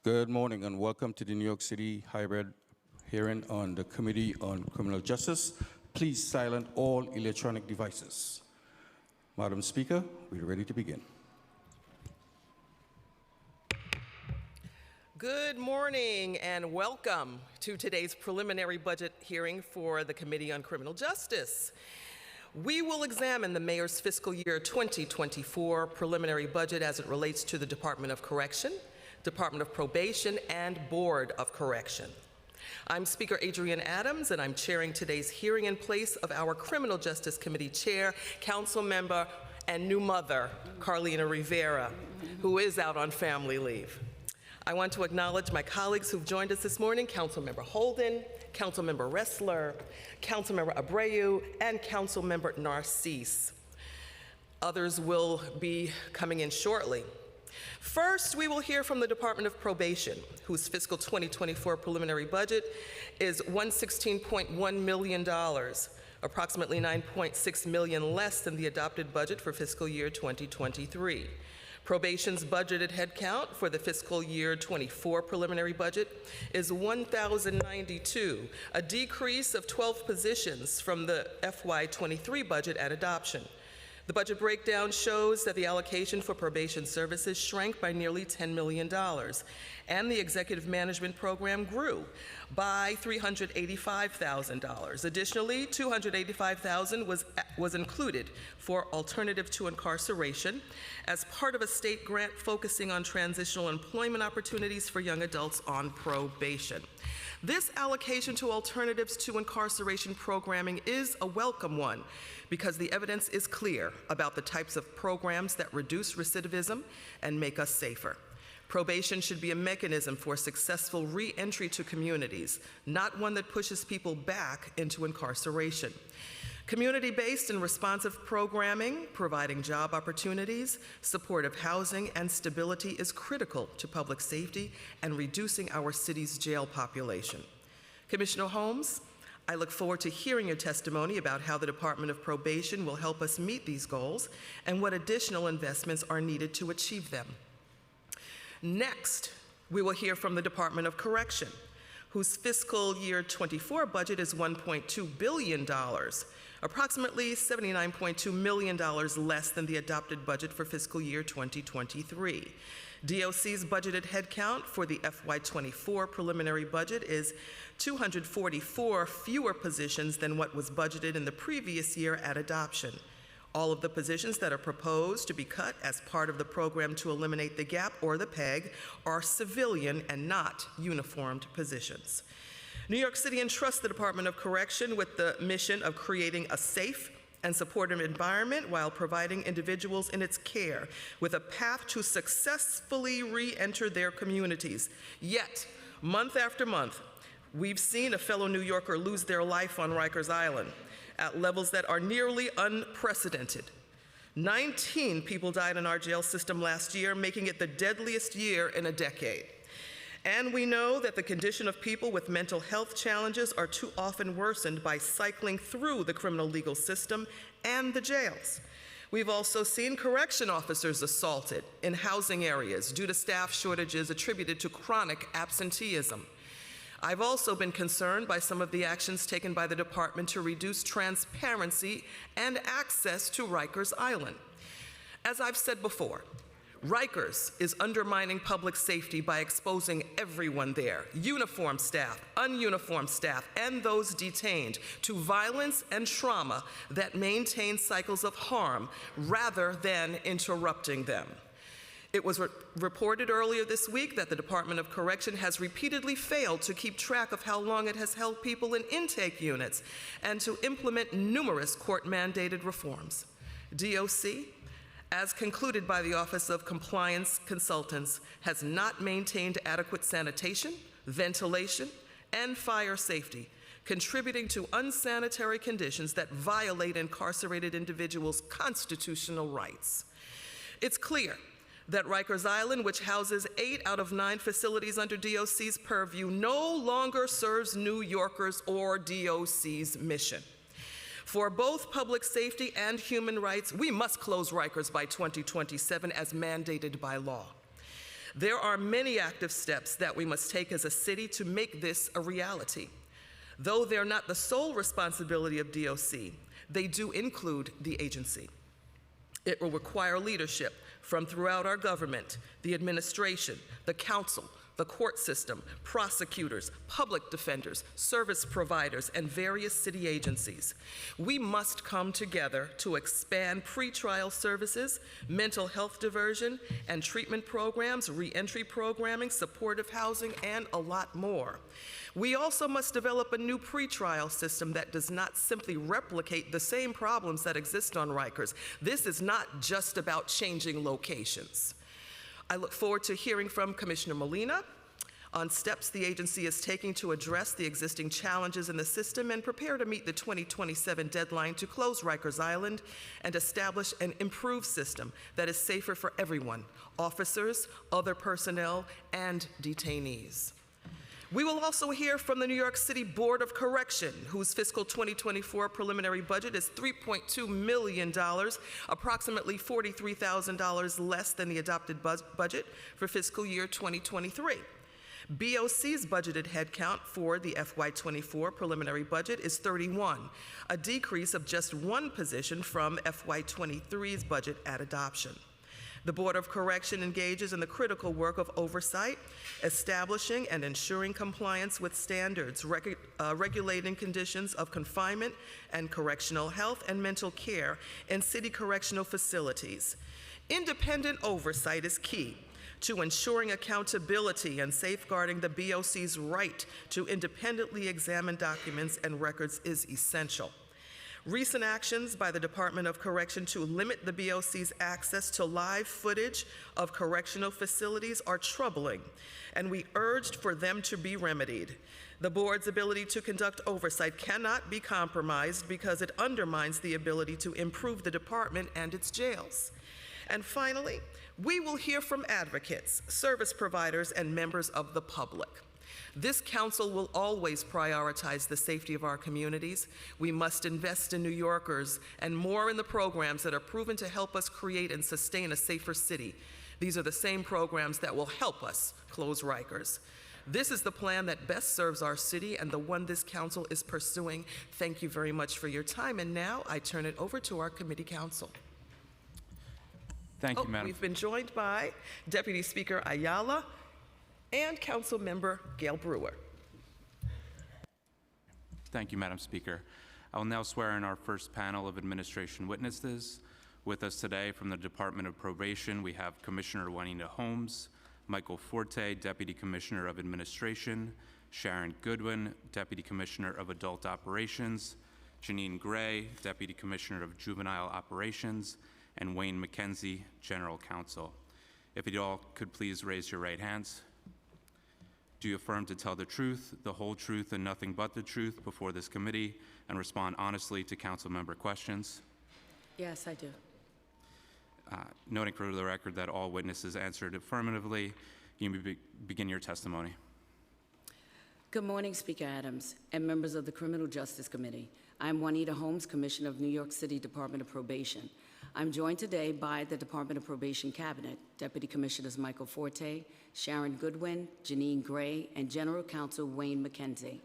Good morning and welcome to the New York City hybrid hearing on the Committee on Criminal Justice. Please silence all electronic devices. Madam Speaker, we're ready to begin. Good morning and welcome to today's preliminary budget hearing for the Committee on Criminal Justice. We will examine the Mayor's fiscal year 2024 preliminary budget as it relates to the Department of Correction, Department of Probation, and Board of Correction. I'm Speaker Adrienne Adams, and I'm chairing today's hearing in place of our Criminal Justice Committee Chair, Council Member, and new mother, Carlina Rivera, who is out on family leave. I want to acknowledge my colleagues who've joined us this morning, Councilmember Holden, Councilmember Ressler, Councilmember Abreu, and Councilmember Narcisse. Others will be coming in shortly. First, we will hear from the Department of Probation, whose fiscal 2024 preliminary budget is $116.1 million, approximately $9.6 million less than the adopted budget for fiscal year 2023. Probation's budgeted headcount for the fiscal year 24 preliminary budget is 1,092, a decrease of 12 positions from the FY23 budget at adoption. The budget breakdown shows that the allocation for probation services shrank by nearly $10 million, and the executive management program grew by $385,000. Additionally, $285,000 was included for Alternative to Incarceration as part of a state grant focusing on transitional employment opportunities for young adults on probation. This allocation to Alternatives to Incarceration programming is a welcome one because the evidence is clear about the types of programs that reduce recidivism and make us safer. Probation should be a mechanism for successful re-entry to communities, not one that pushes people back into incarceration. Community-based and responsive programming, providing job opportunities, supportive housing, and stability is critical to public safety and reducing our city's jail population. Commissioner Holmes, I look forward to hearing your testimony about how the Department of Probation will help us meet these goals and what additional investments are needed to achieve them. Next, we will hear from the Department of Correction, whose fiscal year 24 budget is $1.2 billion, approximately $79.2 million less than the adopted budget for fiscal year 2023. DOC's budgeted headcount for the FY24 preliminary budget is 244 fewer positions than what was budgeted in the previous year at adoption. All of the positions that are proposed to be cut as part of the program to eliminate the gap, or the PEG, are civilian and not uniformed positions. New York City entrusts the Department of Correction with the mission of creating a safe and supportive environment while providing individuals in its care with a path to successfully re-enter their communities. Yet, month after month, we've seen a fellow New Yorker lose their life on Rikers Island at levels that are nearly unprecedented. 19 people died in our jail system last year, making it the deadliest year in a decade. And we know that the condition of people with mental health challenges are too often worsened by cycling through the criminal legal system and the jails. We've also seen correction officers assaulted in housing areas due to staff shortages attributed to chronic absenteeism. I've also been concerned by some of the actions taken by the department to reduce transparency and access to Rikers Island. As I've said before, Rikers is undermining public safety by exposing everyone there, uniformed staff, ununiformed staff, and those detained, to violence and trauma that maintain cycles of harm rather than interrupting them. It was reported earlier this week that the Department of Correction has repeatedly failed to keep track of how long it has held people in intake units and to implement numerous court-mandated reforms. DOC, as concluded by the Office of Compliance Consultants, has not maintained adequate sanitation, ventilation, and fire safety, contributing to unsanitary conditions that violate incarcerated individuals' constitutional rights. It's clear that Rikers Island, which houses 8 out of 9 facilities under DOC's purview, no longer serves New Yorkers or DOC's mission. For both public safety and human rights, we must close Rikers by 2027 as mandated by law. There are many active steps that we must take as a city to make this a reality. Though they're not the sole responsibility of DOC, they do include the agency. It will require leadership from throughout our government, the administration, the council, the court system, prosecutors, public defenders, service providers, and various city agencies. We must come together to expand pretrial services, mental health diversion and treatment programs, reentry programming, supportive housing, and a lot more. We also must develop a new pretrial system that does not simply replicate the same problems that exist on Rikers. This is not just about changing locations. I look forward to hearing from Commissioner Molina on steps the agency is taking to address the existing challenges in the system and prepare to meet the 2027 deadline to close Rikers Island and establish an improved system that is safer for everyone, officers, other personnel, and detainees. We will also hear from the New York City Board of Correction, whose fiscal 2024 preliminary budget is $3.2 million, approximately $43,000 less than the adopted budget for fiscal year 2023. BOC's budgeted headcount for the FY24 preliminary budget is 31, a decrease of just one position from FY23's budget at adoption. The Board of Correction engages in the critical work of oversight, establishing and ensuring compliance with standards, regulating conditions of confinement and correctional health and mental care in city correctional facilities. Independent oversight is key to ensuring accountability and safeguarding the BOC's right to independently examine documents and records is essential. Recent actions by the Department of Correction to limit the BOC's access to live footage of correctional facilities are troubling, and we urged for them to be remedied. The board's ability to conduct oversight cannot be compromised because it undermines the ability to improve the department and its jails. And finally, we will hear from advocates, service providers, and members of the public. This council will always prioritize the safety of our communities. We must invest in New Yorkers and more in the programs that are proven to help us create and sustain a safer city. These are the same programs that will help us close Rikers. This is the plan that best serves our city and the one this council is pursuing. Thank you very much for your time. And now I turn it over to our committee council. Thank you, Madam. We've been joined by Deputy Speaker Ayala and Council Member Gail Brewer. Thank you, Madam Speaker. I will now swear in our first panel of administration witnesses. With us today from the Department of Probation, we have Commissioner Juanita Holmes, Michael Forte, Deputy Commissioner of Administration, Sharon Goodwin, Deputy Commissioner of Adult Operations, Janine Gray, Deputy Commissioner of Juvenile Operations, and Wayne McKenzie, General Counsel. If you all could please raise your right hands. Do you affirm to tell the truth, the whole truth, and nothing but the truth before this committee, and respond honestly to council member questions? Yes, I do. Noting for the record that all witnesses answered affirmatively, you may begin your testimony. Good morning, Speaker Adams and members of the Criminal Justice Committee. I'm Juanita Holmes, Commissioner of New York City Department of Probation. I'm joined today by the Department of Probation Cabinet, Deputy Commissioners Michael Forte, Sharon Goodwin, Janine Gray, and General Counsel Wayne McKenzie.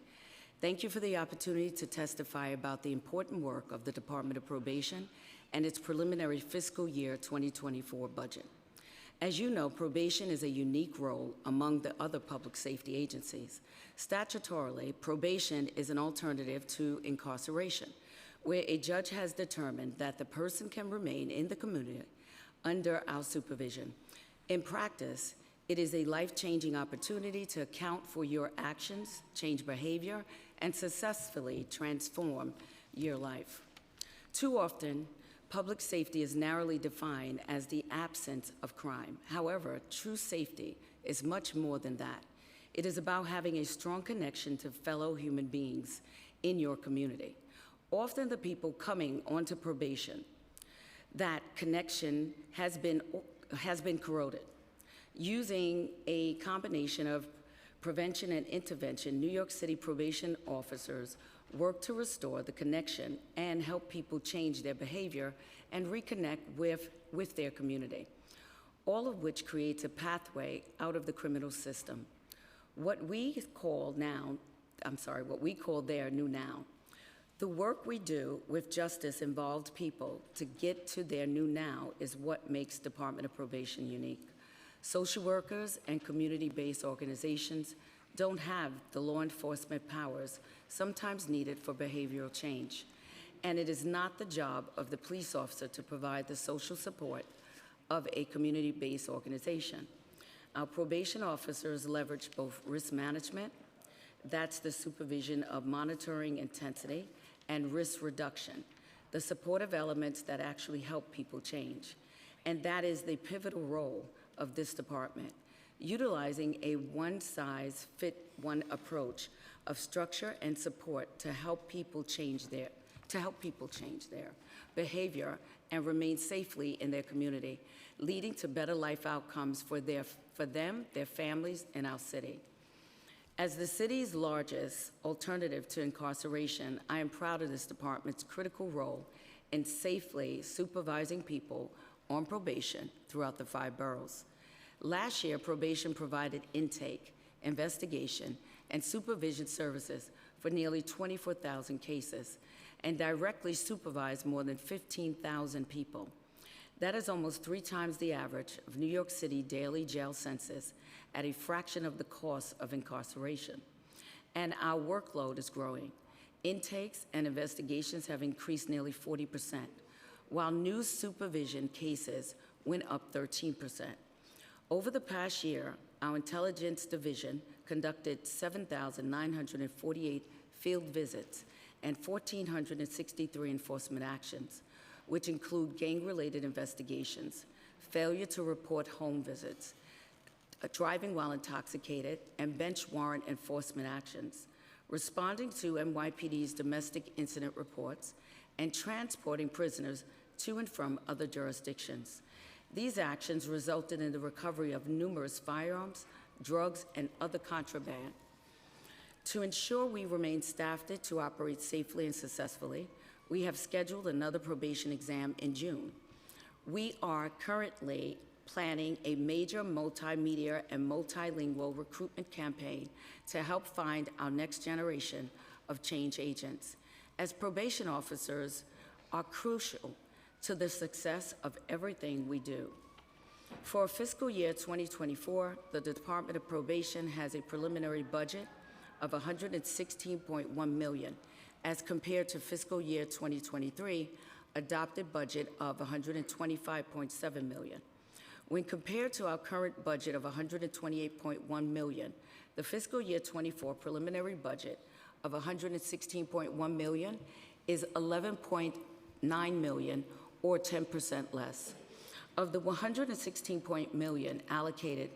Thank you for the opportunity to testify about the important work of the Department of Probation and its preliminary fiscal year 2024 budget. As you know, probation is a unique role among the other public safety agencies. Statutorily, probation is an alternative to incarceration, where a judge has determined that the person can remain in the community under our supervision. In practice, it is a life-changing opportunity to account for your actions, change behavior, and successfully transform your life. Too often, public safety is narrowly defined as the absence of crime. However, true safety is much more than that. It is about having a strong connection to fellow human beings in your community. Often the people coming onto probation, that connection has been corroded. Using a combination of prevention and intervention, New York City probation officers work to restore the connection and help people change their behavior and reconnect with their community. all of which creates a pathway out of the criminal system. What we call there new now. The work we do with justice-involved people to get to their new now is what makes Department of Probation unique. Social workers and community-based organizations don't have the law enforcement powers sometimes needed for behavioral change. And it is not the job of the police officer to provide the social support of a community-based organization. Our probation officers leverage both risk management, that's the supervision of monitoring intensity, and risk reduction, the supportive elements that actually help people change. And that is the pivotal role of this department, utilizing a one-size-fit-one approach of structure and support to help people change their behavior and remain safely in their community, leading to better life outcomes for them, their families, and our city. As the city's largest alternative to incarceration, I am proud of this department's critical role in safely supervising people on probation throughout the 5 boroughs. Last year, probation provided intake, investigation, and supervision services for nearly 24,000 cases and directly supervised more than 15,000 people. That is almost 3 times the average of New York City daily jail census at a fraction of the cost of incarceration. And our workload is growing. Intakes and investigations have increased nearly 40%, while new supervision cases went up 13%. Over the past year, our intelligence division conducted 7,948 field visits and 1,463 enforcement actions, which include gang-related investigations, failure to report home visits, driving while intoxicated, and bench warrant enforcement actions, responding to NYPD's domestic incident reports, and transporting prisoners to and from other jurisdictions. These actions resulted in the recovery of numerous firearms, drugs, and other contraband. To ensure we remain staffed to operate safely and successfully, we have scheduled another probation exam in June. We are currently planning a major multimedia and multilingual recruitment campaign to help find our next generation of change agents, as probation officers are crucial to the success of everything we do. For fiscal year 2024, the Department of Probation has a preliminary budget of $116.1 million, as compared to fiscal year 2023 adopted budget of $125.7 million. When compared to our current budget of $128.1 million, the fiscal year 24 preliminary budget of $116.1 million is $11.9 million, or 10% less. Of the $116 million allocated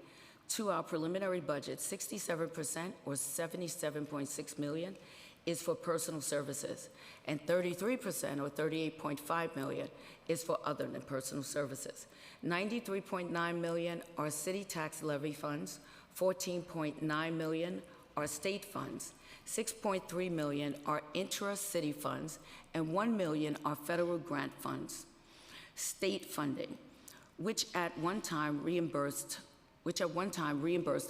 to our preliminary budget, 67%, or $77.6 million, is for personal services, and 33%, or $38.5 million, is for other than personal services. $93.9 million are city tax levy funds, $14.9 million are state funds, $6.3 million are intra-city funds, and $1 million are federal grant funds. State funding, which at one time reimbursed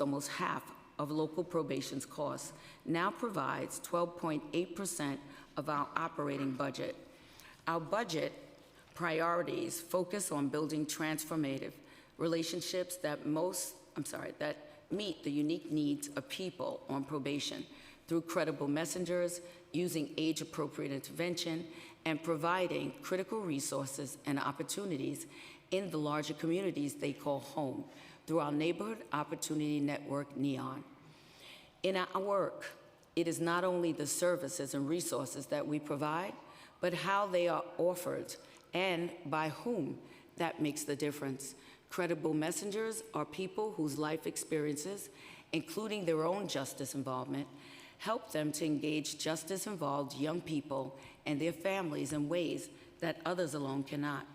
almost half of local probation's costs, now provides 12.8% of our operating budget. Our budget priorities focus on building transformative relationships that meet the unique needs of people on probation through credible messengers, using age-appropriate intervention, and providing critical resources and opportunities in the larger communities they call home through our Neighborhood Opportunity Network, NEON. In our work, it is not only the services and resources that we provide, but how they are offered and by whom that makes the difference. Credible messengers are people whose life experiences, including their own justice involvement, help them to engage justice-involved young people and their families in ways that others alone cannot.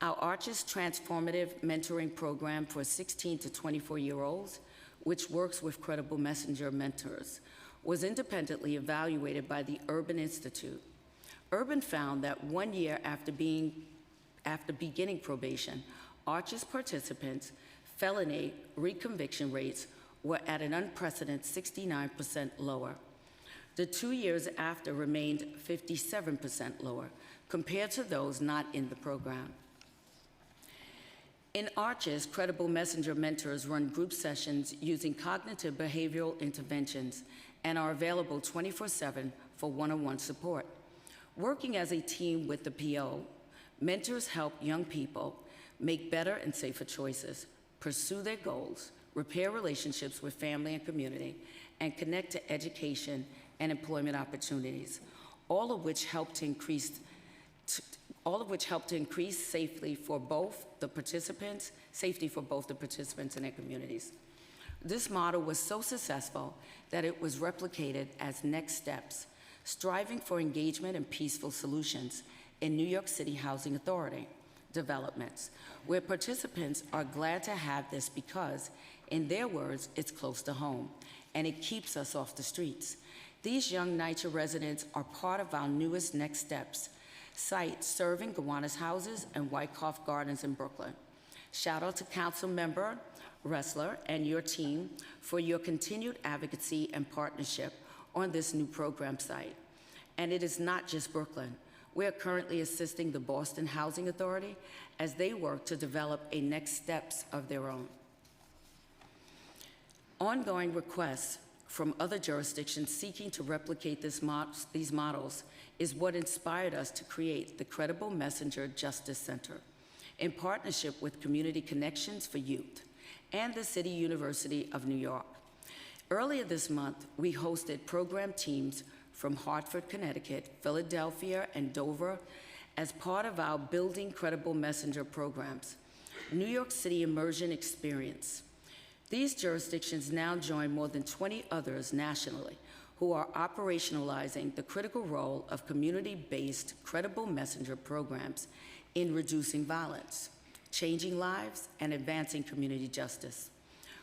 Our Arches Transformative Mentoring Program for 16 to 24-year-olds, which works with credible messenger mentors, was independently evaluated by the Urban Institute. Urban found that 1 year after beginning probation, Arches participants' felony reconviction rates were at an unprecedented 69% lower. The 2 years after remained 57% lower compared to those not in the program. In Arches, Credible Messenger mentors run group sessions using cognitive behavioral interventions and are available 24/7 for one-on-one support. Working as a team with the PO, mentors help young people make better and safer choices, pursue their goals, repair relationships with family and community, and connect to education and employment opportunities, all of which help to increase safety for both the participants and their communities. This model was so successful that it was replicated as Next Steps, striving for engagement and peaceful solutions in New York City Housing Authority developments, where participants are glad to have this because, in their words, it's close to home, and it keeps us off the streets. These young NYCHA residents are part of our newest Next Steps site serving Gowanus Houses and Wyckoff Gardens in Brooklyn. Shout out to Council Member Ressler and your team for your continued advocacy and partnership on this new program site. And it is not just Brooklyn. We are currently assisting the Boston Housing Authority as they work to develop a Next Steps of their own. Ongoing requests from other jurisdictions seeking to replicate these models is what inspired us to create the Credible Messenger Justice Center in partnership with Community Connections for Youth and the City University of New York. Earlier this month, we hosted program teams from Hartford, Connecticut, Philadelphia, and Dover as part of our Building Credible Messenger programs, New York City Immersion Experience. These jurisdictions now join more than 20 others nationally who are operationalizing the critical role of community-based Credible Messenger programs in reducing violence, changing lives, and advancing community justice.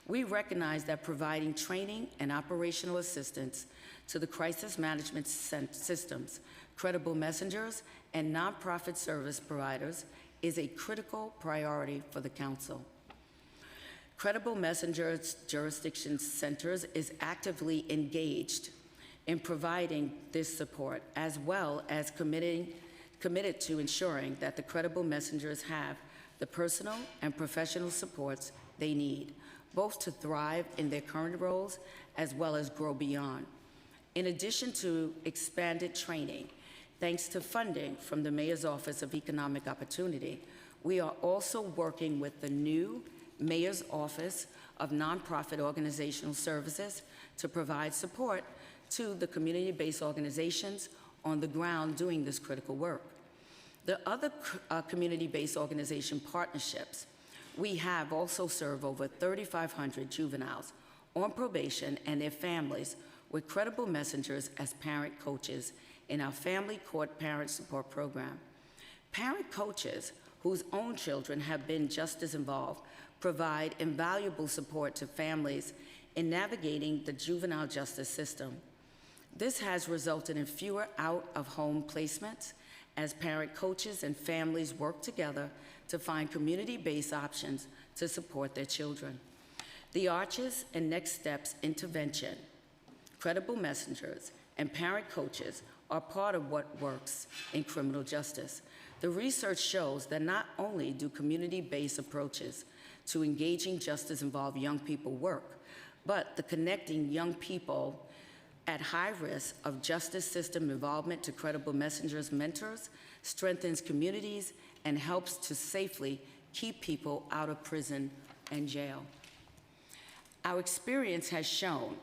We recognize that providing training and operational assistance to the crisis management systems, Credible Messengers, and nonprofit service providers is a critical priority for the Council. Credible Messengers Jurisdiction Centers is actively engaged in providing this support, as well as committed to ensuring that the Credible Messengers have the personal and professional supports they need, both to thrive in their current roles as well as grow beyond. In addition to expanded training, thanks to funding from the Mayor's Office of Economic Opportunity, we are also working with the new Mayor's Office of Nonprofit Organizational Services to provide support to the community-based organizations on the ground doing this critical work. The other community-based organization partnerships, we have also served over 3,500 juveniles on probation and their families with Credible Messengers as parent coaches in our Family Court Parent Support Program. Parent coaches whose own children have been justice involved provide invaluable support to families in navigating the juvenile justice system. This has resulted in fewer out-of-home placements as parent coaches and families work together to find community-based options to support their children. The Arches and Next Steps intervention, Credible Messengers, and parent coaches are part of what works in criminal justice. The research shows that not only do community-based approaches to engaging justice-involved young people work, but the connecting young people at high risk of justice system involvement to Credible Messengers mentors strengthens communities and helps to safely keep people out of prison and jail. Our experience has shown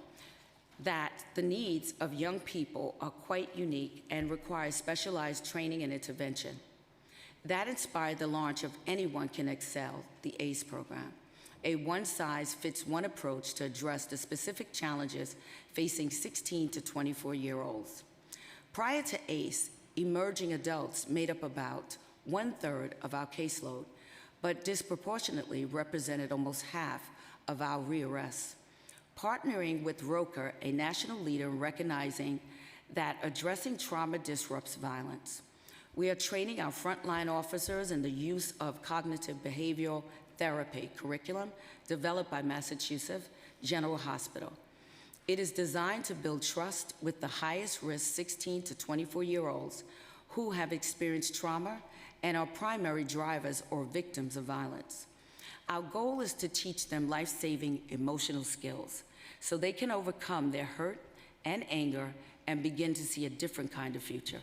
that the needs of young people are quite unique and require specialized training and intervention. That inspired the launch of Anyone Can Excel, the ACE program, a one-size-fits-one approach to address the specific challenges facing 16 to 24-year-olds. Prior to ACE, emerging adults made up about 1/3 of our caseload, but disproportionately represented almost half of our rearrests. Partnering with Roker, a national leader in recognizing that addressing trauma disrupts violence, We are training our frontline officers in the use of cognitive behavioral therapy curriculum developed by Massachusetts General Hospital. It is designed to build trust with the highest risk 16 to 24-year-olds who have experienced trauma and are primary drivers or victims of violence. Our goal is to teach them life-saving emotional skills so they can overcome their hurt and anger and begin to see a different kind of future.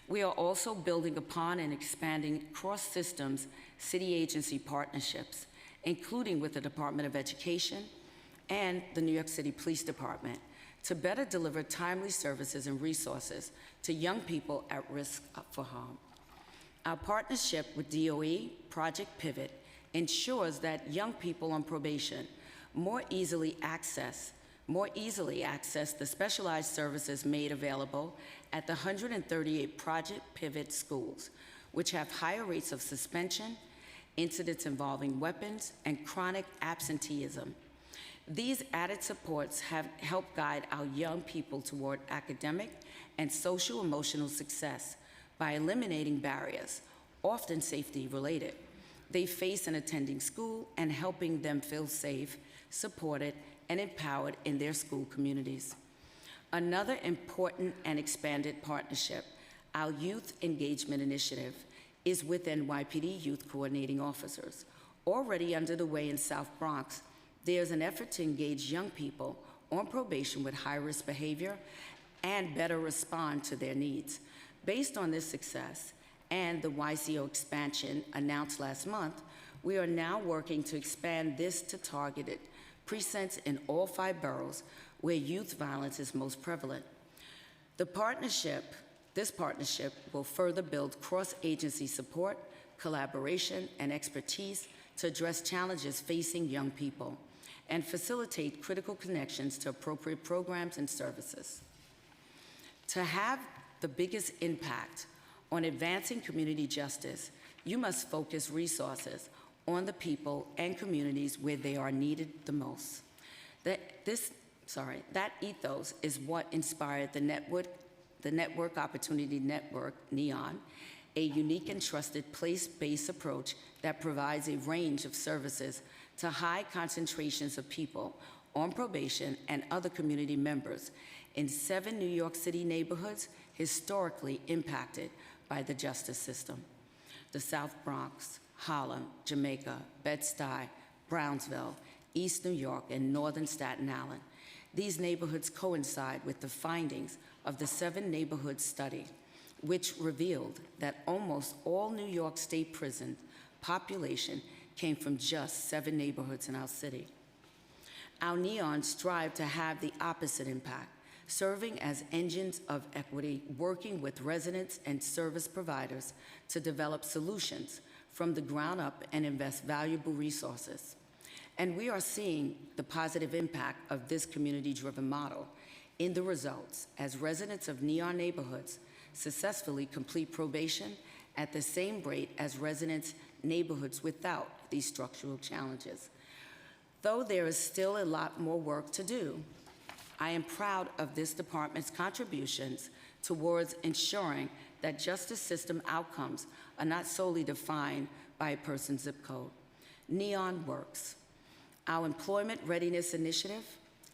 We are also building upon and expanding cross-systems city agency partnerships, including with the Department of Education and the New York City Police Department, to better deliver timely services and resources to young people at risk for harm. Our partnership with DOE, Project Pivot, ensures that young people on probation more easily access the specialized services made available at the 138 Project Pivot schools, which have higher rates of suspension, incidents involving weapons, and chronic absenteeism. These added supports have helped guide our young people toward academic and social-emotional success by eliminating barriers, often safety-related, they face in attending school and helping them feel safe, supported, and empowered in their school communities. Another important and expanded partnership, our Youth Engagement Initiative, is with NYPD Youth Coordinating Officers. Already under the way in South Bronx, there's an effort to engage young people on probation with high-risk behavior and better respond to their needs. Based on this success and the YCO expansion announced last month, we are now working to expand this to targeted precincts in all 5 boroughs where youth violence is most prevalent. This partnership will further build cross-agency support, collaboration, and expertise to address challenges facing young people and facilitate critical connections to appropriate programs and services. To have the biggest impact on advancing community justice, you must focus resources on the people and communities where they are needed the most. That ethos is what inspired the Network Opportunity Network, NEON, a unique and trusted place-based approach that provides a range of services to high concentrations of people on probation and other community members in 7 New York City neighborhoods historically impacted by the justice system: the South Bronx, Harlem, Jamaica, Bed-Stuy, Brownsville, East New York, and Northern Staten Island. These neighborhoods coincide with the findings of the 7 neighborhood study, which revealed that almost all New York State prison population came from just 7 neighborhoods in our city. Our NEON strive to have the opposite impact, serving as engines of equity, working with residents and service providers to develop solutions from the ground up and invest valuable resources. And we are seeing the positive impact of this community-driven model in the results as residents of NEON neighborhoods successfully complete probation at the same rate as residents neighborhoods without these structural challenges. Though there is still a lot more work to do, I am proud of this department's contributions towards ensuring that justice system outcomes are not solely defined by a person's zip code. NEON works. Our Employment Readiness Initiative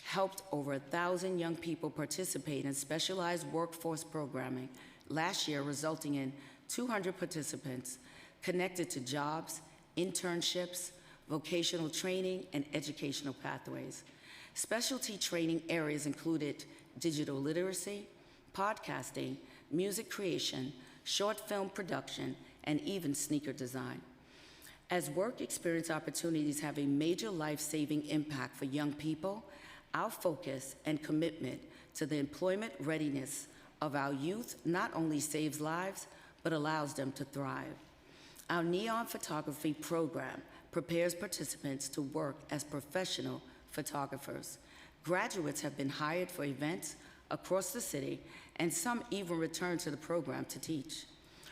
helped over 1,000 young people participate in specialized workforce programming last year, resulting in 200 participants connected to jobs, internships, vocational training, and educational pathways. Specialty training areas included digital literacy, podcasting, music creation, short film production, and even sneaker design. As work experience opportunities have a major life-saving impact for young people, our focus and commitment to the employment readiness of our youth not only saves lives, but allows them to thrive. Our NEON photography program prepares participants to work as professional photographers. Graduates have been hired for events across the city, and some even return to the program to teach.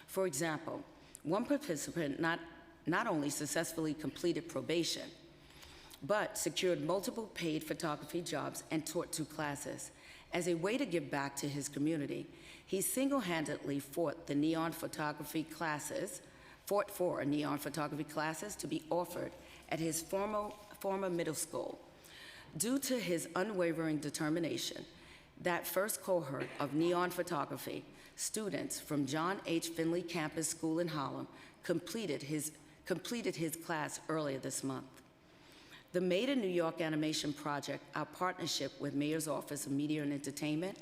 For example, one participant not only successfully completed probation, but secured multiple paid photography jobs and taught 2 classes. As a way to give back to his community, He single-handedly fought for neon photography classes to be offered at his former middle school. Due to his unwavering determination, that first cohort of neon photography students from John H. Finley Campus School in Harlem completed his class earlier this month. The Made in New York Animation Project, our partnership with Mayor's Office of Media and Entertainment,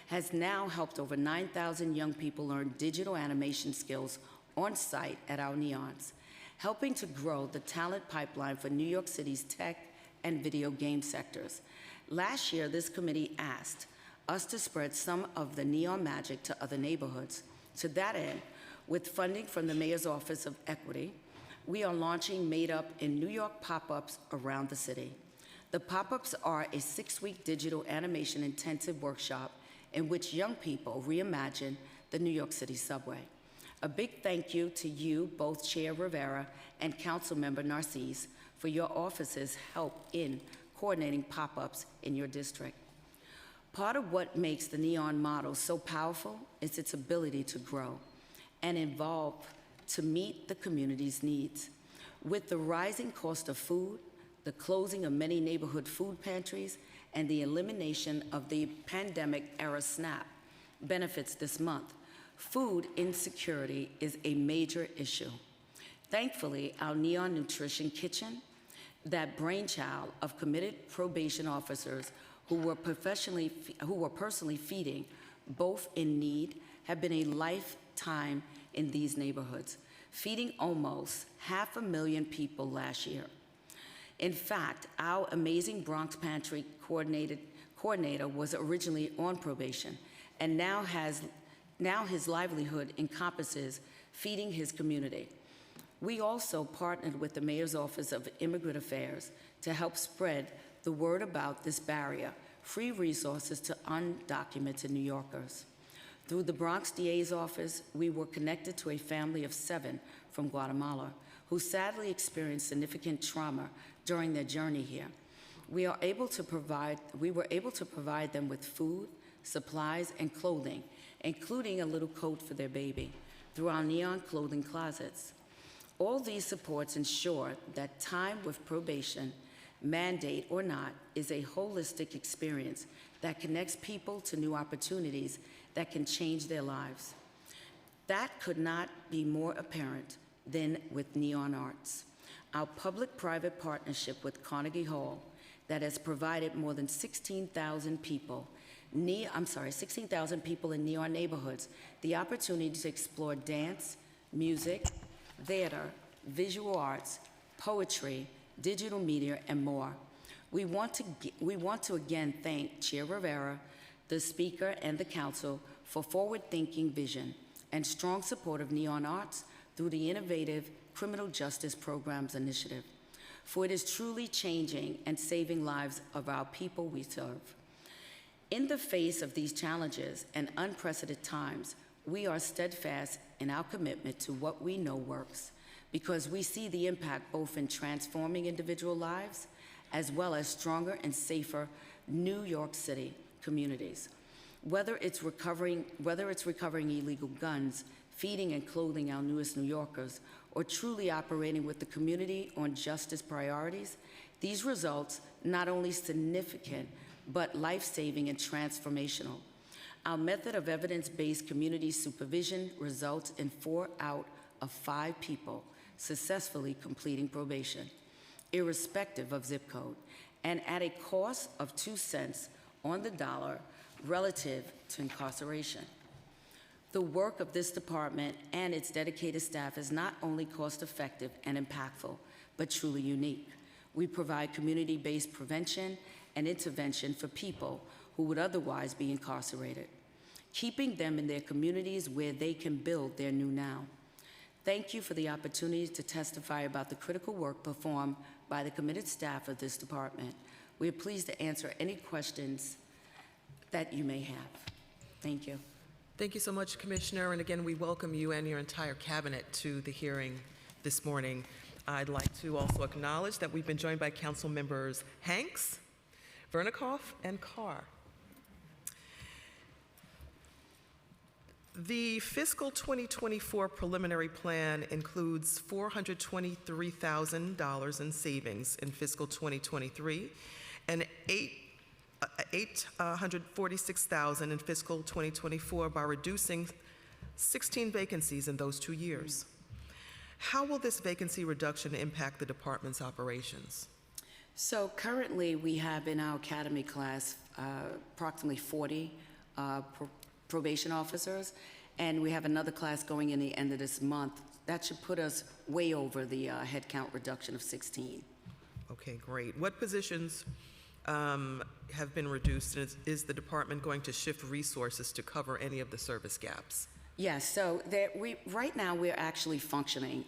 has now helped over 9,000 young people learn digital animation skills on site at our neons, helping to grow the talent pipeline for New York City's tech and video game sectors. Last year, this committee asked us to spread some of the neon magic to other neighborhoods. To that end, with funding from the Mayor's Office of Equity, we are launching Made Up in New York pop-ups around the city. The pop-ups are a 6-week digital animation intensive workshop in which young people reimagine the New York City subway. A big thank you to you, both Chair Rivera and Councilmember Narcisse, for your office's help in coordinating pop-ups in your district. Part of what makes the neon model so powerful is its ability to grow and evolve to meet the community's needs. With the rising cost of food, the closing of many neighborhood food pantries, and the elimination of the pandemic-era SNAP benefits this month, food insecurity is a major issue. Thankfully, our Neon Nutrition Kitchen, that brainchild of committed probation officers who were personally feeding both in need, have been a lifetime in these neighborhoods, feeding almost 500,000 people last year. In fact, our amazing Bronx Pantry coordinator was originally on probation, and now his livelihood encompasses feeding his community. We also partnered with the Mayor's Office of Immigrant Affairs to help spread the word about this barrier, free resources to undocumented New Yorkers. Through the Bronx DA's office, we were connected to a family of 7 from Guatemala who sadly experienced significant trauma during their journey here. We were able to provide them with food, supplies, and clothing, including a little coat for their baby, through our neon clothing closets. All these supports ensure that time with probation, mandate or not, is a holistic experience that connects people to new opportunities that can change their lives. That could not be more apparent than with Neon Arts, our public-private partnership with Carnegie Hall that has provided more than 16,000 people in neon neighborhoods the opportunity to explore dance, music, theater, visual arts, poetry, digital media, and more. We want to again thank Chair Rivera, the Speaker, and the Council for forward-thinking vision and strong support of Neon Arts through the innovative Criminal Justice Programs Initiative, for it is truly changing and saving lives of our people we serve. In the face of these challenges and unprecedented times, we are steadfast in our commitment to what we know works, because we see the impact both in transforming individual lives as well as stronger and safer New York City communities. Whether it's recovering illegal guns, feeding and clothing our newest New Yorkers, or truly operating with the community on justice priorities, these results not only significant, but life-saving and transformational. Our method of evidence-based community supervision results in 4 out of 5 people successfully completing probation, irrespective of zip code, and at a cost of 2 cents on the dollar relative to incarceration. The work of this department and its dedicated staff is not only cost-effective and impactful, but truly unique. We provide community-based prevention and intervention for people who would otherwise be incarcerated, keeping them in their communities where they can build their new now. Thank you for the opportunity to testify about the critical work performed by the committed staff of this department. We are pleased to answer any questions that you may have. Thank you. Thank you so much, Commissioner. And again, we welcome you and your entire cabinet to the hearing this morning. I'd like to also acknowledge that we've been joined by Council Members Hanks, Vernikoff, and Carr. The fiscal 2024 preliminary plan includes $423,000 in savings in fiscal 2023 and $846,000 in fiscal 2024 by reducing 16 vacancies in those 2 years. How will this vacancy reduction impact the department's operations? So currently, we have in our academy class approximately 40 probation officers, and we have another class going in the end of this month. That should put us way over the headcount reduction of 16. Okay, great. What positions have been reduced? And is the department going to shift resources to cover any of the service gaps? Yes, so right now we're actually functioning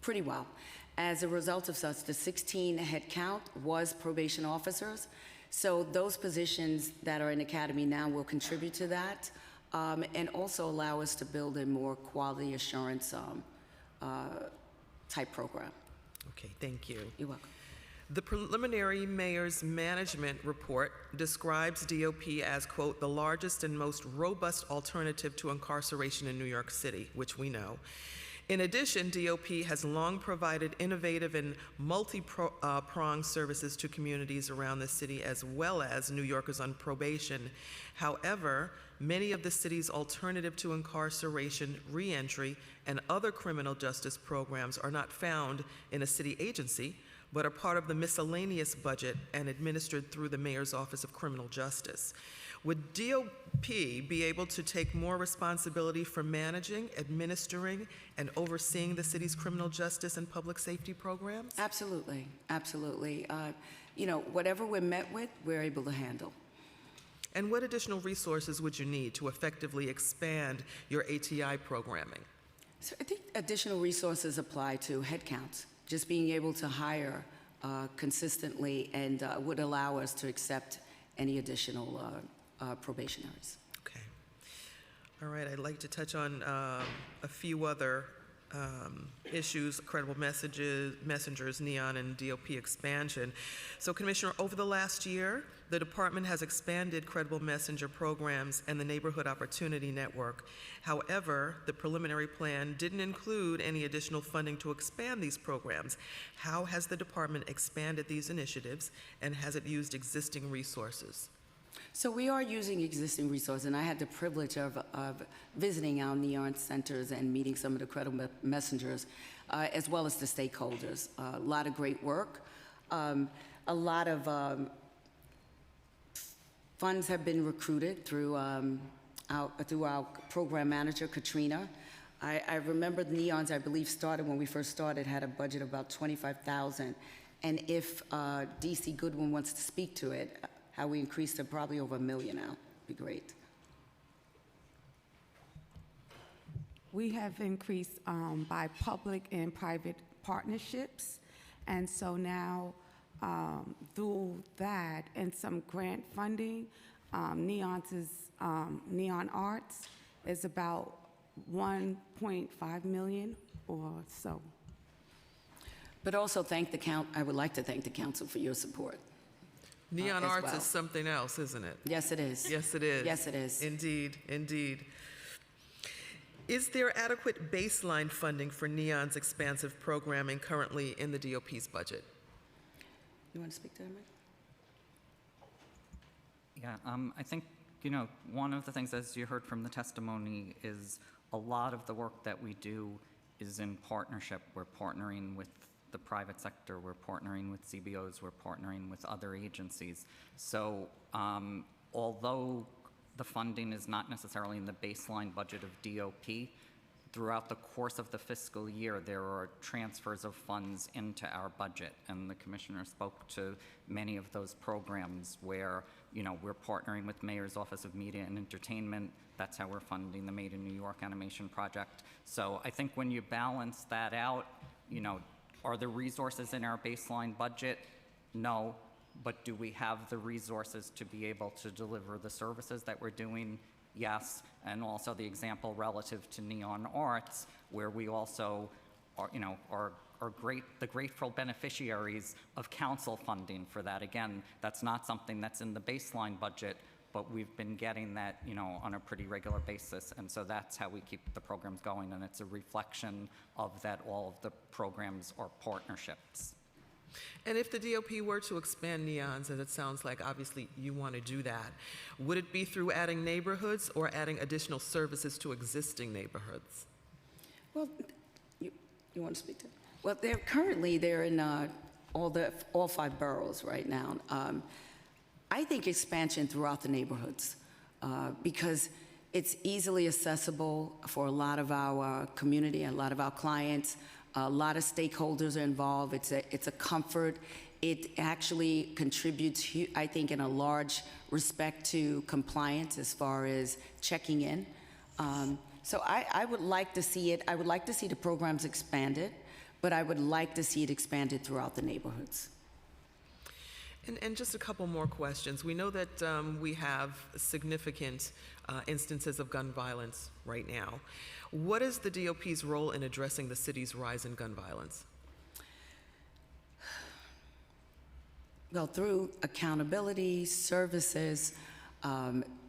pretty well. As a result of such, the 16 headcount was probation officers. So those positions that are in academy now will contribute to that and also allow us to build a more quality assurance type program. Okay, thank you. You're welcome. The preliminary mayor's management report describes DOP as, quote, the largest and most robust alternative to incarceration in New York City, which we know. In addition, DOP has long provided innovative and multi-pronged services to communities around the city as well as New Yorkers on probation. However, many of the city's alternative to incarceration, reentry, and other criminal justice programs are not found in a city agency, but are part of the miscellaneous budget and administered through the Mayor's Office of Criminal Justice. Would DOP be able to take more responsibility for managing, administering, and overseeing the city's criminal justice and public safety programs? Absolutely, absolutely. Whatever we're met with, we're able to handle. And what additional resources would you need to effectively expand your ATI programming? So I think additional resources apply to headcounts. Just being able to hire consistently and would allow us to accept any additional probationaries. Okay. All right, I'd like to touch on a few other issues, credible messengers, NEON, and DOP expansion. So, Commissioner, over the last year, the department has expanded credible messenger programs and the Neighborhood Opportunity Network. However, the preliminary plan didn't include any additional funding to expand these programs. How has the department expanded these initiatives, and has it used existing resources? So we are using existing resources, and I had the privilege of visiting our NEON centers and meeting some of the credible messengers, as well as the stakeholders. A lot of great work. A lot of funds have been recruited through our program manager, Katrina. I remember the NEONs, I believe, when we first started, had a budget of about $25,000. And if DC Goodwin wants to speak to it, how we increased to probably over $1 million now. Be great. We have increased by public and private partnerships. And so now through that and some grant funding, Neon Arts is about $1.5 million or so. But also I would like to thank the council for your support. NEON as Arts well. is something else, isn't it? Yes, it is. Yes, it is. Yes, it is. Indeed, indeed. Is there adequate baseline funding for NEON's expansive programming currently in the DOP's budget? You want to speak to that, Mike? Yeah, I think, one of the things, as you heard from the testimony, is a lot of the work that we do is in partnership. We're partnering with the private sector, we're partnering with CBOs, we're partnering with other agencies. So although the funding is not necessarily in the baseline budget of DOP, throughout the course of the fiscal year, there are transfers of funds into our budget. And the commissioner spoke to many of those programs where, we're partnering with Mayor's Office of Media and Entertainment. That's how we're funding the Made in New York animation project. So I think when you balance that out, are the resources in our baseline budget? No. But do we have the resources to be able to deliver the services that we're doing? Yes. And also the example relative to NEON Arts, where we also are, the grateful beneficiaries of council funding for that. Again, that's not something that's in the baseline budget, but we've been getting that, on a pretty regular basis, and so that's how we keep the programs going, and it's a reflection of that all of the programs are partnerships. And if the DOP were to expand NEONs, as it sounds like obviously you want to do that, would it be through adding neighborhoods or adding additional services to existing neighborhoods? Well, you want to speak to it? Well, they're in all 5 boroughs right now. I think expansion throughout the neighborhoods because it's easily accessible for a lot of our community and a lot of our clients. A lot of stakeholders are involved. It's a comfort. It actually contributes, I think, in a large respect to compliance as far as checking in. So I would like to see it. I would like to see the programs expanded, but I would like to see it expanded throughout the neighborhoods. And just a couple more questions. We know that we have significant instances of gun violence right now. What is the DOP's role in addressing the city's rise in gun violence? Well, through accountability, services,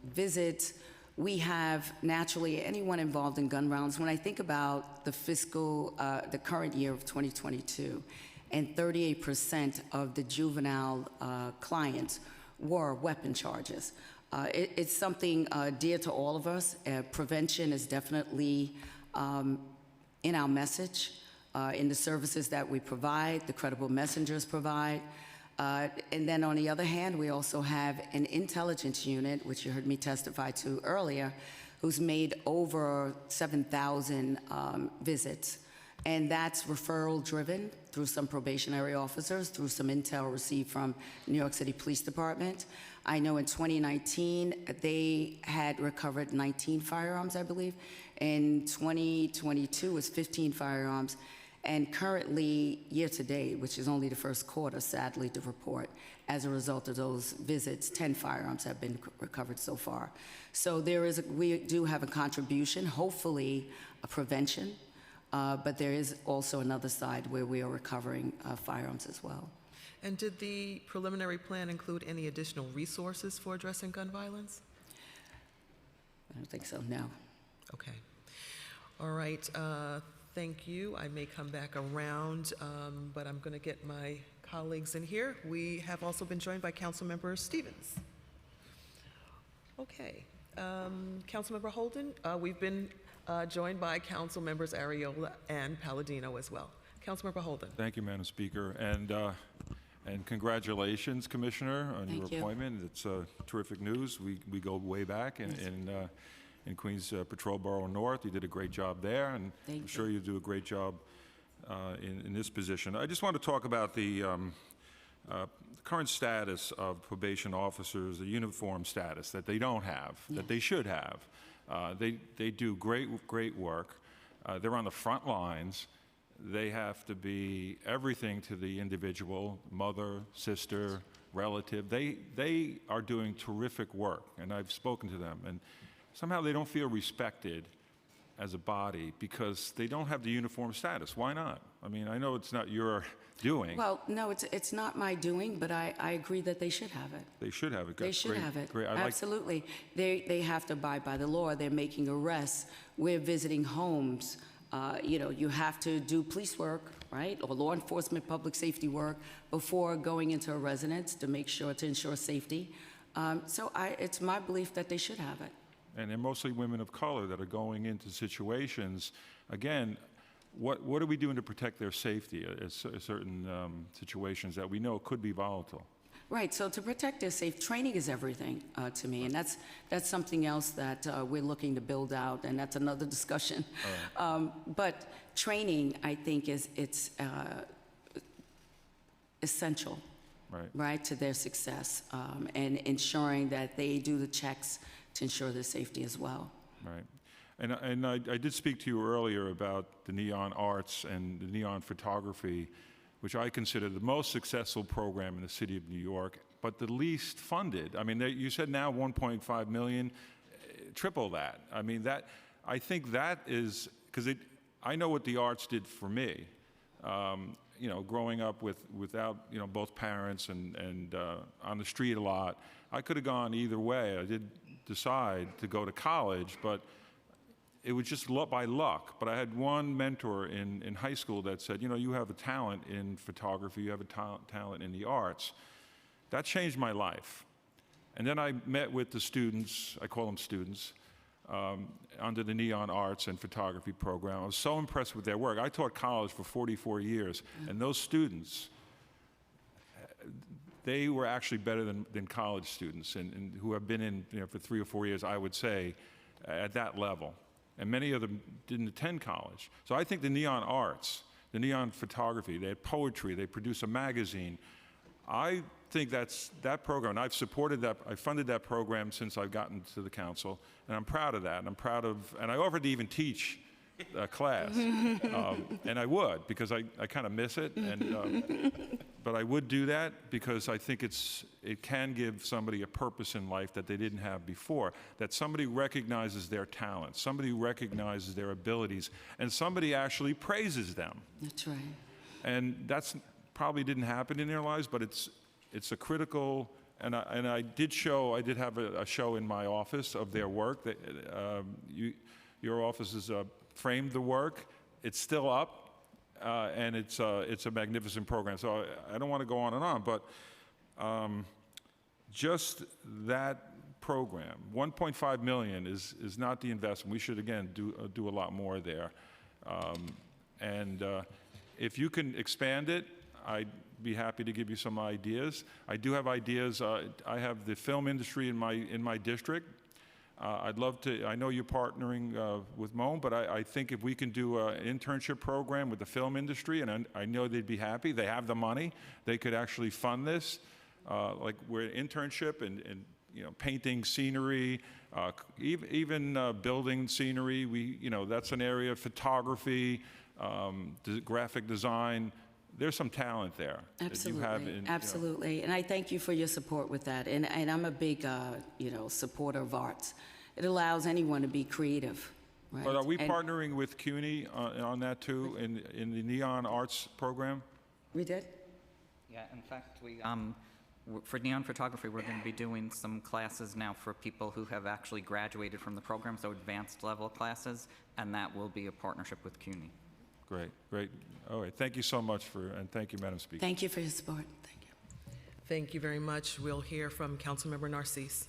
visits, we have naturally anyone involved in gun violence. When I think about the current year of 2022, and 38% of the juvenile clients were weapon charges. It's something dear to all of us. Prevention is definitely in our message, in the services that we provide, the credible messengers provide. And then on the other hand, we also have an intelligence unit, which you heard me testify to earlier, who's made over 7,000 visits. And that's referral driven through some probationary officers, through some intel received from New York City Police Department. I know in 2019, they had recovered 19 firearms, I believe. In 2022, it's 15 firearms. And currently, year to date, which is only the first quarter, sadly to report, as a result of those visits, 10 firearms have been recovered so far. So we do have a contribution, hopefully a prevention, but there is also another side where we are recovering firearms as well. And did the preliminary plan include any additional resources for addressing gun violence? I don't think so, no. Okay. All right. Thank you. I may come back around, but I'm going to get my colleagues in here. We have also been joined by Councilmember Stevens. Okay. Councilmember Holden, we've been joined by Council Members Ariola and Palladino as well. Councilmember Holden. Thank you, Madam Speaker, and congratulations, Commissioner, on your appointment. It's terrific news. We go way back in Queens Patrol Borough North. You did a great job there, and I'm sure you do a great job in this position. I just want to talk about the current status of probation officers, the uniform status that they don't have, that they should have. They do great work. They're on the front lines. They have to be everything to the individual, mother, sister, relative. They are doing terrific work, and I've spoken to them. And somehow they don't feel respected as a body because they don't have the uniform status. Why not? I mean, I know it's not your doing. Well, no, it's not my doing, but I agree that they should have it. They should have it. They should have it. Great. Absolutely. They have to abide by the law. They're making arrests. We're visiting homes. You have to do police work, right, or law enforcement, public safety work before going into a residence to ensure safety. So it's my belief that they should have it. And they're mostly women of color that are going into situations. Again, what are we doing to protect their safety at certain situations that we know could be volatile? Right. So to protect their safe, training is everything to me, and that's something else that we're looking to build out, and that's another discussion. But training, I think, it's essential, right, to their success, and ensuring that they do the checks to ensure their safety as well. Right. And I did speak to you earlier about the neon arts and the neon photography, which I consider the most successful program in the city of New York, but the least funded. I mean, you said now 1.5 million, triple that. I mean, I think that is, because I know what the arts did for me. growing up without, both parents and on the street a lot, I could have gone either way. I did decide to go to college, but it was just by luck. But I had one mentor in high school that said, you have a talent in photography, you have a talent in the arts. That changed my life. And then I met with the students, I call them students, under the Neon Arts and Photography program. I was so impressed with their work. I taught college for 44 years, and those students, they were actually better than college students and who have been in for 3 or 4 years, I would say, at that level. And many of them didn't attend college. So I think the Neon Arts, the Neon Photography, they had poetry, they produced a magazine. I think that program, and I've supported that, I funded that program since I've gotten to the council, and I'm proud of that. And I'm proud of, and I offered to even teach a class, and I would, because I kind of miss it, but I would do that because I think it can give somebody a purpose in life that they didn't have before, that somebody recognizes their talents, somebody recognizes their abilities, and somebody actually praises them. That's right. And that's probably didn't happen in their lives, but it's a critical, and I did have a show in my office of their work. That your office has framed the work. It's still up, and it's a magnificent program. So I don't want to go on and on, but just that program, 1.5 million is not the investment. We should again do a lot more there, and if you can expand it, I'd be happy to give you some ideas. I do have ideas. I have the film industry in my district. I'd love to. I know you're partnering with Moan, but I think if we can do an internship program with the film industry, and I know they'd be happy. They have the money. They could actually fund this, like we're an internship and painting scenery, even building scenery. That's an area of photography, graphic design. There's some talent there. Absolutely, that you have absolutely. And I thank you for your support with that. And I'm a big, supporter of arts. It allows anyone to be creative, right? But are we partnering with CUNY on that too, in the Neon Arts program? We did? Yeah, in fact, for Neon Photography, we're going to be doing some classes now for people who have actually graduated from the program, so advanced level classes, and that will be a partnership with CUNY. Great. All right, thank you so much and thank you, Madam Speaker. Thank you for your support. Thank you. Thank you very much. We'll hear from Councilmember Narcisse.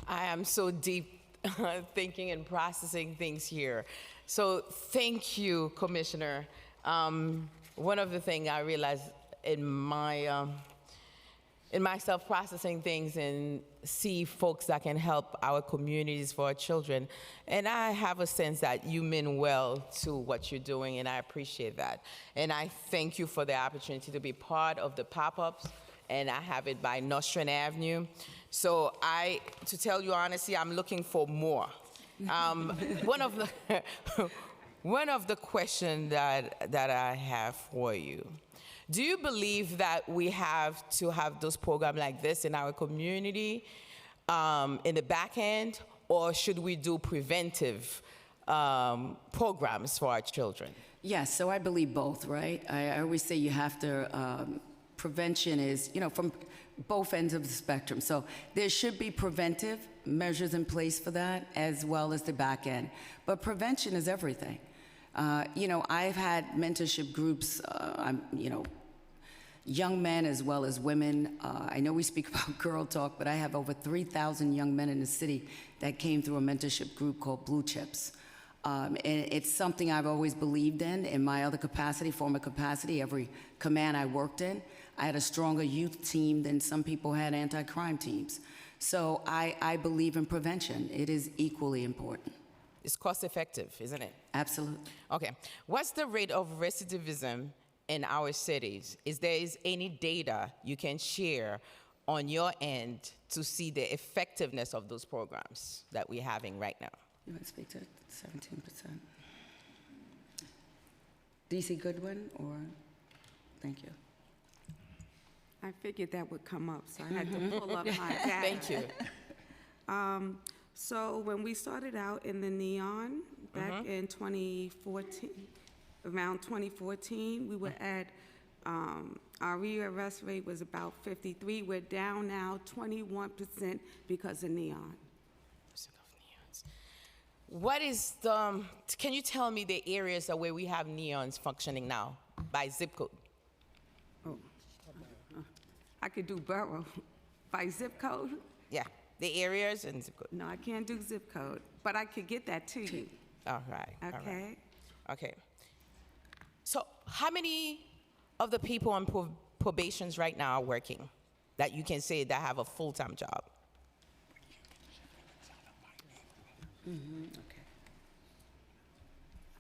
I am so deep thinking and processing things here. So thank you, Commissioner. One of the things I realized in my self-processing things and see folks that can help our communities for our children. And I have a sense that you mean well to what you're doing, and I appreciate that. And I thank you for the opportunity to be part of the pop-ups, and I have it by Nostrand Avenue. So to tell you honestly, I'm looking for more. One of the questions that I have for you, do you believe that we have to have those programs like this in our community in the back end, or should we do preventive programs for our children? Yes, so I believe both, right? I always say you have to, prevention is, from both ends of the spectrum. So there should be preventive measures in place for that, as well as the back end. But prevention is everything. I've had mentorship groups, young men as well as women. I know we speak about Girl Talk, but I have over 3,000 young men in the city that came through a mentorship group called Blue Chips. And it's something I've always believed in my other capacity, former capacity, every command I worked in. I had a stronger youth team than some people had anti-crime teams. So I believe in prevention. It is equally important. It's cost effective, isn't it? Absolutely. Okay. What's the rate of recidivism in our cities? Is there any data you can share on your end to see the effectiveness of those programs that we're having right now? You want to speak to 17%? DC Goodwin, or? Thank you. I figured that would come up, so I had to pull up my data. Thank you. So when we started out in the Neon back in 2014, around 2014, we were at, our rearrest rate was about 53. We're down now 21% because of neon. What is the, can you tell me the areas where we have neons functioning now by zip code? I could do borough. By zip code? Yeah, the areas and zip code. No, I can't do zip code, but I could get that to you, All right. all right. okay? Okay. So how many of the people on probations right now are working that you can say that have a full-time job?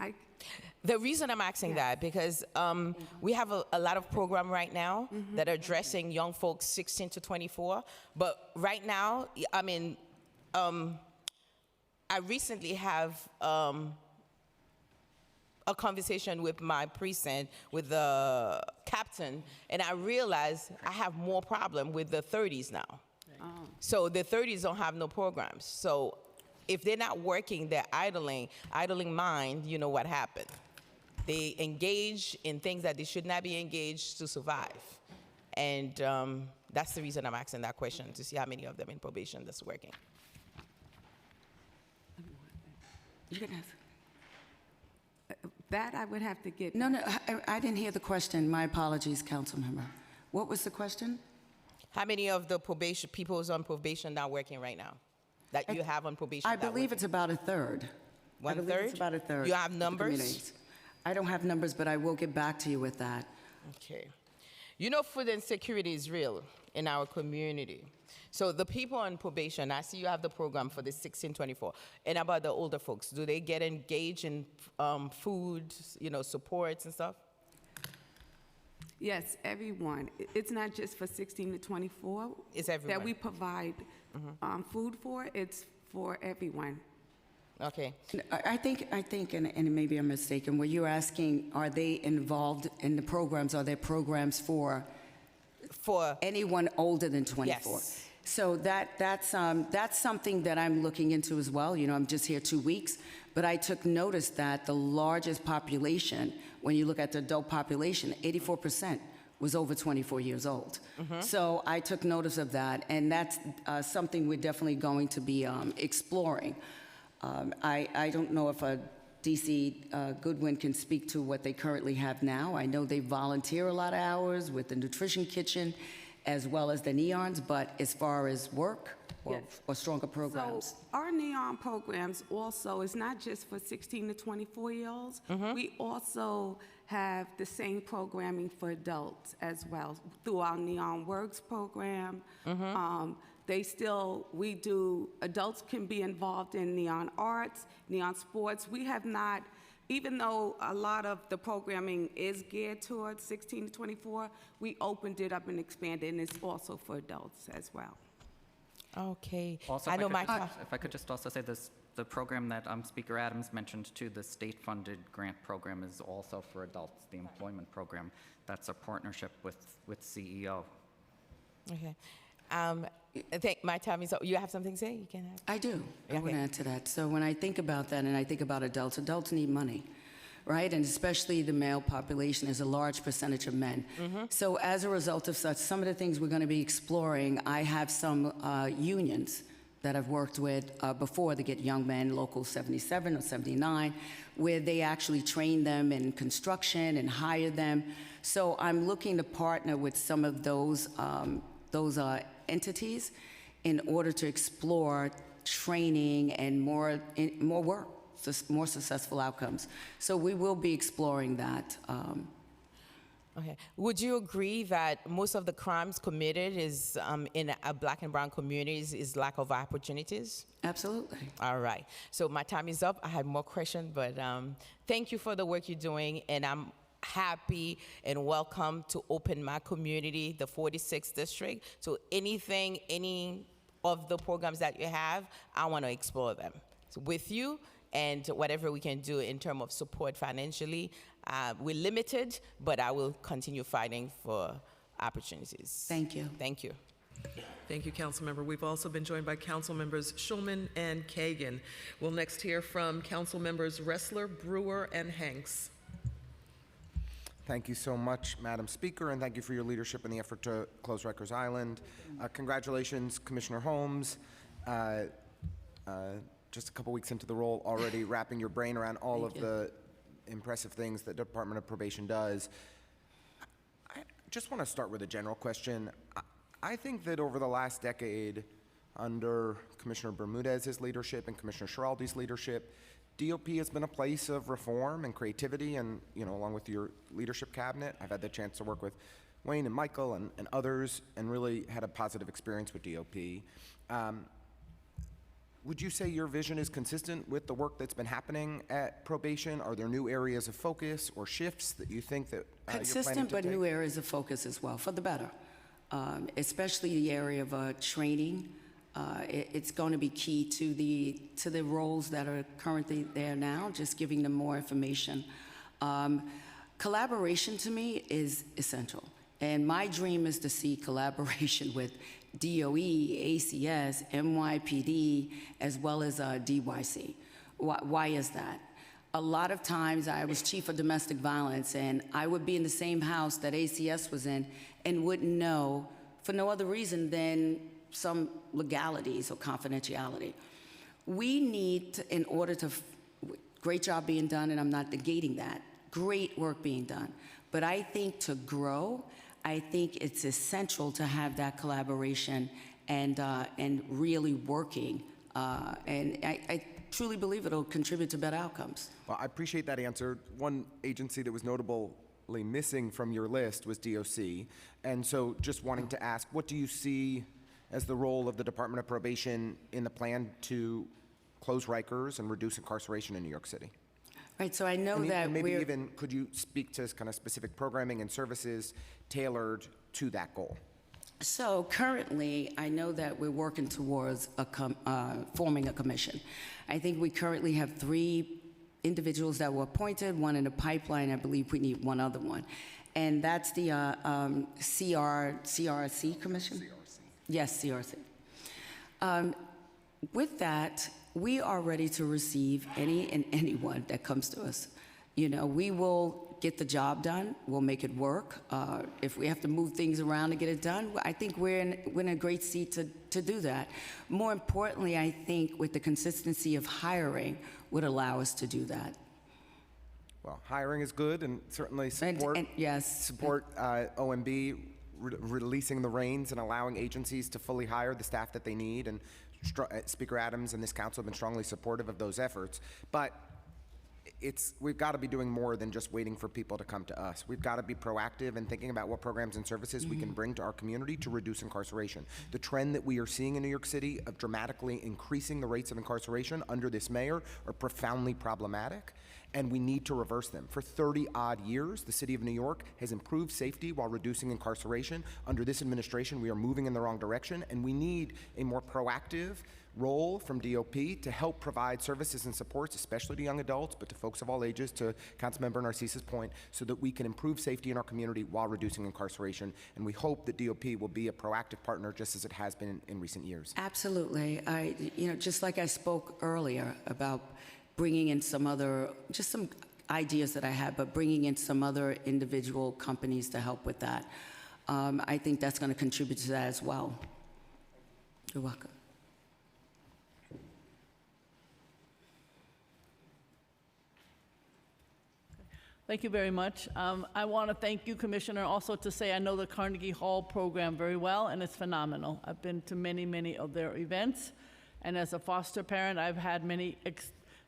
I, The reason I'm asking that because we have a lot of program right now that are addressing young folks 16 to 24. But right now, I mean, I recently have a conversation with my precinct, with the captain, and I realized I have more problem with the 30s now. So the 30s don't have no programs. So if they're not working, they're idling mind, you know what happened. They engage in things that they should not be engaged to survive. And that's the reason I'm asking that question, to see how many of them in probation that's working. you can ask. That I would have to get. No, I didn't hear the question. My apologies, council member. What was the question? How many of the probation, people who's on probation not working right now? That you have on probation? I that believe working? it's about a third. One I believe third? It's about a third. You have of the numbers? communities. I don't have numbers, but I will get back to you with that. Okay. You know, food insecurity is real in our community. So the people on probation, I see you have the program for the 16-24. And about the older folks, do they get engaged in food, you know, supports and stuff? Yes, everyone. It's not just for 16 to 24. It's everyone. That we provide food for. It's for everyone. Okay. I think, and maybe I'm mistaken, what you're asking, are they involved in the programs? Are there programs for For, anyone older than 24? Yes. So that's something that I'm looking into as well. You know, I'm just here 2 weeks, but I took notice that the largest population, when you look at the adult population, 84% was over 24 years old. So I took notice of that, and that's something we're definitely going to be exploring. I don't know if DC Goodwin can speak to what they currently have now. I know they volunteer a lot of hours with the nutrition kitchen as well as the neons, but as far as work or stronger programs. So our NEON programs also is not just for 16 to 24-year-olds. We also have the same programming for adults as well through our NEON Works program. Adults can be involved in neon arts, neon sports. We have not, even though a lot of the programming is geared towards 16 to 24, we opened it up and expanded, and it's also for adults as well. okay. Also, I know my, if I could just also say this, the program that Speaker Adams mentioned too, the state-funded grant program is also for adults, the employment program. That's a partnership with CEO. okay. I think my time is up. You have something to say? You can have. I do. I want to Okay. add to that. So when I think about that and I think about adults need money, right? And especially the male population is a large percentage of men. So as a result of such, some of the things we're going to be exploring, I have some unions that I've worked with before to get young men, Local 77 or 79, where they actually train them in construction and hire them. So I'm looking to partner with some of those entities in order to explore training and more work, more successful outcomes. So we will be exploring that. Okay. Would you agree that most of the crimes committed is in Black and brown communities is lack of opportunities? Absolutely. All right. So my time is up. I have more questions, but thank you for the work you're doing, and I'm happy and welcome to open my community, the 46th district. So any of the programs that you have, I want to explore them with you, and whatever we can do in terms of support financially. We're limited, but I will continue fighting for opportunities. Thank you. Thank you. Thank you, Councilmember. We've also been joined by Council Members Schulman and Kagan. We'll next hear from Council Members Ressler, Brewer, and Hanks. Thank you so much, Madam Speaker, and thank you for your leadership in the effort to close Rikers Island. Congratulations, Commissioner Holmes. Just a couple weeks into the role, already wrapping your brain around all of the impressive things that Department of Probation does. I just want to start with a general question. I think that over the last decade, under Commissioner Bermudez's leadership and Commissioner Schiraldi's leadership, DOP has been a place of reform and creativity, and along with your leadership cabinet, I've had the chance to work with Wayne and Michael and others, and really had a positive experience with DOP. Would you say your vision is consistent with the work that's been happening at probation? Are there new areas of focus or shifts that you think that you're planning to Consistent, but take? new areas of focus as well, for the better. Especially the area of training. It's going to be key to the roles that are currently there now, just giving them more information. Collaboration to me is essential. And my dream is to see collaboration with DOE, ACS, NYPD, as well as DYC. Why is that? A lot of times I was chief of domestic violence, and I would be in the same house that ACS was in and wouldn't know for no other reason than some legalities or confidentiality. We need to, in order to, great job being done, and I'm not negating that, great work being done. But I think to grow, I think it's essential to have that collaboration and really working. And I truly believe it'll contribute to better outcomes. Well, I appreciate that answer. One agency that was notably missing from your list was DOC. And so just wanting to ask, what do you see as the role of the Department of Probation in the plan to close Rikers and reduce incarceration in New York City? Right, so I know that maybe we're... even, could you speak to kind of specific programming and services tailored to that goal? So currently, I know that we're working towards forming a commission. I think we currently have 3 individuals that were appointed, one in the pipeline. I believe we need one other one. And that's the CRC commission? CRC. Yes, CRC. With that, we are ready to receive any and anyone that comes to us. We will get the job done. We'll make it work. If we have to move things around to get it done, I think we're in a great seat to do that. More importantly, I think with the consistency of hiring would allow us to do that. Well, hiring is good, and certainly support OMB releasing the reins and allowing agencies to fully hire the staff that they need. And Speaker Adams and this council have been strongly supportive of those efforts. But we've got to be doing more than just waiting for people to come to us. We've got to be proactive and thinking about what programs and services we can bring to our community to reduce incarceration. The trend that we are seeing in New York City of dramatically increasing the rates of incarceration under this mayor are profoundly problematic, and we need to reverse them. For 30-odd years, the city of New York has improved safety while reducing incarceration. Under this administration, we are moving in the wrong direction, and we need a more proactive role from DOP to help provide services and supports, especially to young adults, but to folks of all ages, to Councilmember Narcisse's point, so that we can improve safety in our community while reducing incarceration. And we hope that DOP will be a proactive partner, just as it has been in recent years. Absolutely. Just like I spoke earlier about bringing in some ideas that I had, but bringing in some other individual companies to help with that. I think that's going to contribute to that as well. You're welcome. Thank you very much. I want to thank you, Commissioner, also to say I know the Carnegie Hall program very well, and it's phenomenal. I've been to many, many of their events, and as a foster parent, I've had many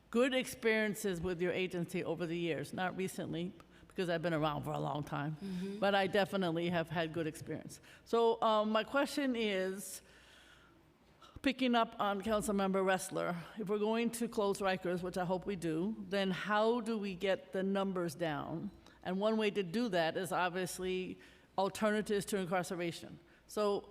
good experiences with your agency over the years. Not recently, because I've been around for a long time, but I definitely have had good experience. So my question is, picking up on Councilmember Ressler, if we're going to close Rikers, which I hope we do, then how do we get the numbers down? And one way to do that is obviously alternatives to incarceration. So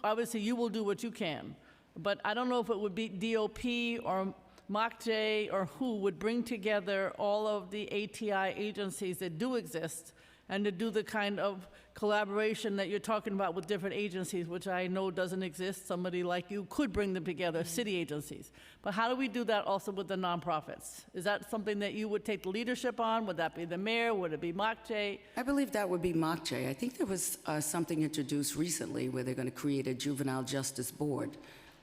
obviously you will do what you can, but I don't know if it would be DOP or MOCJ or who would bring together all of the ATI agencies that do exist and to do the kind of collaboration that you're talking about with different agencies, which I know doesn't exist. Somebody like you could bring them together, city agencies. But how do we do that also with the nonprofits? Is that something that you would take the leadership on? Would that be the mayor? Would it be Mokche? I believe that would be Mokche. I think there was something introduced recently where they're going to create a juvenile justice board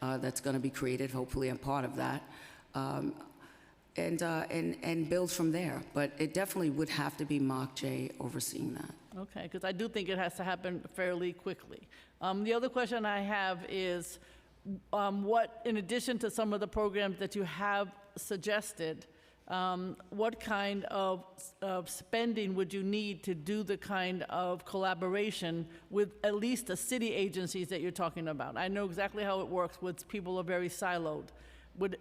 that's going to be created. Hopefully, I'm part of that, and build from there. But it definitely would have to be Mokche overseeing that. Okay, because I do think it has to happen fairly quickly. The other question I have is, what, in addition to some of the programs that you have suggested, what kind of spending would you need to do the kind of collaboration with at least the city agencies that you're talking about? I know exactly how it works with people who are very siloed.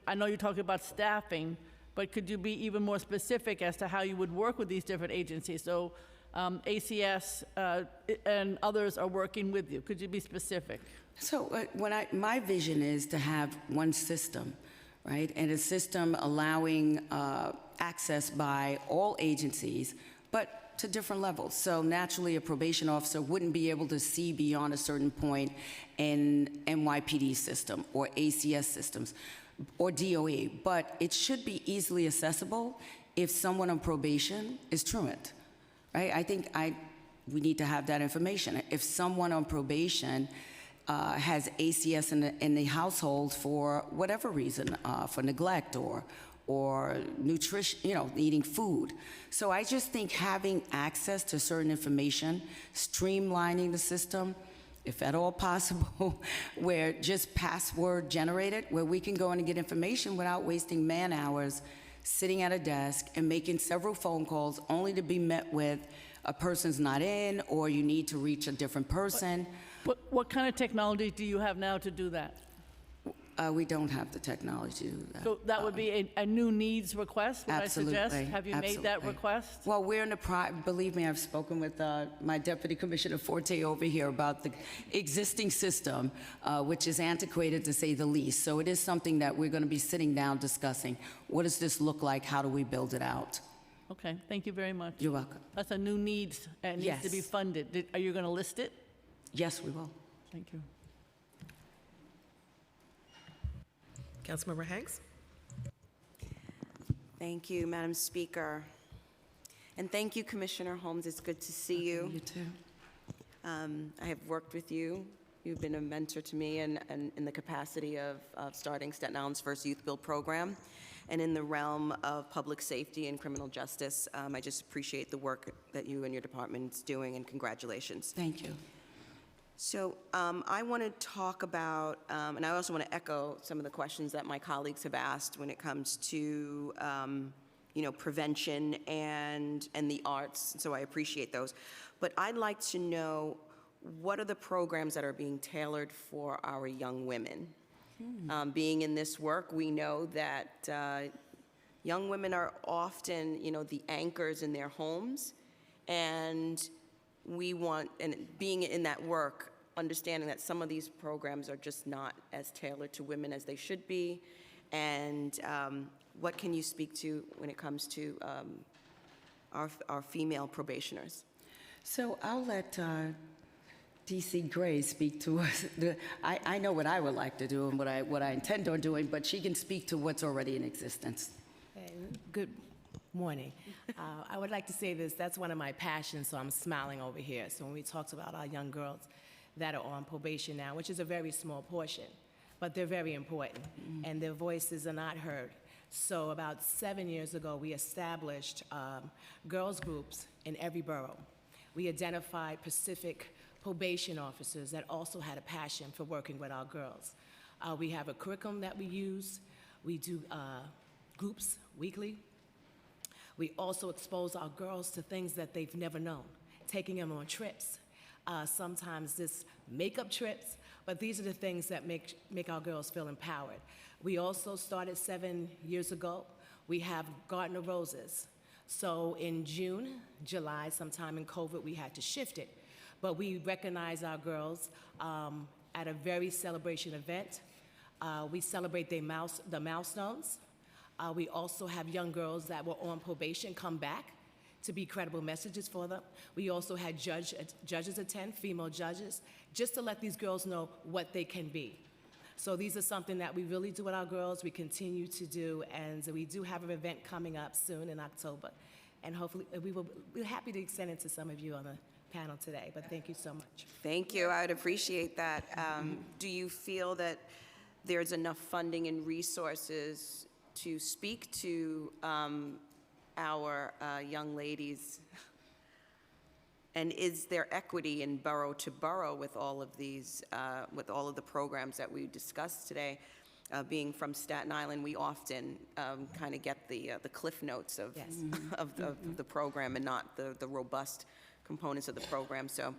I know you're talking about staffing, but could you be even more specific as to how you would work with these different agencies? So ACS and others are working with you. Could you be specific? So my vision is to have one system, right? And a system allowing access by all agencies, but to different levels. So naturally, a probation officer wouldn't be able to see beyond a certain point in NYPD system or ACS systems or DOE, but it should be easily accessible if someone on probation is truant, right? I think we need to have that information. If someone on probation has ACS in the household for whatever reason, for neglect or nutrition, eating food. So I just think having access to certain information, streamlining the system, if at all possible, where just password generated, where we can go in and get information without wasting man hours sitting at a desk and making several phone calls only to be met with a person's not in or you need to reach a different person. What kind of technology do you have now to do that? We don't have the technology to do that. So that would be a new needs request, would Absolutely. I suggest? Have you made that request? Well, we're in the believe me, I've spoken with my Deputy Commissioner Forte over here about the existing system, which is antiquated to say the least. So it is something that we're going to be sitting down discussing. What does this look like? How do we build it out? Okay, thank you very much. You're welcome. That's a new needs and needs to be Yes. funded. Are you going to list it? Yes, we will. Thank you. Councilmember Hanks? Thank you, Madam Speaker. And thank you, Commissioner Holmes. It's good to see you. You too. I have worked with you. You've been a mentor to me in the capacity of starting Staten Island's first youth build program. And in the realm of public safety and criminal justice, I just appreciate the work that you and your department is doing, and congratulations. Thank you. So I want to talk about, and I also want to echo some of the questions that my colleagues have asked when it comes to, prevention and the arts. So I appreciate those. But I'd like to know, what are the programs that are being tailored for our young women? Being in this work, we know that young women are often, the anchors in their homes, and we want, and being in that work, understanding that some of these programs are just not as tailored to women as they should be, and what can you speak to when it comes to our female probationers? So I'll let D.C. Gray speak to us. I know what I would like to do and what I intend on doing, but she can speak to what's already in existence. Good morning. I would like to say this, that's one of my passions, so I'm smiling over here. So when we talked about our young girls that are on probation now, which is a very small portion, but they're very important, and their voices are not heard. So about 7 years ago, we established girls groups in every borough. We identified Pacific probation officers that also had a passion for working with our girls. We have a curriculum that we use. We do groups weekly. We also expose our girls to things that they've never known, taking them on trips. Sometimes just makeup trips, but these are the things that make our girls feel empowered. We also started 7 years ago. We have Garden of Roses. So in June, July, sometime in COVID, we had to shift it. But we recognize our girls at a very celebration event. We celebrate the milestones. We also have young girls that were on probation come back to be credible messages for them. We also had judges attend, female judges, just to let these girls know what they can be. So these are something that we really do with our girls, we continue to do, and we do have an event coming up soon in October. And hopefully, we're happy to extend it to some of you on the panel today, but thank you so much. Thank you. I would appreciate that. Do you feel that there's enough funding and resources to speak to our young ladies? And is there equity in borough to borough with all of these, with all of the programs that we discussed today? Being from Staten Island, we often kind of get the cliff notes of, Yes. of the program and not the robust components of the program. So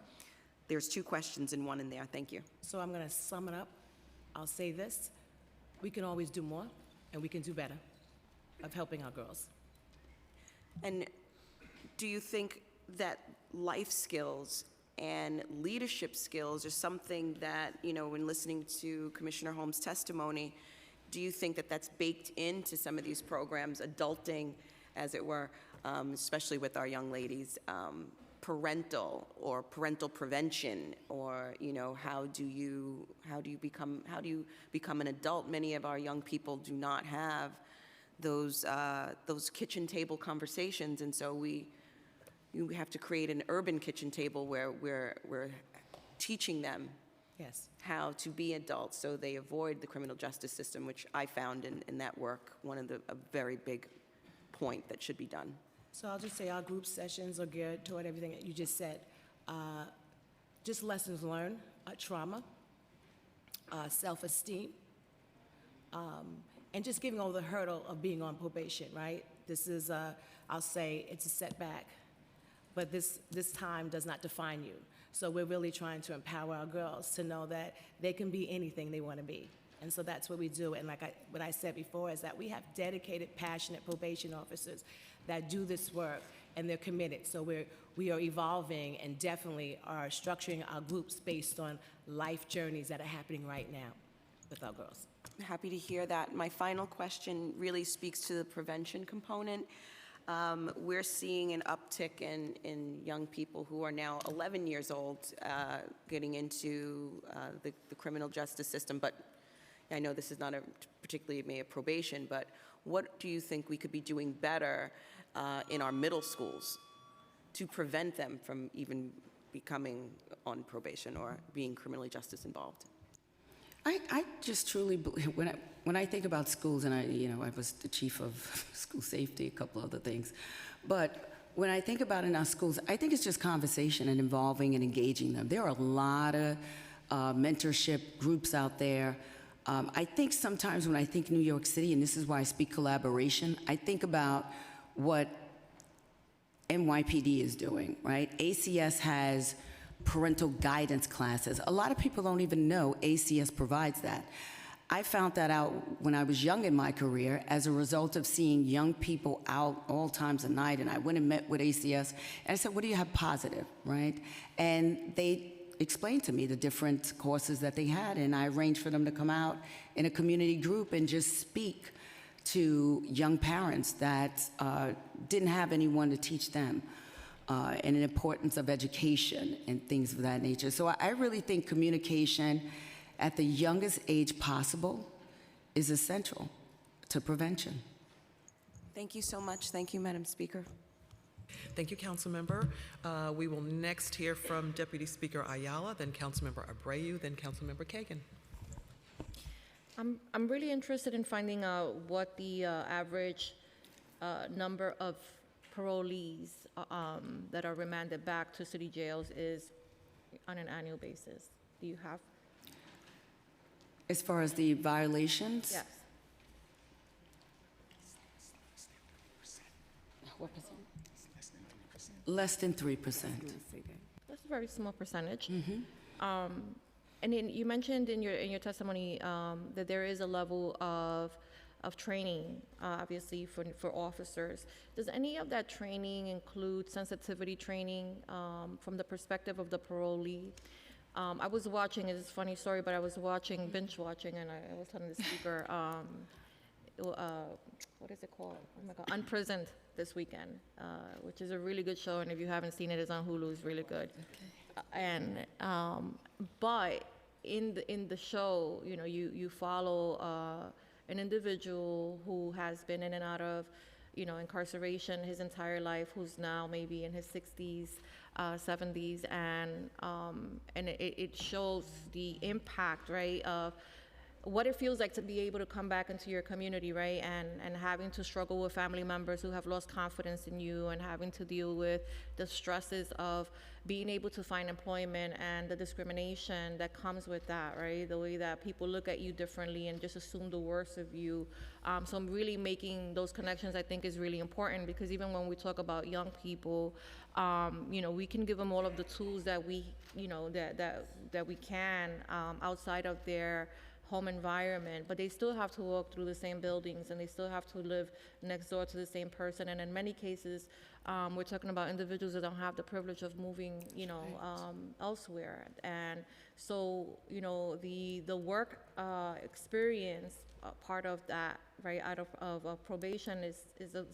there's two questions in one in there. Thank you. So I'm going to sum it up. I'll say this: we can always do more, and we can do better of helping our girls. And do you think that life skills and leadership skills are something that, you know, when listening to Commissioner Holmes' testimony, do you think that that's baked into some of these programs, adulting, as it were, especially with our young ladies, parental prevention, or, you know, how do you become an adult? Many of our young people do not have those kitchen table conversations, and so we have to create an urban kitchen table where we're teaching them Yes. how to be adults so they avoid the criminal justice system, which I found in that work a very big point that should be done. So I'll just say our group sessions are geared toward everything that you just said. Just lessons learned, trauma, self-esteem, and just giving over the hurdle of being on probation, right? This is, I'll say, it's a setback, but this time does not define you. So we're really trying to empower our girls to know that they can be anything they want to be. And so that's what we do. And like what I said before is that we have dedicated, passionate probation officers that do this work, and they're committed. So we are evolving and definitely are structuring our groups based on life journeys that are happening right now with our girls. I'm happy to hear that. My final question really speaks to the prevention component. We're seeing an uptick in young people who are now 11 years old getting into the criminal justice system, but I know this is not particularly a probation, but what do you think we could be doing better in our middle schools to prevent them from even becoming on probation or being criminally justice involved? I just truly believe, when I think about schools, and I was the chief of school safety, a couple other things, but when I think about in our schools, I think it's just conversation and involving and engaging them. There are a lot of mentorship groups out there. I think sometimes when I think New York City, and this is why I speak collaboration, I think about what NYPD is doing, right? ACS has parental guidance classes. A lot of people don't even know ACS provides that. I found that out when I was young in my career as a result of seeing young people out all times of night, and I went and met with ACS, and I said, what do you have positive, right? And they explained to me the different courses that they had, and I arranged for them to come out in a community group and just speak to young parents that didn't have anyone to teach them. And the importance of education and things of that nature. So I really think communication at the youngest age possible is essential to prevention. Thank you so much. Thank you, Madam Speaker. Thank you, Councilmember. We will next hear from Deputy Speaker Ayala, then Councilmember Abreu, then Councilmember Kagan. I'm really interested in finding out what the average number of parolees that are remanded back to city jails is on an annual basis. Do you have? As far as the violations? Yes. What percent? Less than 3%. That's a very small percentage. And then you mentioned in your testimony that there is a level of training, obviously, for officers. Does any of that training include sensitivity training from the perspective of the parolee? I was watching, it's a funny story, but I was binge watching, and I was telling the speaker, what is it called? Oh my God, Unprisoned this weekend, which is a really good show, and if you haven't seen it, it's on Hulu. It's really good. And but in the show, you know, you follow an individual who has been in and out of, you know, incarceration his entire life, who's now maybe in his 60s, 70s, and it shows the impact, right, of what it feels like to be able to come back into your community, right, and having to struggle with family members who have lost confidence in you, and having to deal with the stresses of being able to find employment and the discrimination that comes with that, right, the way that people look at you differently and just assume the worst of you. So I'm really making those connections, I think, is really important, because even when we talk about young people, you know, we can give them all of the tools that we, you know, that we can outside of their home environment, but they still have to walk through the same buildings, and they still have to live next door to the same person. And in many cases, we're talking about individuals that don't have the privilege of moving, you know, elsewhere. And so, you know, the work experience, part of that, right, out of probation is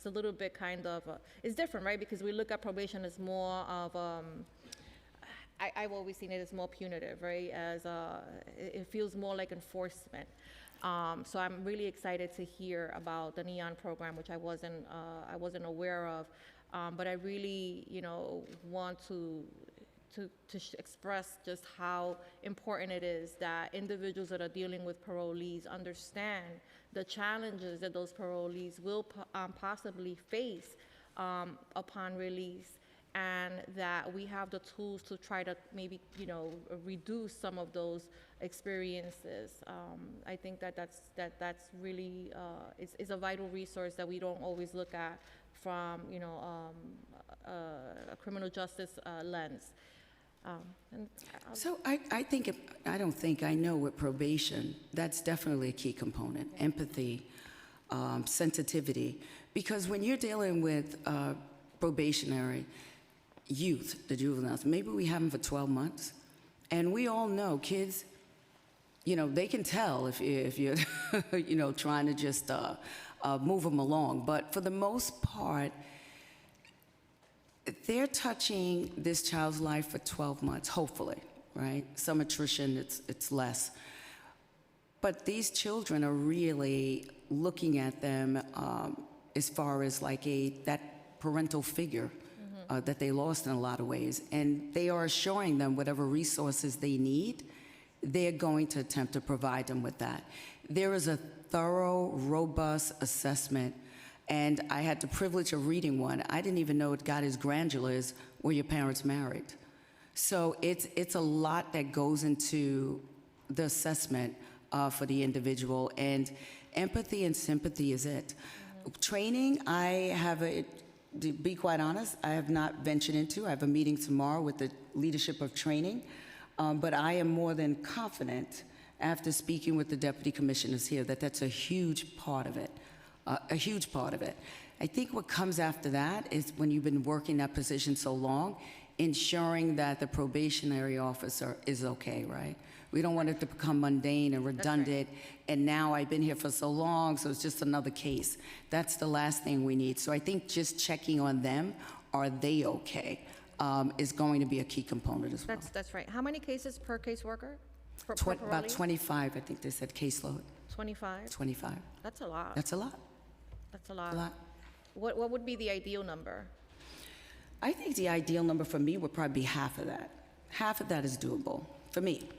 a little bit kind of, it's different, right, because we look at probation as more of, I've always seen it as more punitive, right? As it feels more like enforcement. So I'm really excited to hear about the NEON program, which I wasn't aware of. But I really, you know, want to express just how important it is that individuals that are dealing with parolees understand the challenges that those parolees will possibly face upon release, and that we have the tools to try to maybe, you know, reduce some of those experiences. I think that's really is a vital resource that we don't always look at from, you know, a criminal justice lens. So I know with probation, that's definitely a key component, empathy, sensitivity, because when you're dealing with probationary youth, the juveniles, maybe we have them for 12 months, and we all know kids, you know, they can tell if you're, you know, trying to just move them along, but for the most part, they're touching this child's life for 12 months, hopefully, right? Some attrition, it's less. But these children are really looking at them as far as like that parental figure that they lost in a lot of ways. And they are assuring them whatever resources they need, they're going to attempt to provide them with that. There is a thorough, robust assessment, and I had the privilege of reading one. I didn't even know it got as granular as were your parents married. So it's a lot that goes into the assessment for the individual, and empathy and sympathy is it. Training, to be quite honest, I have not ventured into. I have a meeting tomorrow with the leadership of training, but I am more than confident after speaking with the deputy commissioners here that that's a huge part of it, a huge part of it. I think what comes after that is when you've been working that position so long, ensuring that the probationary officer is okay, right? We don't want it to become mundane and redundant, and now I've been here for so long, so it's just another case. That's the last thing we need. So I think just checking on them, are they okay, is going to be a key component as well. That's right. How many cases per caseworker? About 25, I think they said, caseload. 25? 25. That's a lot. That's a lot. That's a lot. A lot. What would be the ideal number? I think the ideal number for me would probably be half of that. Half of that is doable for me.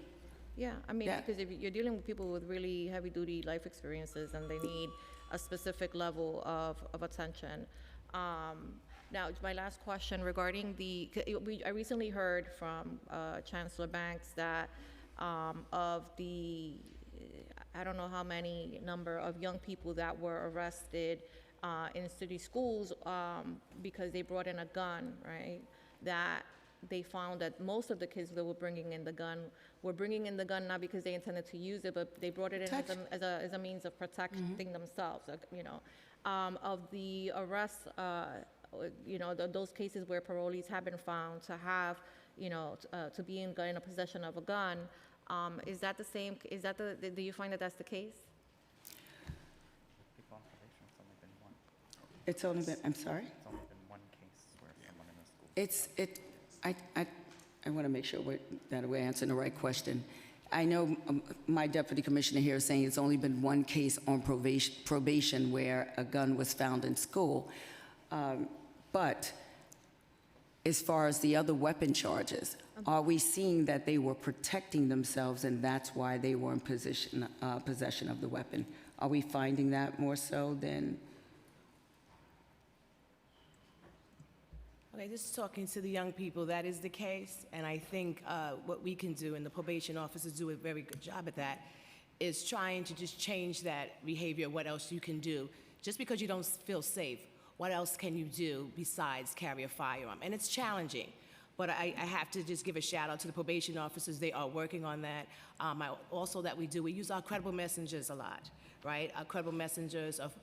Yeah, I mean, because if you're dealing with people with really heavy-duty life experiences and they need a specific level of attention. Now, my last question regarding I recently heard from Chancellor Banks that of the, I don't know how many number of young people that were arrested in city schools because they brought in a gun, right? That they found that most of the kids that were bringing in the gun were bringing in the gun not because they intended to use it, but they brought it in as a means of protecting themselves, you know. Of the arrests, you know, those cases where parolees have been found to have, you know, to be in a possession of a gun, is that the same? Do you find that that's the case? It's only been, I'm sorry? It's only been one case where someone in the school. I want to make sure that we're answering the right question. I know my deputy commissioner here is saying it's only been one case on probation where a gun was found in school. But as far as the other weapon charges, are we seeing that they were protecting themselves and that's why they were in possession of the weapon? Are we finding that more so than? Okay, just talking to the young people, that is the case, and I think what we can do, and the probation officers do a very good job at that, is trying to just change that behavior, what else you can do. Just because you don't feel safe, what else can you do besides carry a firearm? And it's challenging, but I have to just give a shout out to the probation officers. They are working on that. Also that we use our credible messengers a lot, right? Our credible messengers of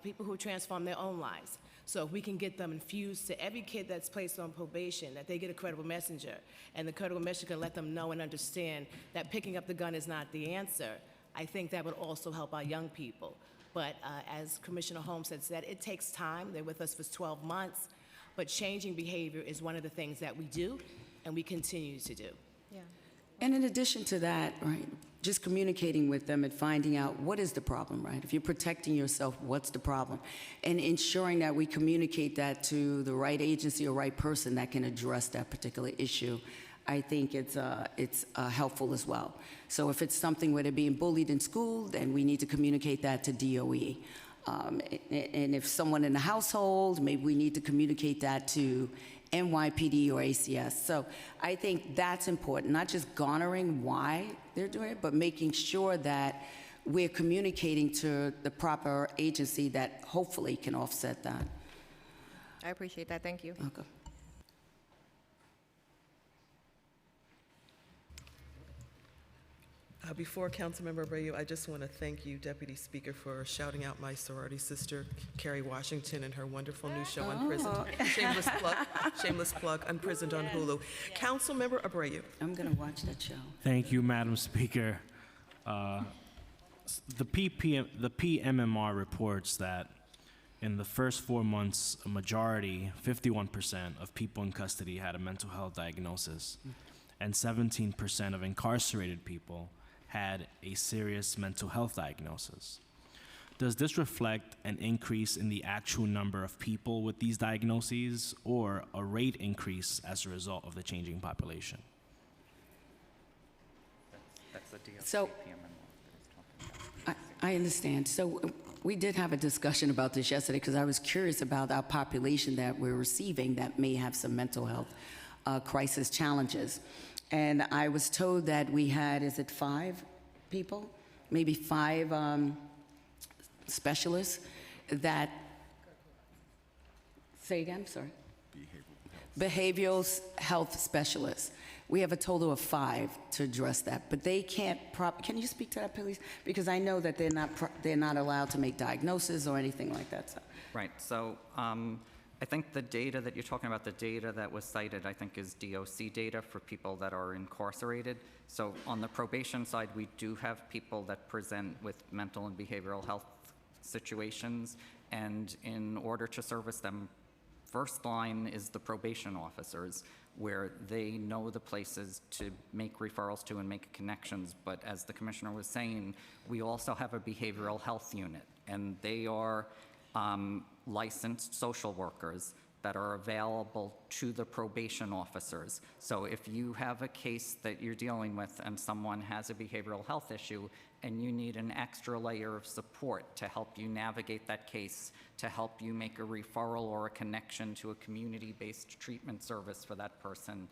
people who transform their own lives. So if we can get them infused to every kid that's placed on probation, that they get a credible messenger, and the credible messenger can let them know and understand that picking up the gun is not the answer, I think that would also help our young people. But as Commissioner Holmes had said, it takes time. They're with us for 12 months. But changing behavior is one of the things that we do and we continue to do. Yeah. And in addition to that, right, just communicating with them and finding out what is the problem, right? If you're protecting yourself, what's the problem? And ensuring that we communicate that to the right agency or right person that can address that particular issue, I think it's helpful as well. So if it's something where they're being bullied in school, then we need to communicate that to DOE. And if someone in the household, maybe we need to communicate that to NYPD or ACS. So I think that's important, not just garnering why they're doing it, but making sure that we're communicating to the proper agency that hopefully can offset that. I appreciate that. Thank you. Okay. Before Councilmember Abreu, I just want to thank you, Deputy Speaker, for shouting out my sorority sister, Carrie Washington, and her wonderful new show, Unprisoned. Shameless plug, Unprisoned on Hulu. Councilmember Abreu. I'm going to watch that show. Thank you, Madam Speaker. The PMMR reports that in the first 4 months, a majority, 51% of people in custody had a mental health diagnosis, and 17% of incarcerated people had a serious mental health diagnosis. Does this reflect an increase in the actual number of people with these diagnoses or a rate increase as a result of the changing population? That's the DOC So- PMMR. I understand. So we did have a discussion about this yesterday because I was curious about our population that we're receiving that may have some mental health crisis challenges. And I was told that we had, is it 5 people? Maybe 5 specialists that, say again, sorry? Behavioral health specialists. We have a total of 5 to address that, but they can't, can you speak to that, please? Because I know that they're not allowed to make diagnoses or anything like that. So. Right. So I think the data that you're talking about, the data that was cited, I think is DOC data for people that are incarcerated. So on the probation side, we do have people that present with mental and behavioral health situations, and in order to service them, first line is the probation officers, where they know the places to make referrals to and make connections. But as the commissioner was saying, we also have a behavioral health unit, and they are licensed social workers that are available to the probation officers. So if you have a case that you're dealing with and someone has a behavioral health issue and you need an extra layer of support to help you navigate that case, to help you make a referral or a connection to a community-based treatment service for that person,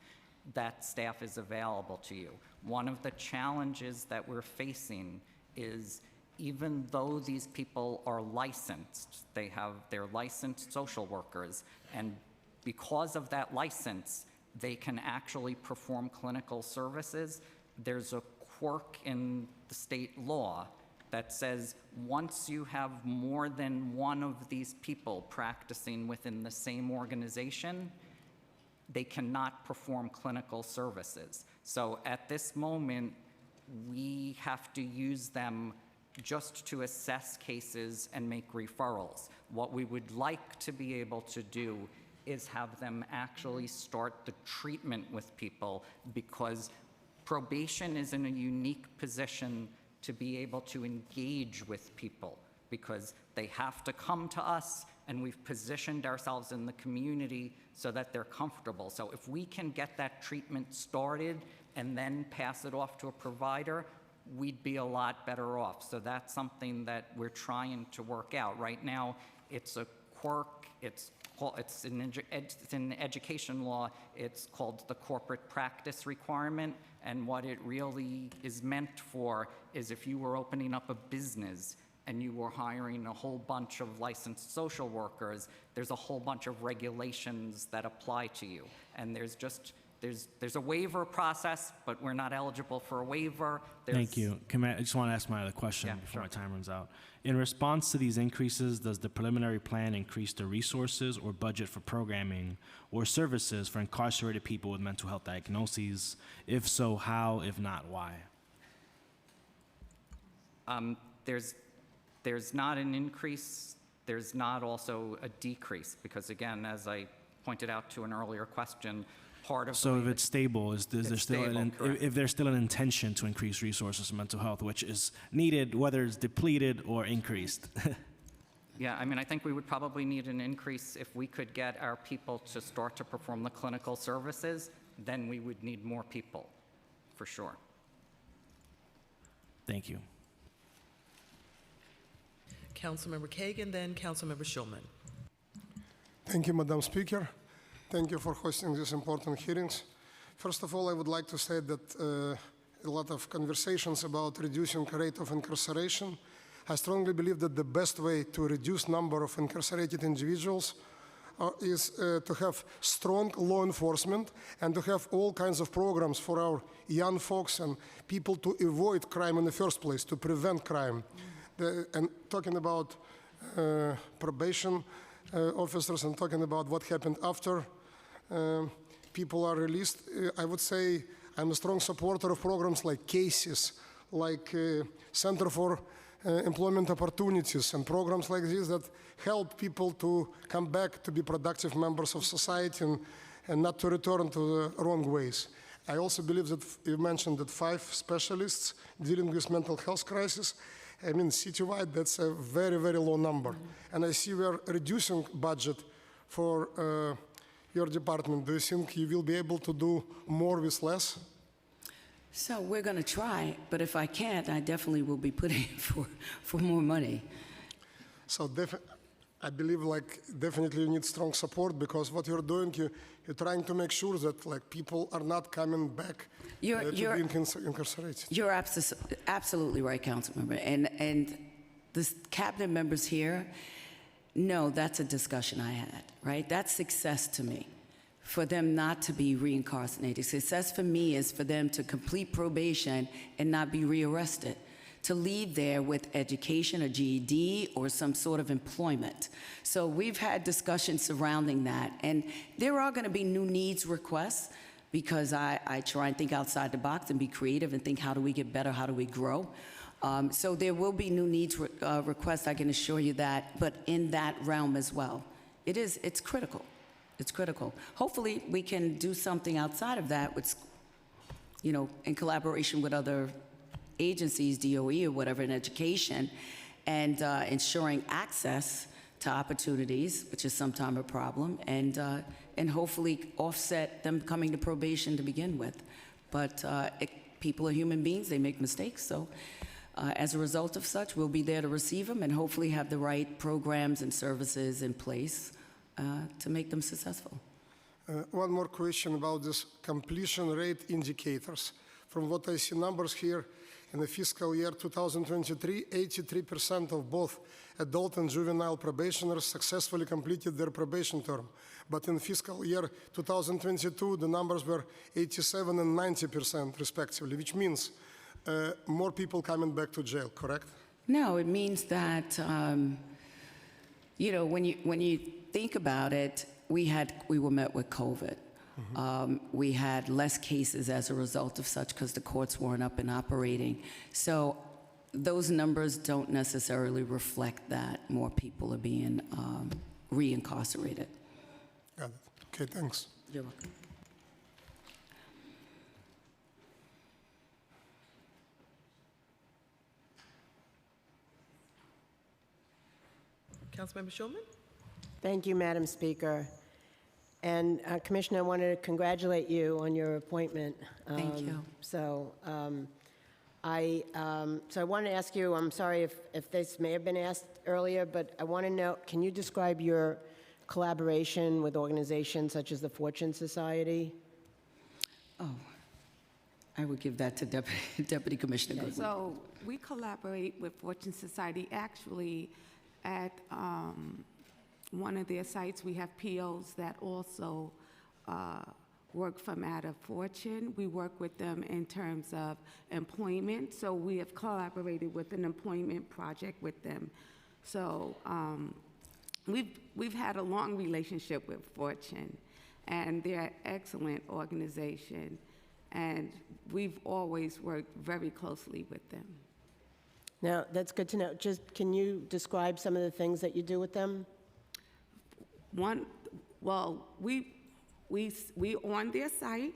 that staff is available to you. One of the challenges that we're facing is even though these people are licensed, they're licensed social workers, and because of that license, they can actually perform clinical services. There's a quirk in the state law that says once you have more than one of these people practicing within the same organization, they cannot perform clinical services. So at this moment, we have to use them just to assess cases and make referrals. What we would like to be able to do is have them actually start the treatment with people, because probation is in a unique position to be able to engage with people, because they have to come to us, and we've positioned ourselves in the community so that they're comfortable. So if we can get that treatment started and then pass it off to a provider, we'd be a lot better off. So that's something that we're trying to work out. Right now, it's a quirk. It's in education law, it's called the corporate practice requirement. And what it really is meant for is if you were opening up a business and you were hiring a whole bunch of licensed social workers, there's a whole bunch of regulations that apply to you. And there's a waiver process, but we're not eligible for a waiver. Thank you. I just want to ask my other question before my time runs out. In response to these increases, does the preliminary plan increase the resources or budget for programming or services for incarcerated people with mental health diagnoses? If so, how? If not, why? There's not an increase. There's not also a decrease, because again, as I pointed out to an earlier question, part of so if it's stable, is there it's still stable, if there's still an intention to increase resources in mental health, which is needed, whether it's depleted or increased? Yeah, I mean, I think we would probably need an increase if we could get our people to start to perform the clinical services. Then we would need more people, for sure. Thank you. Councilmember Kagan, then Councilmember Schulman. Thank you, Madam Speaker. Thank you for hosting these important hearings. First of all, I would like to say that a lot of conversations about reducing rate of incarceration. I strongly believe that the best way to reduce number of incarcerated individuals is to have strong law enforcement and to have all kinds of programs for our young folks and people to avoid crime in the first place, to prevent crime. And talking about probation officers and talking about what happened after people are released, I would say I'm a strong supporter of programs like CASES, like Center for Employment Opportunities, and programs like this that help people to come back to be productive members of society and not to return to the wrong ways. I also believe that you mentioned that 5 specialists dealing with mental health crisis. I mean, citywide, that's a very, very low number. And I see we're reducing budget for your department. Do you think you will be able to do more with less? So we're going to try, but if I can't, I definitely will be putting for more money. So I believe, like, definitely you need strong support, because what you're doing, you're trying to make sure that, like, people are not coming back to being incarcerated. You're absolutely right, Councilmember. And the cabinet members here know that's a discussion I had, right? That's success to me, for them not to be reincarcerated. Success for me is for them to complete probation and not be rearrested, to leave there with education, a GED, or some sort of employment. So we've had discussions surrounding that. And there are going to be new needs requests, because I try and think outside the box and be creative and think, how do we get better? How do we grow? So there will be new needs requests, I can assure you that, but in that realm as well. It's critical. It's critical. Hopefully we can do something outside of that, with, in collaboration with other agencies, DOE or whatever, in education, and ensuring access to opportunities, which is sometimes a problem, and hopefully offset them coming to probation to begin with. But people are human beings, they make mistakes, so as a result of such, we'll be there to receive them and hopefully have the right programs and services in place to make them successful. One more question about this completion rate indicators. From what I see numbers here, in the fiscal year 2023, 83% of both adult and juvenile probationers successfully completed their probation term. But in fiscal year 2022, the numbers were 87 and 90% respectively, which means more people coming back to jail, correct? No, it means that, when you think about it, we were met with COVID. We had less cases as a result of such, because the courts weren't up and operating. So those numbers don't necessarily reflect that more people are being reincarcerated. Got it. Okay, thanks. You're welcome. Councilmember Schulman? Thank you, Madam Speaker. And Commissioner, I wanted to congratulate you on your appointment. Thank you. I wanted to ask you, I'm sorry if this may have been asked earlier, but I want to know, can you describe your collaboration with organizations such as the Fortune Society? Oh, I would give that to Deputy Commissioner Goodwin. So we collaborate with Fortune Society. Actually, at one of their sites, we have POs that also work from out of Fortune. We work with them in terms of employment. So we have collaborated with an employment project with them. So we've had a long relationship with Fortune, and they're an excellent organization. And we've always worked very closely with them. Now, that's good to know. Just, can you describe some of the things that you do with them? Well, we on their site,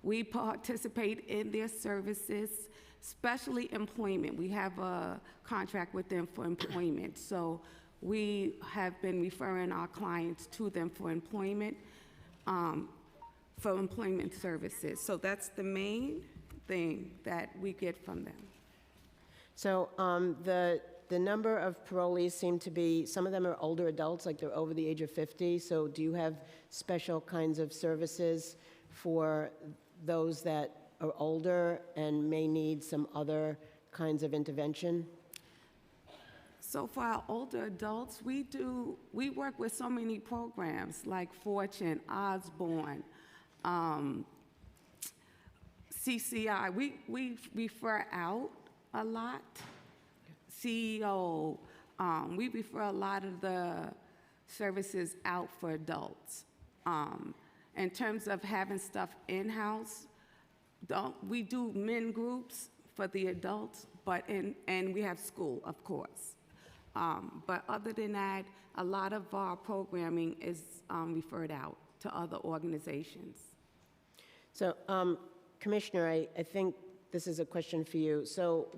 we participate in their services, especially employment. We have a contract with them for employment. So we have been referring our clients to them for employment services. So that's the main thing that we get from them. So the number of parolees seem to be, some of them are older adults, like they're over the age of 50. So do you have special kinds of services for those that are older and may need some other kinds of intervention? So for our older adults, we work with so many programs like Fortune, Osborne, CCI. We refer out a lot. CEO, we refer a lot of the services out for adults. In terms of having stuff in-house, we do men groups for the adults, and we have school, of course. But other than that, a lot of our programming is referred out to other organizations. So, Commissioner, I think this is a question for you. So,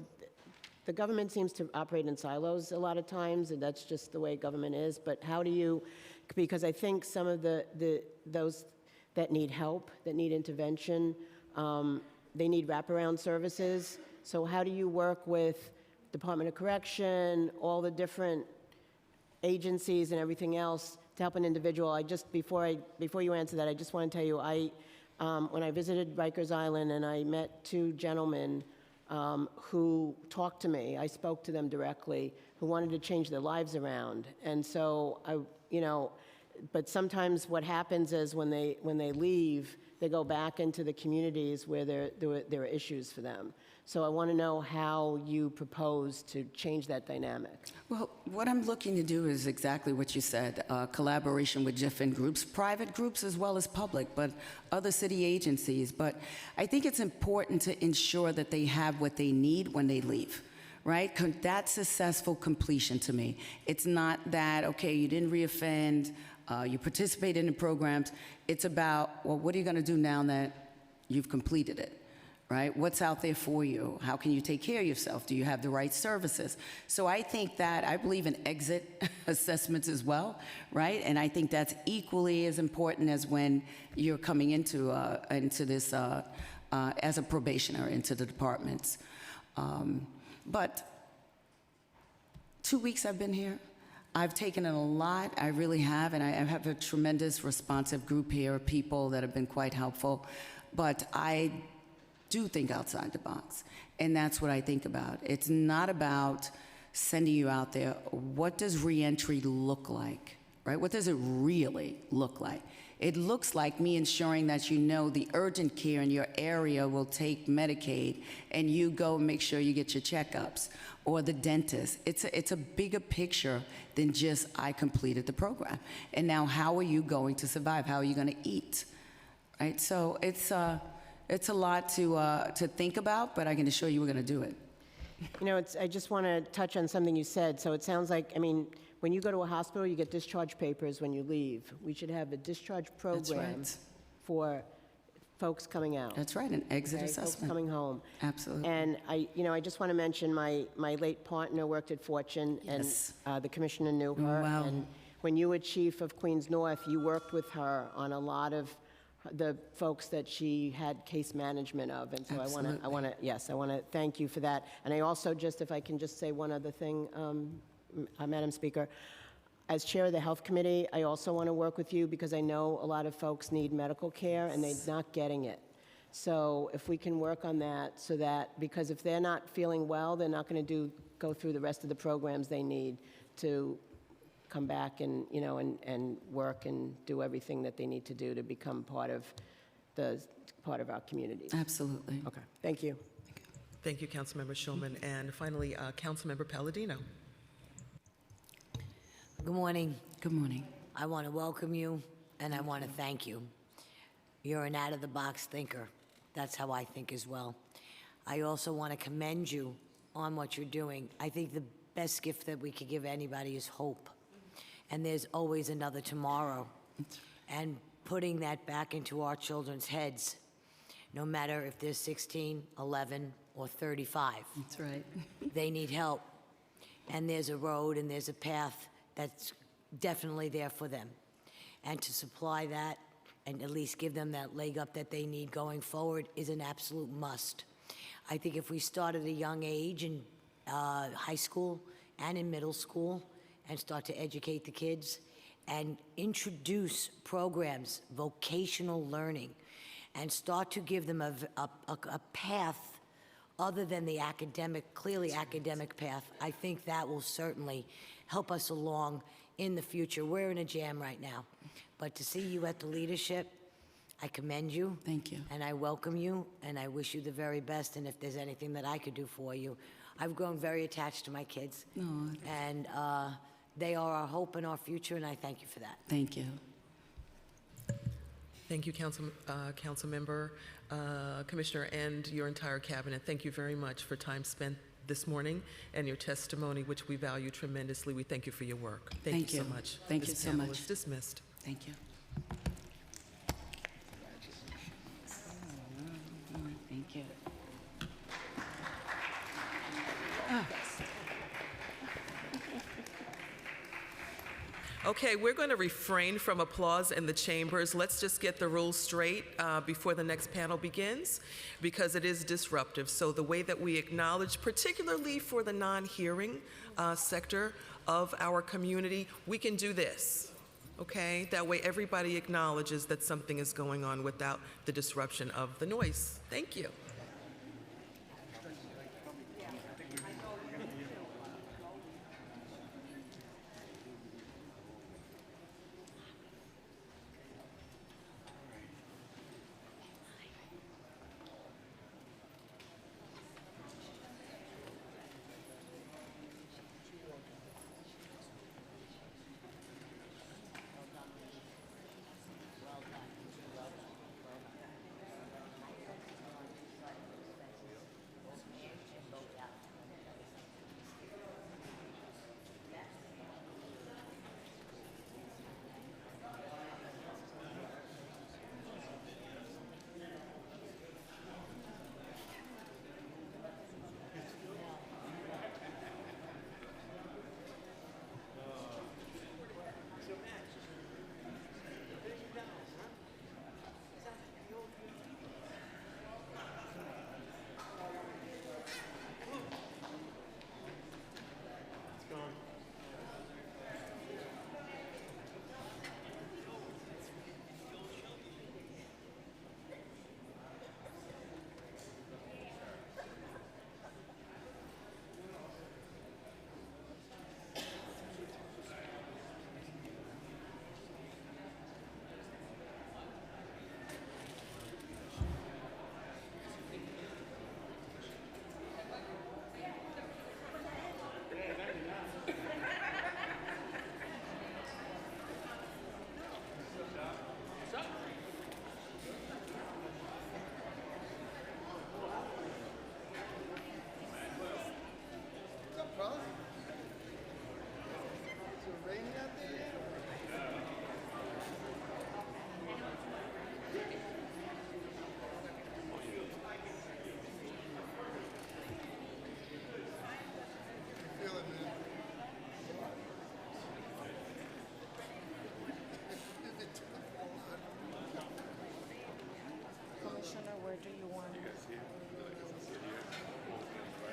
the government seems to operate in silos a lot of times, and that's just the way government is. But how do you, because I think some of those that need help, that need intervention, they need wraparound services. So how do you work with Department of Correction, all the different agencies and everything else to help an individual? Before you answer that, I just want to tell you, when I visited Rikers Island and I met two gentlemen who talked to me, I spoke to them directly, who wanted to change their lives around. And so, but sometimes what happens is when they leave, they go back into the communities where there are issues for them. So I want to know how you propose to change that dynamic. Well, what I'm looking to do is exactly what you said, collaboration with different groups, private groups as well as public, but other city agencies. But I think it's important to ensure that they have what they need when they leave, right? That's successful completion to me. It's not that, okay, you didn't reoffend, you participated in programs. It's about, well, what are you going to do now that you've completed it? Right? What's out there for you? How can you take care of yourself? Do you have the right services? So I think that, I believe in exit assessments as well, right? And I think that's equally as important as when you're coming into this as a probationer into the departments. But 2 weeks I've been here. I've taken in a lot, I really have, and I have a tremendous responsive group here of people that have been quite helpful. But I do think outside the box, and that's what I think about. It's not about sending you out there. What does reentry look like, right? What does it really look like? It looks like me ensuring that you know the urgent care in your area will take Medicaid, and you go and make sure you get your checkups, or the dentist. It's a bigger picture than just I completed the program. And now how are you going to survive? How are you going to eat, right? So it's a lot to think about, but I can assure you we're going to do it. You know, I just want to touch on something you said. So it sounds like, I mean, when you go to a hospital, you get discharge papers when you leave. We should have a discharge program right. for folks coming out. That's right, an exit Okay, assessment. folks coming home. Absolutely. And I just want to mention my late partner worked at Fortune, Yes. and the commissioner knew her. Wow. And when you were chief of Queens North, you worked with her on a lot of the folks that she had case management of. And so I want to thank you for that. And I also if I can just say one other thing, Madam Speaker. As chair of the Health Committee, I also want to work with you because I know a lot of folks need medical care and they're not getting it. So if we can work on that because if they're not feeling well, they're not going to go through the rest of the programs they need to come back and, and work and do everything that they need to do to become part of our communities. Absolutely. Okay, thank you. Thank you, Councilmember Schulman. And finally, Councilmember Palladino. Good morning. Good morning. I want to welcome you, and I want to thank you. You're an out-of-the-box thinker. That's how I think as well. I also want to commend you on what you're doing. I think the best gift that we could give anybody is hope. And there's always another tomorrow. And putting that back into our children's heads, no matter if they're 16, 11, or 35. That's right. They need help. And there's a road and there's a path that's definitely there for them. And to supply that and at least give them that leg up that they need going forward is an absolute must. I think if we start at a young age in high school and in middle school and start to educate the kids and introduce programs, vocational learning, and start to give them a path other than the clearly academic path, I think that will certainly help us along in the future. We're in a jam right now. But to see you at the leadership, I commend you. Thank you. And I welcome you, and I wish you the very best. And if there's anything that I could do for you, I've grown very attached to my kids. Oh, And they are our hope and our future, and I thank you for that. thank you. Thank you, Councilmember, Commissioner, and your entire cabinet. Thank you very much for time spent this morning and your testimony, which we value tremendously. We thank you for your work. Thank you so much. Thank you This so panel much. is dismissed. Thank you. Thank you. Okay, we're going to refrain from applause in the chambers. Let's just get the rules straight before the next panel begins, because it is disruptive. So the way that we acknowledge, particularly for the non-hearing sector of our community, we can do this, okay? That way everybody acknowledges that something is going on without the disruption of the noise. Thank you.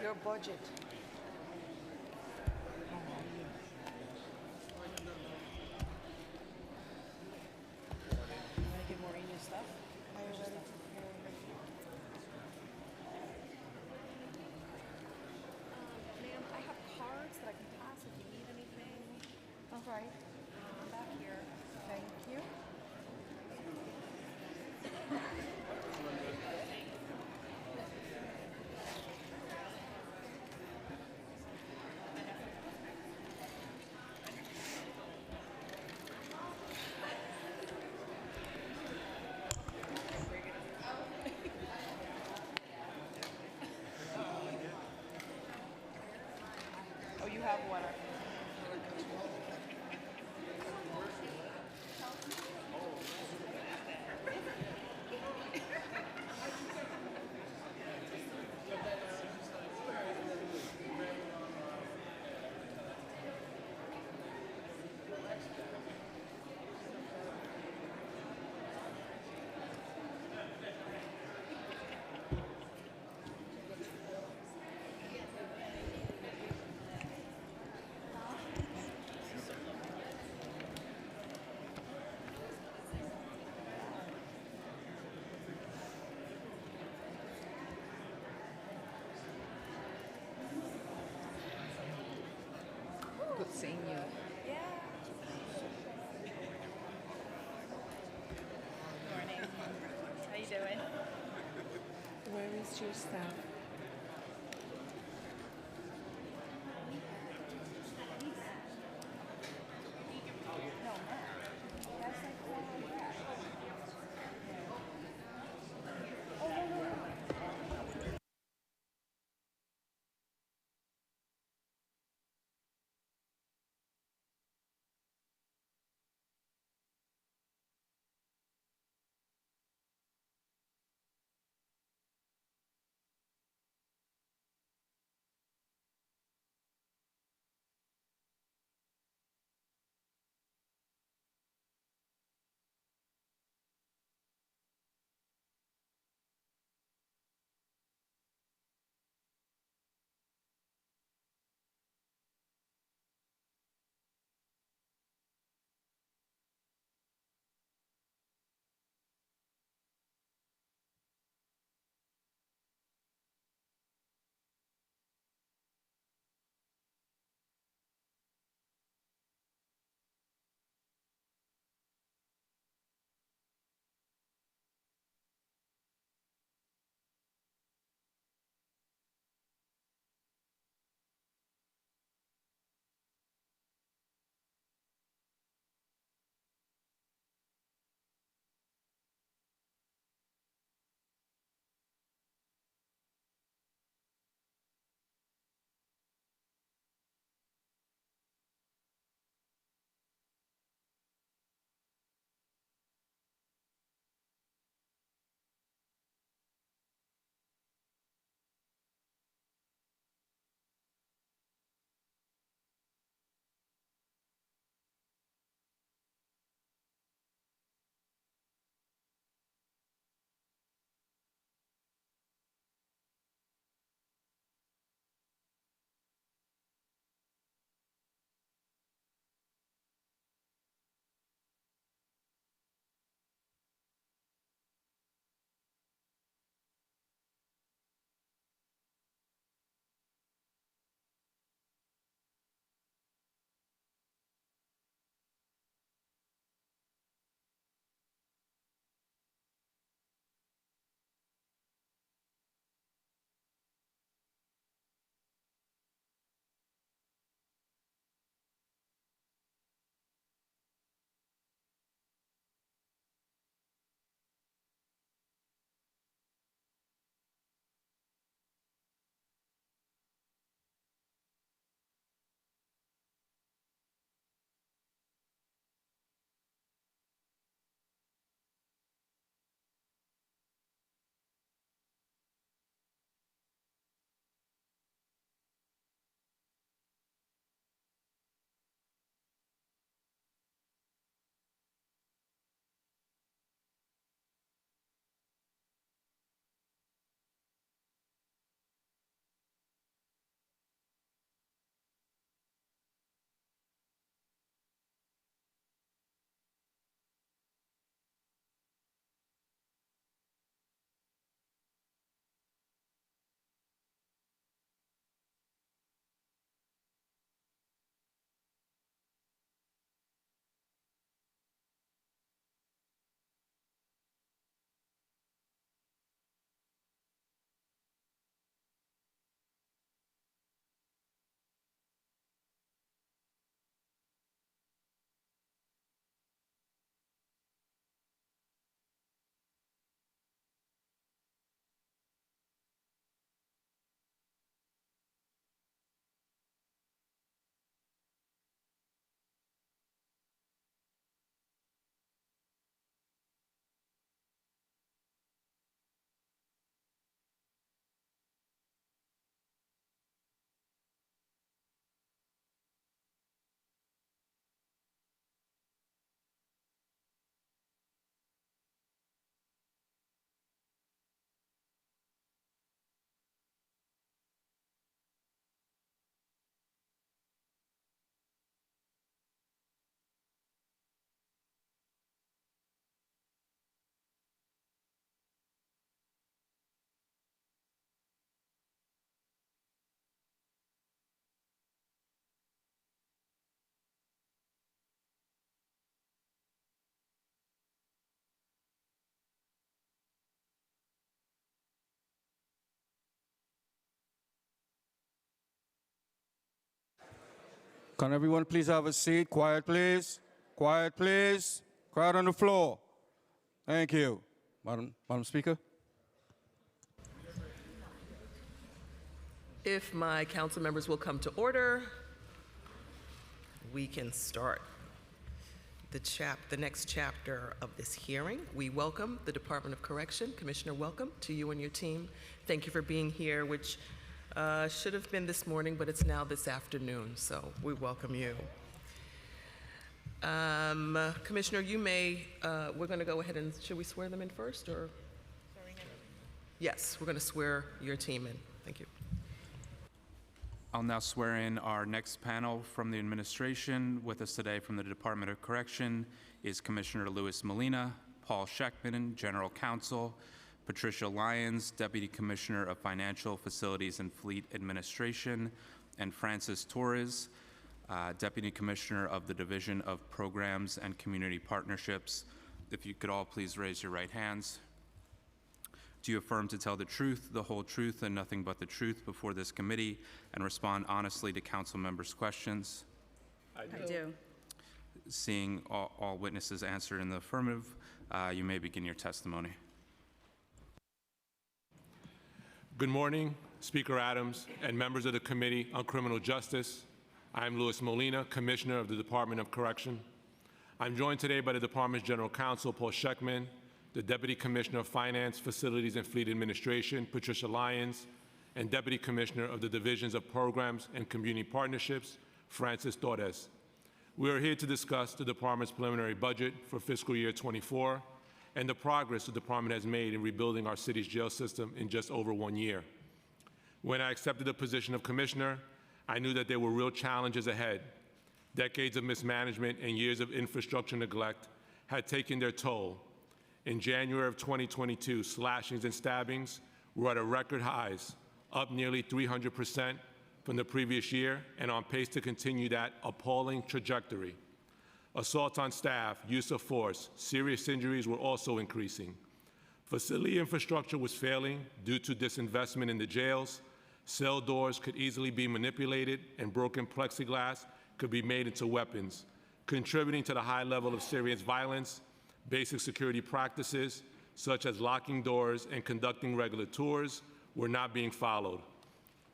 Your budget. Get Maureen your stuff? Are you ready? Ma'am, I have cards that I can pass if you need anything. All right. Back here. Thank you. Oh, you have water. Good seeing you. Yeah. Morning. How you doing? Where is your stuff? Can everyone please have a seat? Quiet, please. Quiet, please. Crowd on the floor. Thank you. Madam Speaker. If my council members will come to order, we can start the next chapter of this hearing. We welcome the Department of Correction. Commissioner, welcome to you and your team. Thank you for being here, which should have been this morning, but it's now this afternoon, so we welcome you. Commissioner, you may, we're going to go ahead and, should we swear them in first, or? Yes, we're going to swear your team in. Thank you. I'll now swear in our next panel from the administration. With us today from the Department of Correction is Commissioner Louis Molina, Paul Schechtman, General Counsel, Patricia Lyons, Deputy Commissioner of Financial Facilities and Fleet Administration, and Francis Torres, Deputy Commissioner of the Division of Programs and Community Partnerships. If you could all please raise your right hands. Do you affirm to tell the truth, the whole truth, and nothing but the truth before this committee and respond honestly to council members' questions? I do. Seeing all witnesses answer in the affirmative, you may begin your testimony. Good morning, Speaker Adams and members of the Committee on Criminal Justice. I'm Louis Molina, Commissioner of the Department of Correction. I'm joined today by the Department's General Counsel, Paul Schechtman, the Deputy Commissioner of Finance, Facilities and Fleet Administration, Patricia Lyons, and Deputy Commissioner of the Divisions of Programs and Community Partnerships, Francis Torres. We are here to discuss the Department's preliminary budget for fiscal year 24 and the progress the Department has made in rebuilding our city's jail system in just over 1 year. When I accepted the position of Commissioner, I knew that there were real challenges ahead. Decades of mismanagement and years of infrastructure neglect had taken their toll. In January of 2022, slashings and stabbings were at a record highs, up nearly 300% from the previous year and on pace to continue that appalling trajectory. Assaults on staff, use of force, serious injuries were also increasing. Facility infrastructure was failing due to disinvestment in the jails. Cell doors could easily be manipulated and broken plexiglass could be made into weapons, contributing to the high level of serious violence. Basic security practices, such as locking doors and conducting regular tours, were not being followed.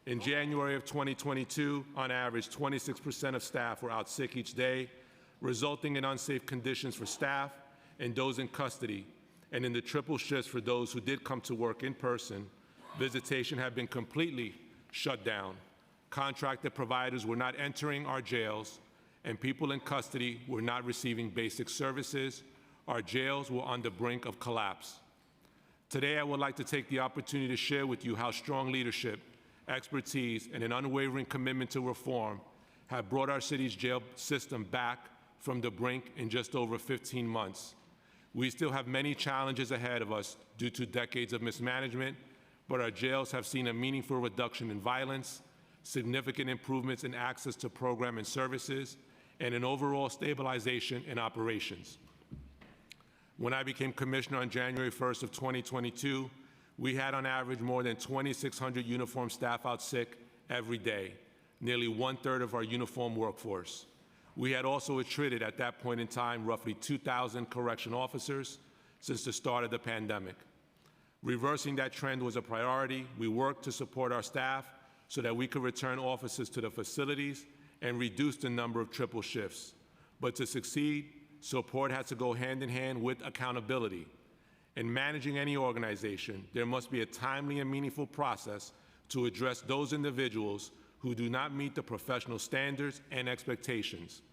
In January of 2022, on average, 26% of staff were out sick each day, resulting in unsafe conditions for staff and those in custody. And in the triple shifts for those who did come to work in person, visitation had been completely shut down. Contracted providers were not entering our jails, and people in custody were not receiving basic services. Our jails were on the brink of collapse. Today, I would like to take the opportunity to share with you how strong leadership, expertise, and an unwavering commitment to reform have brought our city's jail system back from the brink in just over 15 months. We still have many challenges ahead of us due to decades of mismanagement, but our jails have seen a meaningful reduction in violence, significant improvements in access to program and services, and an overall stabilization in operations. When I became commissioner on January 1st of 2022, we had on average more than 2,600 uniformed staff out sick every day, nearly 1/3 of our uniformed workforce. We had also attrited at that point in time roughly 2,000 correction officers since the start of the pandemic. Reversing that trend was a priority. We worked to support our staff so that we could return officers to the facilities and reduce the number of triple shifts. But to succeed, support has to go hand in hand with accountability. In managing any organization, there must be a timely and meaningful process to address those individuals who do not meet the professional standards and expectations.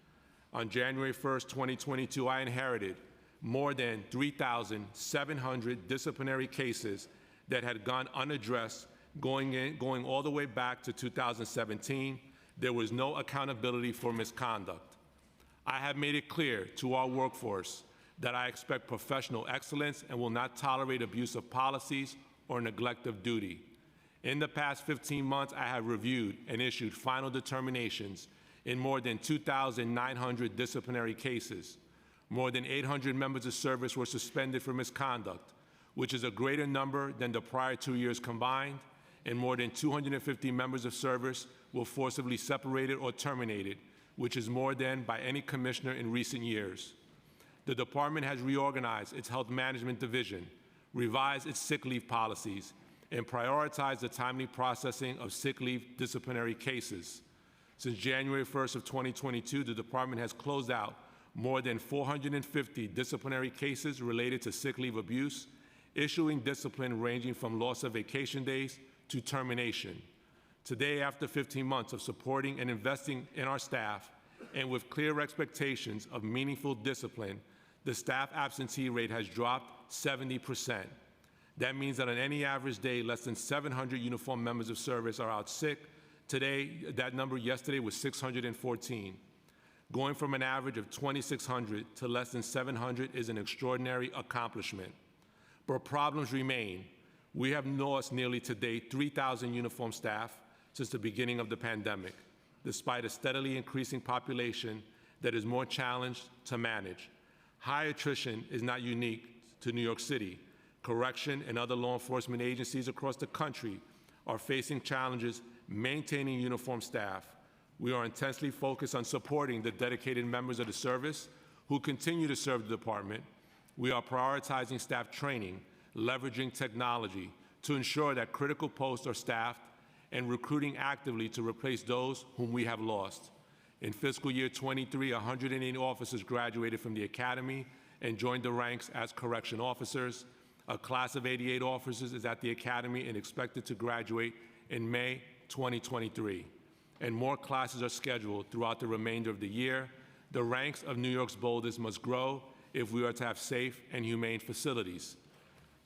On January 1st, 2022, I inherited more than 3,700 disciplinary cases that had gone unaddressed, going all the way back to 2017. There was no accountability for misconduct. I have made it clear to our workforce that I expect professional excellence and will not tolerate abuse of policies or neglect of duty. In the past 15 months, I have reviewed and issued final determinations in more than 2,900 disciplinary cases. More than 800 members of service were suspended for misconduct, which is a greater number than the prior 2 years combined, and more than 250 members of service were forcibly separated or terminated, which is more than by any commissioner in recent years. The department has reorganized its health management division, revised its sick leave policies, and prioritized the timely processing of sick leave disciplinary cases. Since January 1st of 2022, the department has closed out more than 450 disciplinary cases related to sick leave abuse, issuing discipline ranging from loss of vacation days to termination. Today, after 15 months of supporting and investing in our staff, and with clear expectations of meaningful discipline, the staff absentee rate has dropped 70%. That means that on any average day, less than 700 uniformed members of service are out sick. Today, that number yesterday was 614. Going from an average of 2,600 to less than 700 is an extraordinary accomplishment. But problems remain. We have lost nearly to date 3,000 uniformed staff since the beginning of the pandemic, despite a steadily increasing population that is more challenged to manage. High attrition is not unique to New York City. Correction and other law enforcement agencies across the country are facing challenges maintaining uniformed staff. We are intensely focused on supporting the dedicated members of the service who continue to serve the department. We are prioritizing staff training, leveraging technology to ensure that critical posts are staffed, and recruiting actively to replace those whom we have lost. In fiscal year 23, 108 officers graduated from the academy and joined the ranks as correction officers. A class of 88 officers is at the academy and expected to graduate in May 2023. And more classes are scheduled throughout the remainder of the year. The ranks of New York's boldest must grow if we are to have safe and humane facilities.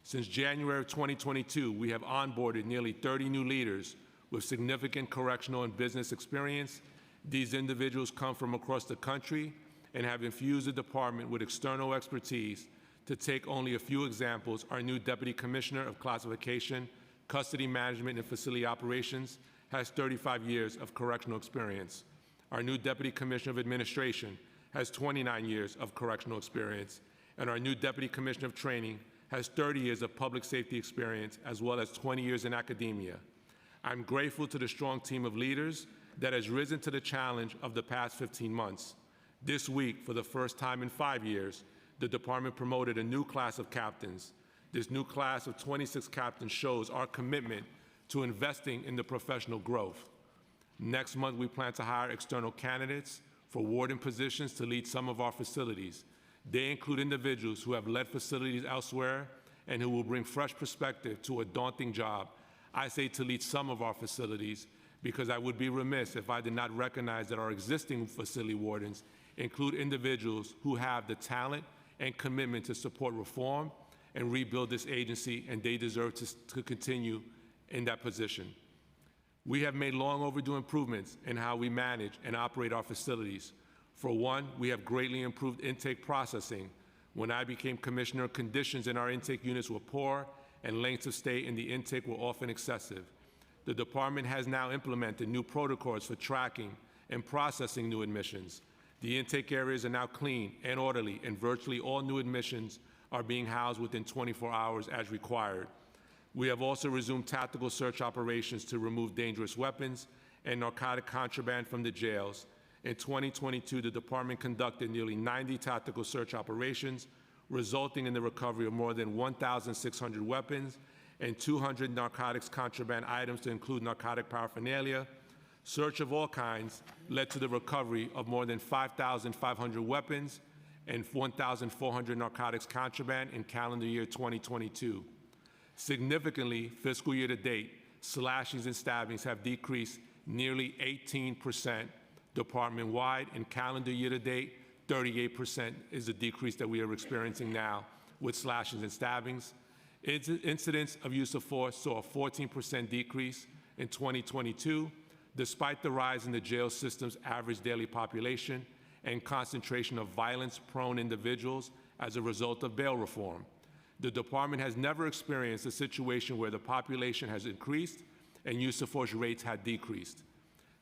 Since January of 2022, we have onboarded nearly 30 new leaders with significant correctional and business experience. These individuals come from across the country and have infused the department with external expertise. To take only a few examples, our new Deputy Commissioner of Classification, Custody Management, and Facility Operations has 35 years of correctional experience. Our new Deputy Commissioner of Administration has 29 years of correctional experience. And our new Deputy Commissioner of Training has 30 years of public safety experience, as well as 20 years in academia. I'm grateful to the strong team of leaders that has risen to the challenge of the past 15 months. This week, for the first time in 5 years, the department promoted a new class of captains. This new class of 26 captains shows our commitment to investing in the professional growth. Next month, we plan to hire external candidates for warden positions to lead some of our facilities. They include individuals who have led facilities elsewhere and who will bring fresh perspective to a daunting job. I say to lead some of our facilities because I would be remiss if I did not recognize that our existing facility wardens include individuals who have the talent and commitment to support reform and rebuild this agency, and they deserve to continue in that position. We have made long overdue improvements in how we manage and operate our facilities. For one, we have greatly improved intake processing. When I became commissioner, conditions in our intake units were poor and lengths of stay in the intake were often excessive. The department has now implemented new protocols for tracking and processing new admissions. The intake areas are now clean and orderly, and virtually all new admissions are being housed within 24 hours as required. We have also resumed tactical search operations to remove dangerous weapons and narcotic contraband from the jails. In 2022, the department conducted nearly 90 tactical search operations, resulting in the recovery of more than 1,600 weapons and 200 narcotics contraband items to include narcotic paraphernalia. Search of all kinds led to the recovery of more than 5,500 weapons and 1,400 narcotics contraband in calendar year 2022. Significantly, fiscal year to date, slashings and stabbings have decreased nearly 18% department-wide. In calendar year to date, 38% is the decrease that we are experiencing now with slashings and stabbings. Incidents of use of force saw a 14% decrease in 2022, despite the rise in the jail system's average daily population and concentration of violence-prone individuals as a result of bail reform. The department has never experienced a situation where the population has increased and use of force rates had decreased.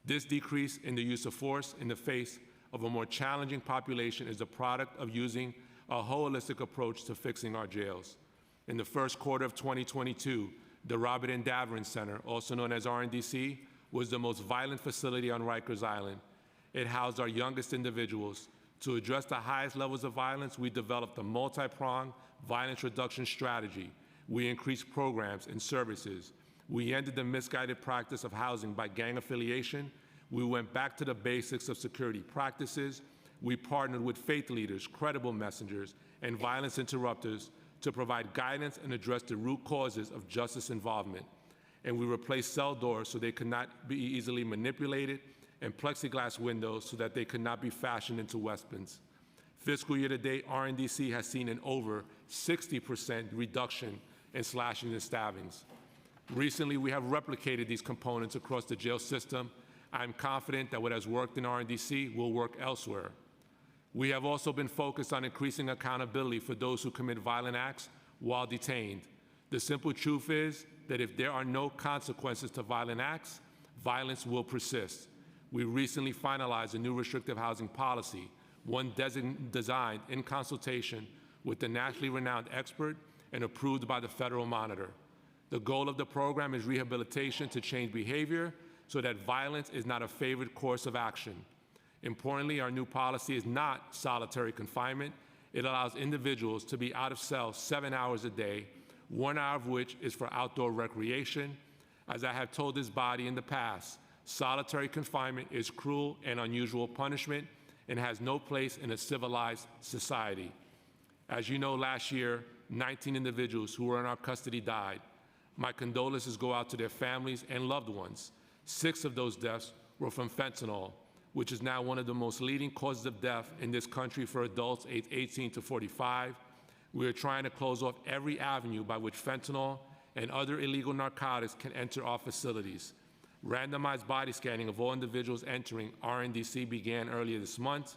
This decrease in the use of force in the face of a more challenging population is a product of using a holistic approach to fixing our jails. In the first quarter of 2022, the Robert N. Daverin Center, also known as RNDC, was the most violent facility on Rikers Island. it housed our youngest individuals. To address the highest levels of violence, we developed a multi-pronged violence reduction strategy. We increased programs and services. We ended the misguided practice of housing by gang affiliation. We went back to the basics of security practices. We partnered with faith leaders, credible messengers, and violence interrupters to provide guidance and address the root causes of justice involvement. And we replaced cell doors so they could not be easily manipulated, and plexiglass windows so that they could not be fashioned into weapons. Fiscal year to date, RNDC has seen an over 60% reduction in slashings and stabbings. Recently, we have replicated these components across the jail system. I'm confident that what has worked in RNDC will work elsewhere. We have also been focused on increasing accountability for those who commit violent acts while detained. The simple truth is that if there are no consequences to violent acts, violence will persist. We recently finalized a new restrictive housing policy, one designed in consultation with the nationally renowned expert and approved by the Federal Monitor. The goal of the program is rehabilitation to change behavior so that violence is not a favored course of action. Importantly, our new policy is not solitary confinement. It allows individuals to be out of cell 7 hours a day, 1 hour of which is for outdoor recreation. As I have told this body in the past, solitary confinement is cruel and unusual punishment and has no place in a civilized society. As you know, last year, 19 individuals who were in our custody died. My condolences go out to their families and loved ones. 6 of those deaths were from fentanyl, which is now one of the most leading causes of death in this country for adults aged 18 to 45. We are trying to close off every avenue by which fentanyl and other illegal narcotics can enter our facilities. Randomized body scanning of all individuals entering RNDC began earlier this month.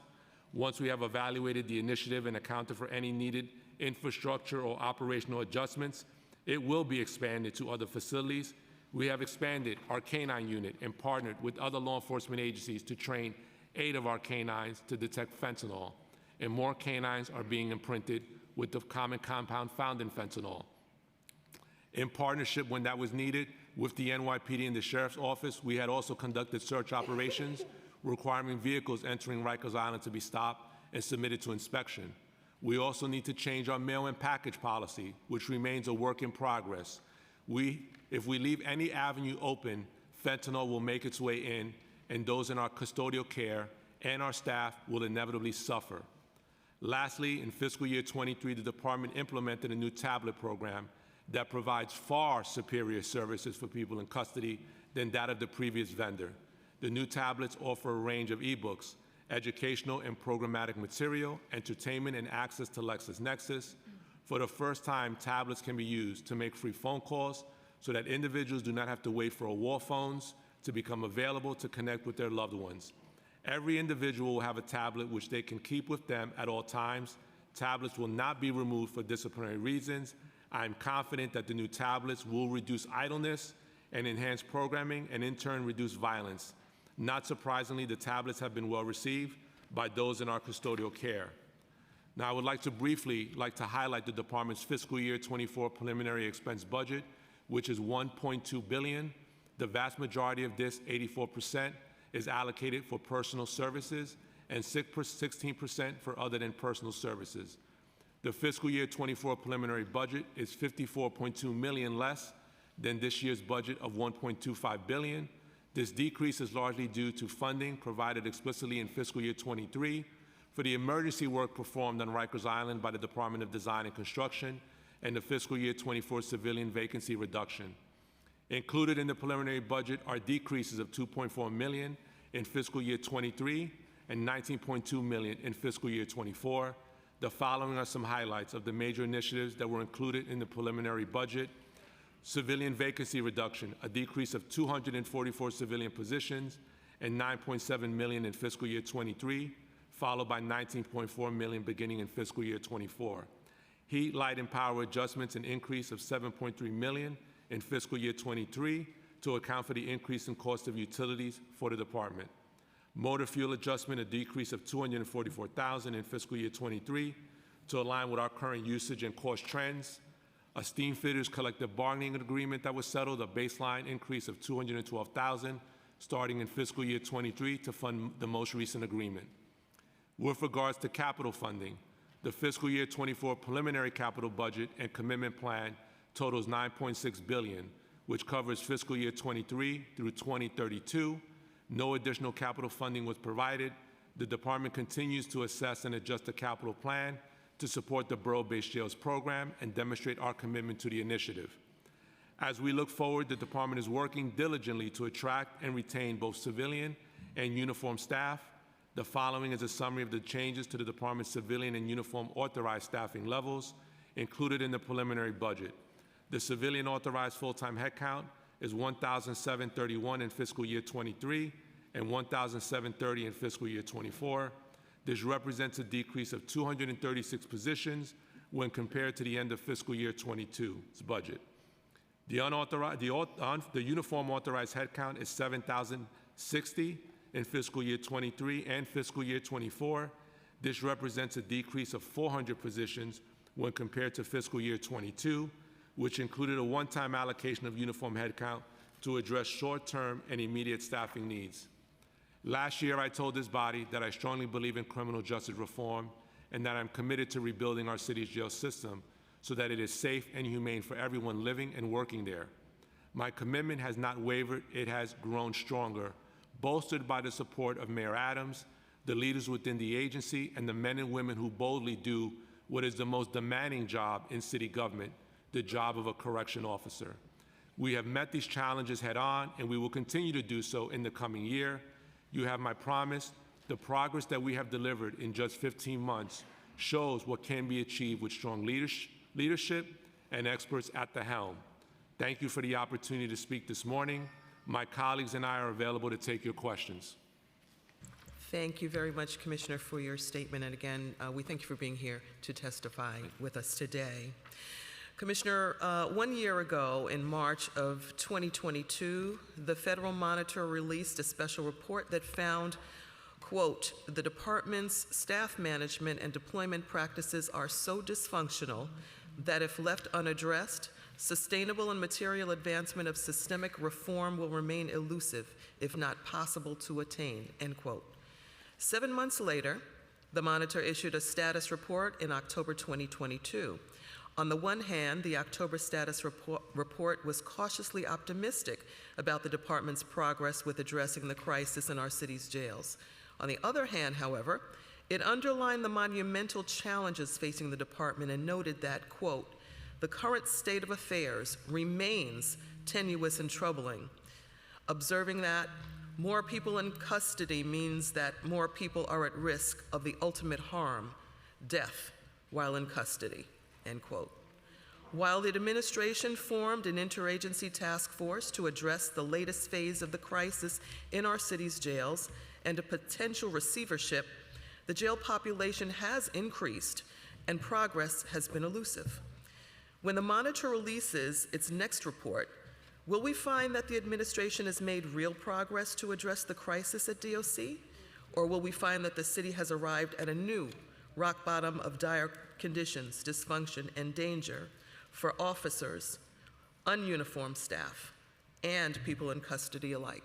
Once we have evaluated the initiative and accounted for any needed infrastructure or operational adjustments, it will be expanded to other facilities. We have expanded our canine unit and partnered with other law enforcement agencies to train 8 of our canines to detect fentanyl, and more canines are being imprinted with the common compound found in fentanyl. In partnership, when that was needed, with the NYPD and the Sheriff's Office, we had also conducted search operations requiring vehicles entering Rikers Island to be stopped and submitted to inspection. We also need to change our mail and package policy, which remains a work in progress. If we leave any avenue open, fentanyl will make its way in, and those in our custodial care and our staff will inevitably suffer. Lastly, in fiscal year 23, the department implemented a new tablet program that provides far superior services for people in custody than that of the previous vendor. The new tablets offer a range of ebooks, educational and programmatic material, entertainment, and access to LexisNexis. For the first time, tablets can be used to make free phone calls so that individuals do not have to wait for a war phones to become available to connect with their loved ones. Every individual will have a tablet which they can keep with them at all times. Tablets will not be removed for disciplinary reasons. I am confident that the new tablets will reduce idleness and enhance programming and in turn reduce violence. Not surprisingly, the tablets have been well received by those in our custodial care. Now, I would like to briefly highlight the department's fiscal year 24 preliminary expense budget, which is $1.2 billion. The vast majority of this, 84%, is allocated for personal services and 16% for other than personal services. The fiscal year 24 preliminary budget is $54.2 million less than this year's budget of $1.25 billion. This decrease is largely due to funding provided explicitly in fiscal year 23 for the emergency work performed on Rikers Island by the Department of Design and Construction and the fiscal year 24 civilian vacancy reduction. Included in the preliminary budget are decreases of $2.4 million in fiscal year 23 and $19.2 million in fiscal year 24. The following are some highlights of the major initiatives that were included in the preliminary budget. Civilian vacancy reduction, a decrease of 244 civilian positions and $9.7 million in fiscal year 23, followed by $19.4 million beginning in fiscal year 24. Heat, light, and power adjustments, an increase of $7.3 million in fiscal year 23 to account for the increase in cost of utilities for the department. Motor fuel adjustment, a decrease of $244,000 in fiscal year 23 to align with our current usage and cost trends. A steam fitters collective bargaining agreement that was settled, a baseline increase of $212,000 starting in fiscal year 23 to fund the most recent agreement. With regards to capital funding, the fiscal year 24 preliminary capital budget and commitment plan totals $9.6 billion, which covers fiscal year 23 through 2032. No additional capital funding was provided. The department continues to assess and adjust the capital plan to support the Borough-Based Jails program and demonstrate our commitment to the initiative. As we look forward, the department is working diligently to attract and retain both civilian and uniform staff. The following is a summary of the changes to the department's civilian and uniform authorized staffing levels included in the preliminary budget. The civilian authorized full-time headcount is 1,731 in fiscal year 23 and 1,730 in fiscal year 24. This represents a decrease of 236 positions when compared to the end of fiscal year 22's budget. The uniform authorized headcount is 7,060 in fiscal year 23 and fiscal year 24. This represents a decrease of 400 positions when compared to fiscal year 22, which included a one-time allocation of uniform headcount to address short-term and immediate staffing needs. Last year, I told this body that I strongly believe in criminal justice reform and that I'm committed to rebuilding our city's jail system so that it is safe and humane for everyone living and working there. My commitment has not wavered, it has grown stronger, bolstered by the support of Mayor Adams, the leaders within the agency, and the men and women who boldly do what is the most demanding job in city government, the job of a correction officer. We have met these challenges head on, and we will continue to do so in the coming year. You have my promise. The progress that we have delivered in just 15 months shows what can be achieved with strong leadership and experts at the helm. Thank you for the opportunity to speak this morning. My colleagues and I are available to take your questions. Thank you very much, Commissioner, for your statement. And again, we thank you for being here to testify with us today. Commissioner, 1 year ago, in March of 2022, the Federal Monitor released a special report that found, quote, the department's staff management and deployment practices are so dysfunctional that if left unaddressed, sustainable and material advancement of systemic reform will remain elusive, if not possible to attain, end quote. 7 months later, the Monitor issued a status report in October 2022. On the one hand, the October status report was cautiously optimistic about the department's progress with addressing the crisis in our city's jails. On the other hand, however, it underlined the monumental challenges facing the department and noted that, quote, the current state of affairs remains tenuous and troubling. Observing that more people in custody means that more people are at risk of the ultimate harm, death, while in custody, end quote. While the administration formed an interagency task force to address the latest phase of the crisis in our city's jails and a potential receivership, the jail population has increased and progress has been elusive. When the Monitor releases its next report, will we find that the administration has made real progress to address the crisis at DOC? Or will we find that the city has arrived at a new rock bottom of dire conditions, dysfunction, and danger for officers, ununiformed staff, and people in custody alike?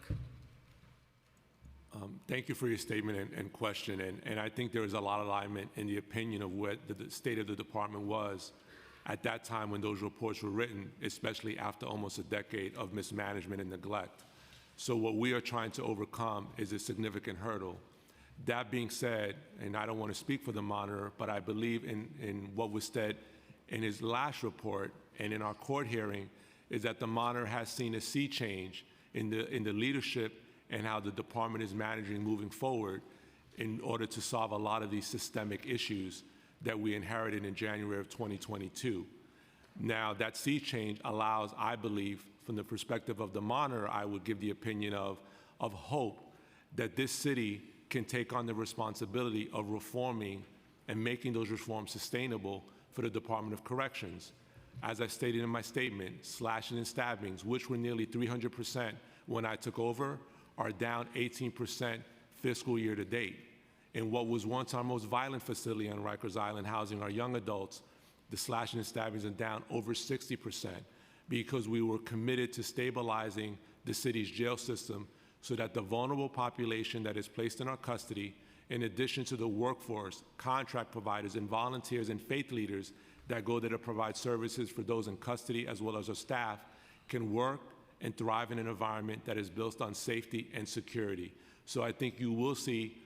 Thank you for your statement and question. And I think there is a lot of alignment in the opinion of what the state of the department was at that time when those reports were written, especially after almost a decade of mismanagement and neglect. So what we are trying to overcome is a significant hurdle. That being said, and I don't want to speak for the Monitor, but I believe in what was said in his last report and in our court hearing, is that the Monitor has seen a sea change in the leadership and how the department is managing moving forward in order to solve a lot of these systemic issues that we inherited in January of 2022. Now, that sea change allows, I believe, from the perspective of the Monitor, I would give the opinion of hope that this city can take on the responsibility of reforming and making those reforms sustainable for the Department of Corrections. As I stated in my statement, slashing and stabbings, which were nearly 300% when I took over, are down 18% fiscal year to date. In what was once our most violent facility on Rikers Island, housing our young adults, the slashing and stabbings are down over 60% because we were committed to stabilizing the city's jail system so that the vulnerable population that is placed in our custody, in addition to the workforce, contract providers, and volunteers and faith leaders that go there to provide services for those in custody as well as our staff, can work and thrive in an environment that is built on safety and security. So I think you will see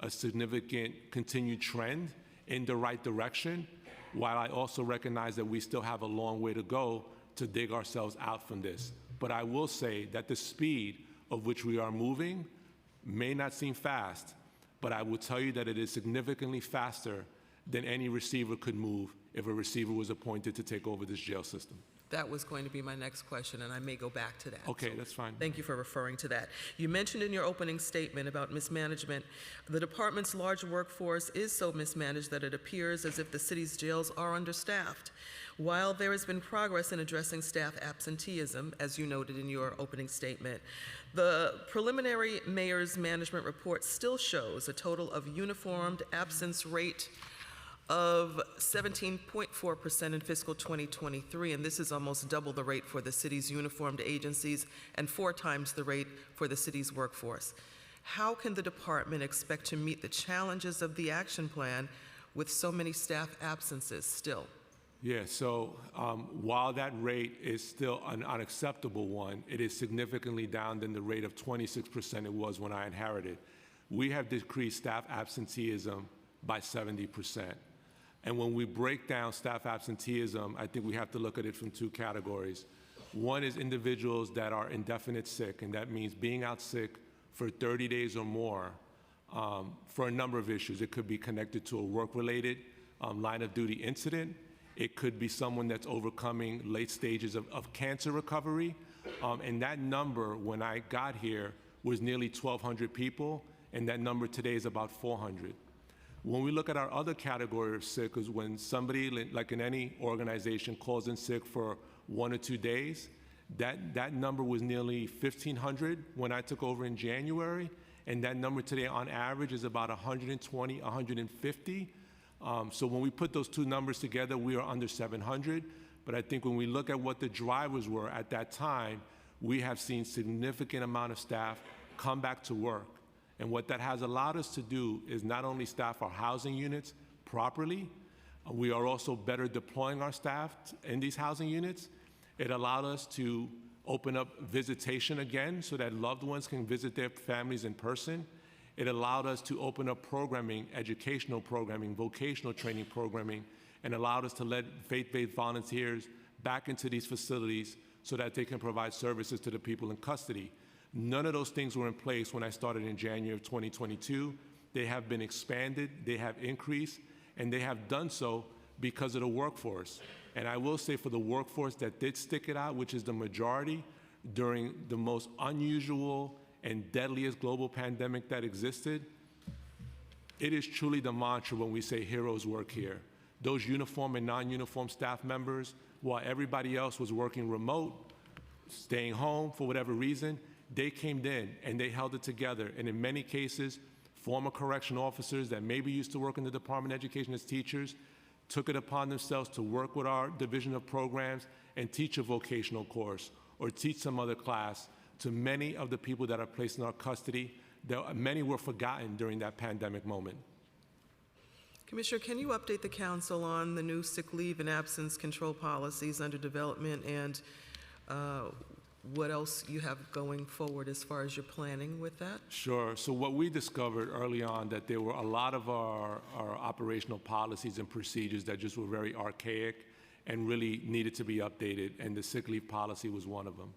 a significant continued trend in the right direction, while I also recognize that we still have a long way to go to dig ourselves out from this. But I will say that the speed of which we are moving may not seem fast, but I will tell you that it is significantly faster than any receiver could move if a receiver was appointed to take over this jail system. That was going to be my next question, and I may go back to that. Okay, So that's fine. Thank you for referring to that. You mentioned in your opening statement about mismanagement. The department's large workforce is so mismanaged that it appears as if the city's jails are understaffed. While there has been progress in addressing staff absenteeism, as you noted in your opening statement, the preliminary mayor's management report still shows a total of uniformed absence rate of 17.4% in fiscal 2023, and this is almost double the rate for the city's uniformed agencies and 4 times the rate for the city's workforce. How can the department expect to meet the challenges of the action plan with so many staff absences still? Yeah, so while that rate is still an unacceptable one, it is significantly down than the rate of 26% it was when I inherited. We have decreased staff absenteeism by 70%. And when we break down staff absenteeism, I think we have to look at it from 2 categories. One is individuals that are indefinite sick, and that means being out sick for 30 days or more for a number of issues. It could be connected to a work-related line of duty incident. It could be someone that's overcoming late stages of cancer recovery. And that number, when I got here, was nearly 1,200 people, and that number today is about 400. When we look at our other category of sick, is when somebody, like in any organization, calls in sick for 1 or 2 days, that number was nearly 1,500 when I took over in January, and that number today on average is about 120, 150. So when we put those 2 numbers together, we are under 700. But I think when we look at what the drivers were at that time, we have seen significant amount of staff come back to work. And what that has allowed us to do is not only staff our housing units properly, we are also better deploying our staff in these housing units. It allowed us to open up visitation again so that loved ones can visit their families in person. It allowed us to open up programming, educational programming, vocational training programming, and allowed us to let faith-based volunteers back into these facilities so that they can provide services to the people in custody. None of those things were in place when I started in January of 2022. They have been expanded, they have increased, and they have done so because of the workforce. And I will say for the workforce that did stick it out, which is the majority, during the most unusual and deadliest global pandemic that existed, it is truly the mantra when we say heroes work here. Those uniform and non-uniform staff members, while everybody else was working remote, staying home for whatever reason, they came in and they held it together. And in many cases, former correctional officers that maybe used to work in the Department of Education as teachers took it upon themselves to work with our Division of Programs and teach a vocational course or teach some other class to many of the people that are placed in our custody. Many were forgotten during that pandemic moment. Commissioner, can you update the council on the new sick leave and absence control policies under development and what else you have going forward as far as your planning with that? Sure. So what we discovered early on, that there were a lot of our operational policies and procedures that just were very archaic and really needed to be updated, and the sick leave policy was one of them.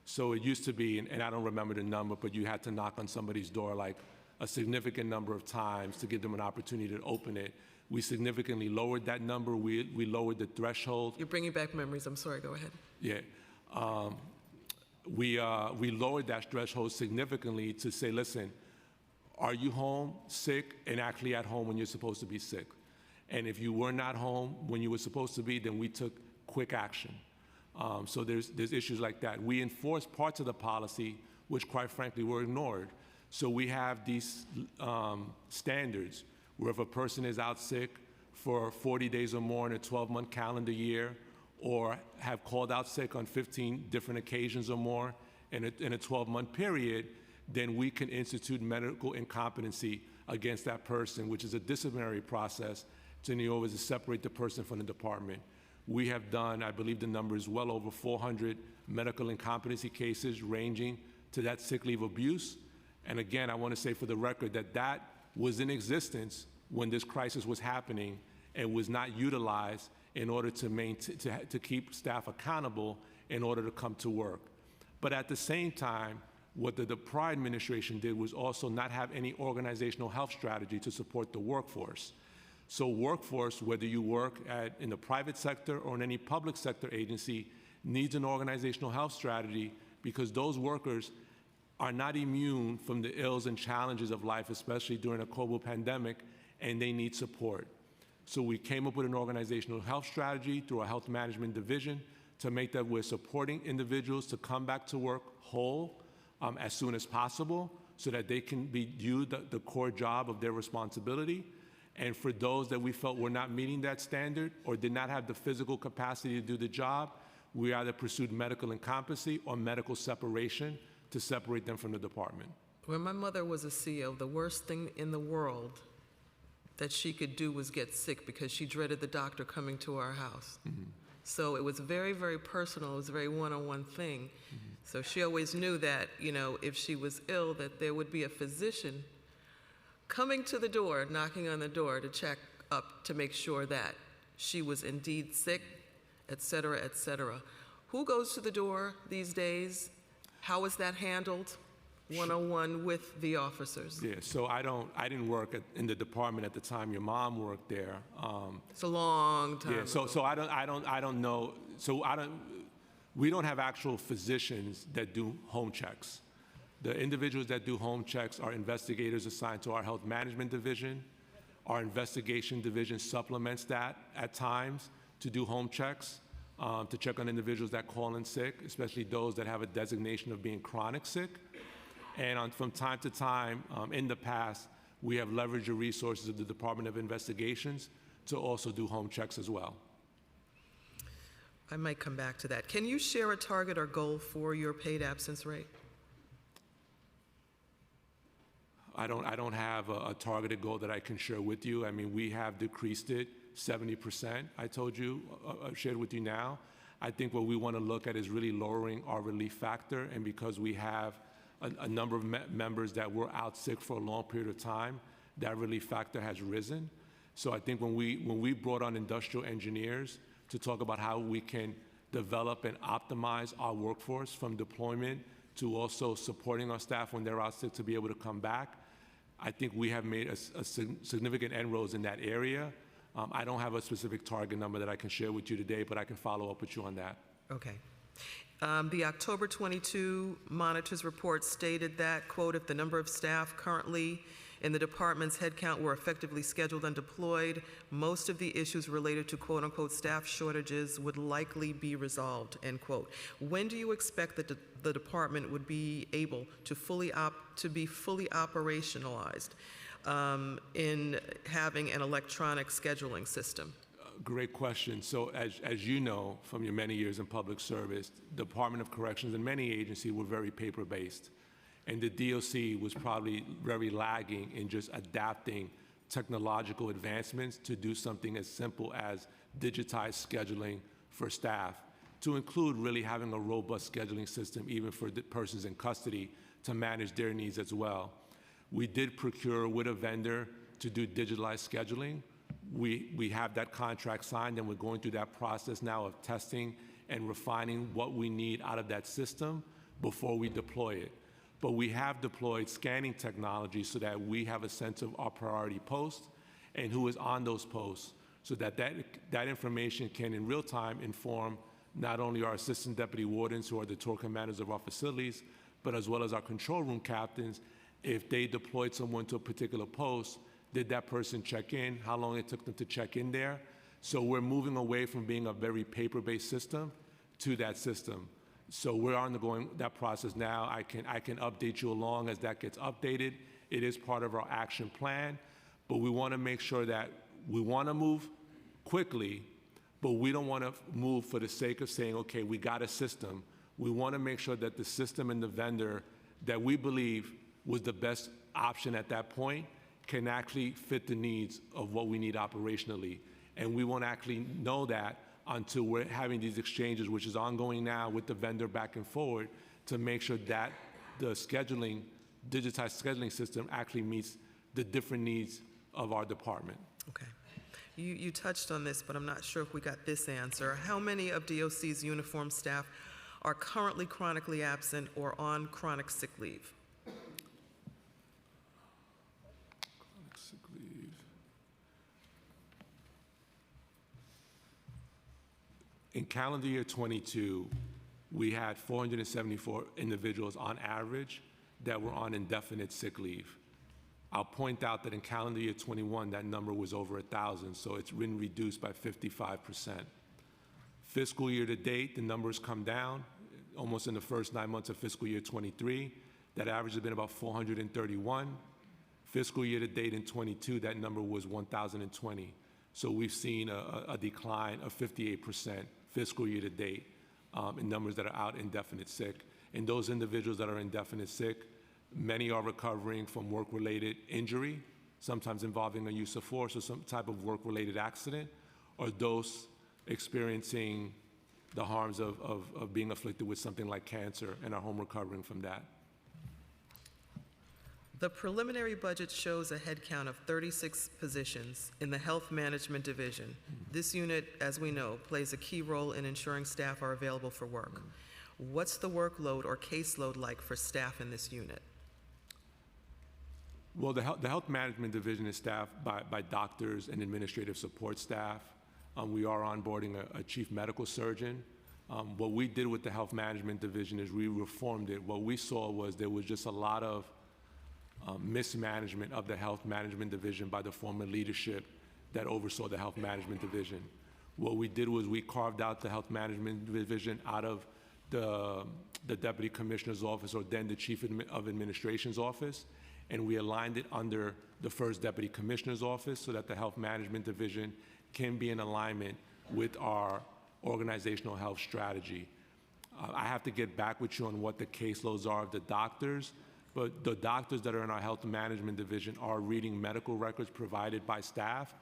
So it used to be, and I don't remember the number, but you had to knock on somebody's door like a significant number of times to give them an opportunity to open it. We significantly lowered that number. We lowered the threshold. You're bringing back memories. I'm sorry. Go ahead. Yeah. We lowered that threshold significantly to say, listen, are you home sick and actually at home when you're supposed to be sick? And if you were not home when you were supposed to be, then we took quick action. So there's issues like that. We enforced parts of the policy which, quite frankly, were ignored. So we have these standards where if a person is out sick for 40 days or more in a 12-month calendar year, or have called out sick on 15 different occasions or more in a 12-month period, then we can institute medical incompetency against that person, which is a disciplinary process to to separate the person from the department. We have done, I believe the number is well over 400 medical incompetency cases ranging to that sick leave abuse. And again, I want to say for the record that that was in existence when this crisis was happening and was not utilized in order to keep staff accountable in order to come to work. But at the same time, what the prior administration did was also not have any organizational health strategy to support the workforce. So workforce, whether you work in the private sector or in any public sector agency, needs an organizational health strategy because those workers are not immune from the ills and challenges of life, especially during a global pandemic, and they need support. So we came up with an organizational health strategy through our health management division to make that we're supporting individuals to come back to work whole as soon as possible so that they can do the core job of their responsibility. And for those that we felt were not meeting that standard or did not have the physical capacity to do the job, we either pursued medical incompetency or medical separation to separate them from the department. When my mother was a CO, the worst thing in the world that she could do was get sick because she dreaded the doctor coming to our house. So it was very, very personal. It was a very one-on-one thing. So she always knew that, if she was ill, that there would be a physician coming to the door, knocking on the door to check up to make sure that she was indeed sick, et cetera, et cetera. Who goes to the door these days? How is that handled one-on-one with the officers? Yeah, so I didn't work in the department at the time your mom worked there. It's a long time. Yeah, so I don't know. We don't have actual physicians that do home checks. The individuals that do home checks are investigators assigned to our health management division. Our investigation division supplements that at times to do home checks, to check on individuals that call in sick, especially those that have a designation of being chronic sick. And from time to time, in the past, we have leveraged the resources of the Department of Investigations to also do home checks as well. I might come back to that. Can you share a target or goal for your paid absence rate? I don't have a targeted goal that I can share with you. I mean, we have decreased it 70%, I told you, shared with you now. I think what we want to look at is really lowering our relief factor, and because we have a number of members that were out sick for a long period of time, that relief factor has risen. So I think when we brought on industrial engineers to talk about how we can develop and optimize our workforce from deployment to also supporting our staff when they're out sick to be able to come back, I think we have made a significant inroads in that area. I don't have a specific target number that I can share with you today, but I can follow up with you on that. Okay. The October 22 Monitor's report stated that, quote, if the number of staff currently in the department's headcount were effectively scheduled and deployed, most of the issues related to, quote unquote, staff shortages would likely be resolved, end quote. When do you expect that the department would be able to be fully operationalized in having an electronic scheduling system? Great question. So as you know from your many years in public service, Department of Corrections and many agencies were very paper-based. And the DOC was probably very lagging in just adapting technological advancements to do something as simple as digitized scheduling for staff, to include really having a robust scheduling system even for the persons in custody to manage their needs as well. We did procure with a vendor to do digitalized scheduling. We have that contract signed, and we're going through that process now of testing and refining what we need out of that system before we deploy it. But we have deployed scanning technology so that we have a sense of our priority posts and who is on those posts, so that information can in real time inform not only our assistant deputy wardens, who are the tour commanders of our facilities, but as well as our control room captains. If they deployed someone to a particular post, did that person check in? How long it took them to check in there? So we're moving away from being a very paper-based system to that system. So we're undergoing that process now. I can update you along as that gets updated. It is part of our action plan, but we want to make sure that we want to move quickly, but we don't want to move for the sake of saying, okay, we got a system. We want to make sure that the system and the vendor that we believe was the best option at that point can actually fit the needs of what we need operationally. And we won't actually know that until we're having these exchanges, which is ongoing now with the vendor back and forward, to make sure that the scheduling, digitized scheduling system actually meets the different needs of our department. Okay. You touched on this, but I'm not sure if we got this answer. How many of DOC's uniformed staff are currently chronically absent or on chronic sick leave? Chronic sick leave. In calendar year 22, we had 474 individuals on average that were on indefinite sick leave. I'll point out that in calendar year 21, that number was over 1,000, so it's been reduced by 55%. Fiscal year to date, the numbers come down. Almost in the first 9 months of fiscal year 23, that average has been about 431. Fiscal year to date in 22, that number was 1,020. So we've seen a decline of 58% fiscal year to date in numbers that are out indefinite sick. And those individuals that are indefinite sick, many are recovering from work-related injury, sometimes involving a use of force or some type of work-related accident, or those experiencing the harms of being afflicted with something like cancer and are home recovering from that. The preliminary budget shows a headcount of 36 positions in the Health Management Division. This unit, as we know, plays a key role in ensuring staff are available for work. What's the workload or caseload like for staff in this unit? Well, the Health Management Division is staffed by doctors and administrative support staff. We are onboarding a chief medical surgeon. What we did with the Health Management Division is we reformed it. What we saw was there was just a lot of mismanagement of the Health Management Division by the former leadership that oversaw the Health Management Division. What we did was we carved out the Health Management Division out of the Deputy Commissioner's office, or then the Chief of Administration's office, and we aligned it under the first Deputy Commissioner's office so that the Health Management Division can be in alignment with our organizational health strategy. I have to get back with you on what the caseloads are of the doctors, but the doctors that are in our Health Management Division are reading medical records provided by staff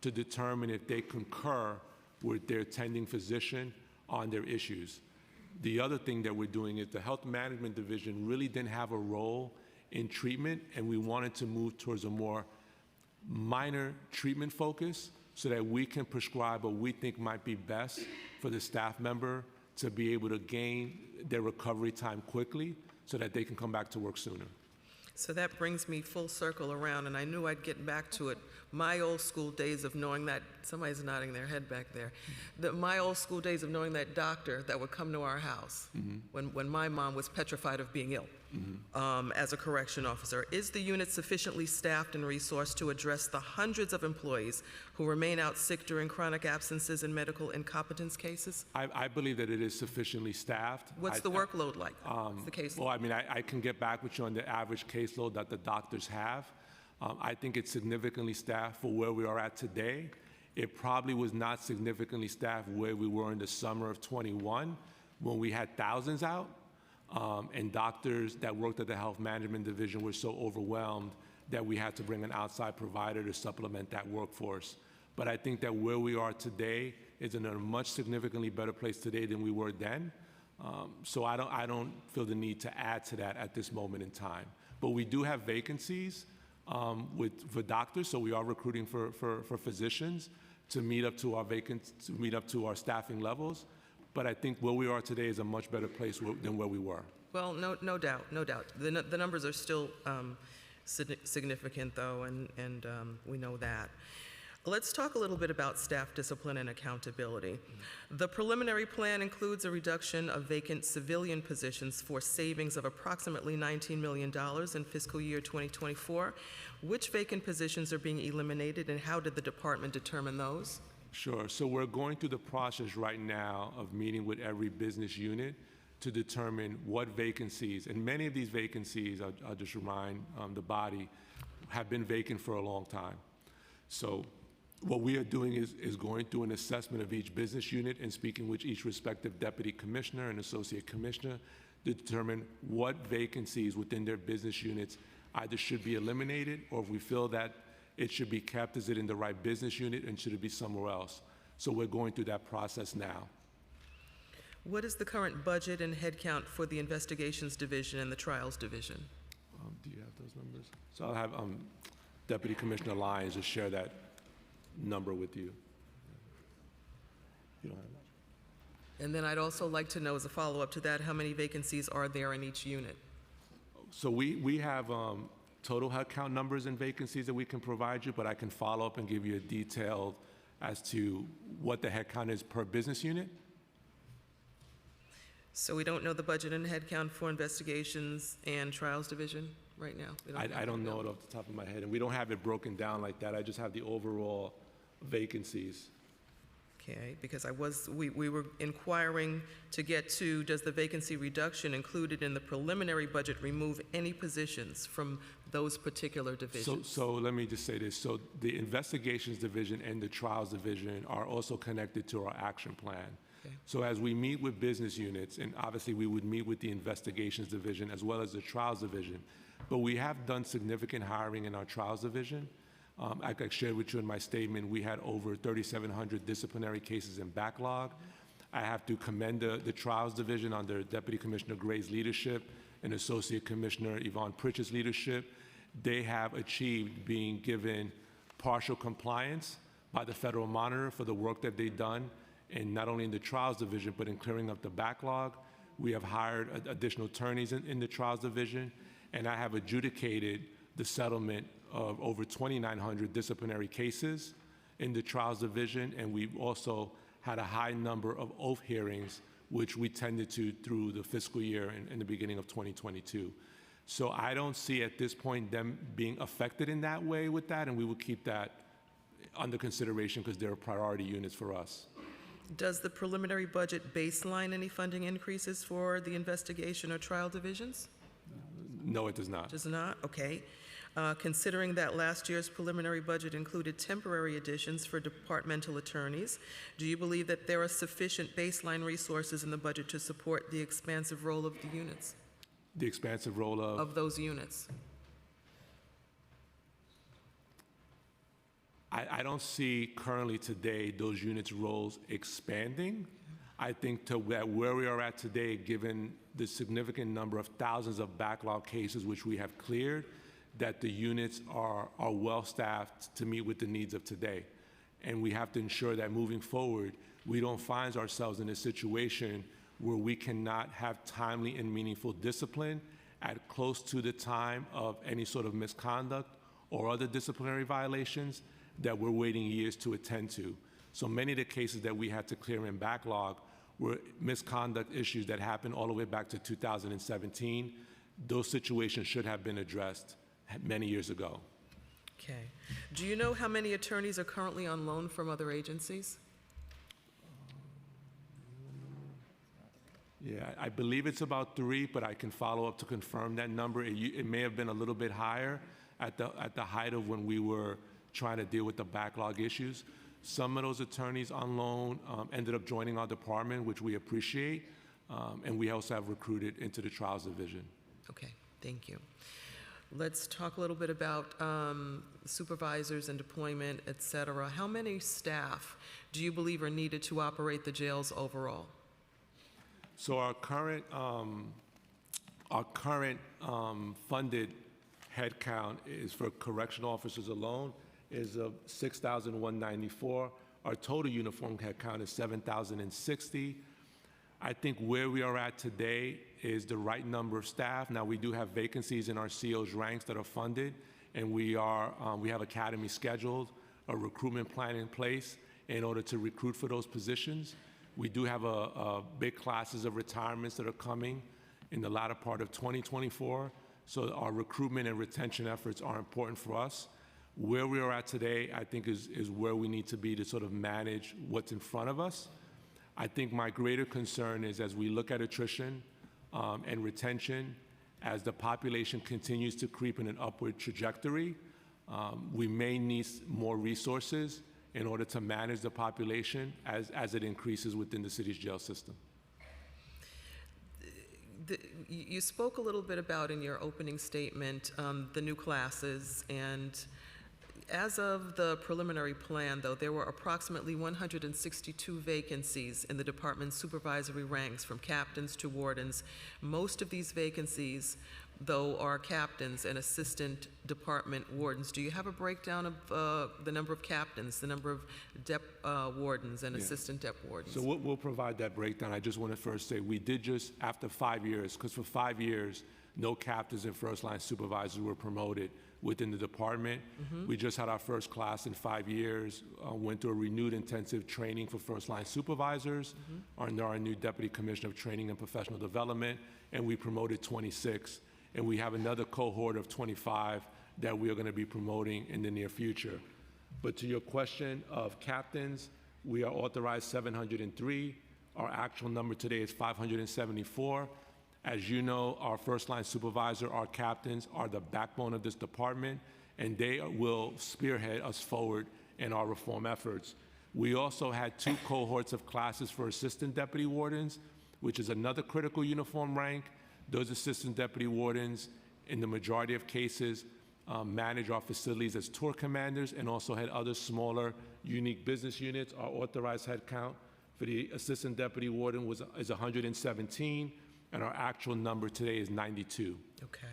to determine if they concur with their attending physician on their issues. The other thing that we're doing is the Health Management Division really didn't have a role in treatment, and we wanted to move towards a more minor treatment focus so that we can prescribe what we think might be best for the staff member to be able to gain their recovery time quickly so that they can come back to work sooner. So that brings me full circle around, and I knew I'd get back to it. My old school days of knowing that, somebody's nodding their head back there, my old school days of knowing that doctor that would come to our house when my mom was petrified of being ill as a correction officer. Is the unit sufficiently staffed and resourced to address the hundreds of employees who remain out sick during chronic absences and medical incompetence cases? I believe that it is sufficiently staffed. What's the workload like? What's the caseload? Well, I mean, I can get back with you on the average caseload that the doctors have. I think it's significantly staffed for where we are at today. It probably was not significantly staffed where we were in the summer of 21 when we had thousands out. And doctors that worked at the Health Management Division were so overwhelmed that we had to bring an outside provider to supplement that workforce. But I think that where we are today is in a much significantly better place today than we were then. So I don't feel the need to add to that at this moment in time. But we do have vacancies for doctors, so we are recruiting for physicians to meet up to our staffing levels. But I think where we are today is a much better place than where we were. Well, no doubt. The numbers are still significant, though, and we know that. Let's talk a little bit about staff discipline and accountability. The preliminary plan includes a reduction of vacant civilian positions for savings of approximately $19 million in fiscal year 2024. Which vacant positions are being eliminated, and how did the department determine those? Sure. So we're going through the process right now of meeting with every business unit to determine what vacancies, and many of these vacancies, I'll just remind the body, have been vacant for a long time. So what we are doing is going through an assessment of each business unit and speaking with each respective deputy commissioner and associate commissioner to determine what vacancies within their business units either should be eliminated, or if we feel that it should be kept, is it in the right business unit and should it be somewhere else? So we're going through that process now. What is the current budget and headcount for the Investigations Division and the Trials Division? Do you have those numbers? So I'll have Deputy Commissioner Lyons just share that number with you. You don't have that? And then I'd also like to know, as a follow-up to that, how many vacancies are there in each unit? So we have total headcount numbers and vacancies that we can provide you, but I can follow up and give you a detailed as to what the headcount is per business unit. So we don't know the budget and headcount for Investigations and Trials Division right now? We have I don't it know it off the top of my head, and we don't have it broken down like that. I just have the overall vacancies. Okay, because we were inquiring to get to, does the vacancy reduction included in the preliminary budget remove any positions from those particular divisions? So let me just say this. So the Investigations Division and the Trials Division are also connected to our action plan. Okay. So as we meet with business units, and obviously we would meet with the Investigations Division as well as the Trials Division, but we have done significant hiring in our Trials Division. Like I shared with you in my statement, we had over 3,700 disciplinary cases in backlog. I have to commend the Trials Division under Deputy Commissioner Gray's leadership and Associate Commissioner Yvonne Pritchard's leadership. They have achieved being given partial compliance by the Federal Monitor for the work that they've done, and not only in the Trials Division, but in clearing up the backlog. We have hired additional attorneys in the Trials Division, and I have adjudicated the settlement of over 2,900 disciplinary cases in the Trials Division, and we've also had a high number of oath hearings, which we tended to through the fiscal year in the beginning of 2022. So I don't see at this point them being affected in that way with that, and we will keep that under consideration because they're priority units for us. Does the preliminary budget baseline any funding increases for the investigation or trial divisions? No, it does not. Does not? Okay. Considering that last year's preliminary budget included temporary additions for departmental attorneys, do you believe that there are sufficient baseline resources in the budget to support the expansive role of the units? The expansive role of those units? I don't see currently today those units' roles expanding. I think that where we are at today, given the significant number of thousands of backlog cases which we have cleared, that the units are well-staffed to meet with the needs of today. And we have to ensure that moving forward, we don't find ourselves in a situation where we cannot have timely and meaningful discipline at close to the time of any sort of misconduct or other disciplinary violations that we're waiting years to attend to. So many of the cases that we had to clear in backlog were misconduct issues that happened all the way back to 2017. Those situations should have been addressed many years ago. Okay. Do you know how many attorneys are currently on loan from other agencies? Yeah, I believe it's about 3, but I can follow up to confirm that number. It may have been a little bit higher at the height of when we were trying to deal with the backlog issues. Some of those attorneys on loan ended up joining our department, which we appreciate, and we also have recruited into the Trials Division. Okay, thank you. Let's talk a little bit about supervisors and deployment, et cetera. How many staff do you believe are needed to operate the jails overall? So our current funded headcount is for correctional officers alone is 6,194. Our total uniform headcount is 7,060. I think where we are at today is the right number of staff. Now, we do have vacancies in our CO's ranks that are funded, and we have academy scheduled, a recruitment plan in place in order to recruit for those positions. We do have big classes of retirements that are coming in the latter part of 2024, so our recruitment and retention efforts are important for us. Where we are at today, I think, is where we need to be to sort of manage what's in front of us. I think my greater concern is as we look at attrition and retention, as the population continues to creep in an upward trajectory, we may need more resources in order to manage the population as it increases within the city's jail system. You spoke a little bit about in your opening statement the new classes, and as of the preliminary plan, though, there were approximately 162 vacancies in the department's supervisory ranks from captains to wardens. Most of these vacancies, though, are captains and assistant department wardens. Do you have a breakdown of the number of captains, the number of wardens and assistant wardens? So we'll provide that breakdown. I just want to first say we did just, after 5 years, because for 5 years, no captains and first-line supervisors were promoted within the department. We just had our first class in 5 years, went through a renewed intensive training for first-line supervisors under our new Deputy Commissioner of Training and Professional Development, and we promoted 26. And we have another cohort of 25 that we are going to be promoting in the near future. But to your question of captains, we are authorized 703. Our actual number today is 574. As you know, our first-line supervisor, our captains, are the backbone of this department, and they will spearhead us forward in our reform efforts. We also had 2 cohorts of classes for assistant deputy wardens, which is another critical uniform rank. Those assistant deputy wardens, in the majority of cases, manage our facilities as tour commanders and also had other smaller, unique business units. Our authorized head count for the assistant deputy warden is 117. And our actual number today is 92. Okay.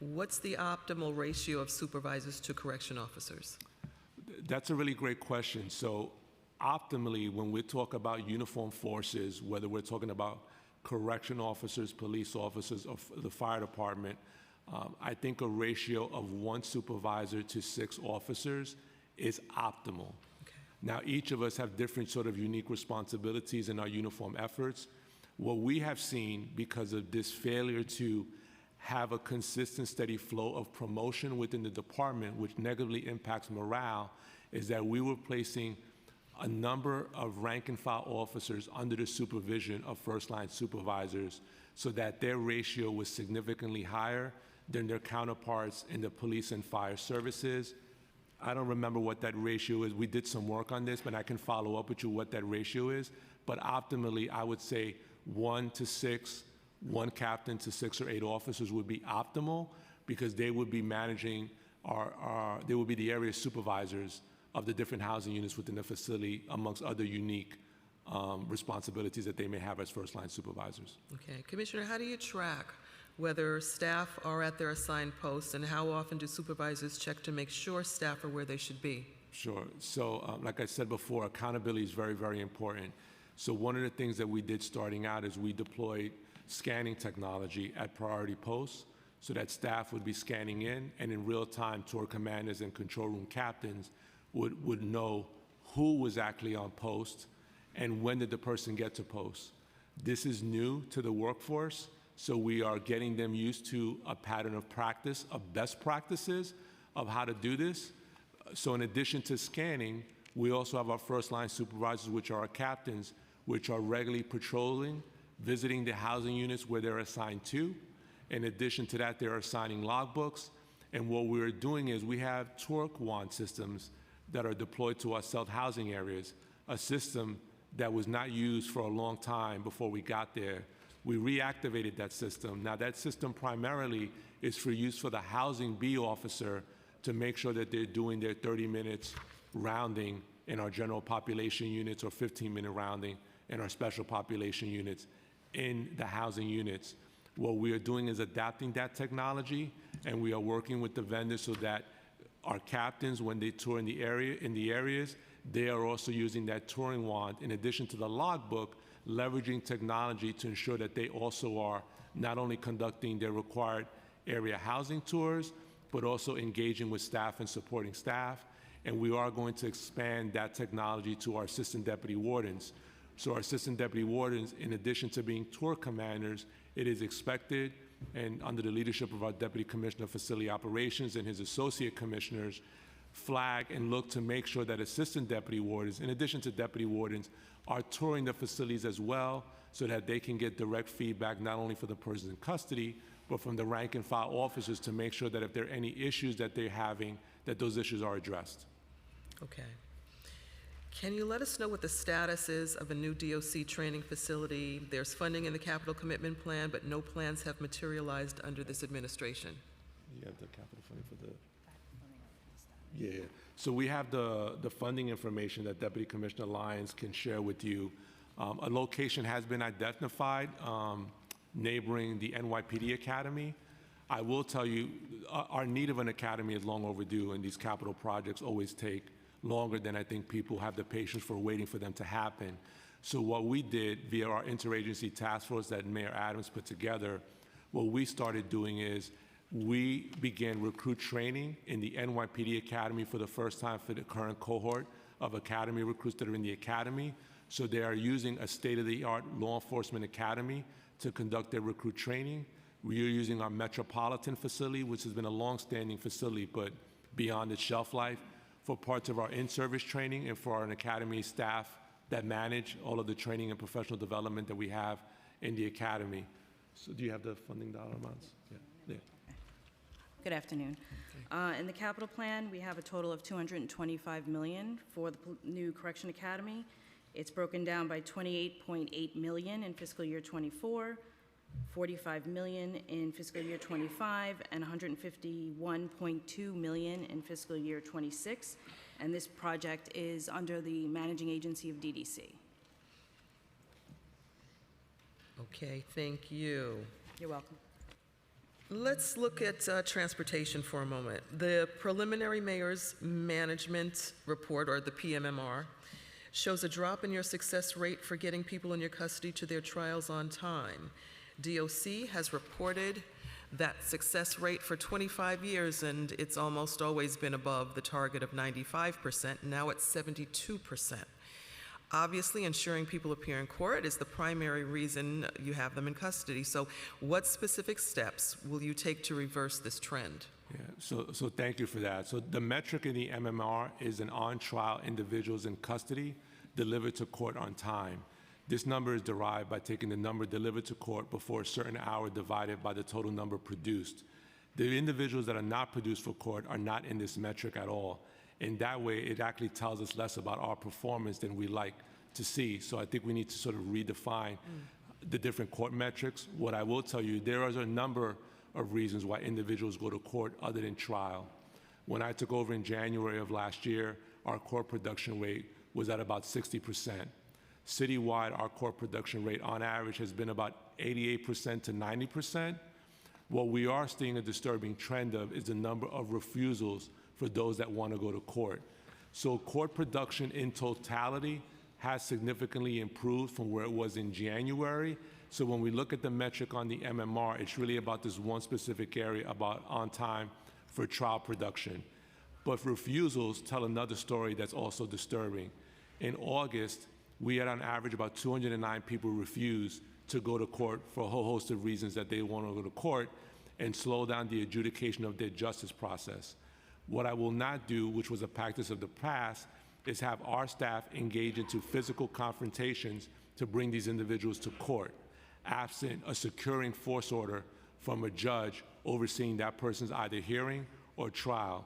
What's the optimal ratio of supervisors to correction officers? That's a really great question. So optimally, when we talk about uniformed forces, whether we're talking about correction officers, police officers, or the fire department, I think a ratio of 1 supervisor to 6 officers is optimal. Okay. Now, each of us have different sort of unique responsibilities in our uniform efforts. What we have seen, because of this failure to have a consistent, steady flow of promotion within the department, which negatively impacts morale, is that we were placing a number of rank-and-file officers under the supervision of first-line supervisors so that their ratio was significantly higher than their counterparts in the police and fire services. I don't remember what that ratio is. We did some work on this, but I can follow up with you what that ratio is. But optimally, I would say 1 to 6, 1 captain to 6 or 8 officers would be optimal because they would be managing they would be the area supervisors of the different housing units within the facility, amongst other unique responsibilities that they may have as first-line supervisors. Okay. Commissioner, how do you track whether staff are at their assigned posts, and how often do supervisors check to make sure staff are where they should be? Sure. So like I said before, accountability is very, very important. So one of the things that we did starting out is we deployed scanning technology at priority posts so that staff would be scanning in, and in real time, tour commanders and control room captains would know who was actually on post and when did the person get to post. This is new to the workforce, so we are getting them used to a pattern of practice, of best practices of how to do this. So in addition to scanning, we also have our first-line supervisors, which are our captains, which are regularly patrolling, visiting the housing units where they're assigned to. In addition to that, they're assigning logbooks. And what we're doing is we have torque wand systems that are deployed to our self-housing areas, a system that was not used for a long time before we got there. We reactivated that system. Now, that system primarily is for use for the housing B officer to make sure that they're doing their 30 minutes rounding in our general population units or 15-minute rounding in our special population units in the housing units. What we are doing is adapting that technology, and we are working with the vendors so that our captains, when they tour in the areas, they are also using that touring wand in addition to the logbook, leveraging technology to ensure that they also are not only conducting their required area housing tours, but also engaging with staff and supporting staff. And we are going to expand that technology to our assistant deputy wardens. So our assistant deputy wardens, in addition to being tour commanders, it is expected, and under the leadership of our Deputy Commissioner of Facility Operations and his associate commissioners, flag and look to make sure that assistant deputy wardens, in addition to deputy wardens, are touring the facilities as well so that they can get direct feedback not only for the persons in custody, but from the rank and file officers to make sure that if there are any issues that they're having, that those issues are addressed. Okay. Can you let us know what the status is of a new DOC training facility? There's funding in the capital commitment plan, but no plans have materialized under this administration. You have the capital funding for the... Yeah, so we have the funding information that Deputy Commissioner Lyons can share with you. A location has been identified neighboring the NYPD Academy. I will tell you, our need of an academy is long overdue, and these capital projects always take longer than I think people have the patience for waiting for them to happen. So what we did via our interagency task force that Mayor Adams put together, what we started doing is we began recruit training in the NYPD Academy for the first time for the current cohort of academy recruits that are in the academy. So they are using a state-of-the-art law enforcement academy to conduct their recruit training. We are using our Metropolitan facility, which has been a long-standing facility, but beyond its shelf life, for parts of our in-service training and for our academy staff that manage all of the training and professional development that we have in the academy. So do you have the funding dollar amounts? Yeah. Good afternoon. In the capital plan, we have a total of $225 million for the new Correction Academy. It's broken down by $28.8 million in fiscal year '24, $45 million in fiscal year '25, and $151.2 million in fiscal year '26. And this project is under the managing agency of DDC. Okay, thank you. You're welcome. Let's look at transportation for a moment. The preliminary mayor's management report, or the PMMR, shows a drop in your success rate for getting people in your custody to their trials on time. DOC has reported that success rate for 25 years, and it's almost always been above the target of 95%. Now it's 72%. Obviously, ensuring people appear in court is the primary reason you have them in custody. So what specific steps will you take to reverse this trend? Yeah, so thank you for that. So the metric in the MMR is an on-trial individuals in custody delivered to court on time. This number is derived by taking the number delivered to court before a certain hour divided by the total number produced. The individuals that are not produced for court are not in this metric at all. In that way, it actually tells us less about our performance than we like to see. So I think we need to sort of redefine the different court metrics. What I will tell you, there is a number of reasons why individuals go to court other than trial. When I took over in January of last year, our court production rate was at about 60%. Citywide, our court production rate on average has been about 88% to 90%. What we are seeing a disturbing trend of is the number of refusals for those that want to go to court. So court production in totality has significantly improved from where it was in January. So when we look at the metric on the MMR, it's really about this one specific area about on time for trial production. But refusals tell another story that's also disturbing. In August, we had on average about 209 people refuse to go to court for a whole host of reasons that they want to go to court and slow down the adjudication of their justice process. What I will not do, which was a practice of the past, is have our staff engage into physical confrontations to bring these individuals to court, absent a securing force order from a judge overseeing that person's either hearing or trial.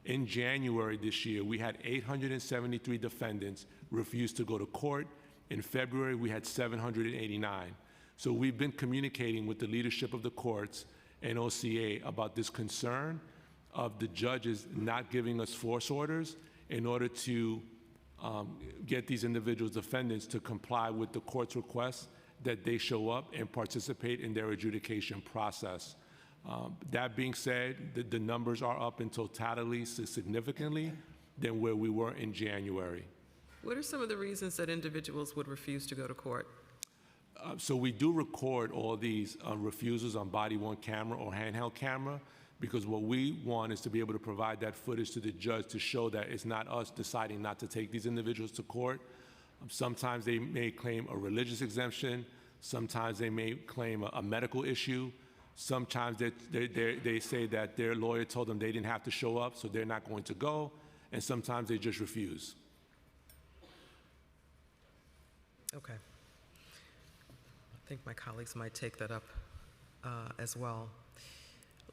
In January this year, we had 873 defendants refuse to go to court. In February, we had 789. So we've been communicating with the leadership of the courts and OCA about this concern of the judges not giving us force orders in order to get these individuals, defendants, to comply with the court's request that they show up and participate in their adjudication process. That being said, the numbers are up in totality significantly than where we were in January. What are some of the reasons that individuals would refuse to go to court? So we do record all these refusals on body-worn camera or handheld camera, because what we want is to be able to provide that footage to the judge to show that it's not us deciding not to take these individuals to court. Sometimes they may claim a religious exemption. Sometimes they may claim a medical issue. Sometimes they say that their lawyer told them they didn't have to show up, so they're not going to go. And sometimes they just refuse. Okay. I think my colleagues might take that up as well.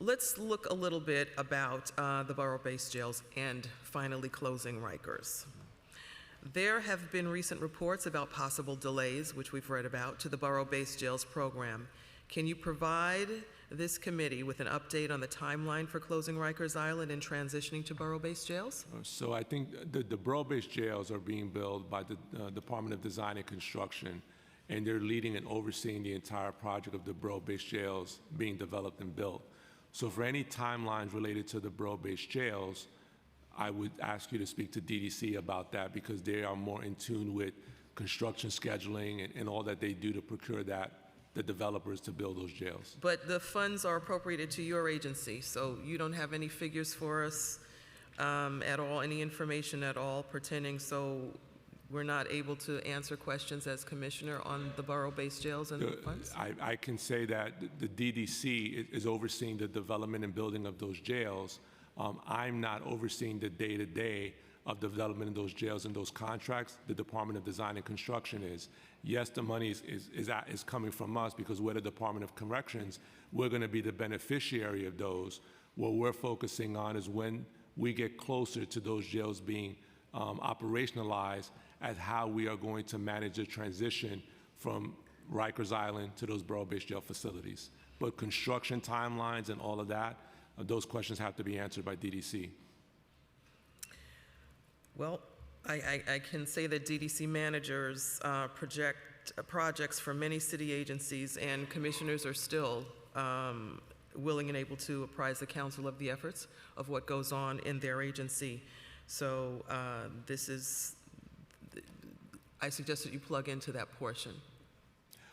Let's look a little bit about the borough-based jails and finally closing Rikers. There have been recent reports about possible delays, which we've read about, to the borough-based jails program. Can you provide this committee with an update on the timeline for closing Rikers Island and transitioning to borough-based jails? So I think the borough-based jails are being built by the Department of Design and Construction, and they're leading and overseeing the entire project of the borough-based jails being developed and built. So for any timelines related to the borough-based jails, I would ask you to speak to DDC about that because they are more in tune with construction scheduling and all that they do to procure the developers to build those jails. But the funds are appropriated to your agency, so you don't have any figures for us at all, any information at all pertaining, so we're not able to answer questions as commissioner on the borough-based jails and the funds? I can say that the DDC is overseeing the development and building of those jails. I'm not overseeing the day-to-day of development of those jails and those contracts. The Department of Design and Construction is. Yes, the money is coming from us because we're the Department of Corrections. We're going to be the beneficiary of those. What we're focusing on is when we get closer to those jails being operationalized as how we are going to manage the transition from Rikers Island to those borough-based jail facilities. But construction timelines and all of that, those questions have to be answered by DDC. Well, I can say that DDC managers project projects for many city agencies, and commissioners are still willing and able to apprise the council of the efforts of what goes on in their agency. So I suggest that you plug into that portion.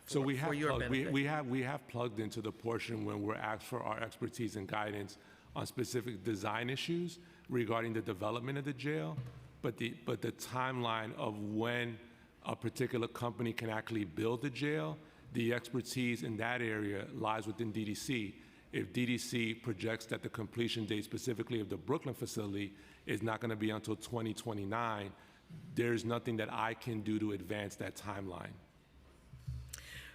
So we have your benefit. we have plugged into the portion when we're asked for our expertise and guidance on specific design issues regarding the development of the jail, but the timeline of when a particular company can actually build the jail, the expertise in that area lies within DDC. If DDC projects that the completion date specifically of the Brooklyn facility is not going to be until 2029, there's nothing that I can do to advance that timeline.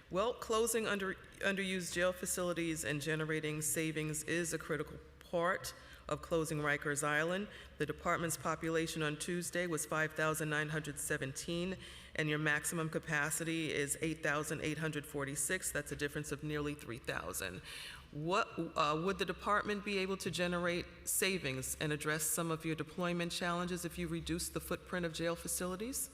Well, closing underused jail facilities and generating savings is a critical part of closing Rikers Island. The department's population on Tuesday was 5,917, and your maximum capacity is 8,846. That's a difference of nearly 3,000. What would the department be able to generate savings and address some of your deployment challenges if you reduce the footprint of jail facilities?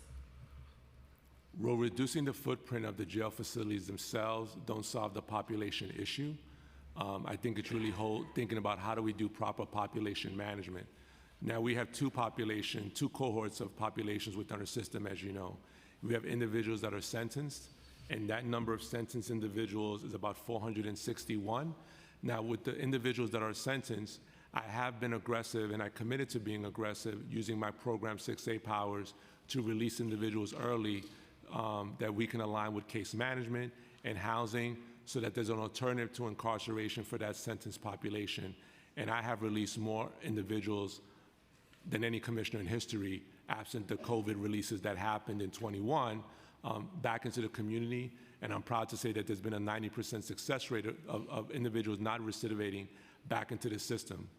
Well, reducing the footprint of the jail facilities themselves don't solve the population issue. I think it's really thinking about how do we do proper population management. Now we have two cohorts of populations within our system, as you know. We have individuals that are sentenced, and that number of sentenced individuals is about 461. Now with the individuals that are sentenced, I have been aggressive, and I committed to being aggressive using my Program 6A powers to release individuals early that we can align with case management and housing so that there's an alternative to incarceration for that sentenced population. And I have released more individuals than any commissioner in history, absent the COVID releases that happened in 21, back into the community. And I'm proud to say that there's been a 90% success rate of individuals not recidivating back into the system.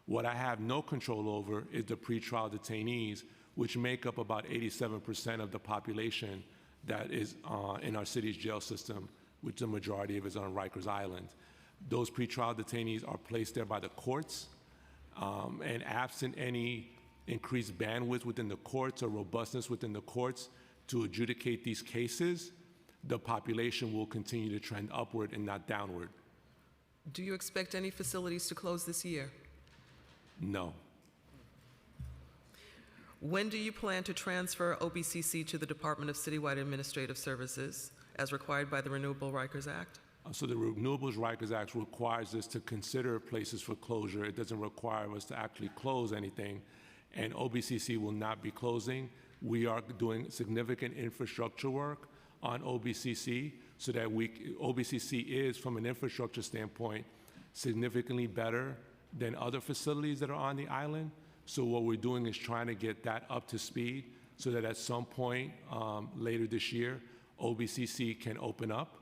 What I have no control over is the pretrial detainees, which make up about 87% of the population that is in our city's jail system, which the majority of is on Rikers Island. Those pretrial detainees are placed there by the courts, and absent any increased bandwidth within the courts or robustness within the courts to adjudicate these cases, the population will continue to trend upward and not downward. Do you expect any facilities to close this year? No. When do you plan to transfer OBCC to the Department of Citywide Administrative Services as required by the Renewable Rikers Act? So the Renewables Rikers Act requires us to consider places for closure. It doesn't require us to actually close anything, and OBCC will not be closing. We are doing significant infrastructure work on OBCC so that OBCC is, from an infrastructure standpoint, significantly better than other facilities that are on the island. So what we're doing is trying to get that up to speed so that at some point later this year, OBCC can open up.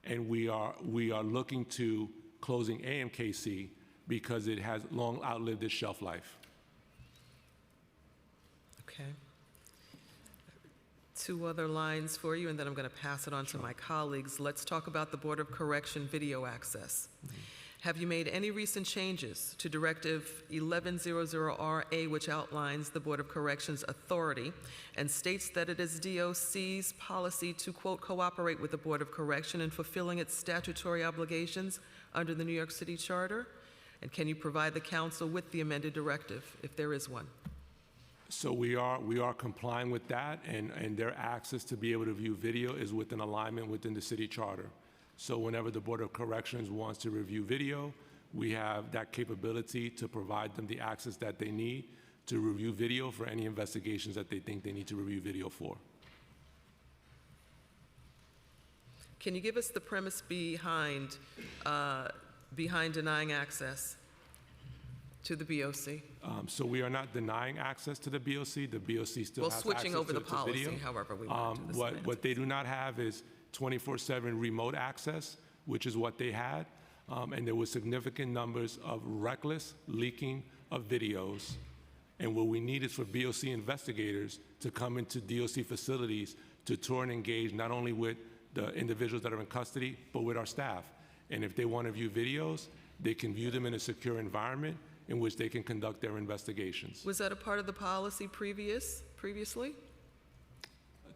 And we are looking to closing AMKC because it has long outlived its shelf life. Okay. two other lines for you, and then I'm going to pass it on to my colleagues. Let's talk about the Board of Correction video access. Have you made any recent changes to Directive 1100RA, which outlines the Board of Corrections authority and states that it is DOC's policy to, quote, cooperate with the Board of Correction in fulfilling its statutory obligations under the New York City Charter? And can you provide the council with the amended directive, if there is one? So we are complying with that, and their access to be able to view video is within alignment within the city charter. So whenever the Board of Corrections wants to review video, we have that capability to provide them the access that they need to review video for any investigations that they think they need to review video for. Can you give us the premise behind denying access to the BOC? So we are not denying access to the BOC. The BOC still Well, has switching access over to the policy, video. however we want to do this. What they do not have is 24/7 remote access, which is what they had. And there were significant numbers of reckless leaking of videos. And what we need is for BOC investigators to come into DOC facilities to tour and engage not only with the individuals that are in custody, but with our staff. And if they want to view videos, they can view them in a secure environment in which they can conduct their investigations. Was that a part of the policy previously?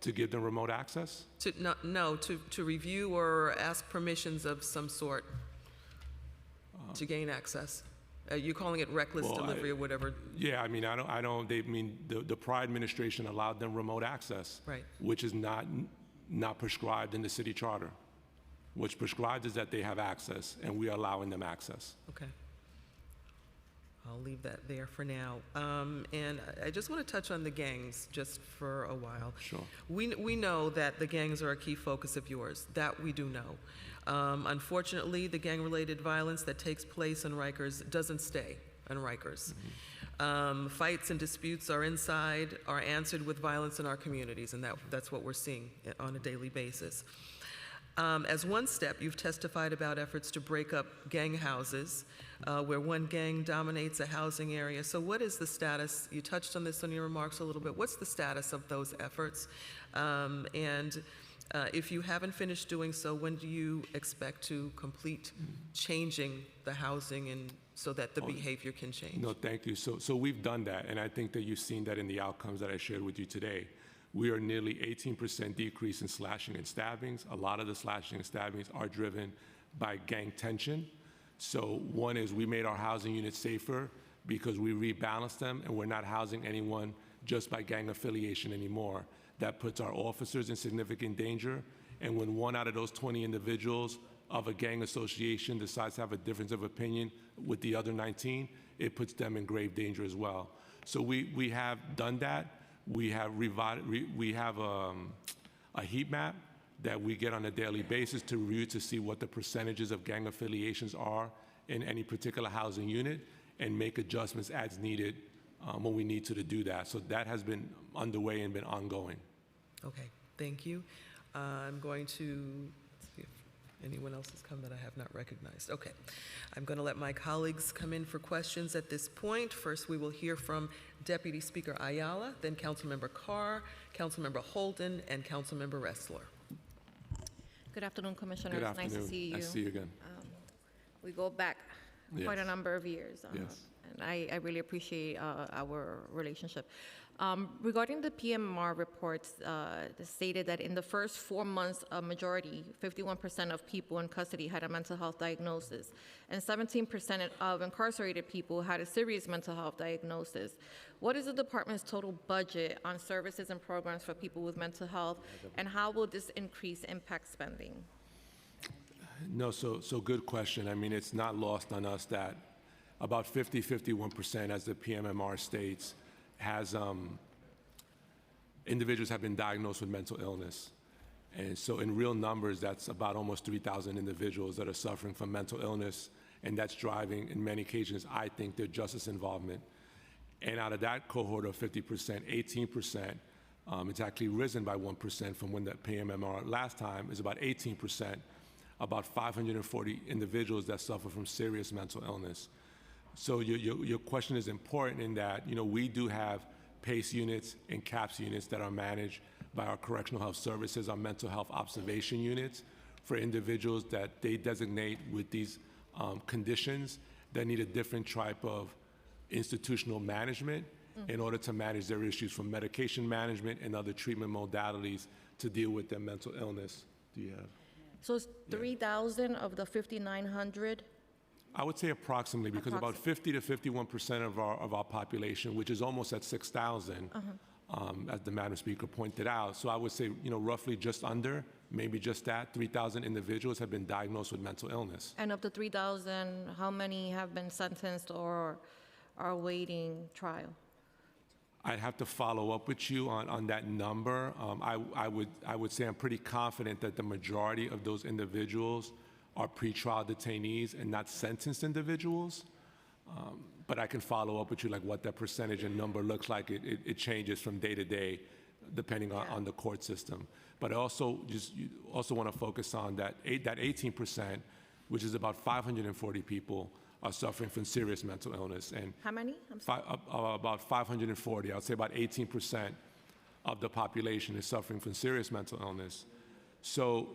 To give them remote access? To review or ask permissions of some sort to gain access. You're calling it reckless delivery or whatever. Yeah, I mean, the prior administration allowed them remote access, right, which is not prescribed in the city charter. What's prescribed is that they have access, and we are allowing them access. Okay. I'll leave that there for now. And I just want to touch on the gangs just for a while. Sure. We know that the gangs are a key focus of yours. That we do know. Unfortunately, the gang-related violence that takes place in Rikers doesn't stay in Rikers. Fights and disputes are answered with violence in our communities, and that's what we're seeing on a daily basis. As one step, you've testified about efforts to break up gang houses where one gang dominates a housing area. So what is the status? You touched on this in your remarks a little bit. What's the status of those efforts? And if you haven't finished doing so, when do you expect to complete changing the housing and so that the behavior can change? No, thank you. So we've done that, and I think that you've seen that in the outcomes that I shared with you today. We are nearly 18% decrease in slashing and stabbings. A lot of the slashing and stabbings are driven by gang tension. So one is we made our housing units safer because we rebalanced them, and we're not housing anyone just by gang affiliation anymore. That puts our officers in significant danger, and when 1 out of those 20 individuals of a gang association decides to have a difference of opinion with the other 19, it puts them in grave danger as well. So we have done that. We have a heat map that we get on a daily basis to review to see what the percentages of gang affiliations are in any particular housing unit and make adjustments as needed when we need to do that. So that has been underway and been ongoing. Okay, thank you. I'm going to see if anyone else has come that I have not recognized. Okay, I'm going to let my colleagues come in for questions at this point. First, we will hear from Deputy Speaker Ayala, then Councilmember Carr, Councilmember Holden, and Councilmember Ressler. Good afternoon, Commissioner. Good It's afternoon. nice to see you. Nice to see you again. We go back quite a Yes. number of years. Yes. And I really appreciate our relationship. Regarding the PMR reports, they stated that in the first 4 months, a majority, 51% of people in custody had a mental health diagnosis, and 17% of incarcerated people had a serious mental health diagnosis. What is the department's total budget on services and programs for people with mental health, and how will this increase impact spending? No, so good question. I mean, it's not lost on us that about 51%, as the PMMR states, has individuals have been diagnosed with mental illness. And so in real numbers, that's about almost 3,000 individuals that are suffering from mental illness, and that's driving, in many occasions, I think, their justice involvement. And out of that cohort of 50%, 18%, it's actually risen by 1% from when the PMMR last time, is about 18%, about 540 individuals that suffer from serious mental illness. So your question is important in that, we do have PACE units and CAPS units that are managed by our correctional health services, our mental health observation units, for individuals that they designate with these conditions that need a different type of institutional management in order to manage their issues, from medication management and other treatment modalities to deal with their mental illness. Do you have? So it's 3,000 of the 5,900? I would say approximately, because about 50 to 51% of our population, which is almost at 6,000, as the Madam Speaker pointed out. So I would say, roughly just under, maybe just that, 3,000 individuals have been diagnosed with mental illness. And of the 3,000, how many have been sentenced or are awaiting trial? I'd have to follow up with you on that number. I would say I'm pretty confident that the majority of those individuals are pretrial detainees and not sentenced individuals. But I can follow up with you, like what that percentage and number looks like. It changes from day to day, depending on the court system. But I also want to focus on that 18%, which is about 540 people, are suffering from serious mental illness. And how many? I'm sorry. about 540. I would say about 18% of the population is suffering from serious mental illness. So,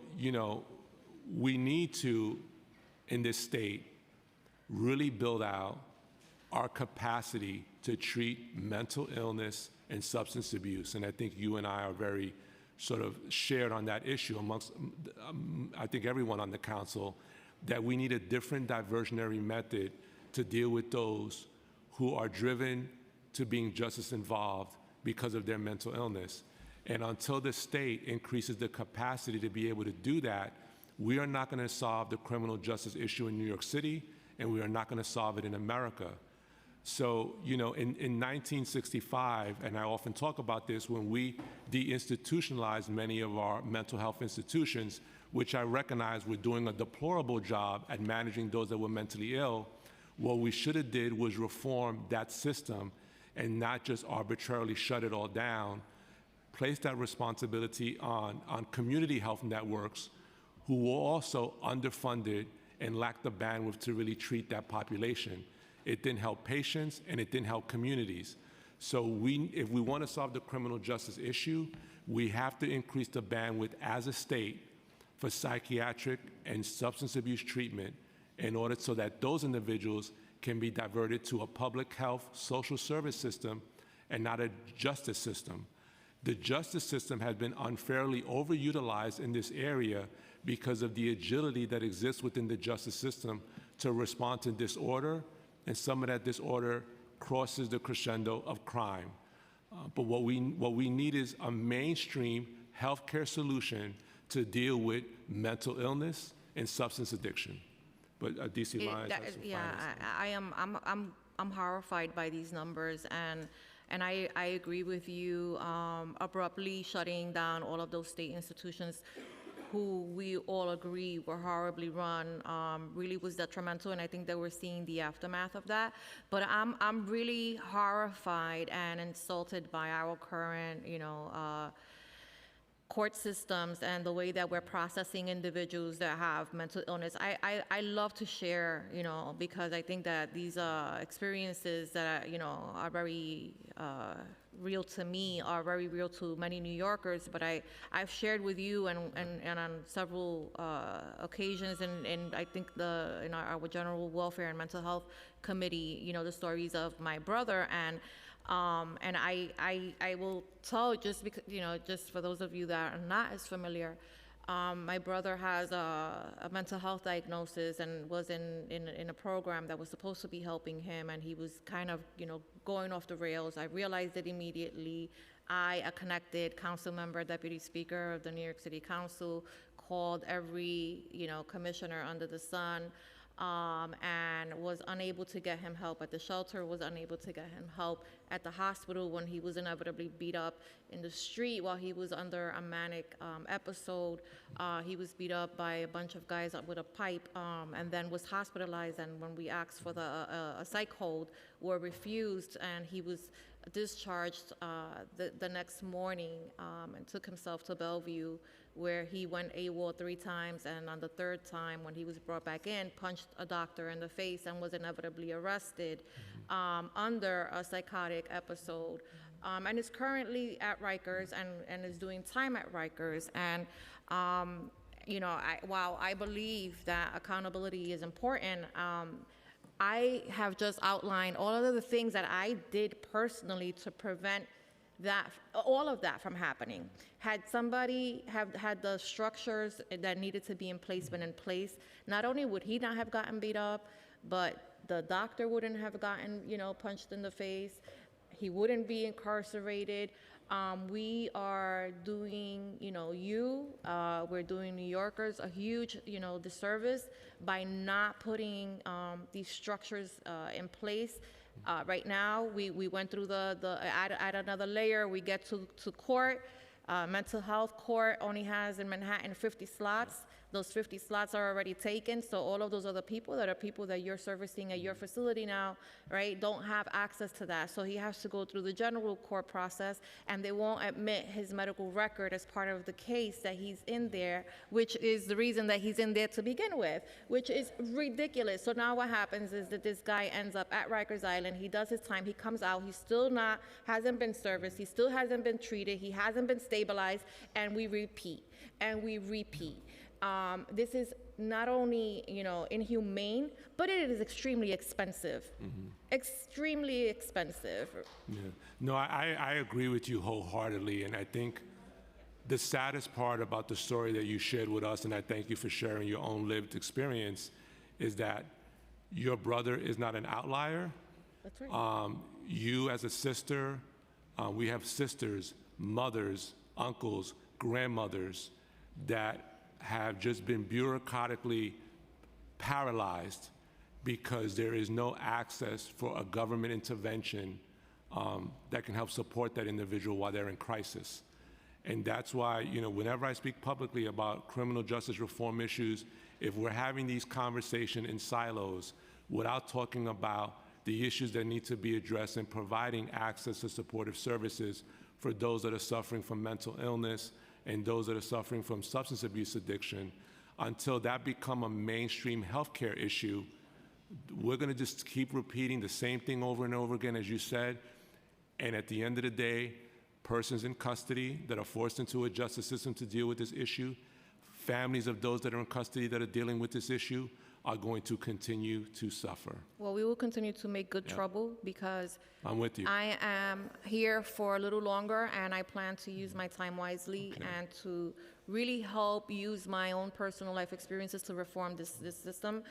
we need to, in this state, really build out our capacity to treat mental illness and substance abuse. And I think you and I are very sort of shared on that issue amongst, I think, everyone on the council, that we need a different diversionary method to deal with those who are driven to being justice involved because of their mental illness. And until the state increases the capacity to be able to do that, we are not going to solve the criminal justice issue in New York City, and we are not going to solve it in America. So, in 1965, and I often talk about this, when we deinstitutionalized many of our mental health institutions, which I recognize we're doing a deplorable job at managing those that were mentally ill, what we should have did was reform that system and not just arbitrarily shut it all down, place that responsibility on community health networks, who were also underfunded and lacked the bandwidth to really treat that population. It didn't help patients, and it didn't help communities. So if we want to solve the criminal justice issue, we have to increase the bandwidth as a state for psychiatric and substance abuse treatment in order so that those individuals can be diverted to a public health social service system and not a justice system. The justice system has been unfairly overutilized in this area because of the agility that exists within the justice system to respond to disorder, and some of that disorder crosses the crescendo of crime. But what we need is a mainstream healthcare solution to deal with mental illness and substance addiction. But DC Lyons has some finals. I'm horrified by these numbers, and I agree with you. Abruptly shutting down all of those state institutions, who we all agree were horribly run, really was detrimental, and I think that we're seeing the aftermath of that. But I'm really horrified and insulted by our current, court systems and the way that we're processing individuals that have mental illness. I love to share, because I think that these experiences that are very real to me, are very real to many New Yorkers. But I've shared with you and on several occasions, and I think in our General Welfare and Mental Health Committee, the stories of my brother. And I will tell, just because, just for those of you that are not as familiar, my brother has a mental health diagnosis and was in a program that was supposed to be helping him, and he was kind of, going off the rails. I realized it immediately. A connected council member, deputy speaker of the New York City Council, called every, commissioner under the sun, and was unable to get him help at the shelter, was unable to get him help at the hospital when he was inevitably beat up in the street while he was under a manic episode. He was beat up by a bunch of guys with a pipe, and then was hospitalized, and when we asked for a psych hold, were refused, and he was discharged the next morning, and took himself to Bellevue, where he went AWOL 3 times, and on the 3rd time, when he was brought back in, punched a doctor in the face and was inevitably arrested under a psychotic episode. and is currently at Rikers and is doing time at Rikers. And while I believe that accountability is important, I have just outlined all of the things that I did personally to prevent all of that from happening. Had somebody had the structures that needed to be in place been in place, not only would he not have gotten beat up, but the doctor wouldn't have gotten, punched in the face. He wouldn't be incarcerated. We are doing, we're doing New Yorkers a huge, disservice by not putting these structures in place. Right now, we went through add another layer. We get to court. Mental health court only has in Manhattan 50 slots. Those 50 slots are already taken, so all of those other people that you're servicing at your facility now, right, don't have access to that. So he has to go through the general court process, and they won't admit his medical record as part of the case that he's in there, which is the reason that he's in there to begin with, which is ridiculous. So now what happens is that this guy ends up at Rikers Island. He does his time. He comes out. He still hasn't been serviced. He still hasn't been treated. He hasn't been stabilized, and we repeat, and we repeat. This is not only, inhumane, but it is extremely expensive. Extremely expensive. Yeah. No, I agree with you wholeheartedly, and I think the saddest part about the story that you shared with us, and I thank you for sharing your own lived experience, is that your brother is not an outlier. That's right. You as a sister, we have sisters, mothers, uncles, grandmothers that have just been bureaucratically paralyzed because there is no access for a government intervention that can help support that individual while they're in crisis. And that's why, whenever I speak publicly about criminal justice reform issues, if we're having these conversations in silos without talking about the issues that need to be addressed and providing access to supportive services for those that are suffering from mental illness and those that are suffering from substance abuse addiction, until that become a mainstream healthcare issue, we're gonna just keep repeating the same thing over and over again, as you said. And at the end of the day, persons in custody that are forced into a justice system to deal with this issue, families of those that are in custody that are dealing with this issue, are going to continue to suffer. Well, we will continue to make good trouble because I'm with you. I am here for a little longer, and I plan to use my time wisely and to really help use my own personal life experiences to reform this system,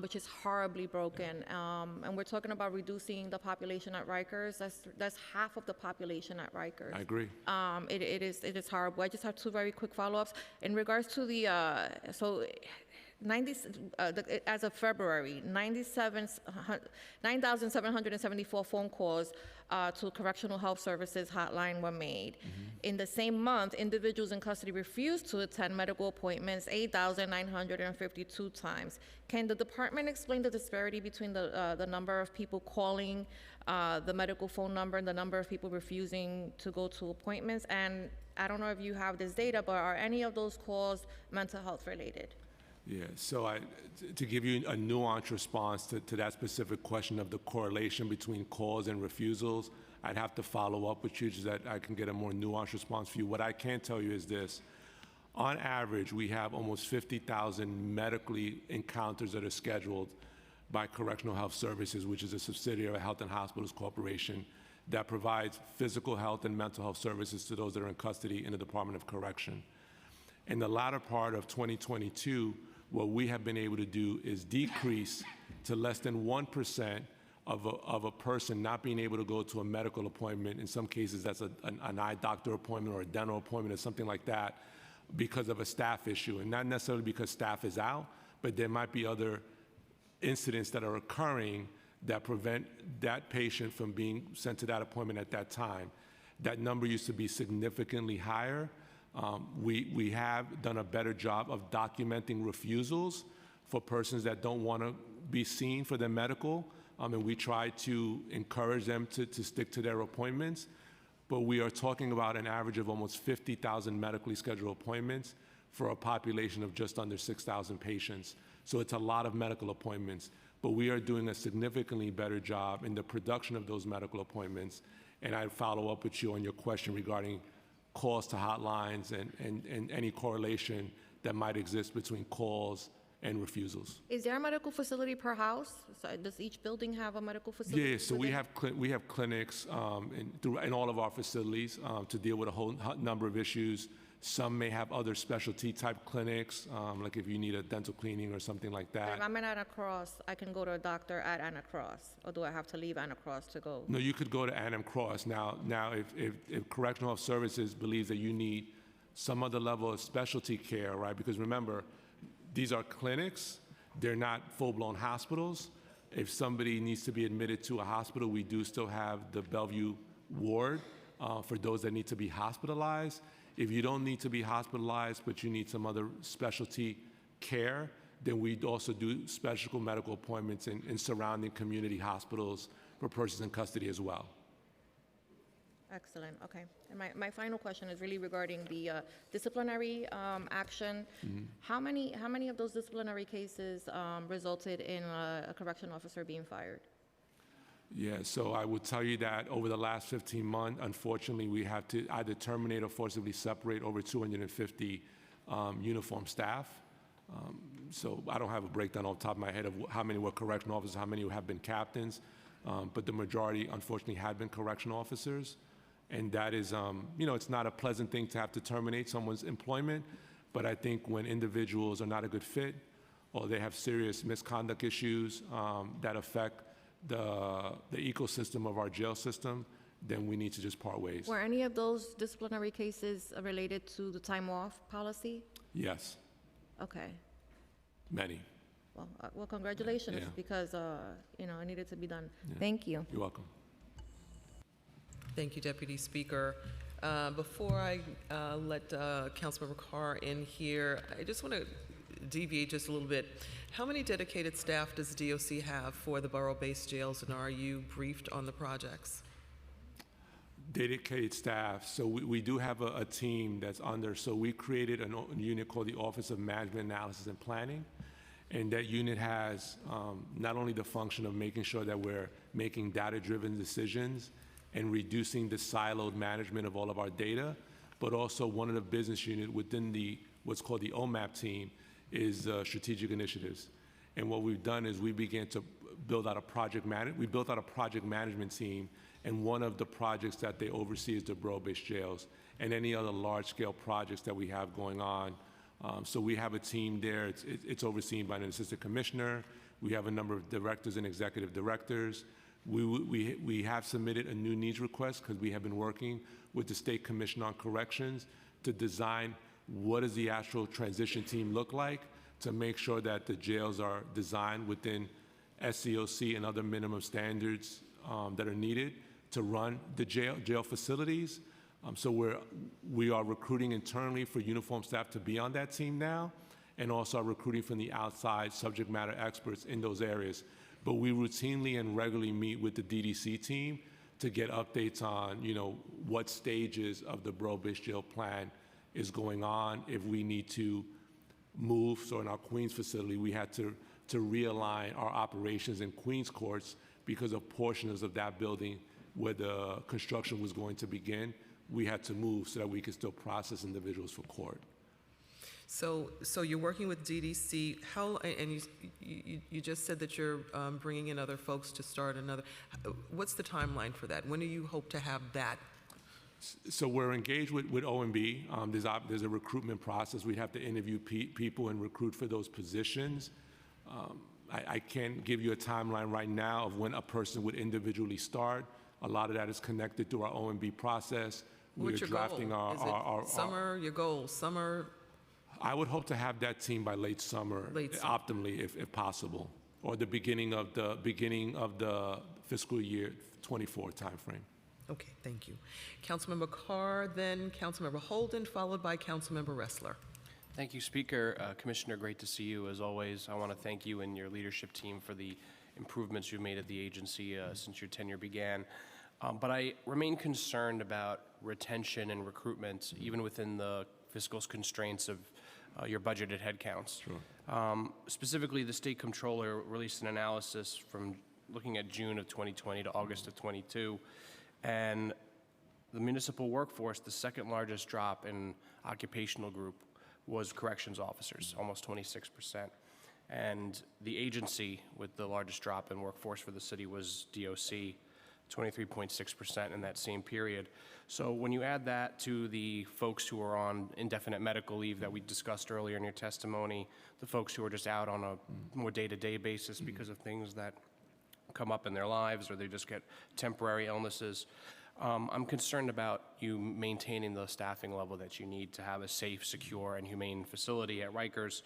which is horribly broken. And we're talking about reducing the population at Rikers. That's half of the population at Rikers. I agree. It is horrible. I just have two very quick follow-ups in regards to the as of February, 9,774 phone calls to Correctional Health Services hotline were made. In the same month, individuals in custody refused to attend medical appointments 8,952 times. Can the department explain the disparity between the number of people calling the medical phone number and the number of people refusing to go to appointments? And I don't know if you have this data, but are any of those calls mental health related? Yeah, so to give you a nuanced response to that specific question of the correlation between calls and refusals, I'd have to follow up with you so that I can get a more nuanced response for you. What I can tell you is this. On average, we have almost 50,000 medically encounters that are scheduled by Correctional Health Services, which is a subsidiary of Health and Hospitals Corporation that provides physical health and mental health services to those that are in custody in the Department of Correction. In the latter part of 2022, what we have been able to do is decrease to less than 1% of a person not being able to go to a medical appointment. In some cases, that's an eye doctor appointment or a dental appointment or something like that because of a staff issue. And not necessarily because staff is out, but there might be other incidents that are occurring that prevent that patient from being sent to that appointment at that time. That number used to be significantly higher. We have done a better job of documenting refusals for persons that don't want to be seen for their medical, and we try to encourage them to stick to their appointments. But we are talking about an average of almost 50,000 medically scheduled appointments for a population of just under 6,000 patients. So it's a lot of medical appointments, but we are doing a significantly better job in the production of those medical appointments and I'd follow up with you on your question regarding calls to hotlines and any correlation that might exist between calls and refusals. Is there a medical facility per house? So does each building have a medical facility? Yeah, so we within? have clinics in all of our facilities to deal with a whole number of issues. Some may have other specialty type clinics, like if you need a dental cleaning or something like that. If I'm at Anna Cross, I can go to a doctor at Anna Cross, or do I have to leave Anna Cross to go? No, you could go to Annam Cross. Now, if Correctional Health Services believes that you need some other level of specialty care, right? Because remember, these are clinics, they're not full-blown hospitals. If somebody needs to be admitted to a hospital, we do still have the Bellevue ward for those that need to be hospitalized. If you don't need to be hospitalized, but you need some other specialty care, then we also do special medical appointments in surrounding community hospitals for persons in custody as well. Excellent, okay. And my final question is really regarding the disciplinary action. How many of those disciplinary cases resulted in a correction officer being fired? Yeah, so I would tell you that over the last 15 months, unfortunately, we have to either terminate or forcibly separate over 250 uniformed staff. So I don't have a breakdown off the top of my head of how many were correctional officers, how many have been captains, but the majority, unfortunately, had been correctional officers. And that is, it's not a pleasant thing to have to terminate someone's employment, but I think when individuals are not a good fit or they have serious misconduct issues that affect the ecosystem of our jail system, then we need to just part ways. Were any of those disciplinary cases related to the time off policy? Yes. Okay. Many. Well, congratulations, Yeah. because, it needed to be done. Yeah. Thank you. You're welcome. Thank you, Deputy Speaker. Before I let Councilmember Carr in here, I just want to deviate just a little bit. How many dedicated staff does DOC have for the borough-based jails, and are you briefed on the projects? Dedicated staff. So we do have a team that's under. So we created a unit called the Office of Management Analysis and Planning. And that unit has not only the function of making sure that we're making data-driven decisions and reducing the siloed management of all of our data, but also one of the business unit within what's called the OMAP team is strategic initiatives. And what we've done is we began to build out a project management team, and one of the projects that they oversee is the borough-based jails and any other large-scale projects that we have going on. So we have a team there. It's overseen by an assistant commissioner. We have a number of directors and executive directors. We have submitted a new needs request because we have been working with the State Commission on Corrections to design what does the actual transition team look like to make sure that the jails are designed within SCOC and other minimum standards that are needed to run the jail facilities. So we are recruiting internally for uniformed staff to be on that team now, and also are recruiting from the outside subject matter experts in those areas. But we routinely and regularly meet with the DDC team to get updates on, what stages of the borough-based jail plan is going on. If we need to move, so in our Queens facility, we had to realign our operations in Queens courts because of portions of that building where the construction was going to begin. We had to move so that we could still process individuals for court. So you're working with DDC. And you just said that you're bringing in other folks to start another. What's the timeline for that? When do you hope to have that? So we're engaged with OMB. There's a recruitment process. We have to interview people and recruit for those positions. I can't give you a timeline right now of when a person would individually start. A lot of that is connected through our OMB process. What's your goal? Is it summer, your goal, summer? I would hope to have that team by late summer, optimally, if possible, or the beginning of the fiscal year 24 timeframe. Okay, thank you. Councilmember Carr, then Councilmember Holden, followed by Councilmember Ressler. Thank you, Speaker. Commissioner, great to see you as always. I want to thank you and your leadership team for the improvements you've made at the agency since your tenure began. But I remain concerned about retention and recruitment, even within the fiscal constraints of your budgeted headcounts. Sure. Specifically, the State Comptroller released an analysis from looking at June of 2020 to August of 22, And the municipal workforce, the second largest drop in occupational group was corrections officers, almost 26%. And the agency with the largest drop in workforce for the city was DOC, 23.6% in that same period. So when you add that to the folks who are on indefinite medical leave that we discussed earlier in your testimony, the folks who are just out on a more day-to-day basis because of things that come up in their lives or they just get temporary illnesses, I'm concerned about you maintaining the staffing level that you need to have a safe, secure, and humane facility at Rikers.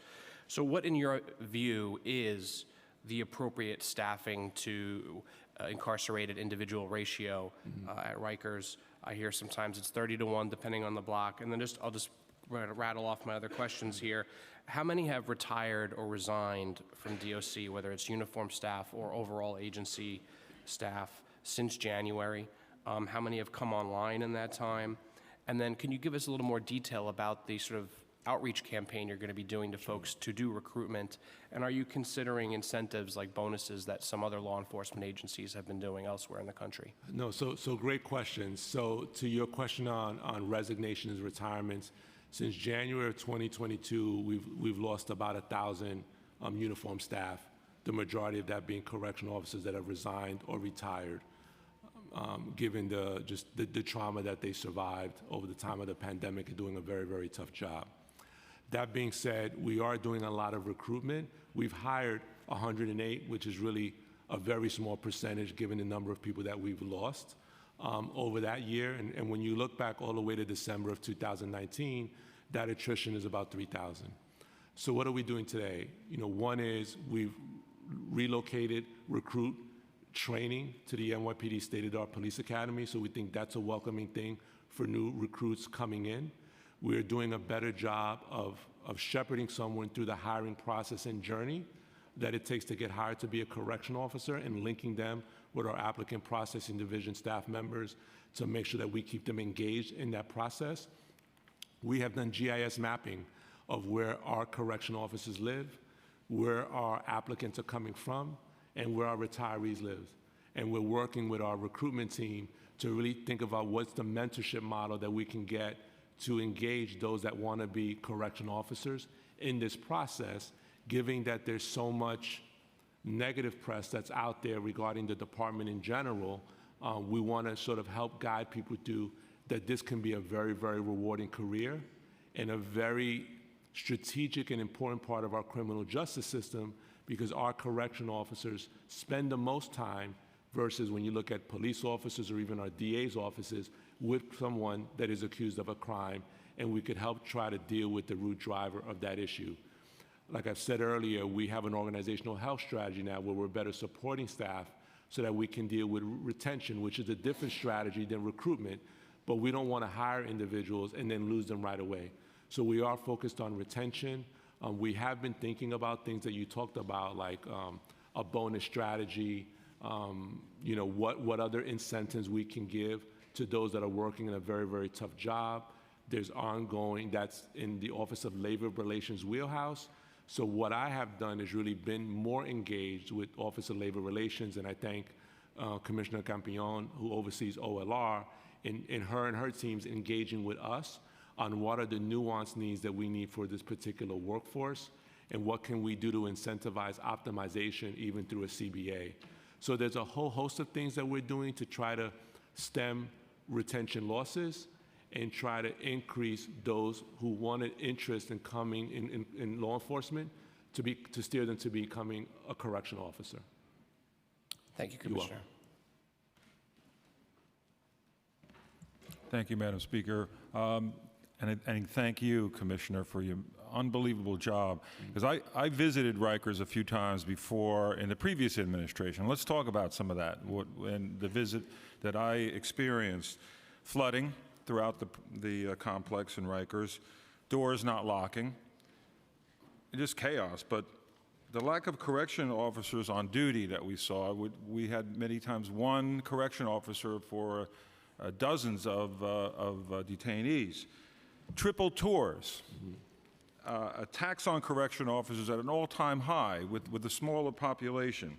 So what, in your view, is the appropriate staffing to incarcerated individual ratio at Rikers? I hear sometimes it's 30-to-1, depending on the block. And then I'll just rattle off my other questions here. How many have retired or resigned from DOC, whether it's uniform staff or overall agency staff, since January? How many have come online in that time? And then can you give us a little more detail about the sort of outreach campaign you're going to be doing to folks to do recruitment? And are you considering incentives like bonuses that some other law enforcement agencies have been doing elsewhere in the country? No, so great questions. So to your question on resignations, retirements, since January of 2022, we've lost about 1,000 uniform staff, the majority of that being correctional officers that have resigned or retired, given the trauma that they survived over the time of the pandemic and doing a very, very tough job. That being said, we are doing a lot of recruitment. We've hired 108, which is really a very small percentage given the number of people that we've lost over that year. And when you look back all the way to December of 2019, that attrition is about 3,000. So what are we doing today? One is we've relocated recruit training to the NYPD State-of-the-Art Police Academy, so we think that's a welcoming thing for new recruits coming in. We're doing a better job of shepherding someone through the hiring process and journey that it takes to get hired to be a correctional officer and linking them with our applicant processing division staff members to make sure that we keep them engaged in that process. We have done GIS mapping of where our correctional officers live, where our applicants are coming from, and where our retirees live. And we're working with our recruitment team to really think about what's the mentorship model that we can get to engage those that want to be correctional officers in this process, given that there's so much negative press that's out there regarding the department in general. We want to sort of help guide people through that this can be a very, very rewarding career and a very strategic and important part of our criminal justice system, because our correctional officers spend the most time versus when you look at police officers or even our DA's offices with someone that is accused of a crime, and we could help try to deal with the root driver of that issue. Like I've said earlier, we have an organizational health strategy now where we're better supporting staff so that we can deal with retention, which is a different strategy than recruitment, but we don't want to hire individuals and then lose them right away. So we are focused on retention. We have been thinking about things that you talked about, like a bonus strategy, what other incentives we can give to those that are working in a very, very tough job. There's ongoing, that's in the Office of Labor Relations wheelhouse. So what I have done is really been more engaged with Office of Labor Relations, and I thank Commissioner Campion, who oversees OLR, in her and her teams engaging with us on what are the nuanced needs that we need for this particular workforce, and what can we do to incentivize optimization even through a CBA. So there's a whole host of things that we're doing to try to stem retention losses and try to increase those who wanted interest in coming in law enforcement to steer them to becoming a correctional officer. Thank you, Commissioner. Thank you, Madam Speaker. And thank you, Commissioner, for your unbelievable job. Because I visited Rikers a few times before in the previous administration. Let's talk about some of that. And the visit that I experienced, flooding throughout the complex in Rikers, doors not locking, just chaos. But the lack of correction officers on duty that we saw, we had many times one correction officer for dozens of detainees. Triple tours, attacks on correction officers at an all-time high with a smaller population.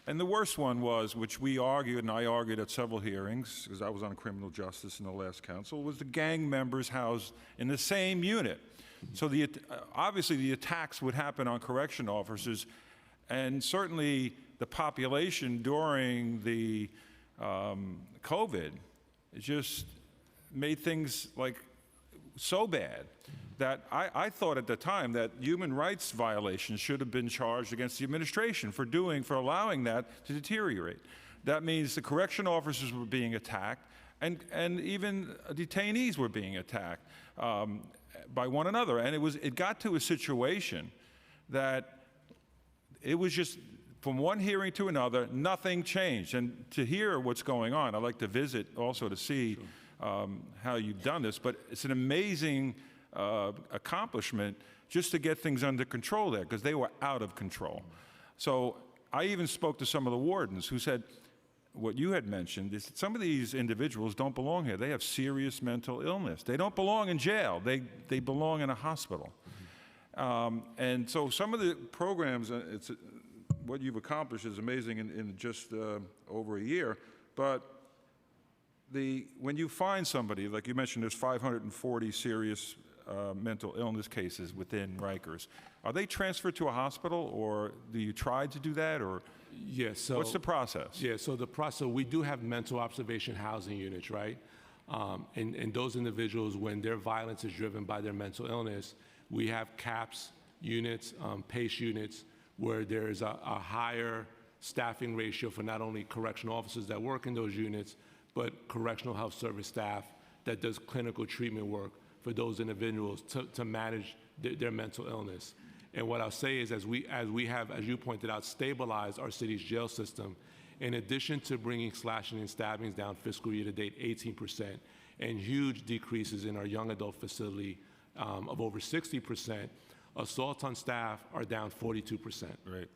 And the worst one was, which we argued, and I argued at several hearings, because I was on criminal justice in the last council, was the gang members housed in the same unit. So obviously the attacks would happen on correction officers, and certainly the population during the COVID, it just made things like so bad that I thought at the time that human rights violations should have been charged against the administration for allowing that to deteriorate. That means the correction officers were being attacked, and even detainees were being attacked by one another. And it got to a situation that it was just, from one hearing to another, nothing changed. And to hear what's going on, I'd like to visit also to see how you've done this, but it's an amazing accomplishment just to get things under control there, because they were out of control. So I even spoke to some of the wardens who said, what you had mentioned is that some of these individuals don't belong here. They have serious mental illness. They don't belong in jail. They belong in a hospital. And so some of the programs, what you've accomplished is amazing in just over a year. But when you find somebody, like you mentioned, there's 540 serious mental illness cases within Rikers. Are they transferred to a hospital, or do you try to do that, or Yes. So what's the process? Yeah. So the process, we do have mental observation housing units, right? And those individuals, when their violence is driven by their mental illness, we have CAPS units, PACE units, where there is a higher staffing ratio for not only correctional officers that work in those units, but correctional health service staff that does clinical treatment work for those individuals to manage their mental illness. And what I'll say is, as we have, as you pointed out, stabilized our city's jail system, in addition to bringing slashing and stabbings down fiscal year to date 18%, and huge decreases in our young adult facility of over 60%, assaults on staff are down 42%.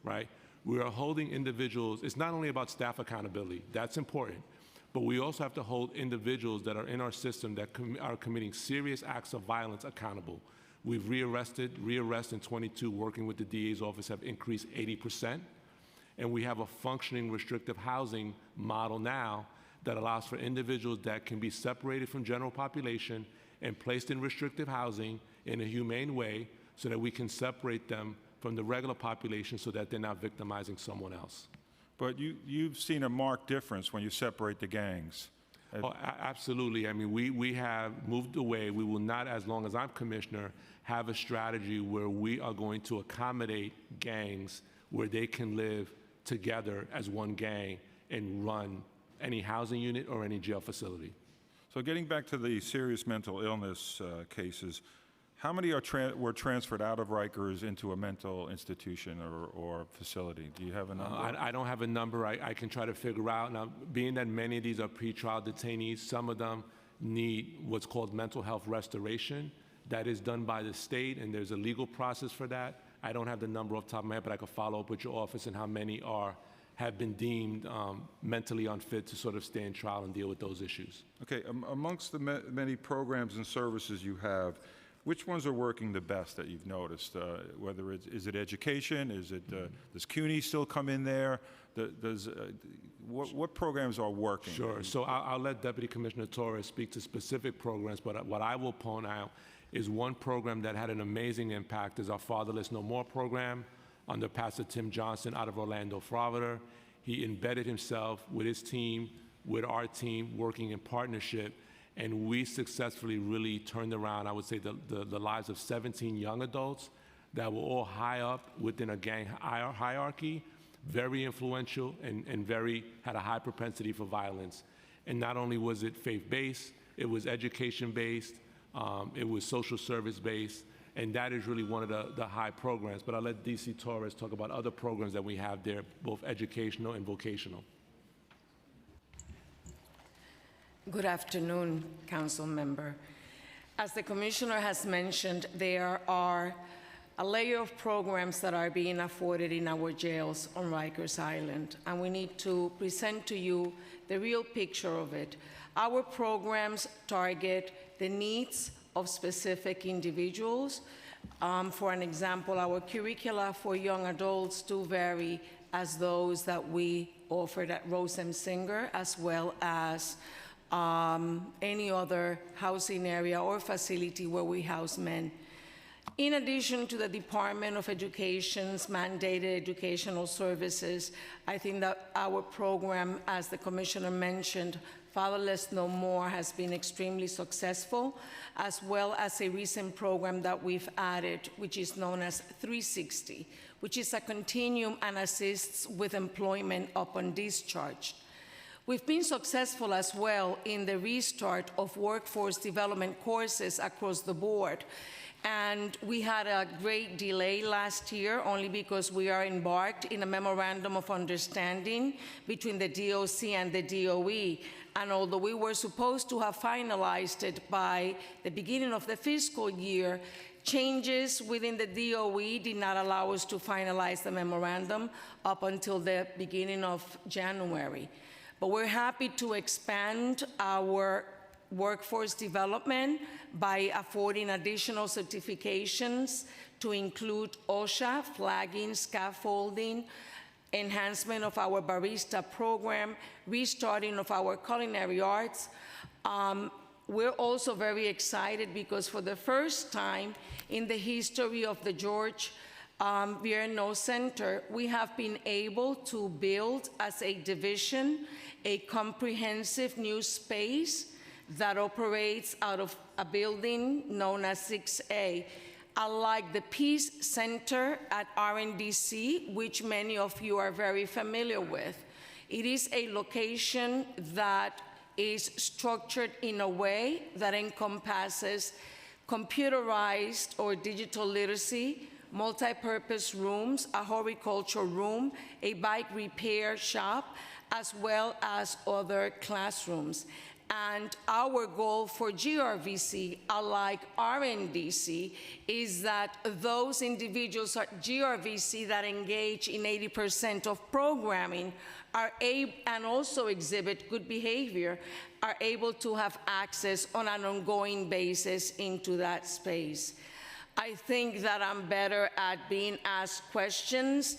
Right? We are holding individuals. It's not only about staff accountability. That's important. But we also have to hold individuals that are in our system that are committing serious acts of violence accountable. We've rearrests in 22, working with the DA's office, have increased 80%. And we have a functioning restrictive housing model now that allows for individuals that can be separated from general population and placed in restrictive housing in a humane way, so that we can separate them from the regular population so that they're not victimizing someone else. But you've seen a marked difference when you separate the gangs. Oh, absolutely. I mean, we have moved away. We will not, as long as I'm commissioner, have a strategy where we are going to accommodate gangs where they can live together as one gang and run any housing unit or any jail facility. So getting back to the serious mental illness cases, how many were transferred out of Rikers into a mental institution or facility? Do you have a number? I don't have a number. I can try to figure out. Now, being that many of these are pretrial detainees, some of them need what's called mental health restoration. That is done by the state, and there's a legal process for that. I don't have the number off the top of my head, but I could follow up with your office and how many have been deemed mentally unfit to sort of stand trial and deal with those issues. Okay, amongst the many programs and services you have, which ones are working the best that you've noticed? Whether is it education? Is it does CUNY still come in there? What programs are working? Sure. So I'll let Deputy Commissioner Torres speak to specific programs, but what I will point out is one program that had an amazing impact is our Fatherless No More program under Pastor Tim Johnson out of Orlando, Florida. He embedded himself with his team, with our team, working in partnership. And we successfully really turned around, I would say, the lives of 17 young adults that were all high up within a gang hierarchy, very influential and had a high propensity for violence. And not only was it faith-based, it was education-based, it was social service-based, and that is really one of the high programs. But I'll let D.C. Torres talk about other programs that we have there, both educational and vocational. Good afternoon, Council Member. As the Commissioner has mentioned, there are a layer of programs that are being afforded in our jails on Rikers Island, and we need to present to you the real picture of it. Our programs target the needs of specific individuals. For an example, our curricula for young adults do vary as those that we offered at Rose M. Singer, as well as any other housing area or facility where we house men. In addition to the Department of Education's mandated educational services, I think that our program, as the Commissioner mentioned, Fatherless No More, has been extremely successful, as well as a recent program that we've added, which is known as 360, which is a continuum and assists with employment upon discharge. We've been successful as well in the restart of workforce development courses across the board. And we had a great delay last year only because we are embarked in a memorandum of understanding between the DOC and the DOE. And although we were supposed to have finalized it by the beginning of the fiscal year, changes within the DOE did not allow us to finalize the memorandum up until the beginning of January. But we're happy to expand our workforce development by affording additional certifications to include OSHA, flagging, scaffolding, enhancement of our barista program, restarting of our culinary arts. We're also very excited because for the first time in the history of the George Vierno Center, we have been able to build as a division a comprehensive new space that operates out of a building known as 6A. Unlike the Peace Center at RNDC, which many of you are very familiar with, it is a location that is structured in a way that encompasses computerized or digital literacy, multi-purpose rooms, a horticulture room, a bike repair shop, as well as other classrooms. And our goal for GRVC, unlike RNDC, is that those individuals at GRVC that engage in 80% of programming are able, and also exhibit good behavior, are able to have access on an ongoing basis into that space. I think that I'm better at being asked questions.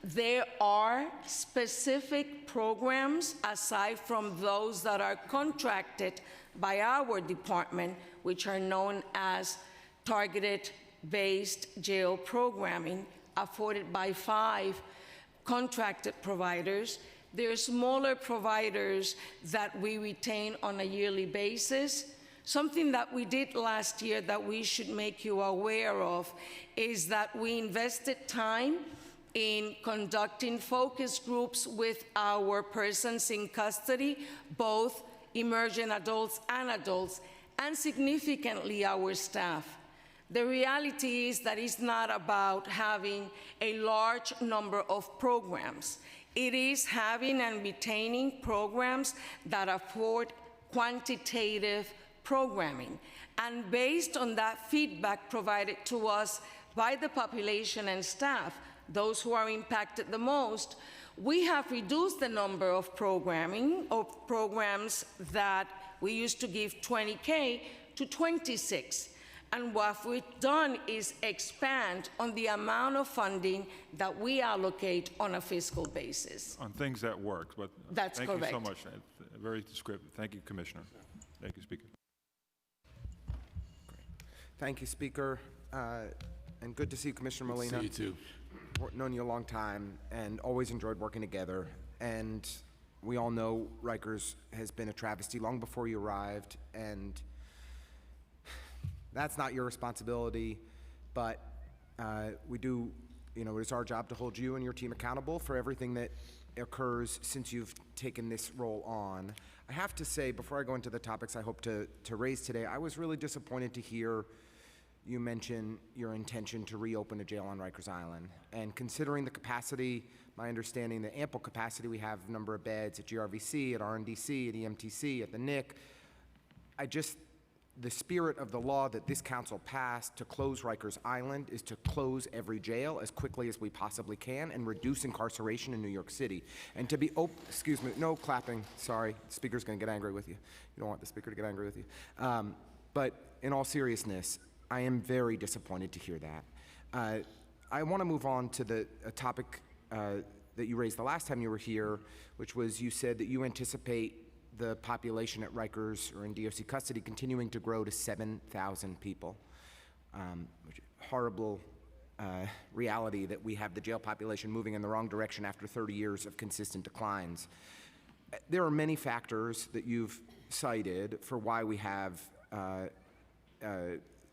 There are specific programs, aside from those that are contracted by our department, which are known as targeted-based jail programming, afforded by 5 contracted providers. There are smaller providers that we retain on a yearly basis. Something that we did last year that we should make you aware of is that we invested time in conducting focus groups with our persons in custody, both emerging adults, and significantly our staff. The reality is that it's not about having a large number of programs. It is having and retaining programs that afford quantitative programming. And based on that feedback provided to us by the population and staff, those who are impacted the most, we have reduced the number of programs that we used to give 20K to 26. And what we've done is expand on the amount of funding that we allocate on a fiscal basis. On things that work, but That's thank correct. you so much. Very descriptive. Thank you, Commissioner. Thank you, Speaker. Thank you, Speaker. And good to see you, Commissioner Molina. See you too. Known you a long time and always enjoyed working together. And we all know Rikers has been a travesty long before you arrived, and that's not your responsibility, but we do, it's our job to hold you and your team accountable for everything that occurs since you've taken this role on. I have to say, before I go into the topics I hope to raise today, I was really disappointed to hear you mention your intention to reopen a jail on Rikers Island. And considering the capacity, my understanding, the ample capacity we have, number of beds at GRVC, at RNDC, at EMTC, at the NIC, the spirit of the law that this council passed to close Rikers Island is to close every jail as quickly as we possibly can and reduce incarceration in New York City. And to be excuse me, no clapping, sorry, the speaker's gonna get angry with you. You don't want the speaker to get angry with you. But in all seriousness, I am very disappointed to hear that. I want to move on to a topic that you raised the last time you were here, which was you said that you anticipate the population at Rikers or in DOC custody continuing to grow to 7,000 people. Horrible reality that we have the jail population moving in the wrong direction after 30 years of consistent declines. There are many factors that you've cited for why we have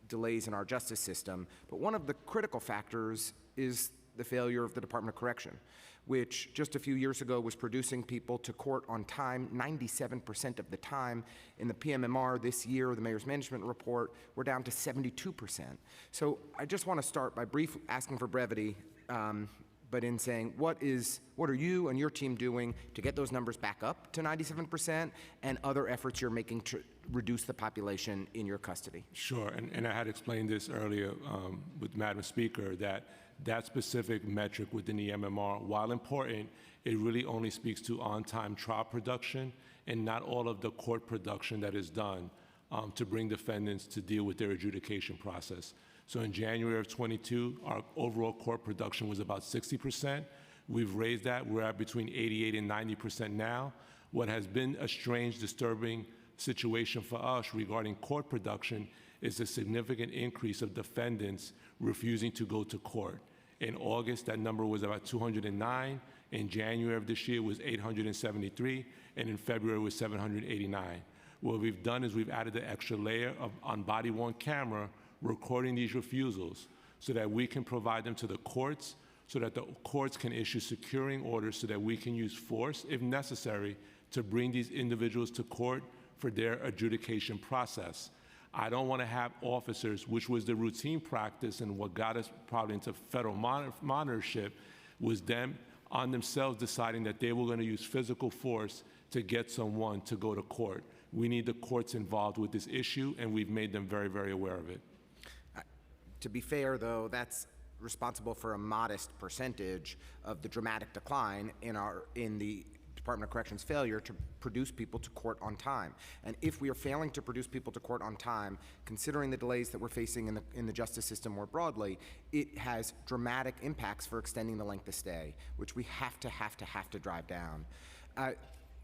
delays in our justice system, but one of the critical factors is the failure of the Department of Correction, which just a few years ago was producing people to court on time 97% of the time. In the PMMR this year, the Mayor's Management Report, we're down to 72%. So I just want to start by asking for brevity, but in saying, what are you and your team doing to get those numbers back up to 97% and other efforts you're making to reduce the population in your custody? Sure, and I had explained this earlier with Madam Speaker, that specific metric within the MMR, while important, it really only speaks to on-time trial production and not all of the court production that is done to bring defendants to deal with their adjudication process. So in January of 22, our overall court production was about 60%. We've raised that. We're at between 88 and 90% now. What has been a strange, disturbing situation for us regarding court production is a significant increase of defendants refusing to go to court. In August, that number was about 209. In January of this year, it was 873. And in February, it was 789. What we've done is we've added the extra layer of on body-worn camera recording these refusals so that we can provide them to the courts, so that the courts can issue securing orders so that we can use force, if necessary, to bring these individuals to court for their adjudication process. I don't want to have officers, which was the routine practice and what got us probably into federal monitorship, was them on themselves deciding that they were going to use physical force to get someone to go to court. We need the courts involved with this issue, and we've made them very, very aware of it. To be fair, though, that's responsible for a modest percentage of the dramatic decline in the Department of Corrections' failure to produce people to court on time. And if we are failing to produce people to court on time, considering the delays that we're facing in the justice system more broadly, it has dramatic impacts for extending the length of stay, which we have to drive down.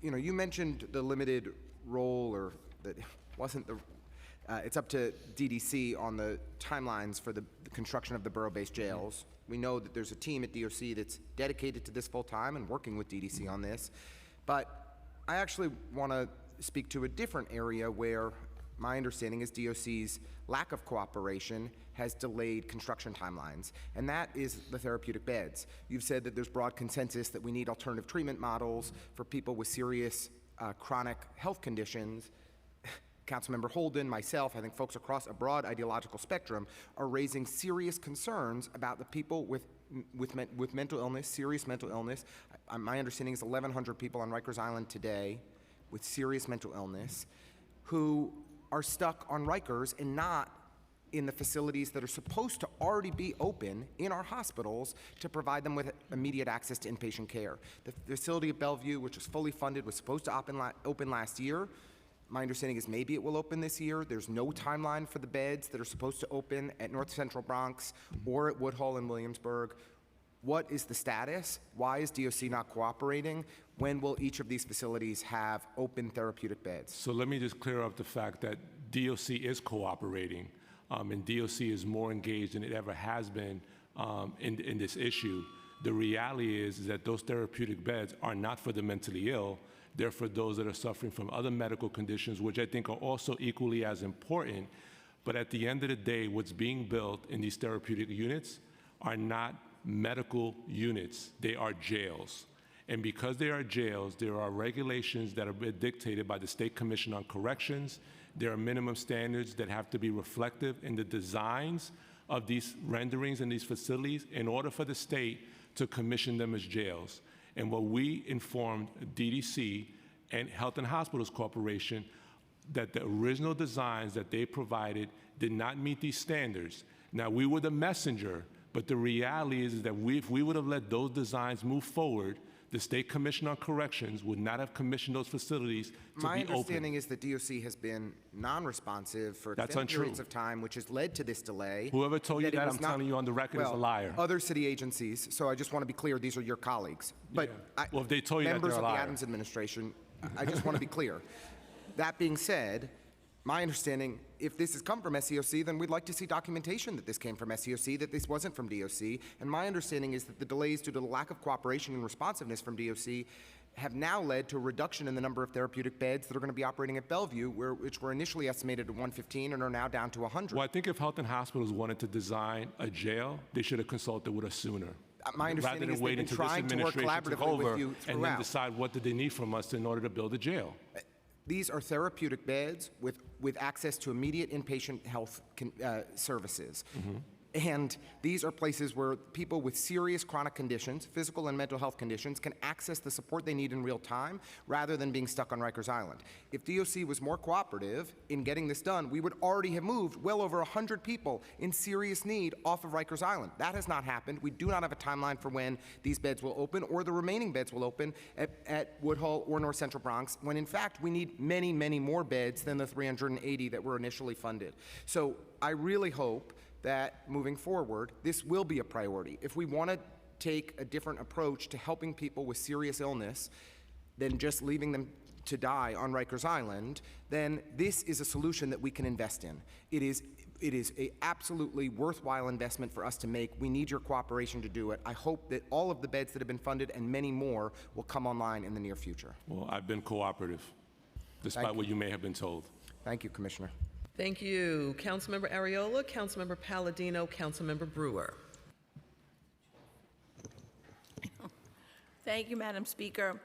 You mentioned the limited role, or that wasn't the. It's up to DDC on the timelines for the construction of the borough-based jails. We know that there's a team at DOC that's dedicated to this full time and working with DDC on this. But I actually want to speak to a different area where my understanding is DOC's lack of cooperation has delayed construction timelines, and that is the therapeutic beds. You've said that there's broad consensus that we need alternative treatment models for people with serious chronic health conditions. Councilmember Holden, myself, I think folks across a broad ideological spectrum are raising serious concerns about the people with mental illness, serious mental illness. My understanding is 1,100 people on Rikers Island today with serious mental illness who are stuck on Rikers and not in the facilities that are supposed to already be open in our hospitals to provide them with immediate access to inpatient care. The facility at Bellevue, which was fully funded, was supposed to open last year. My understanding is maybe it will open this year. There's no timeline for the beds that are supposed to open at North Central Bronx or at Woodhull in Williamsburg. What is the status? Why is DOC not cooperating? When will each of these facilities have open therapeutic beds? So let me just clear up the fact that DOC is cooperating, and DOC is more engaged than it ever has been in this issue. The reality is that those therapeutic beds are not for the mentally ill. They're for those that are suffering from other medical conditions, which I think are also equally as important. But at the end of the day, what's being built in these therapeutic units are not medical units. They are jails. And because they are jails, there are regulations that are dictated by the State Commission on Corrections. There are minimum standards that have to be reflective in the designs of these renderings in these facilities in order for the state to commission them as jails. And what we informed DDC and Health and Hospitals Corporation that the original designs that they provided did not meet these standards. Now, we were the messenger, but the reality is that if we would have let those designs move forward, The State Commission on Corrections would not have commissioned those facilities to My be open. understanding is that DOC has been non-responsive for That's extended untrue. periods of time, which has led to this delay. Whoever told you it that, was I'm not- telling you on the record, is a Well, liar. Other city agencies, so I just want to be clear, these are your colleagues. But Well, if they told you that, members they're a of the liar. Adams administration, I just want to be clear. That being said, my understanding, if this has come from SEOC, then we'd like to see documentation that this came from SEOC, that this wasn't from DOC. And my understanding is that the delays due to the lack of cooperation and responsiveness from DOC have now led to a reduction in the number of therapeutic beds that are going to be operating at Bellevue, which were initially estimated at 115 and are now down to 100. Well, I think if Health and Hospitals wanted to design a jail, they should have consulted with us sooner. My understanding is they've been trying to work collaboratively with you and then throughout. decide what did they need from us in order to build a jail. These are therapeutic beds with access to immediate inpatient health services. And these are places where people with serious chronic conditions, physical and mental health conditions, can access the support they need in real time rather than being stuck on Rikers Island. If DOC was more cooperative in getting this done, we would already have moved well over 100 people in serious need off of Rikers Island. That has not happened. We do not have a timeline for when these beds will open or the remaining beds will open at Woodhull or North Central Bronx, when in fact we need many, many more beds than the 380 that were initially funded. So I really hope that moving forward, this will be a priority. If we want to take a different approach to helping people with serious illness than just leaving them to die on Rikers Island, then this is a solution that we can invest in. It is a absolutely worthwhile investment for us to make. We need your cooperation to do it. I hope that all of the beds that have been funded and many more will come online in the near future. Well, I've been cooperative, despite what you may have been told. Thank you, Commissioner. Thank you. Councilmember Ariola, Councilmember Palladino, Councilmember Brewer. Thank you, Madam Speaker.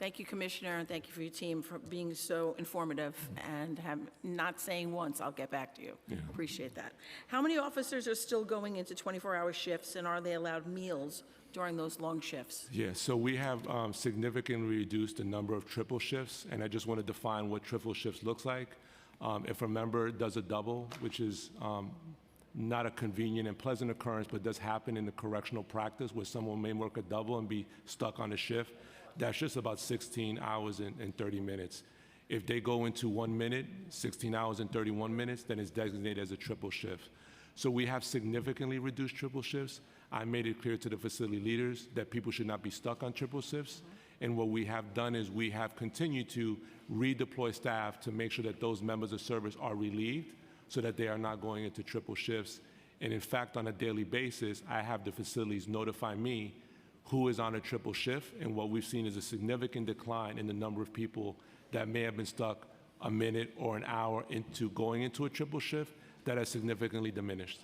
Thank you, Commissioner, and thank you for your team for being so informative and not saying once, I'll get back to you. Appreciate that. How many officers are still going into 24-hour shifts, and are they allowed meals during those long shifts? Yeah, so we have significantly reduced the number of triple shifts, and I just want to define what triple shifts looks like. If a member does a double, which is not a convenient and pleasant occurrence, but does happen in the correctional practice where someone may work a double and be stuck on a shift, that's just about 16 hours and 30 minutes. If they go into 1 minute, 16 hours and 31 minutes, then it's designated as a triple shift. So we have significantly reduced triple shifts. I made it clear to the facility leaders that people should not be stuck on triple shifts. And what we have done is we have continued to redeploy staff to make sure that those members of service are relieved so that they are not going into triple shifts. And in fact, on a daily basis, I have the facilities notify me who is on a triple shift, and what we've seen is a significant decline in the number of people that may have been stuck a minute or an hour into going into a triple shift. That has significantly diminished.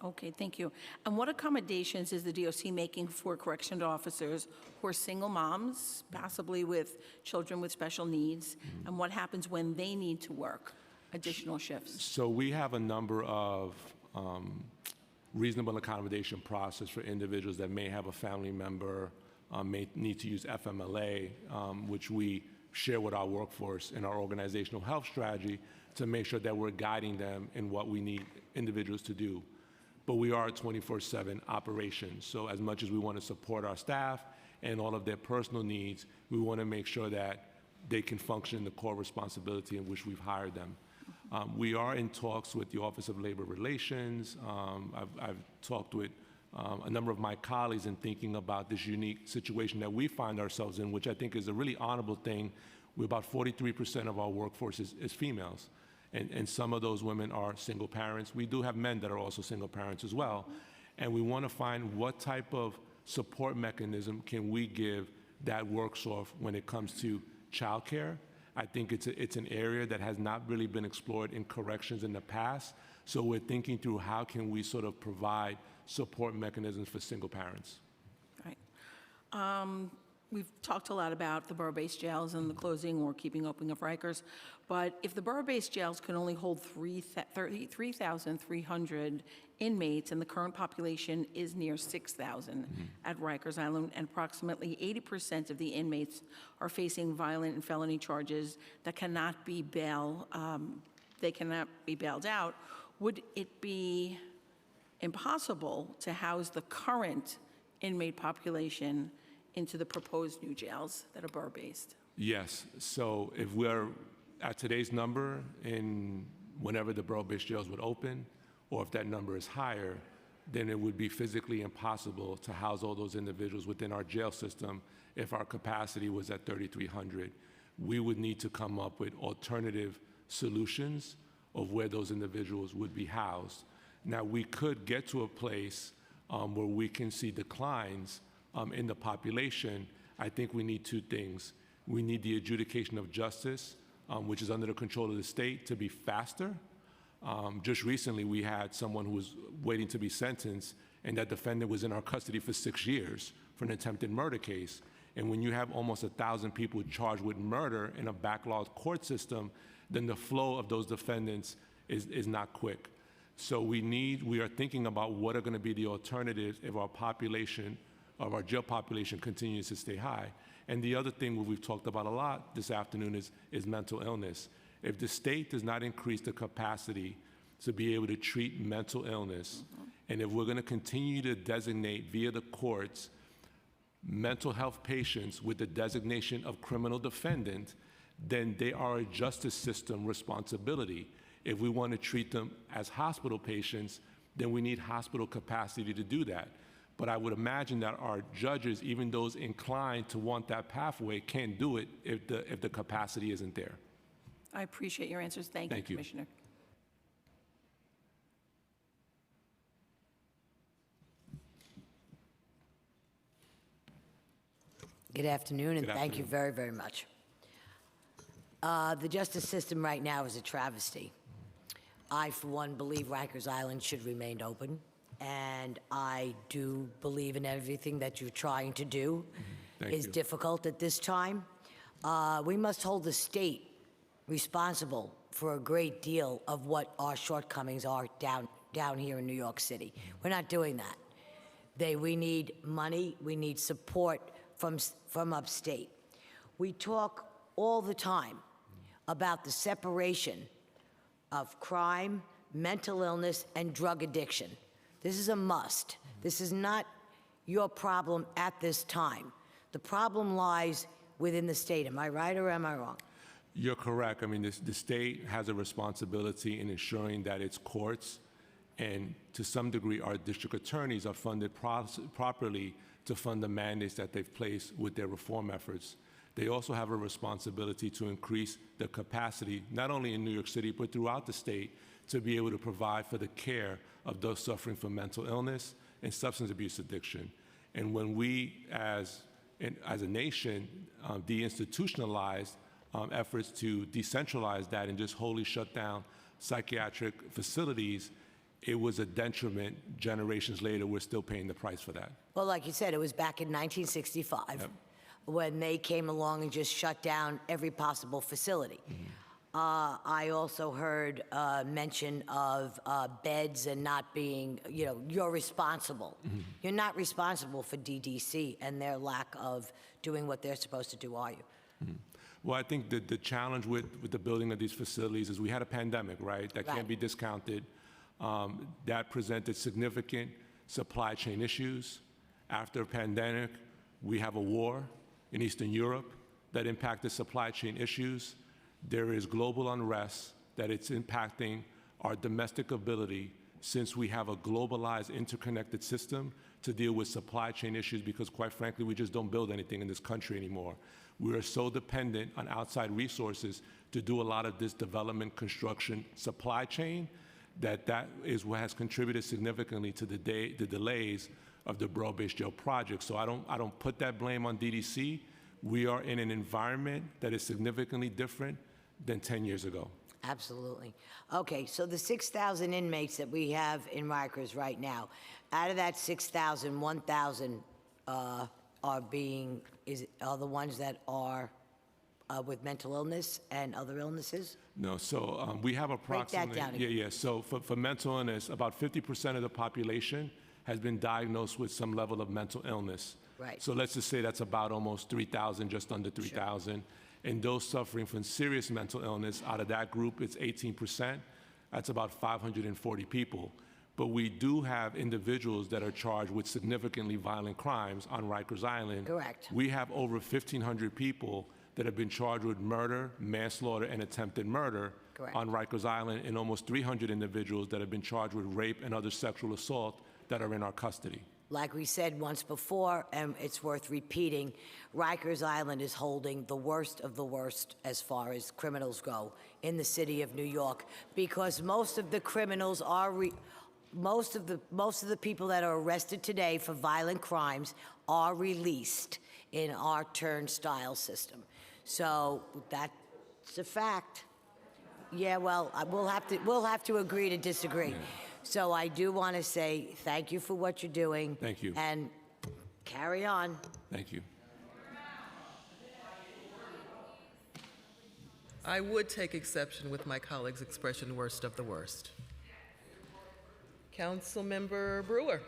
Okay, thank you. And what accommodations is the DOC making for correctional officers who are single moms, possibly with children with special needs? And what happens when they need to work additional shifts? So we have a number of reasonable accommodation process for individuals that may have a family member, may need to use FMLA, which we share with our workforce in our organizational health strategy to make sure that we're guiding them in what we need individuals to do. But we are a 24/7 operation, so as much as we want to support our staff and all of their personal needs, we want to make sure that they can function in the core responsibility in which we've hired them. We are in talks with the Office of Labor Relations. I've talked with a number of my colleagues in thinking about this unique situation that we find ourselves in, which I think is a really honorable thing. We're about 43% of our workforce is females. And some of those women are single parents. We do have men that are also single parents as well. And we want to find what type of support mechanism can we give that works off when it comes to childcare. I think it's an area that has not really been explored in corrections in the past. So we're thinking through how can we sort of provide support mechanisms for single parents. Right. We've talked a lot about the borough-based jails and the closing or keeping open of Rikers, but if the borough-based jails can only hold 3,300 inmates and the current population is near 6,000 at Rikers Island, and approximately 80% of the inmates are facing violent and felony charges that cannot be bailed out, would it be impossible to house the current inmate population into the proposed new jails that are borough-based? Yes, so if we're at today's number in whenever the borough-based jails would open, or if that number is higher, then it would be physically impossible to house all those individuals within our jail system if our capacity was at 3,300. We would need to come up with alternative solutions of where those individuals would be housed. Now, we could get to a place where we can see declines in the population. I think we need two things. We need the adjudication of justice, which is under the control of the state, to be faster. Just recently, we had someone who was waiting to be sentenced, and that defendant was in our custody for 6 years for an attempted murder case. And when you have almost 1,000 people charged with murder in a backlogged court system, then the flow of those defendants is not quick. So we are thinking about what are going to be the alternatives if our population, of our jail population, continues to stay high. And the other thing we've talked about a lot this afternoon is mental illness. If the state does not increase the capacity to be able to treat mental illness, and if we're going to continue to designate via the courts mental health patients with the designation of criminal defendant, then they are a justice system responsibility. If we want to treat them as hospital patients, then we need hospital capacity to do that. But I would imagine that our judges, even those inclined to want that pathway, can't do it if the capacity isn't there. I appreciate your answers. Thank you, Commissioner. Good afternoon, and Good thank you afternoon. very, very much. The justice system right now is a travesty. I, for one, believe Rikers Island should remain open, and I do believe in everything that you're trying to do Thank is you. difficult at this time. We must hold the state responsible for a great deal of what our shortcomings are down here in New York City. We're not doing that. We need money, we need support from upstate. We talk all the time about the separation of crime, mental illness, and drug addiction. This is a must. This is not your problem at this time. The problem lies within the state. Am I right or am I wrong? You're correct. I mean, the state has a responsibility in ensuring that its courts and, to some degree, our district attorneys are funded properly to fund the mandates that they've placed with their reform efforts. They also have a responsibility to increase the capacity, not only in New York City, but throughout the state, to be able to provide for the care of those suffering from mental illness and substance abuse addiction. And when we, as a nation, deinstitutionalized efforts to decentralize that and just wholly shut down psychiatric facilities, it was a detriment. Generations later, we're still paying the price for that. Well, like you said, it was back in 1965 when they came along and just shut down every possible facility. I also heard mention of beds and not being, you're responsible. You're not responsible for DDC and their lack of doing what they're supposed to do, are you? Well, I think that the challenge with the building of these facilities is we had a pandemic, right? That can't be discounted. That presented significant supply chain issues. After a pandemic, we have a war in Eastern Europe that impacted supply chain issues. There is global unrest that it's impacting our domestic ability, since we have a globalized, interconnected system, to deal with supply chain issues, because quite frankly, we just don't build anything in this country anymore. We are so dependent on outside resources to do a lot of this development, construction, supply chain, that is what has contributed significantly to the delays of the borough-based jail project. So I don't put that blame on DDC. We are in an environment that is significantly different than 10 years ago. Absolutely. Okay, so the 6,000 inmates that we have in Rikers right now, out of that 6,000, 1,000 are the ones that are with mental illness and other illnesses? No, so we have approximately... Break that down again. So for mental illness, about 50% of the population has been diagnosed with some level of mental illness. Right. So let's just say that's about almost 3,000, just under 3,000. Sure. And those suffering from serious mental illness, out of that group, it's 18%. That's about 540 people. but we do have individuals that are charged with significantly violent crimes on Rikers Island. Correct. We have over 1,500 people that have been charged with murder, manslaughter, and attempted murder Correct. on Rikers Island, and almost 300 individuals that have been charged with rape and other sexual assault that are in our custody. Like we said once before, and it's worth repeating, Rikers Island is holding the worst of the worst as far as criminals go in the city of New York, because most of the criminals are most of the people that are arrested today for violent crimes are released in our turnstile system. So that's a fact. Yeah, well, we'll have to agree to disagree. Yeah. So I do want to say thank you for what you're doing. Thank you. And carry on. Thank you. I would take exception with my colleague's expression, worst of the worst. Councilmember Brewer.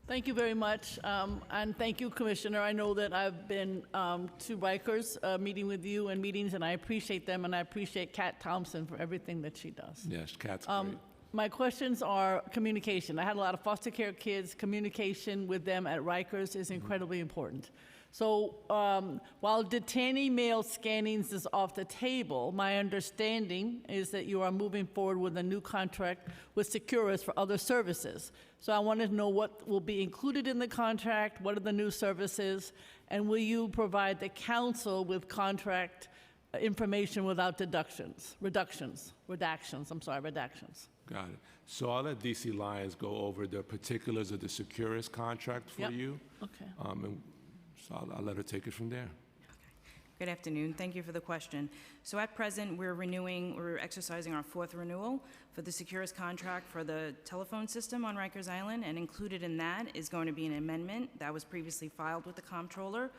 Thank you very much, and thank you, Commissioner. I know that I've been to Rikers, meeting with you and meetings, and I appreciate them, and I appreciate Kat Thompson for everything that she does. Yes, Kat's great. My questions are communication. I had a lot of foster care kids. Communication with them at Rikers is incredibly important. So while detainee mail scannings is off the table, my understanding is that you are moving forward with a new contract with Securus for other services. So I wanted to know what will be included in the contract, what are the new services, and will you provide the council with contract information without redactions. Got it. So I'll let DC Lyons go over the particulars of the Securus contract for Yep. you. Okay. And so I'll let her take it from there. Good afternoon. Thank you for the question. So at present, we're exercising our fourth renewal for the Securus contract for the telephone system on Rikers Island, and included in that is going to be an amendment that was previously filed with the comptroller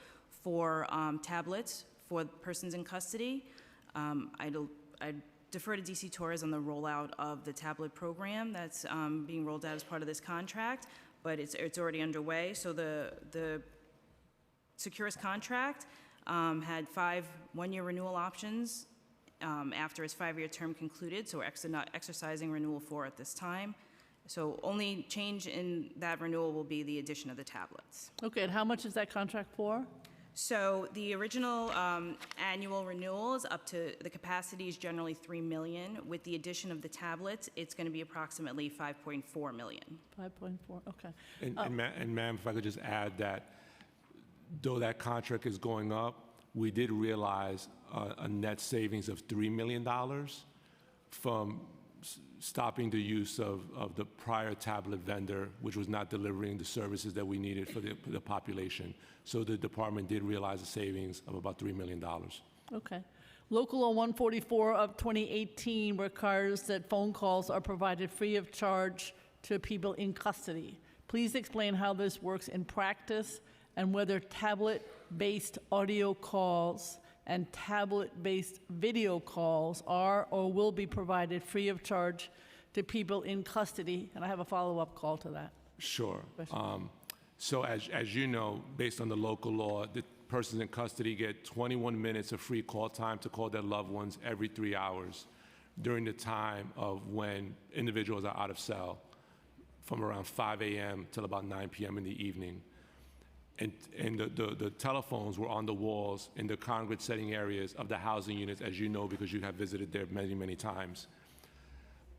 for tablets for persons in custody. I defer to DC Torres on the rollout of the tablet program that's being rolled out as part of this contract, but it's already underway. So the Securus contract had 5 one-year renewal options after its 5-year term concluded, so we're not exercising renewal 4 at this time. So only change in that renewal will be the addition of the tablets. Okay, and how much is that contract for? So the original annual renewal is up to, the capacity is generally $3 million. With the addition of the tablets, it's going to be approximately $5.4 million. 5.4, okay. And ma'am, if I could just add that, though that contract is going up, we did realize a net savings of $3 million from stopping the use of the prior tablet vendor, which was not delivering the services that we needed for the population. So the department did realize a savings of about $3 million. Okay. Local Law 144 of 2018 requires that phone calls are provided free of charge to people in custody. Please explain how this works in practice and whether tablet-based audio calls and tablet-based video calls are or will be provided free of charge to people in custody. And I have a follow-up call to that. Sure. So as you know, based on the local law, the persons in custody get 21 minutes of free call time to call their loved ones every 3 hours during the time of when individuals are out of cell, from around 5 a.m. till about 9 p.m. in the evening. And the telephones were on the walls in the congregate setting areas of the housing units, as you know, because you have visited there many, many times.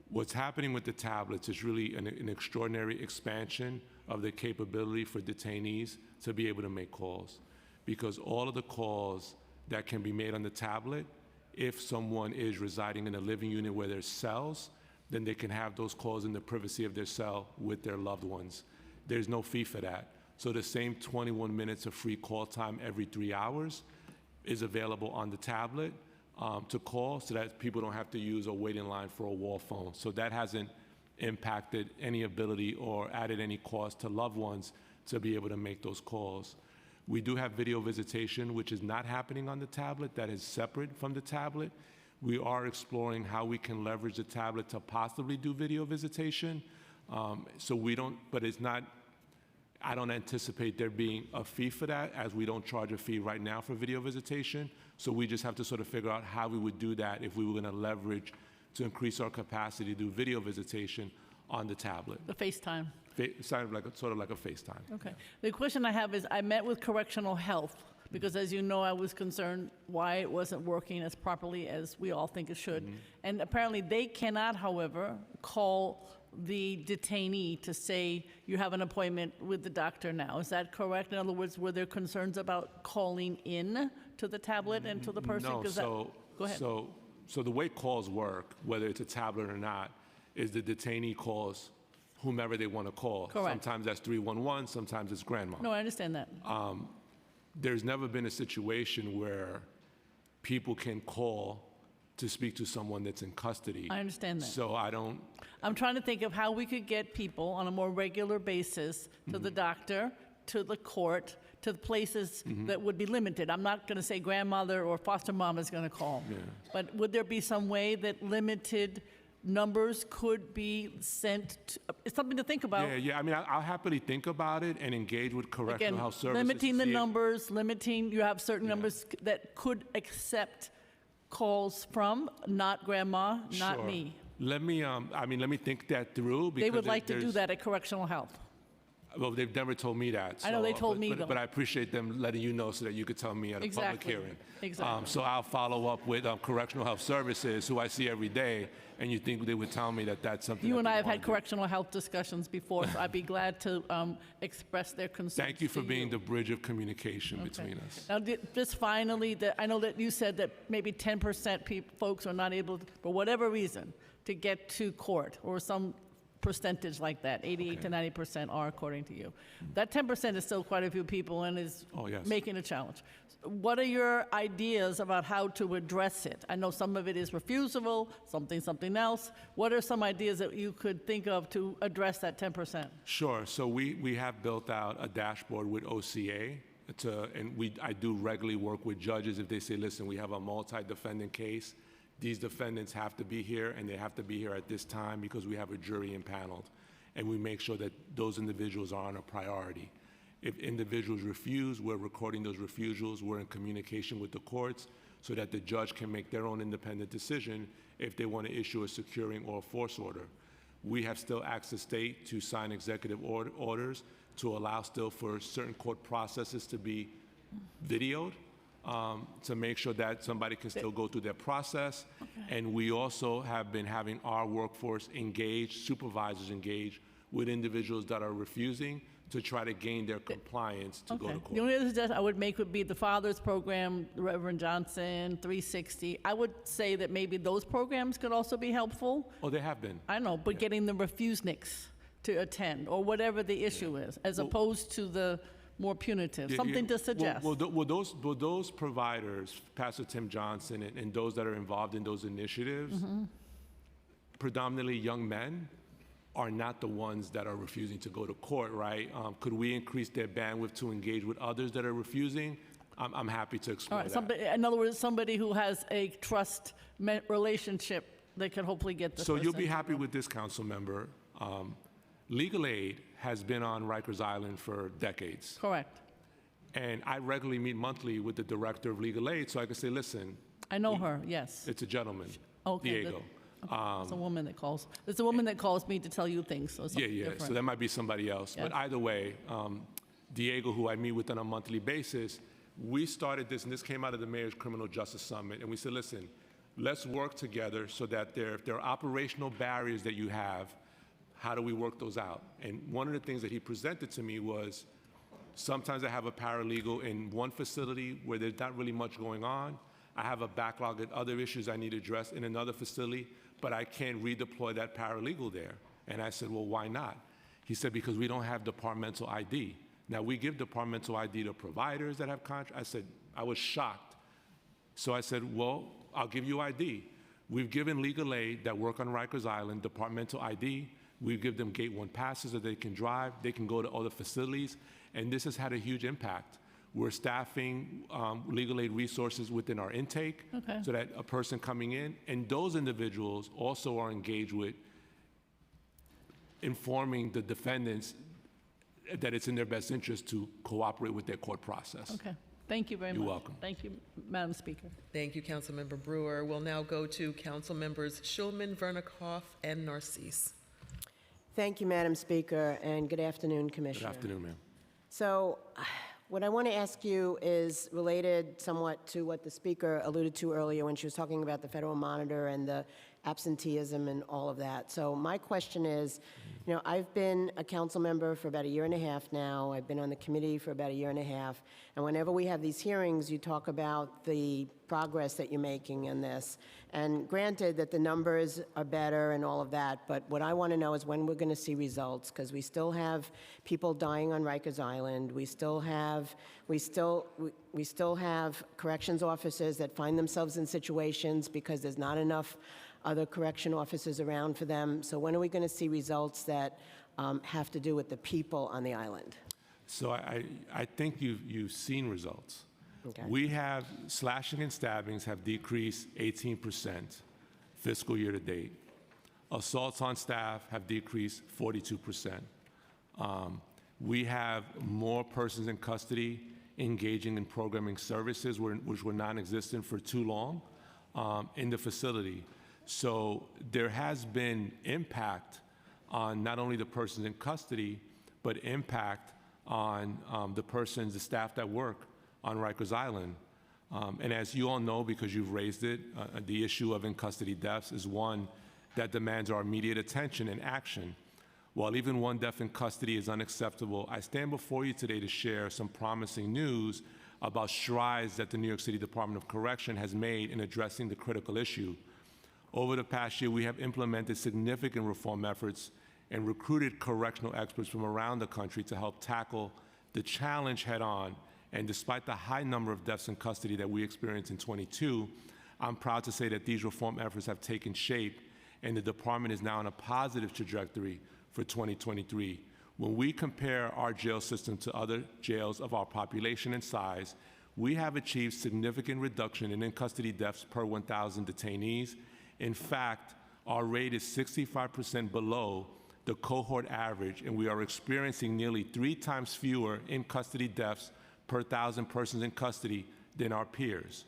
What's happening with the tablets is really an extraordinary expansion of the capability for detainees to be able to make calls. Because all of the calls that can be made on the tablet, if someone is residing in a living unit where there's cells, then they can have those calls in the privacy of their cell with their loved ones. There's no fee for that. So the same 21 minutes of free call time every 3 hours is available on the tablet to call, so that people don't have to use or wait in line for a wall phone. So that hasn't impacted any ability or added any cost to loved ones to be able to make those calls. We do have video visitation, which is not happening on the tablet. That is separate from the tablet. We are exploring how we can leverage the tablet to possibly do video visitation. But it's not, I don't anticipate there being a fee for that, as we don't charge a fee right now for video visitation. So we just have to sort of figure out how we would do that if we were going to leverage to increase our capacity to do video visitation on the tablet. The FaceTime. Sort of like a FaceTime. Okay. The question I have is, I met with correctional health, because as you know, I was concerned why it wasn't working as properly as we all think it should. And apparently they cannot, however, call the detainee to say, you have an appointment with the doctor now. Is that correct? In other words, were there concerns about calling in to the tablet and to the person? No, 'Cause so, go ahead. so the way calls work, whether it's a tablet or not, is the detainee calls whomever they want to call. Correct. Sometimes that's 311, sometimes it's grandma. No, I understand that. There's never been a situation where people can call to speak to someone that's in custody. I understand that. So I don't, I'm trying to think of how we could get people on a more regular basis to the doctor, to the court, to the places that would be limited. I'm not going to say grandmother or foster mom is going to call. But would there be some way that limited numbers could be sent? It's something to think about. yeah. I mean, I'll happily think about it and engage with correctional Again, health services. limiting to the see if- numbers, you have certain numbers that could accept calls from, not grandma, not Sure. me. Let me think that through. They because would like to do there's- that at correctional health. Well, they've never told me that. I know they told me, but, though. But I appreciate them letting you know so that you could tell me at a Exactly. public hearing. Exactly. So I'll follow up with correctional health services, who I see every day, and you think they would tell me that that's something. You that and they I have wanna had do. correctional health discussions before, so I'd be glad to express their concerns. Thank you for to being the bridge of communication between us. Now, just finally, I know that you said that maybe 10% folks are not able, for whatever reason, to get to court, or some percentage like that. 88 to 90% are, according to you. That 10% is still quite a few people and is Oh, yes. making a challenge. What are your ideas about how to address it? I know some of it is refusable, something else. What are some ideas that you could think of to address that 10%? Sure. So we have built out a dashboard with OCA. I do regularly work with judges if they say, listen, we have a multi-defendant case. These defendants have to be here, and they have to be here at this time because we have a jury impaneled. And we make sure that those individuals are on a priority. If individuals refuse, we're recording those refusals. We're in communication with the courts so that the judge can make their own independent decision if they want to issue a securing or a force order. We have still asked the state to sign executive orders to allow still for certain court processes to be videoed, to make sure that somebody can still go through their process. And we also have been having our workforce engaged, supervisors engaged with individuals that are refusing to try to gain their compliance to go to court. The only other suggestion I would make would be the Fathers Program, Reverend Johnson, 360. I would say that maybe those programs could also be helpful. Oh, they have been. I know, but getting the refuseniks to attend, or whatever the issue is, as opposed to the more punitive, something to suggest. Well, those providers, Pastor Tim Johnson and those that are involved in those initiatives, predominantly young men, are not the ones that are refusing to go to court, right? Could we increase their bandwidth to engage with others that are refusing? I'm happy to explore All right, that. in other words, somebody who has a trust relationship that can hopefully get the So person. you'll be happy with this, council member. Legal Aid has been on Rikers Island for decades. Correct. And I regularly meet monthly with the director of Legal Aid, so I can say, listen, I know her, yes. it's a gentleman, Okay, Diego. It's a woman that calls. It's a woman that calls me to tell you things, so something Yeah, different. so that might be somebody else. But Yes. either way, Diego, who I meet with on a monthly basis, we started this, and this came out of the Mayor's Criminal Justice Summit, and we said, listen, let's work together so that if there are operational barriers that you have, how do we work those out? And one of the things that he presented to me was, sometimes I have a paralegal in one facility where there's not really much going on. I have a backlog of other issues I need addressed in another facility, but I can't redeploy that paralegal there. And I said, well, why not? He said, because we don't have departmental ID. Now, we give departmental ID to providers that have contracts. I said, I was shocked. So I said, well, I'll give you ID. We've given legal aid that work on Rikers Island departmental ID. We give them Gate 1 passes that they can drive. They can go to other facilities. And this has had a huge impact. We're staffing legal aid resources within our intake so that a person coming in, and those individuals also are engaged with informing the defendants that it's in their best interest to cooperate with their court process. Okay, thank you very much. You're welcome. Thank you, Madam Speaker. Thank you, Councilmember Brewer. We'll now go to Councilmembers Shulman, Vernikoff, and Narcisse. Thank you, Madam Speaker, and good afternoon, Good Commissioner. afternoon, ma'am. So what I want to ask you is related somewhat to what the Speaker alluded to earlier when she was talking about the Federal Monitor and the absenteeism and all of that. So my question is, you know, I've been a council member for about a year and a half now. I've been on the committee for about a year and a half. And whenever we have these hearings, you talk about the progress that you're making in this. And granted that the numbers are better and all of that, but what I want to know is when we're going to see results, because we still have people dying on Rikers Island. We still have corrections officers that find themselves in situations because there's not enough other correction officers around for them. So when are we going to see results that have to do with the people on the island? So I think you've seen results. Okay. We have slashing and stabbings have decreased 18% fiscal year to date. Assaults on staff have decreased 42%. We have more persons in custody engaging in programming services which were non-existent for too long in the facility. So there has been impact on not only the persons in custody, but impact on the staff that work on Rikers Island. And as you all know, because you've raised it, the issue of in-custody deaths is one that demands our immediate attention and action. While even one death in custody is unacceptable, I stand before you today to share some promising news about strides that the New York City Department of Correction has made in addressing the critical issue. Over the past year, we have implemented significant reform efforts and recruited correctional experts from around the country to help tackle the challenge head-on. And despite the high number of deaths in custody that we experienced in '22, I'm proud to say that these reform efforts have taken shape, and the department is now on a positive trajectory for 2023. When we compare our jail system to other jails of our population and size, we have achieved significant reduction in in-custody deaths per 1,000 detainees. In fact, our rate is 65% below the cohort average, and we are experiencing nearly 3 times fewer in-custody deaths per 1,000 persons in custody than our peers.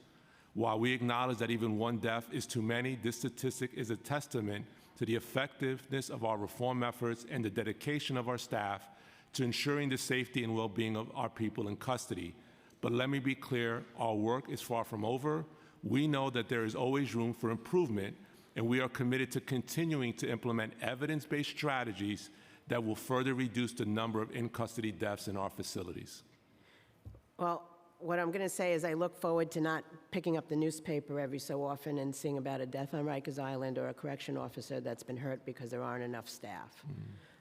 While we acknowledge that even one death is too many, this statistic is a testament to the effectiveness of our reform efforts and the dedication of our staff to ensuring the safety and well-being of our people in custody. But let me be clear, our work is far from over. We know that there is always room for improvement, and we are committed to continuing to implement evidence-based strategies that will further reduce the number of in-custody deaths in our facilities. Well, what I'm going to say is I look forward to not picking up the newspaper every so often and seeing about a death on Rikers Island or a correction officer that's been hurt because there aren't enough staff.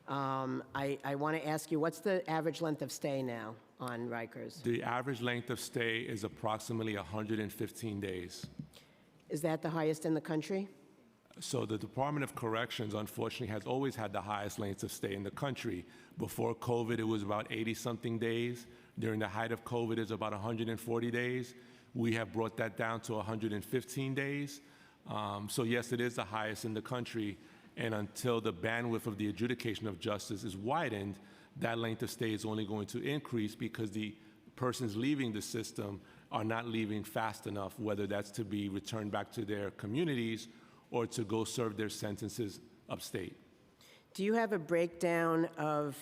I want to ask you, what's the average length of stay now on Rikers? The average length of stay is approximately 115 days. Is that the highest in the country? So the Department of Corrections, unfortunately, has always had the highest lengths of stay in the country. Before COVID, it was about 80-something days. During the height of COVID, it was about 140 days. We have brought that down to 115 days. So yes, it is the highest in the country. And until the bandwidth of the adjudication of justice is widened, that length of stay is only going to increase because the persons leaving the system are not leaving fast enough, whether that's to be returned back to their communities or to go serve their sentences upstate. Do you have a breakdown of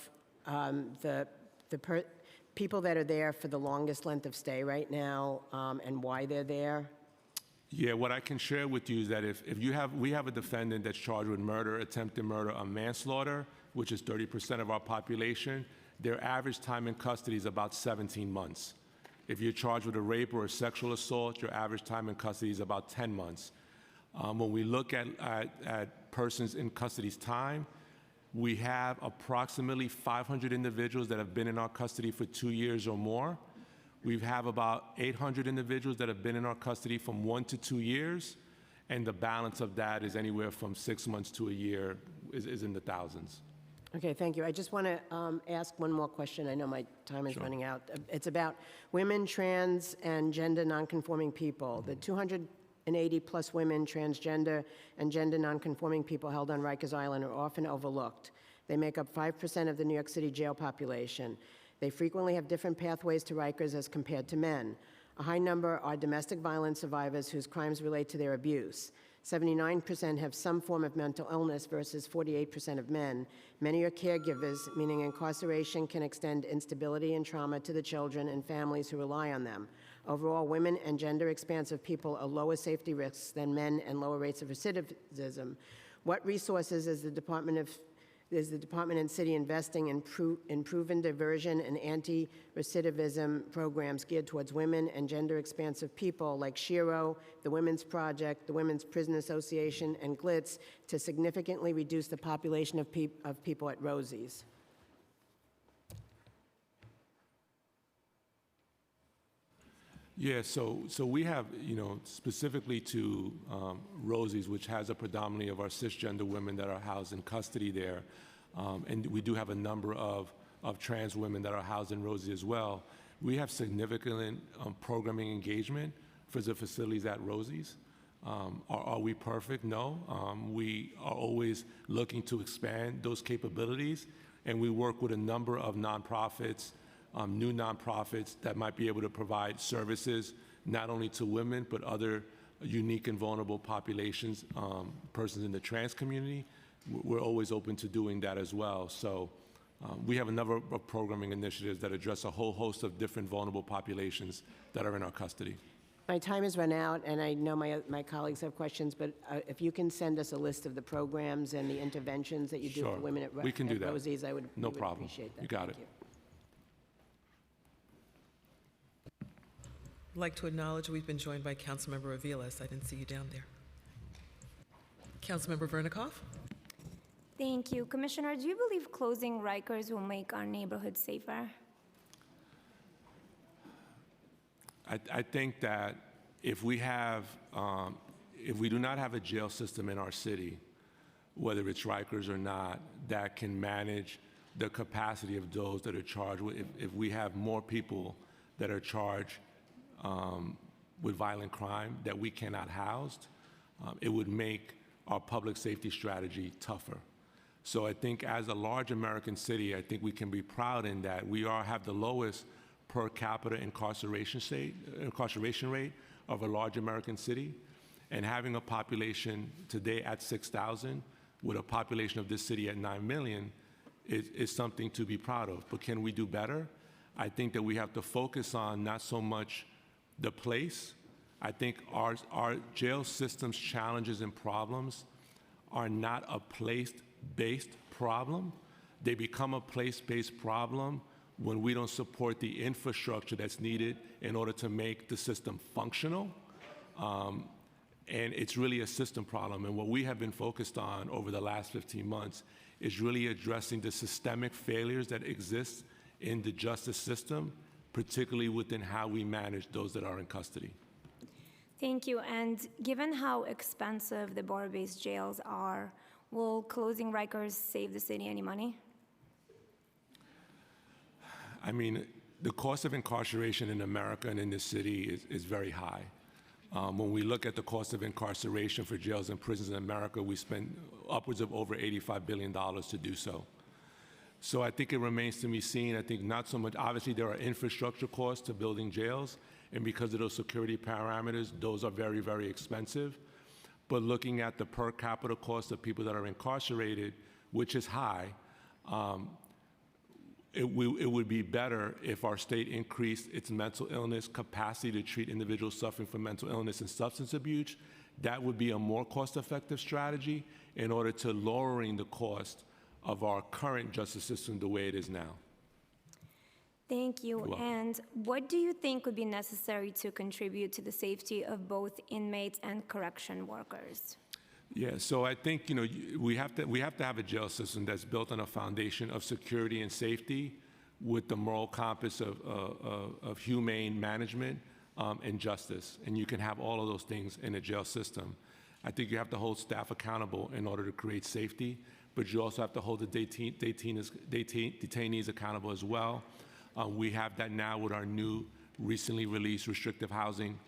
people that are there for the longest length of stay right now and why they're there? Yeah, what I can share with you is that if we have a defendant that's charged with murder, attempted murder, or manslaughter, which is 30% of our population, their average time in custody is about 17 months. If you're charged with a rape or a sexual assault, your average time in custody is about 10 months. When we look at persons in custody's time, we have approximately 500 individuals that have been in our custody for 2 years or more. We have about 800 individuals that have been in our custody from 1 to 2 years, and the balance of that is anywhere from 6 months to a year, is in the thousands. Okay, thank you. I just want to ask one more question. I know my time is running out. It's about women, trans, and gender nonconforming people. The 280-plus women, transgender, and gender nonconforming people held on Rikers Island are often overlooked. They make up 5% of the New York City jail population. They frequently have different pathways to Rikers as compared to men. A high number are domestic violence survivors whose crimes relate to their abuse. 79% have some form of mental illness versus 48% of men. Many are caregivers, meaning incarceration can extend instability and trauma to the children and families who rely on them. Overall, women and gender-expansive people are lower safety risks than men and lower rates of recidivism. What resources is the Department and City investing in proven diversion and anti-recidivism programs geared towards women and gender-expansive people like SHERO, the Women's Project, the Women's Prison Association, and GLITZ to significantly reduce the population of people at Rosie's? Yeah, so we have, specifically to Rosie's, which has a predominantly of our cisgender women that are housed in custody there, and we do have a number of trans women that are housed in Rosie's as well. We have significant programming engagement for the facilities at Rosie's. Are we perfect? No. We are always looking to expand those capabilities, and we work with a number of nonprofits, new nonprofits that might be able to provide services not only to women but other unique and vulnerable populations, persons in the trans community. We're always open to doing that as well. So we have a number of programming initiatives that address a whole host of different vulnerable populations that are in our custody. My time has run out, and I know my colleagues have questions, but if you can send us a list of the programs and the interventions that you do for women at we can do that. Rosie's, I would, no we would problem. appreciate that. You got Thank it. You. I'd like to acknowledge we've been joined by Councilmember Aviles. I didn't see you down there. Councilmember Vernikoff. Thank you. Commissioner, do you believe closing Rikers will make our neighborhoods safer? I think that if we do not have a jail system in our city, whether it's Rikers or not, that can manage the capacity of those that are charged with, if we have more people that are charged with violent crime that we cannot house, it would make our public safety strategy tougher. So I think as a large American city, I think we can be proud in that we have the lowest per capita incarceration rate of a large American city. And having a population today at 6,000 with a population of this city at 9 million is something to be proud of. But can we do better? I think that we have to focus on not so much the place. I think our jail system's challenges and problems are not a place-based problem. They become a place-based problem when we don't support the infrastructure that's needed in order to make the system functional. And it's really a system problem. And what we have been focused on over the last 15 months is really addressing the systemic failures that exist in the justice system, particularly within how we manage those that are in custody. Thank you. And given how expensive the border-based jails are, will closing Rikers save the city any money? I mean, the cost of incarceration in America and in this city is very high. When we look at the cost of incarceration for jails and prisons in America, we spend upwards of over $85 billion to do so. So I think it remains to be seen. I think not so much, obviously there are infrastructure costs to building jails, and because of those security parameters, those are very, very expensive. But looking at the per capita cost of people that are incarcerated, which is high, it would be better if our state increased its mental illness capacity to treat individuals suffering from mental illness and substance abuse. That would be a more cost-effective strategy in order to lowering the cost of our current justice system the way it is now. Thank you. And what do you think would be necessary to contribute to the safety of both inmates and correction workers? Yeah, so I think we have to have a jail system that's built on a foundation of security and safety, with the moral compass of humane management and justice. And you can have all of those things in a jail system. I think you have to hold staff accountable in order to create safety, but you also have to hold the detainees accountable as well. We have that now with our new recently released restrictive housing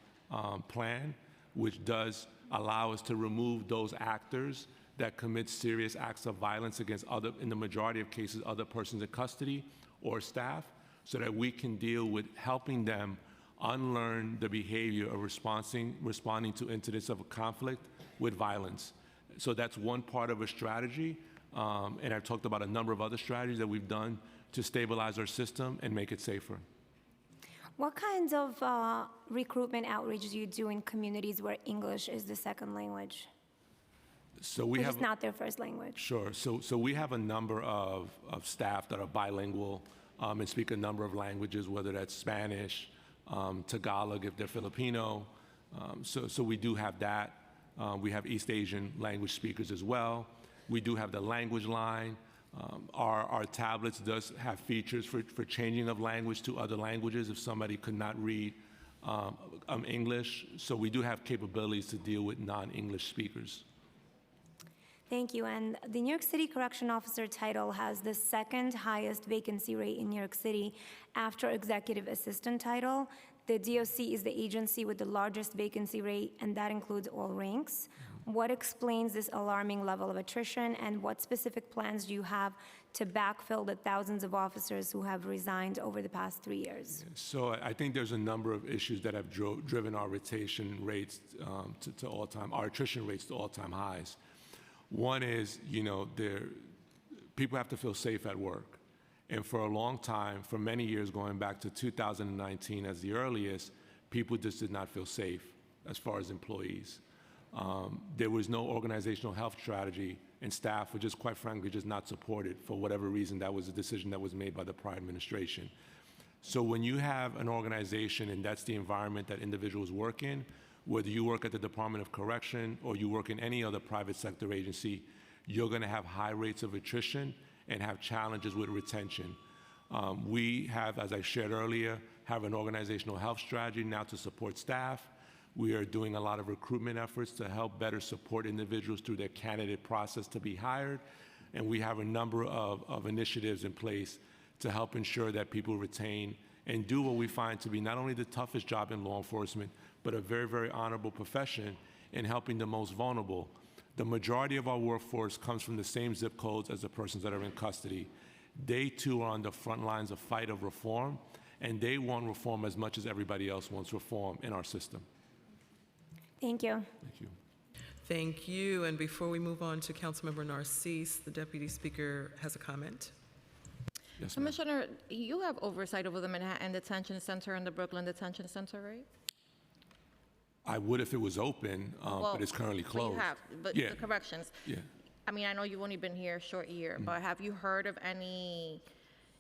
plan, which does allow us to remove those actors that commit serious acts of violence against in the majority of cases, other persons in custody or staff, so that we can deal with helping them unlearn the behavior of responding to incidents of conflict with violence. So that's one part of a strategy, and I've talked about a number of other strategies that we've done to stabilize our system and make it safer. What kinds of recruitment outreach do you do in communities where English is the second language? So we Which have is not their first language. Sure. So we have a number of staff that are bilingual and speak a number of languages, whether that's Spanish, Tagalog if they're Filipino. So we do have that. We have East Asian language speakers as well. We do have the language line. Our tablets does have features for changing of language to other languages if somebody could not read English. So we do have capabilities to deal with non-English speakers. Thank you. And the New York City Correction Officer title has the second highest vacancy rate in New York City after Executive Assistant title. The DOC is the agency with the largest vacancy rate, and that includes all ranks. What explains this alarming level of attrition, and what specific plans do you have to backfill the thousands of officers who have resigned over the past 3 years? So I think there's a number of issues that have driven our rotation rates to all-time, our attrition rates to all-time highs. One is, people have to feel safe at work. And for a long time, for many years, going back to 2019 as the earliest, people just did not feel safe as far as employees. There was no organizational health strategy, and staff were just, quite frankly, just not supported for whatever reason. That was a decision that was made by the prior administration. So when you have an organization and that's the environment that individuals work in, whether you work at the Department of Correction or you work in any other private sector agency, you're going to have high rates of attrition and have challenges with retention. We have, as I shared earlier, have an organizational health strategy now to support staff. We are doing a lot of recruitment efforts to help better support individuals through their candidate process to be hired. And we have a number of initiatives in place to help ensure that people retain and do what we find to be not only the toughest job in law enforcement, but a very, very honorable profession in helping the most vulnerable. The majority of our workforce comes from the same zip codes as the persons that are in custody. They too are on the front lines of fight of reform, and they want reform as much as everybody else wants reform in our system. Thank you. Thank you. Thank you. And before we move on to Councilmember Narcisse, the Deputy Speaker has a comment. Yes, ma'am. Commissioner, you have oversight over the Manhattan Detention Center and the Brooklyn Detention Center, right? I would if it was open, but it's currently But closed. you have, but Yeah. the corrections. Yeah. I mean, I know you've only been here a short year, but have you heard of any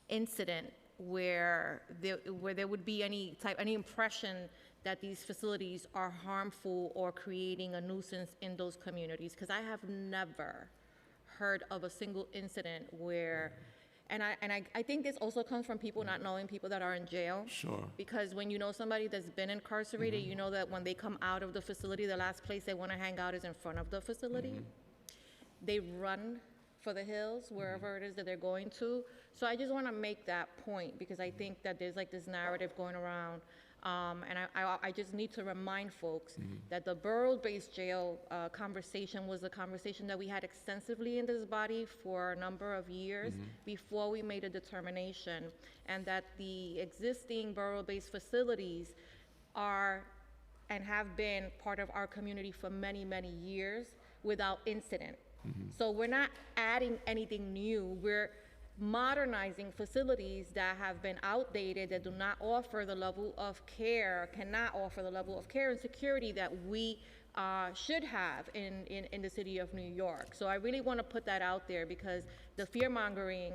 incident where there would be any impression that these facilities are harmful or creating a nuisance in those communities? Because I have never heard of a single incident where, and I think this also comes from people not knowing people that are in jail. Sure. Because when you know somebody that's been incarcerated, you know that when they come out of the facility, the last place they want to hang out is in front of the facility. They run for the hills, wherever it is that they're going to. So I just want to make that point because I think that there's like this narrative going around. And I just need to remind folks that the borough-based jail conversation was a conversation that we had extensively in this body for a number of years before we made a determination, and that the existing borough-based facilities are and have been part of our community for many, many years without incident. So we're not adding anything new. We're modernizing facilities that have been outdated, that do not offer the level of care, cannot offer the level of care and security that we should have in the city of New York. So I really want to put that out there because the fear-mongering,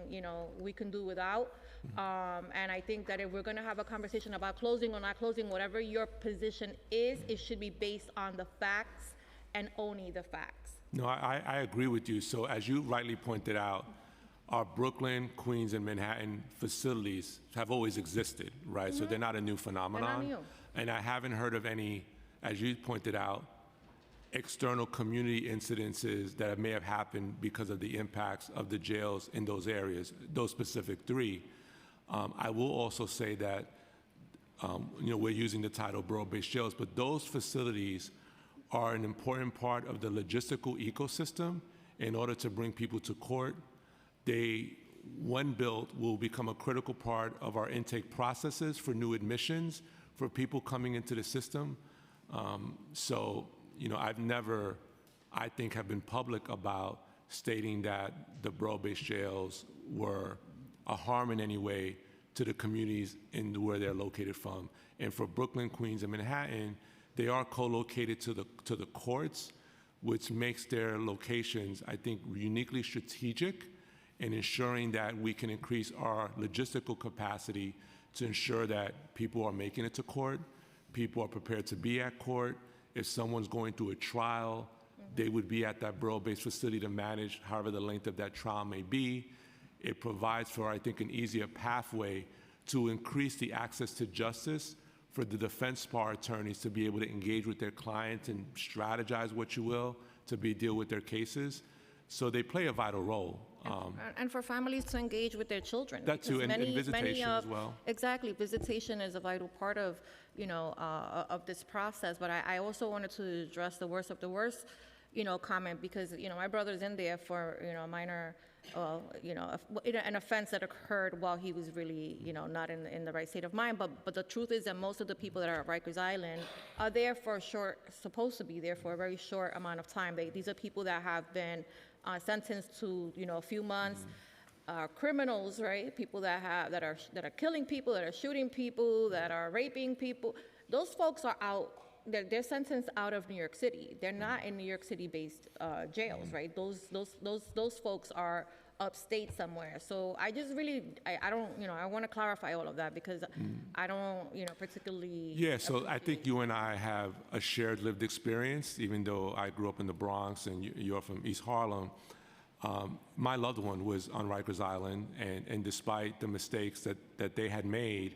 we can do without. And I think that if we're going to have a conversation about closing or not closing, whatever your position is, it should be based on the facts and only the facts. No, I agree with you. So as you rightly pointed out, our Brooklyn, Queens, and Manhattan facilities have always existed, right? So they're not a new phenomenon. They're not new. And I haven't heard of any, as you pointed out, external community incidences that may have happened because of the impacts of the jails in those areas, those specific three. I will also say that, we're using the title borough-based jails, but those facilities are an important part of the logistical ecosystem in order to bring people to court. They, when built, will become a critical part of our intake processes for new admissions, for people coming into the system. So, you know, I've never, I think, have been public about stating that the borough-based jails were a harm in any way to the communities in where they're located from. And for Brooklyn, Queens, and Manhattan, they are co-located to the courts, which makes their locations, I think, uniquely strategic in ensuring that we can increase our logistical capacity to ensure that people are making it to court, people are prepared to be at court. If someone's going through a trial, they would be at that borough-based facility to manage however the length of that trial may be. It provides for, I think, an easier pathway to increase the access to justice for the defense bar attorneys to be able to engage with their clients and strategize, what you will, to deal with their cases. So they play a vital role. And for families to engage with their children. That too, because and visitation as well. Exactly, visitation is a vital part of, you know, of this process. But I also wanted to address the worst of the worst, you know, comment, because, you know, my brother's in there for, you know, minor, you know, an offense that occurred while he was really, you know, not in the right state of mind. But the truth is that most of the people that are at Rikers Island are there for a short, supposed to be there for a very short amount of time. These are people that have been sentenced to, you know, a few months. Criminals, right? People that are killing people, that are shooting people, that are raping people. Those folks are out. They're sentenced out of New York City. They're not in New York City-based jails, right? Those folks are upstate somewhere. So I just really, I don't, you know, I want to clarify all of that because I don't, you know, particularly. Yeah, so I think you and I have a shared lived experience, even though I grew up in the Bronx and you're from East Harlem. My loved one was on Rikers Island, and despite the mistakes that they had made,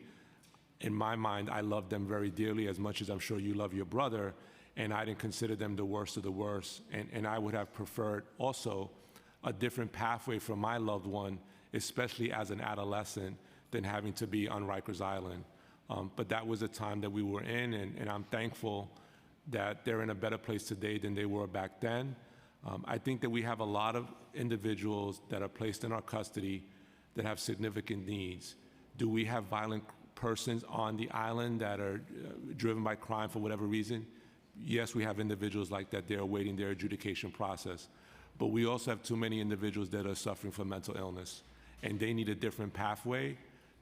in my mind, I loved them very dearly, as much as I'm sure you love your brother, and I didn't consider them the worst of the worst. And I would have preferred also a different pathway for my loved one, especially as an adolescent, than having to be on Rikers Island. But that was the time that we were in, and I'm thankful that they're in a better place today than they were back then. I think that we have a lot of individuals that are placed in our custody that have significant needs. Do we have violent persons on the island that are driven by crime for whatever reason? Yes, we have individuals like that. They're awaiting their adjudication process. But we also have too many individuals that are suffering from mental illness, and they need a different pathway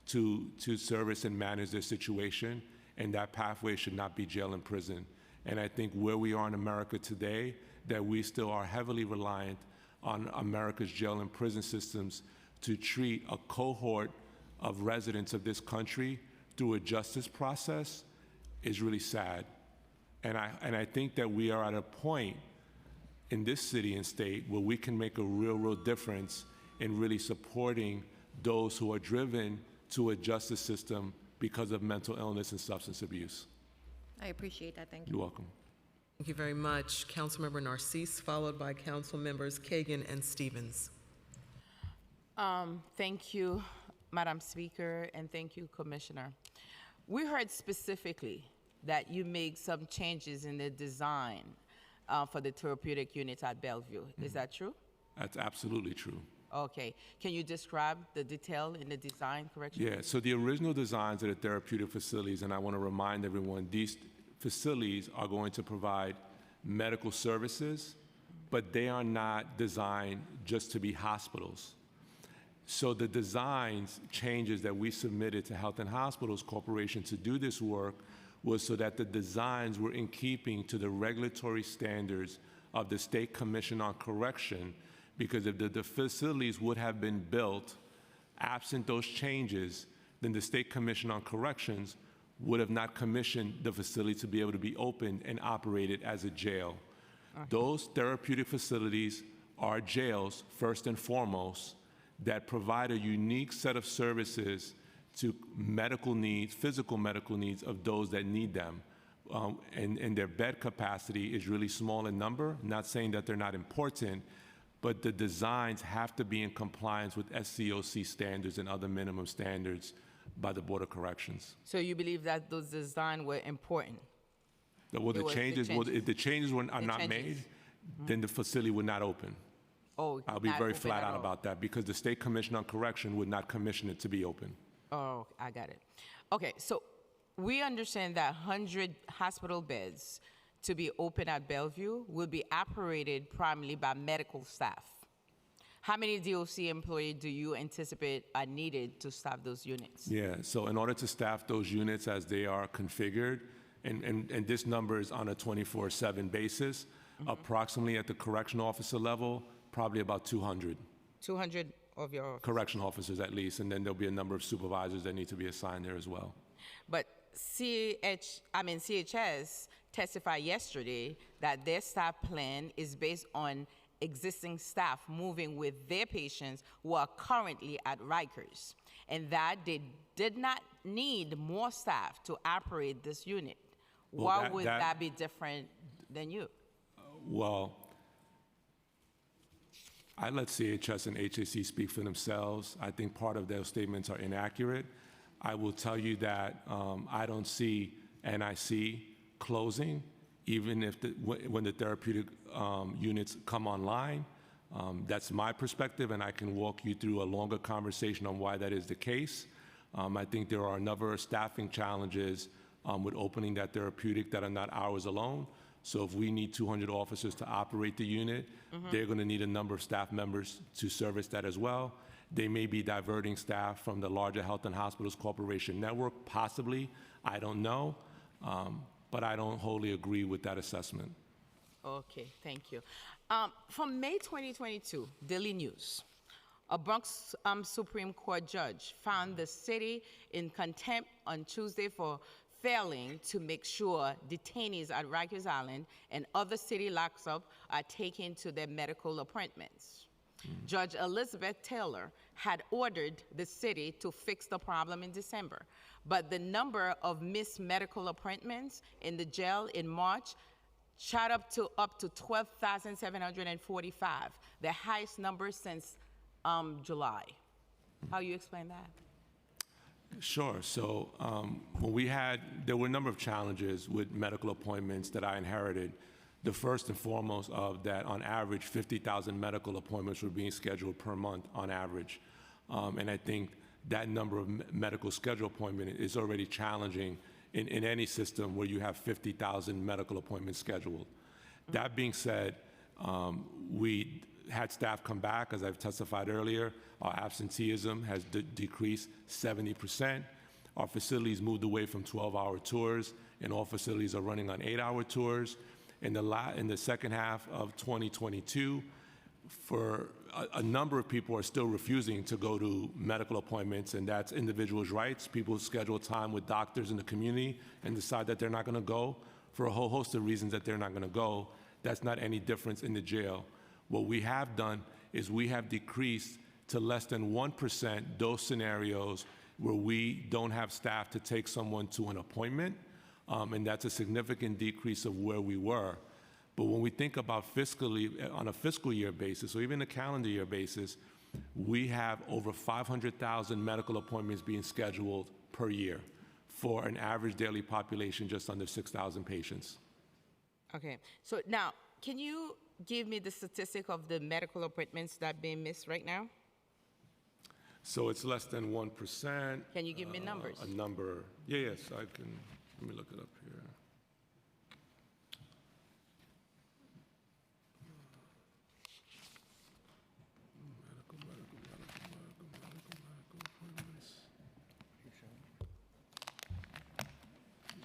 to service and manage their situation, and that pathway should not be jail and prison. And I think where we are in America today, that we still are heavily reliant on America's jail and prison systems to treat a cohort of residents of this country through a justice process is really sad. And I think that we are at a point in this city and state where we can make a real difference in really supporting those who are driven to a justice system because of mental illness and substance abuse. I appreciate that. Thank you. You're welcome. Thank you very much. Councilmember Narcisse, followed by Council Members Kagan and Stevens. Thank you, Madam Speaker, and thank you, Commissioner. We heard specifically that you made some changes in the design for the therapeutic unit at Bellevue. Is that true? That's absolutely true. Okay. Can you describe the detail in the design correction? Yeah, so the original designs of the therapeutic facilities, and I want to remind everyone, these facilities are going to provide medical services, but they are not designed just to be hospitals. So the designs changes that we submitted to Health and Hospitals Corporation to do this work was so that the designs were in keeping to the regulatory standards of the State Commission on Correction, because if the facilities would have been built absent those changes, then the State Commission on Corrections would have not commissioned the facility to be able to be opened and operated as a jail. Okay. Those therapeutic facilities are jails, first and foremost, that provide a unique set of services to medical needs, physical medical needs of those that need them. And their bed capacity is really small in number. Not saying that they're not important, but the designs have to be in compliance with SCOC standards and other minimum standards by the Board of Corrections. So you believe that those designs were important? Well, if the changes are not made, then the facility would not open. Oh, I'll be very flat out about that, because the State Commission on Correction would not commission it to be open. Oh, I got it. Okay, so we understand that 100 hospital beds to be open at Bellevue will be operated primarily by medical staff. How many DOC employees do you anticipate are needed to staff those units? Yeah, so in order to staff those units as they are configured, and this number is on a 24/7 basis, approximately at the correctional officer level, probably about 200. 200 of your Correctional officers at least, and then there'll be a number of supervisors that need to be assigned there as well. But CHS testified yesterday that their staff plan is based on existing staff moving with their patients who are currently at Rikers, and that they did not need more staff to operate this unit. Well, Why would that be different than you? Well, I let CHS and HAC speak for themselves. I think part of those statements are inaccurate. I will tell you that I don't see NIC closing, even if when the therapeutic units come online. That's my perspective, and I can walk you through a longer conversation on why that is the case. I think there are a number of staffing challenges with opening that therapeutic that are not ours alone. So if we need 200 officers to operate the unit, they're going to need a number of staff members to service that as well. They may be diverting staff from the larger Health and Hospitals Corporation network, possibly. I don't know, but I don't wholly agree with that assessment. Okay, thank you. From May 2022, Daily News, a Bronx Supreme Court judge found the city in contempt on Tuesday for failing to make sure detainees at Rikers Island and other city lockups are taken to their medical appointments. Judge Elizabeth Taylor had ordered the city to fix the problem in December, but the number of missed medical appointments in the jail in March shot up to 12,745, the highest number since July. How you explain that? Sure. So there were a number of challenges with medical appointments that I inherited. The first and foremost of that, on average, 50,000 medical appointments were being scheduled per month on average. And I think that number of medical schedule appointment is already challenging in any system where you have 50,000 medical appointments scheduled. That being said, we had staff come back, as I've testified earlier. Our absenteeism has decreased 70%. Our facilities moved away from 12-hour tours, and all facilities are running on 8-hour tours. In the second half of 2022, for a number of people are still refusing to go to medical appointments, and that's individuals' rights. People schedule time with doctors in the community and decide that they're not going to go for a whole host of reasons that they're not going to go. That's not any difference in the jail. What we have done is we have decreased to less than 1% those scenarios where we don't have staff to take someone to an appointment, and that's a significant decrease of where we were. But when we think about fiscally, on a fiscal year basis, or even a calendar year basis, we have over 500,000 medical appointments being scheduled per year for an average daily population just under 6,000 patients. Okay, so now, can you give me the statistic of the medical appointments that are being missed right now? So it's less than 1%. Can you give me numbers? A number, yes, I can, let me look it up here.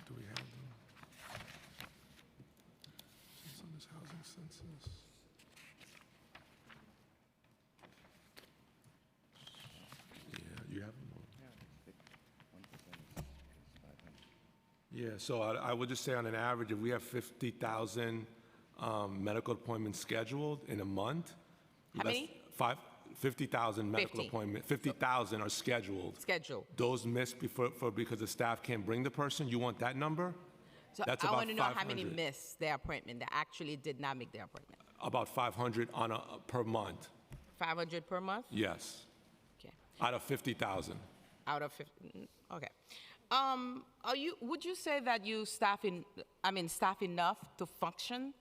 Do we have them? It's on this housing census. Yeah, you have them. Yeah, so I would just say on an average, if we have 50,000 medical appointments scheduled in a month. How many? 50,000 medical appointments, 50,000 are scheduled. Scheduled. Those missed because the staff can't bring the person, you want that number? So That's I about want to know how many 500. missed their appointment that actually did not make their appointment. About 500 per month, 500 per month? yes. Okay. Out of 50,000. Out of 50, okay. Would you say that you staff enough to function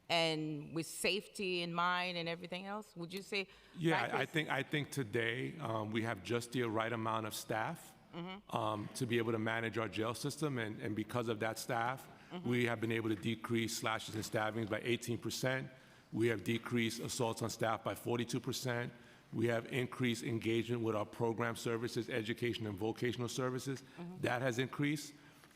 and with safety in mind and everything else? Would you say? Yeah, Rikers- I think today we have just the right amount of staff to be able to manage our jail system, and because of that staff, we have been able to decrease slashes and stabbings by 18%. We have decreased assaults on staff by 42%. We have increased engagement with our program services, education and vocational services. That has increased,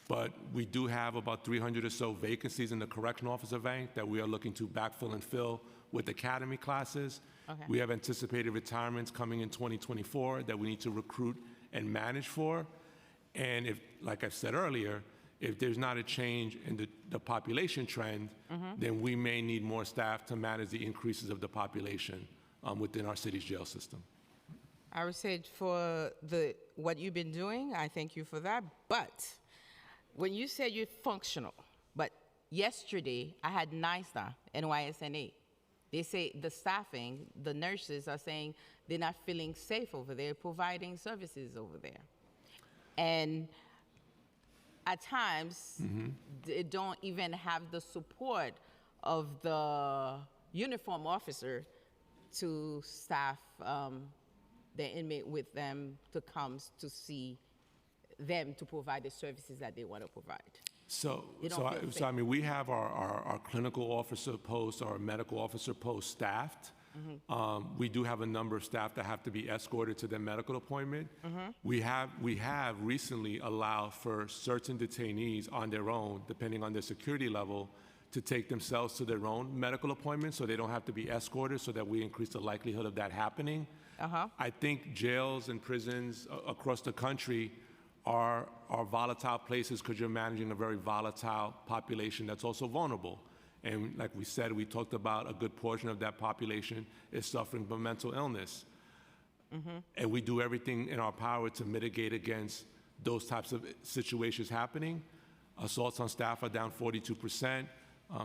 but we do have about 300 or so vacancies in the correctional officer bank that we are looking to backfill and fill with academy classes. Okay. We have anticipated retirements coming in 2024 that we need to recruit and manage for. And if, like I said earlier, if there's not a change in the population trend, then we may need more staff to manage the increases of the population within our city's jail system. I would say for what you've been doing, I thank you for that. But when you said you're functional, but yesterday I had NYSNA, NYSNA. They say the staffing, the nurses are saying they're not feeling safe over there, providing services over there. And at times, they don't even have the support of the uniform officer to staff the inmate with them to come to see them to provide the services that they want to provide. So I mean, we have our clinical officer posts, our medical officer posts staffed. We do have a number of staff that have to be escorted to their medical appointment. We have recently allowed for certain detainees on their own, depending on their security level, to take themselves to their own medical appointments so they don't have to be escorted, so that we increase the likelihood of that happening. I think jails and prisons across the country are volatile places because you're managing a very volatile population that's also vulnerable. And like we said, we talked about a good portion of that population is suffering from mental illness. And we do everything in our power to mitigate against those types of situations happening. Assaults on staff are down 42%.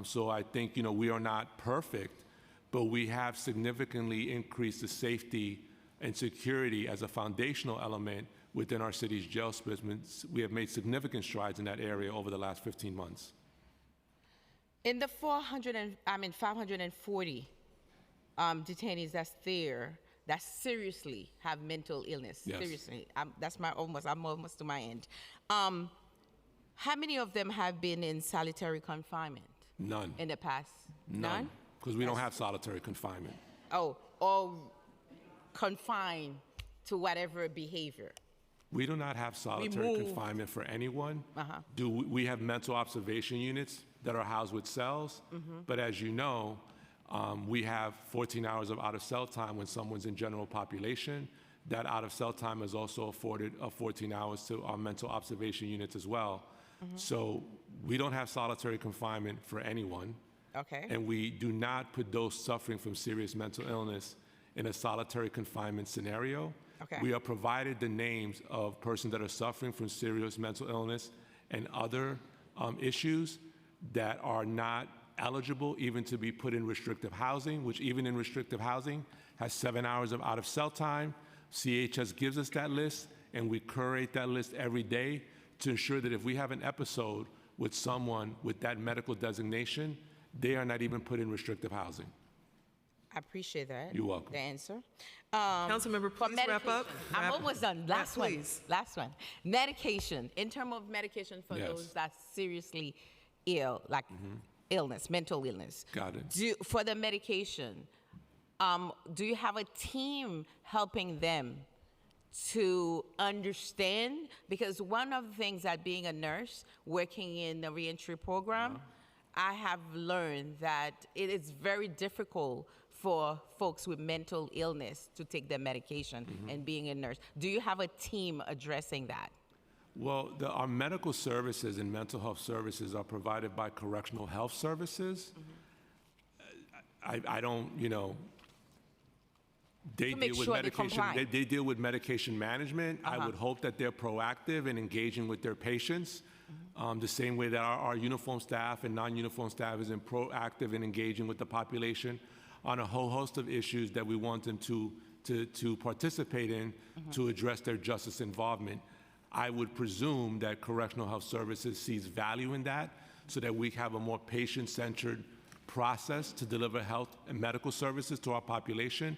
So I think, we are not perfect, but we have significantly increased the safety and security as a foundational element within our city's jail system. We have made significant strides in that area over the last 15 months. In the 540 detainees that's there that seriously have mental illness, Yes. seriously, I'm almost to my end. How many of them have been in solitary confinement? None. In the past? None. Because we don't have solitary confinement. Oh, or confined to whatever behavior? We do not have solitary Removed. confinement for anyone. We have mental observation units that are housed with cells, but as you know, we have 14 hours of out-of-cell time when someone's in general population. That out-of-cell time is also afforded 14 hours to our mental observation units as well. So we don't have solitary confinement for anyone. Okay. And we do not put those suffering from serious mental illness in a solitary confinement scenario. Okay. We are provided the names of persons that are suffering from serious mental illness and other issues that are not eligible even to be put in restrictive housing, which even in restrictive housing has 7 hours of out-of-cell time. CHS gives us that list, and we curate that list every day to ensure that if we have an episode with someone with that medical designation, they are not even put in restrictive housing. I appreciate that. You're welcome. The answer. Councilmember, For please wrap up. I'm almost done. Last one. please. Last one. Medication. In terms of medication for Yes. those that's seriously ill, like illness, mental illness. Got it. For the medication, do you have a team helping them to understand? Because one of the things that being a nurse, working in the reentry program, I have learned that it is very difficult for folks with mental illness to take their medication and being a nurse. Do you have a team addressing that? Well, our medical services and mental health services are provided by correctional health services. I don't, they To make deal with sure they medication. comply. They deal with medication management. I would hope that they're proactive in engaging with their patients, the same way that our uniform staff and non-uniform staff is proactive in engaging with the population on a whole host of issues that we want them to participate in to address their justice involvement. I would presume that Correctional Health Services sees value in that so that we have a more patient-centered process to deliver health and medical services to our population.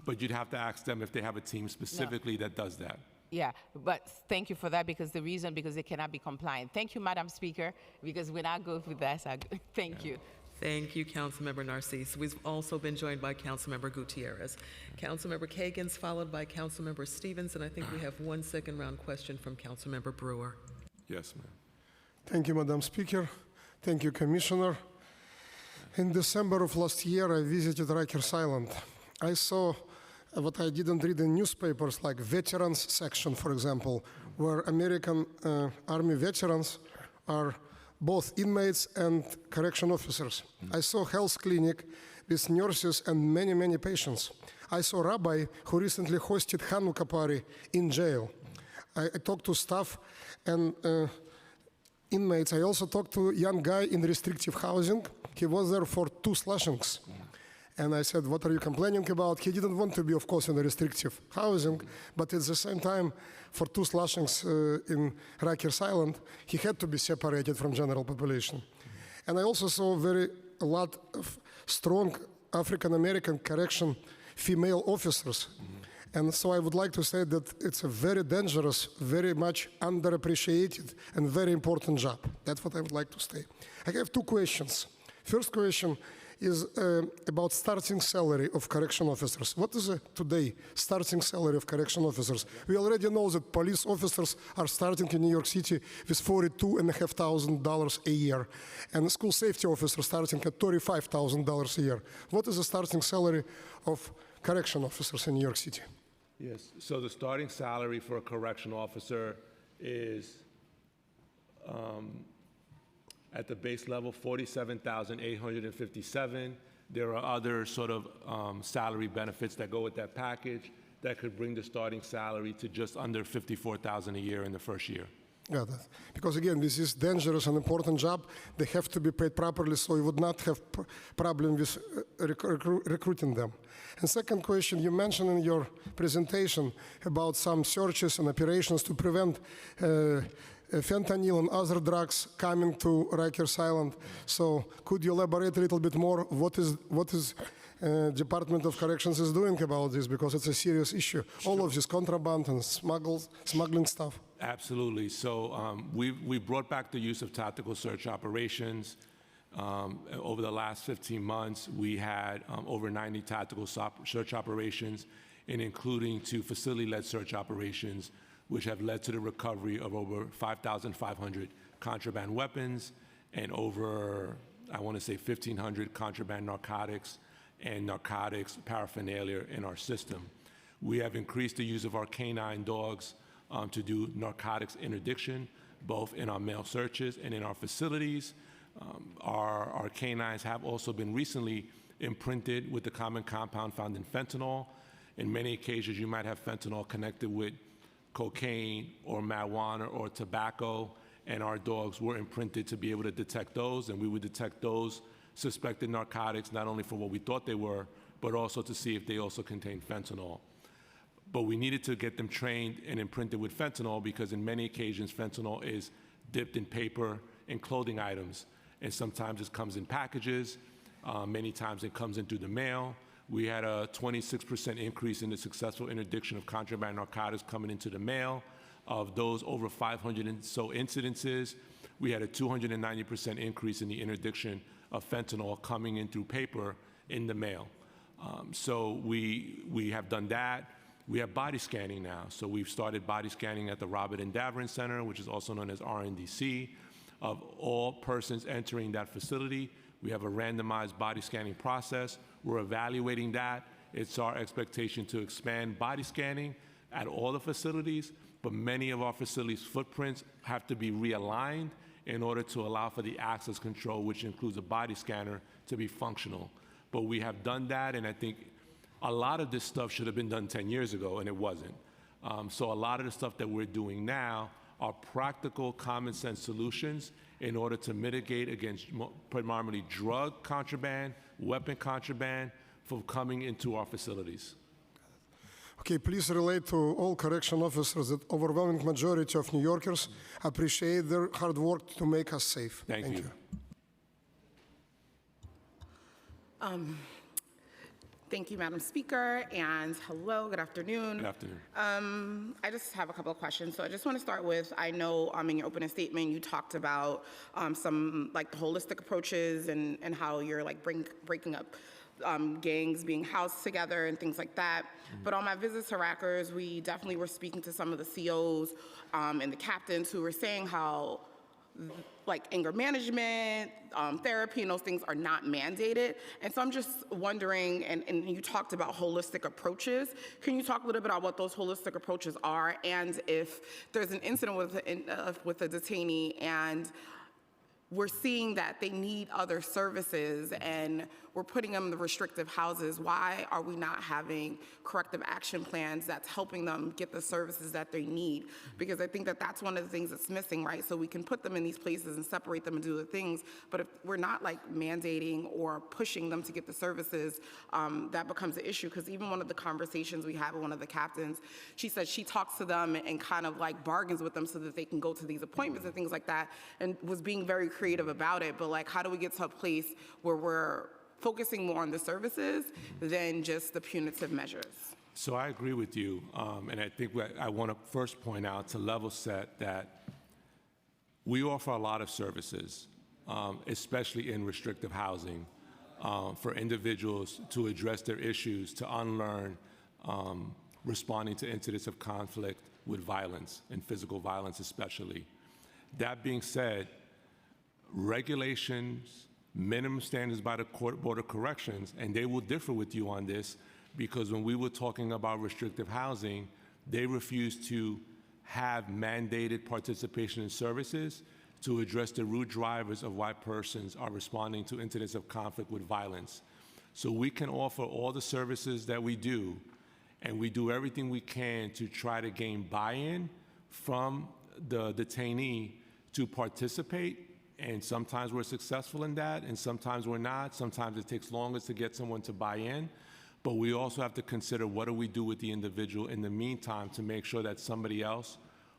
But you'd have to ask them if they have a team specifically that does that. Yeah, but thank you for that because they cannot be compliant. Thank you, Madam Speaker, because when I go with that, thank you. Thank you, Councilmember Narcisse. We've also been joined by Councilmember Gutierrez. Councilmember Kagans, followed by Councilmember Stevens, and I think we have one second-round question from Councilmember Brewer. Yes, ma'am. Thank you, Madam Speaker. Thank you, Commissioner. In December of last year, I visited Rikers Island. I saw what I didn't read in newspapers, like veterans section, for example, where American Army veterans are both inmates and correction officers. I saw health clinic with nurses and many, many patients. I saw a rabbi who recently hosted Hanukkah party in jail. I talked to staff and inmates. I also talked to a young guy in restrictive housing. He was there for 2 slashings. And I said, what are you complaining about? He didn't want to be, of course, in a restrictive housing, but at the same time, for 2 slashings in Rikers Island, he had to be separated from general population. And I also saw a lot of strong African-American correction female officers. And so I would like to say that it's a very dangerous, very much underappreciated, and very important job. That's what I would like to say. I have 2 questions. First question is about starting salary of correction officers. What is today starting salary of correction officers? We already know that police officers are starting in New York City with $42,500 a year, and school safety officers starting at $35,000 a year. What is the starting salary of correction officers in New York City? Yes, so the starting salary for a correction officer is at the base level, $47,857. There are other sort of salary benefits that go with that package that could bring the starting salary to just under $54,000 a year in the first year. Yeah, because again, this is dangerous and important job. They have to be paid properly, so you would not have problem with recruiting them. And second question, you mentioned in your presentation about some searches and operations to prevent fentanyl and other drugs coming to Rikers Island. So could you elaborate a little bit more? What is Department of Corrections is doing about this? Because it's a serious issue. Sure. All of this contraband and smuggling stuff. Absolutely. So we brought back the use of tactical search operations. Over the last 15 months, we had over 90 tactical search operations, and including 2 facility-led search operations, which have led to the recovery of over 5,500 contraband weapons and over, I want to say, 1,500 contraband narcotics and narcotics paraphernalia in our system. We have increased the use of our canine dogs to do narcotics interdiction, both in our mail searches and in our facilities. Our canines have also been recently imprinted with the common compound found in fentanyl. In many occasions, you might have fentanyl connected with cocaine or marijuana or tobacco, and our dogs were imprinted to be able to detect those, and we would detect those suspected narcotics not only for what we thought they were, but also to see if they also contain fentanyl. But we needed to get them trained and imprinted with fentanyl because in many occasions fentanyl is dipped in paper and clothing items, and sometimes it comes in packages, many times it comes in through the mail. We had a 26% increase in the successful interdiction of contraband narcotics coming into the mail. Of those over 500 and so incidences, we had a 290% increase in the interdiction of fentanyl coming in through paper in the mail. So we have done that. We have body scanning now. So we've started body scanning at the Robert and Daverin Center, which is also known as RNDC, of all persons entering that facility. We have a randomized body scanning process. We're evaluating that. It's our expectation to expand body scanning at all the facilities, but many of our facilities' footprints have to be realigned in order to allow for the access control, which includes a body scanner, to be functional. But we have done that, and I think a lot of this stuff should have been done 10 years ago, and it wasn't. So a lot of the stuff that we're doing now are practical, common sense solutions in order to mitigate against primarily drug contraband, weapon contraband from coming into our facilities. Okay, please relate to all correction officers that overwhelming majority of New Yorkers appreciate their hard work to make us safe. Thank you. Thank you, Madam Speaker, and hello, good afternoon. Good afternoon. I just have a couple of questions. So I just want to start with, I know in your opening statement you talked about some like the holistic approaches and how you're like breaking up gangs being housed together and things like that. But on my visits to Rikers, we definitely were speaking to some of the COs and the captains who were saying how like anger management, therapy, and those things are not mandated. And so I'm just wondering, and you talked about holistic approaches. Can you talk a little bit about what those holistic approaches are? And if there's an incident with a detainee and we're seeing that they need other services and we're putting them in the restrictive houses, why are we not having corrective action plans that's helping them get the services that they need? Because I think that that's one of the things that's missing, right? So we can put them in these places and separate them and do the things, but if we're not like mandating or pushing them to get the services, that becomes an issue. Because even one of the conversations we had with one of the captains, she said she talks to them and kind of like bargains with them so that they can go to these appointments and things like that, and was being very creative about it. But like, how do we get to a place where we're focusing more on the services than just the punitive measures? So I agree with you, and I think what I want to first point out to level set that we offer a lot of services, especially in restrictive housing, for individuals to address their issues, to unlearn responding to incidents of conflict with violence and physical violence especially. That being said, regulations, minimum standards by the Board of Corrections, and they will differ with you on this, because when we were talking about restrictive housing, they refused to have mandated participation in services to address the root drivers of why persons are responding to incidents of conflict with violence. So we can offer all the services that we do, and we do everything we can to try to gain buy-in from the detainee to participate. And sometimes we're successful in that, and sometimes we're not. Sometimes it takes longer to get someone to buy in. But we also have to consider, what do we do with the individual in the meantime to make sure that somebody else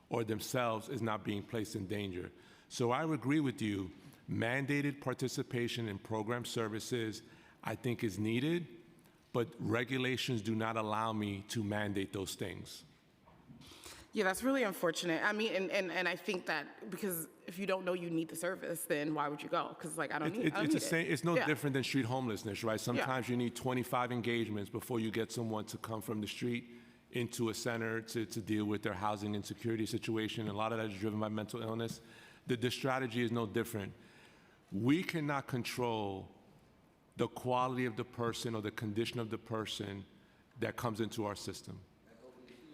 or themselves is not being placed in danger. So I agree with you. Mandated participation in program services, I think, is needed, but regulations do not allow me to mandate those things. Yeah, that's really unfortunate. I mean, and I think that because if you don't know you need the service, then why would you go? Because like, I don't need it. It's no Yeah. different than street homelessness, right? Sometimes you need 25 engagements before you get someone to come from the street into a center to deal with their housing insecurity situation. A lot of that is driven by mental illness. The strategy is no different. We cannot control the quality of the person or the condition of the person that comes into our system.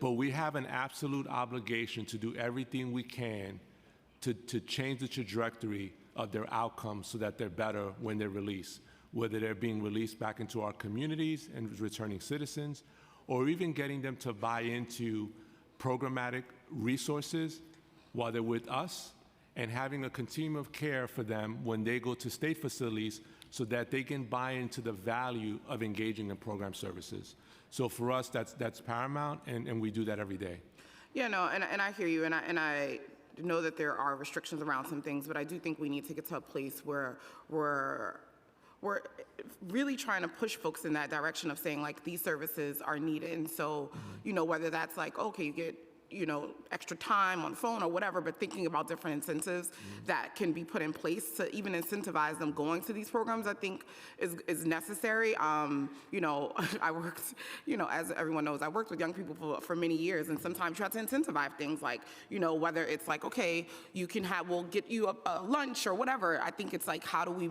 But we have an absolute obligation to do everything we can to change the trajectory of their outcomes so that they're better when they're released, whether they're being released back into our communities and returning citizens, or even getting them to buy into programmatic resources while they're with us, and having a continuum of care for them when they go to state facilities so that they can buy into the value of engaging in program services. So for us, that's paramount, and we do that every day. Yeah, no, and I hear you, and I know that there are restrictions around some things, but I do think we need to get to a place where we're really trying to push folks in that direction of saying, like, these services are needed. And so, you know, whether that's like, okay, you get, you know, extra time on the phone or whatever, but thinking about different incentives that can be put in place to even incentivize them going to these programs, I think is necessary. You know, I worked, you know, as everyone knows, I worked with young people for many years, and sometimes you have to incentivize things like, you know, whether it's like, okay, you can have, we'll get you a lunch or whatever. I think it's like, how do we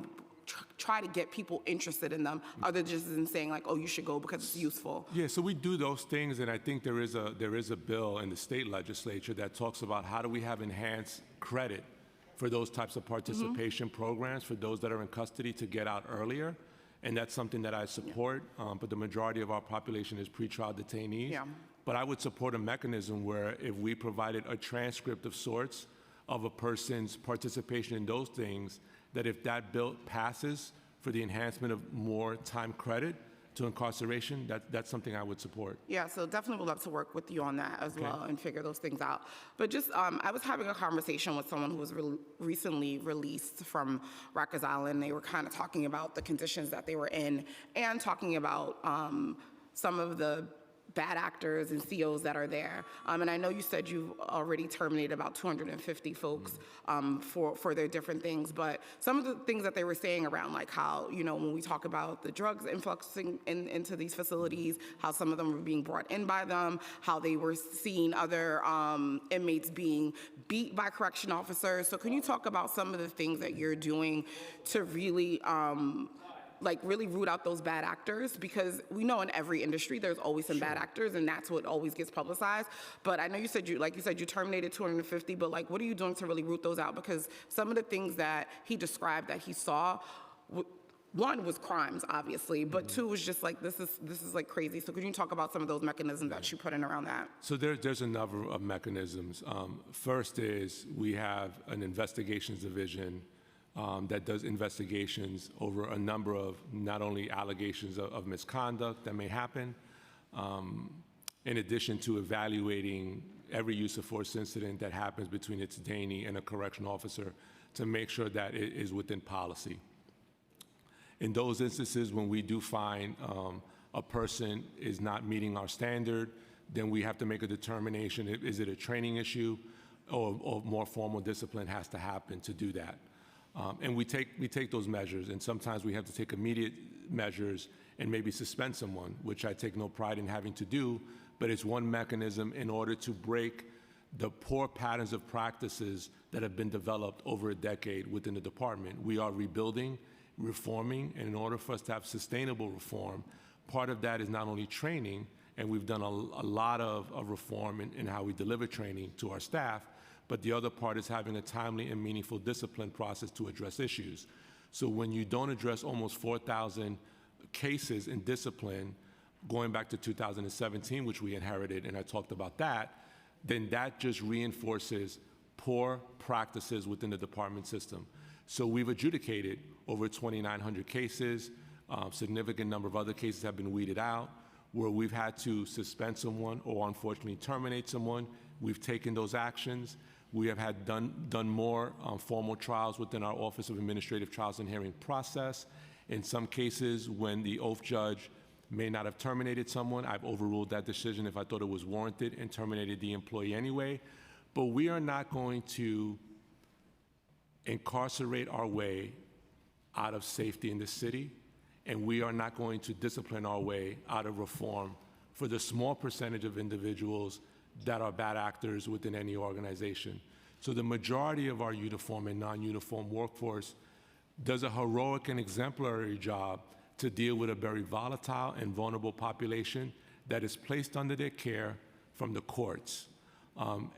try to get people interested in them, other just than saying like, oh, you should go because it's useful. Yeah, so we do those things, and I think there is a bill in the state legislature that talks about how do we have enhanced credit for those types of participation programs for those that are in custody to get out earlier, and that's something that I support, but the majority of our population is pretrial detainees. Yeah. But I would support a mechanism where if we provided a transcript of sorts of a person's participation in those things, that if that bill passes for the enhancement of more time credit, to incarceration, that's something I would support. Yeah, so definitely would love to work with you on that as well and figure those things out. But just, I was having a conversation with someone who was recently released from Rikers Island. They were kind of talking about the conditions that they were in and talking about some of the bad actors and COs that are there. And I know you said you've already terminated about 250 folks for their different things, but some of the things that they were saying around like how, you know, when we talk about the drugs influxing into these facilities, how some of them were being brought in by them, how they were seeing other inmates being beat by correction officers. So can you talk about some of the things that you're doing to really really root out those bad actors? Because we know in every industry there's always some bad actors, and that's what always gets publicized. But I know you said you terminated 250, but like, what are you doing to really root those out? Because some of the things that he described that he saw, one was crimes, obviously, but two was just like, this is like crazy. So could you talk about some of those mechanisms that you put in around that? So there's a number of mechanisms. First is we have an investigations division that does investigations over a number of not only allegations of misconduct that may happen, in addition to evaluating every use of force incident that happens between its detainee and a correctional officer to make sure that it is within policy. In those instances, when we do find a person is not meeting our standard, then we have to make a determination, is it a training issue or more formal discipline has to happen to do that. And we take those measures, and sometimes we have to take immediate measures and maybe suspend someone, which I take no pride in having to do, but it's one mechanism in order to break the poor patterns of practices that have been developed over a decade within the department. We are rebuilding, reforming, and in order for us to have sustainable reform, part of that is not only training, and we've done a lot of reform in how we deliver training to our staff, but the other part is having a timely and meaningful discipline process to address issues. So when you don't address almost 4,000 cases in discipline, going back to 2017, which we inherited, and I talked about that, then that just reinforces poor practices within the department system. So we've adjudicated over 2,900 cases. Significant number of other cases have been weeded out where we've had to suspend someone or unfortunately terminate someone. We've taken those actions. We have had done more formal trials within our Office of Administrative Trials and Hearing process. In some cases, when the oath judge may not have terminated someone, I've overruled that decision if I thought it was warranted and terminated the employee anyway. But we are not going to incarcerate our way out of safety in the city, and we are not going to discipline our way out of reform for the small percentage of individuals that are bad actors within any organization. So the majority of our uniform and non-uniform workforce does a heroic and exemplary job to deal with a very volatile and vulnerable population that is placed under their care from the courts.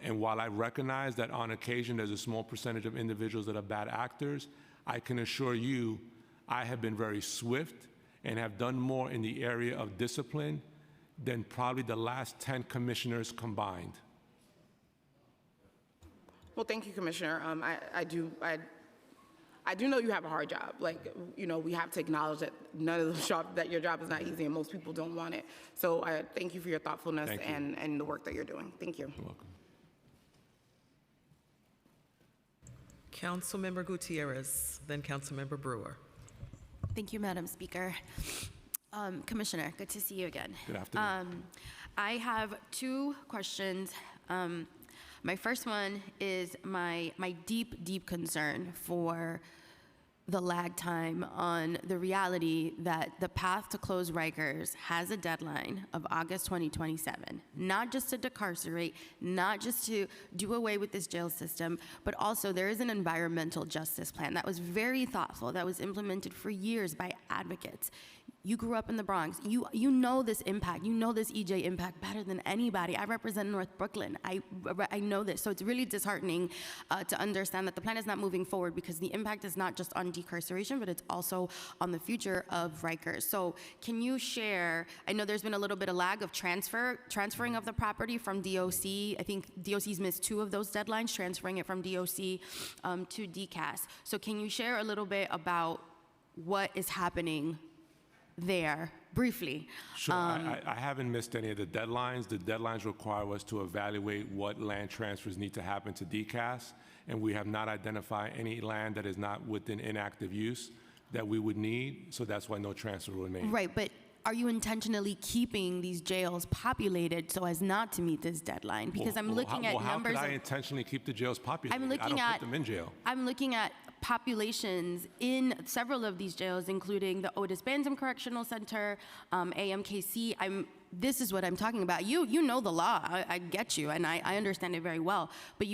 And while I recognize that on occasion there's a small percentage of individuals that are bad actors, I can assure you I have been very swift and have done more in the area of discipline than probably the last 10 commissioners combined. Well, thank you, Commissioner. I do know you have a hard job. Like, you know, we have to acknowledge that that your job is not easy and most people don't want it. So I thank you for your thoughtfulness and the work that you're doing. Thank you. You're welcome. Councilmember Gutierrez, then Councilmember Brewer. Thank you, Madam Speaker. Commissioner, good to see you again. Good afternoon. I have two questions. My first one is my deep, deep concern for the lag time on the reality that the path to close Rikers has a deadline of August 2027, not just to decarcerate, not just to do away with this jail system, but also there is an environmental justice plan that was very thoughtful, that was implemented for years by advocates. You grew up in the Bronx. You know this impact. You know this EJ impact better than anybody. I represent North Brooklyn. I know this. So it's really disheartening to understand that the plan is not moving forward because the impact is not just on decarceration, but it's also on the future of Rikers. So can you share, I know there's been a little bit of lag of transferring of the property from DOC. I think DOC's missed 2 of those deadlines, transferring it from DOC to DCAS. So can you share a little bit about what is happening there briefly. Sure, I haven't missed any of the deadlines. The deadlines require us to evaluate what land transfers need to happen to DCAS, and we have not identified any land that is not within inactive use that we would need, so that's why no transfer were made. Right, but are you intentionally keeping these jails populated so as not to meet this deadline? Because I'm looking at how numbers. could I intentionally keep the jails populated? I'm looking I don't at put them in jail. I'm looking at populations in several of these jails, including the Otis Bantam Correctional Center, AMKC. This is what I'm talking about. You know the law. I get you, and I understand it very well. But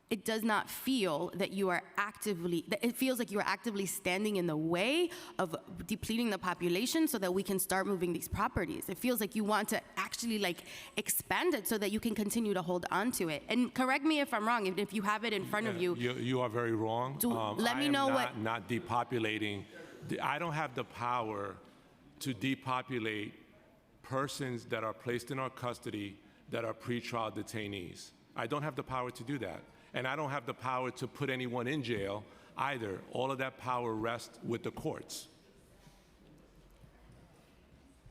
it does not feel that you are actively, it feels like you are actively standing in the way of depleting the population so that we can start moving these properties. It feels like you want to actually expand it so that you can continue to hold on to it. And correct me if I'm wrong, if you have it in front of you. You are very wrong. Let me know what. Not depopulating. I don't have the power to depopulate persons that are placed in our custody that are pretrial detainees. I don't have the power to do that. And I don't have the power to put anyone in jail either. All of that power rests with the courts.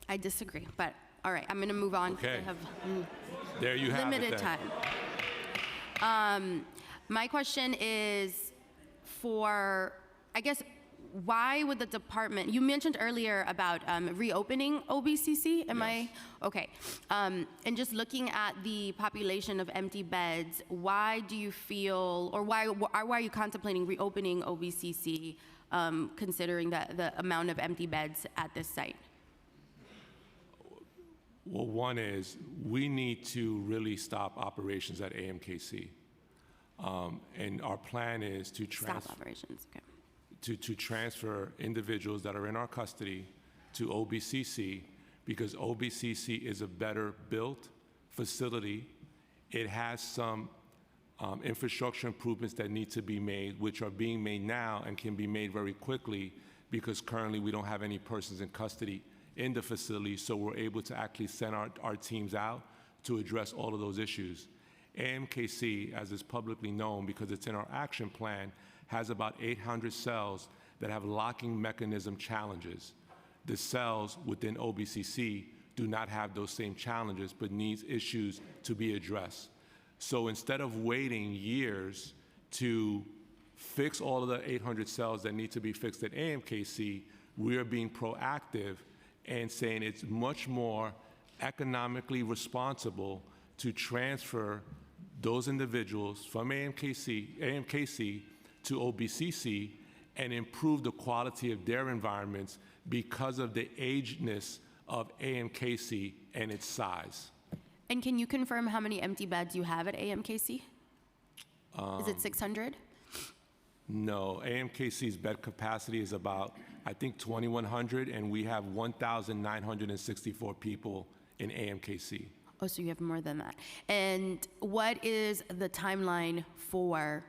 I disagree, but all right, I'm going to move on. Okay. I have there you have limited it then. time. My question is for, I guess, why would the department, you mentioned earlier about reopening OBCC, am I? Okay. And just looking at the population of empty beds, why do you feel, or why are you contemplating reopening OBCC, considering the amount of empty beds at this site? Well, one is we need to really stop operations at AMKC. And our plan is to Stop operations, okay. To transfer individuals that are in our custody to OBCC because OBCC is a better built facility. It has some infrastructure improvements that need to be made, which are being made now and can be made very quickly because currently we don't have any persons in custody in the facility, so we're able to actually send our teams out to address all of those issues. AMKC, as is publicly known because it's in our action plan, has about 800 cells that have locking mechanism challenges. The cells within OBCC do not have those same challenges, but needs issues to be addressed. So instead of waiting years to fix all of the 800 cells that need to be fixed at AMKC, we are being proactive and saying it's much more economically responsible to transfer those individuals from AMKC to OBCC and improve the quality of their environments because of the agedness of AMKC and its size. And can you confirm how many empty beds you have at AMKC? Is it 600? No, AMKC's bed capacity is about, I think, 2,100, and we have 1,964 people in AMKC. Oh, so you have more than that. And what is the timeline for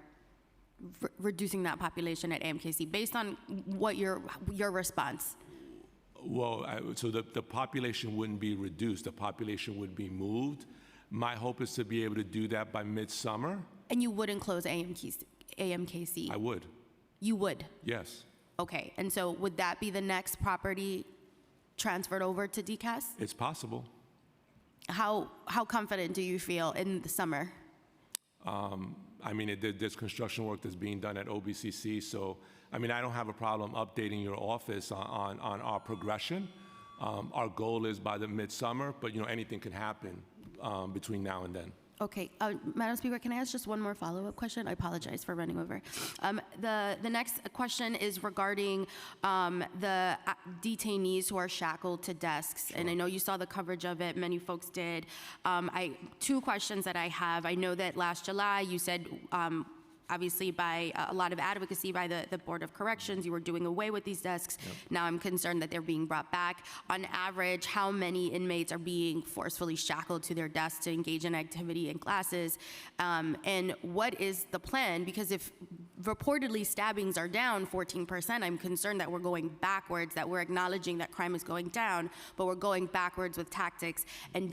reducing that population at AMKC based on what your response? Well, so the population wouldn't be reduced, the population would be moved. My hope is to be able to do that by midsummer. And you wouldn't close AMKC? I would. You would? Yes. Okay, and so would that be the next property transferred over to DCAS? It's possible. How confident do you feel in the summer? I mean, there's construction work that's being done at OBCC, so I mean, I don't have a problem updating your office on our progression. Our goal is by the midsummer, but anything can happen between now and then. Okay, Madam Speaker, can I ask just one more follow-up question? I apologize for running over. The next question is regarding the detainees who are shackled to desks, and I know you saw the coverage of it, many folks did. Two questions that I have. I know that last July you said, obviously by a lot of advocacy by the Board of Corrections, you were doing away with these desks. Yep. Now I'm concerned that they're being brought back. On average, how many inmates are being forcefully shackled to their desks to engage in activity in classes? And what is the plan? Because if reportedly stabbings are down 14%, I'm concerned that we're going backwards, that we're acknowledging that crime is going down, but we're going backwards with tactics and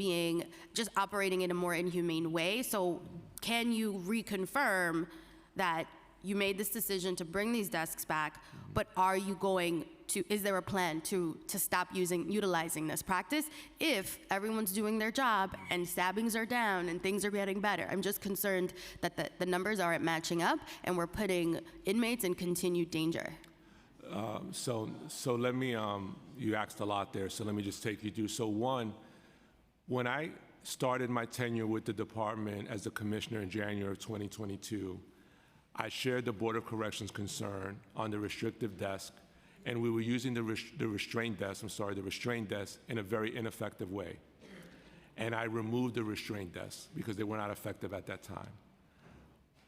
just operating in a more inhumane way. So can you reconfirm that you made this decision to bring these desks back, but are you going to, is there a plan to stop utilizing this practice if everyone's doing their job and stabbings are down and things are getting better? I'm just concerned that the numbers aren't matching up and we're putting inmates in continued danger. So let me, you asked a lot there, so let me just take you through. So one, when I started my tenure with the department as the commissioner in January of 2022, I shared the Board of Corrections concern on the restrictive desk, and we were using the restraint desk in a very ineffective way. And I removed the restraint desks because they were not effective at that time.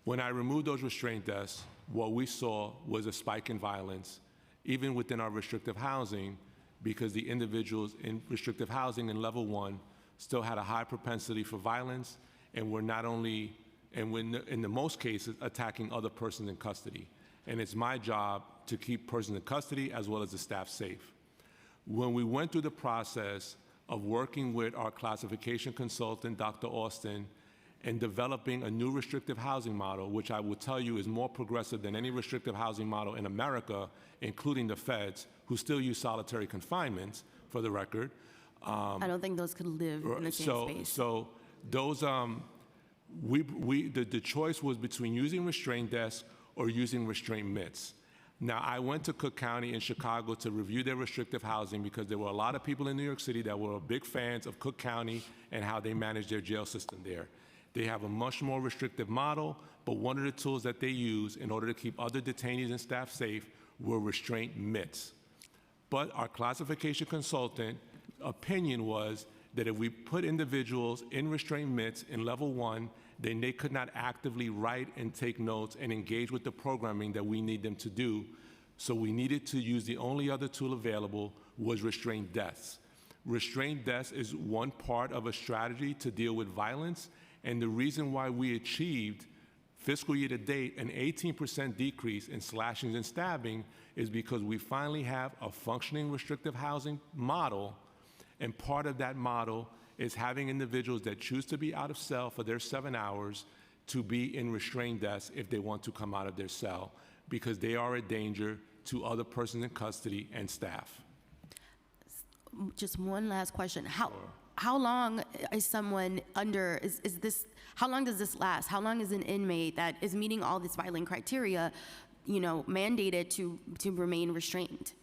When I removed those restraint desks, what we saw was a spike in violence, even within our restrictive housing, because the individuals in restrictive housing in level 1 still had a high propensity for violence and were not only, and when in the most cases, attacking other persons in custody. And it's my job to keep persons in custody as well as the staff safe. When we went through the process of working with our classification consultant, Dr. Austin, and developing a new restrictive housing model, which I will tell you is more progressive than any restrictive housing model in America, including the feds, who still use solitary confinement, for the record. I don't think those could live in the same space. So those, the choice was between using restraint desks or using restraint mitts. Now, I went to Cook County in Chicago to review their restrictive housing because there were a lot of people in New York City that were big fans of Cook County and how they manage their jail system there. They have a much more restrictive model, but one of the tools that they use in order to keep other detainees and staff safe were restraint mitts. But our classification consultant opinion was that if we put individuals in restraint mitts in level 1, then they could not actively write and take notes and engage with the programming that we need them to do. So we needed to use the only other tool available was restraint desks. Restraint desks is one part of a strategy to deal with violence, and the reason why we achieved fiscal year to date an 18% decrease in slashings and stabbing is because we finally have a functioning restrictive housing model, and part of that model is having individuals that choose to be out of cell for their 7 hours to be in restraint desks if they want to come out of their cell, because they are a danger to other persons in custody and staff. Just one last question. How long is someone under, how long does this last? How long is an inmate that is meeting all this violent criteria, mandated to remain restrained?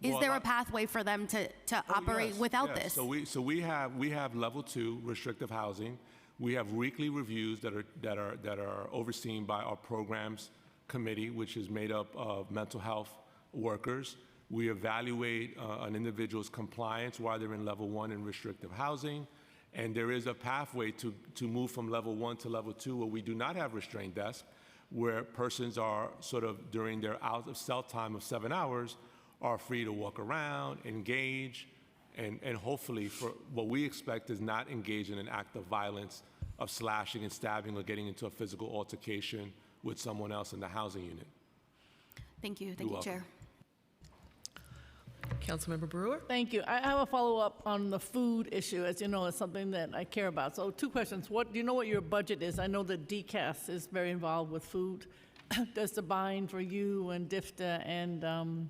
Is there a pathway for them to operate without this? So we have level 2 restrictive housing. We have weekly reviews that are overseen by our programs committee, which is made up of mental health workers. We evaluate an individual's compliance while they're in level 1 in restrictive housing. And there is a pathway to move from level 1 to level 2 where we do not have restraint desks, where persons are sort of during their out of cell time of 7 hours are free to walk around, engage, and hopefully for what we expect is not engage in an act of violence of slashing and stabbing or getting into a physical altercation with someone else in the housing unit. Thank you. Thank you, Chair. Councilmember Brewer? Thank you. I have a follow-up on the food issue. As you know, it's something that I care about. So 2 questions. Do you know what your budget is? I know that DCAS is very involved with food. Does the buying for you and DFTA and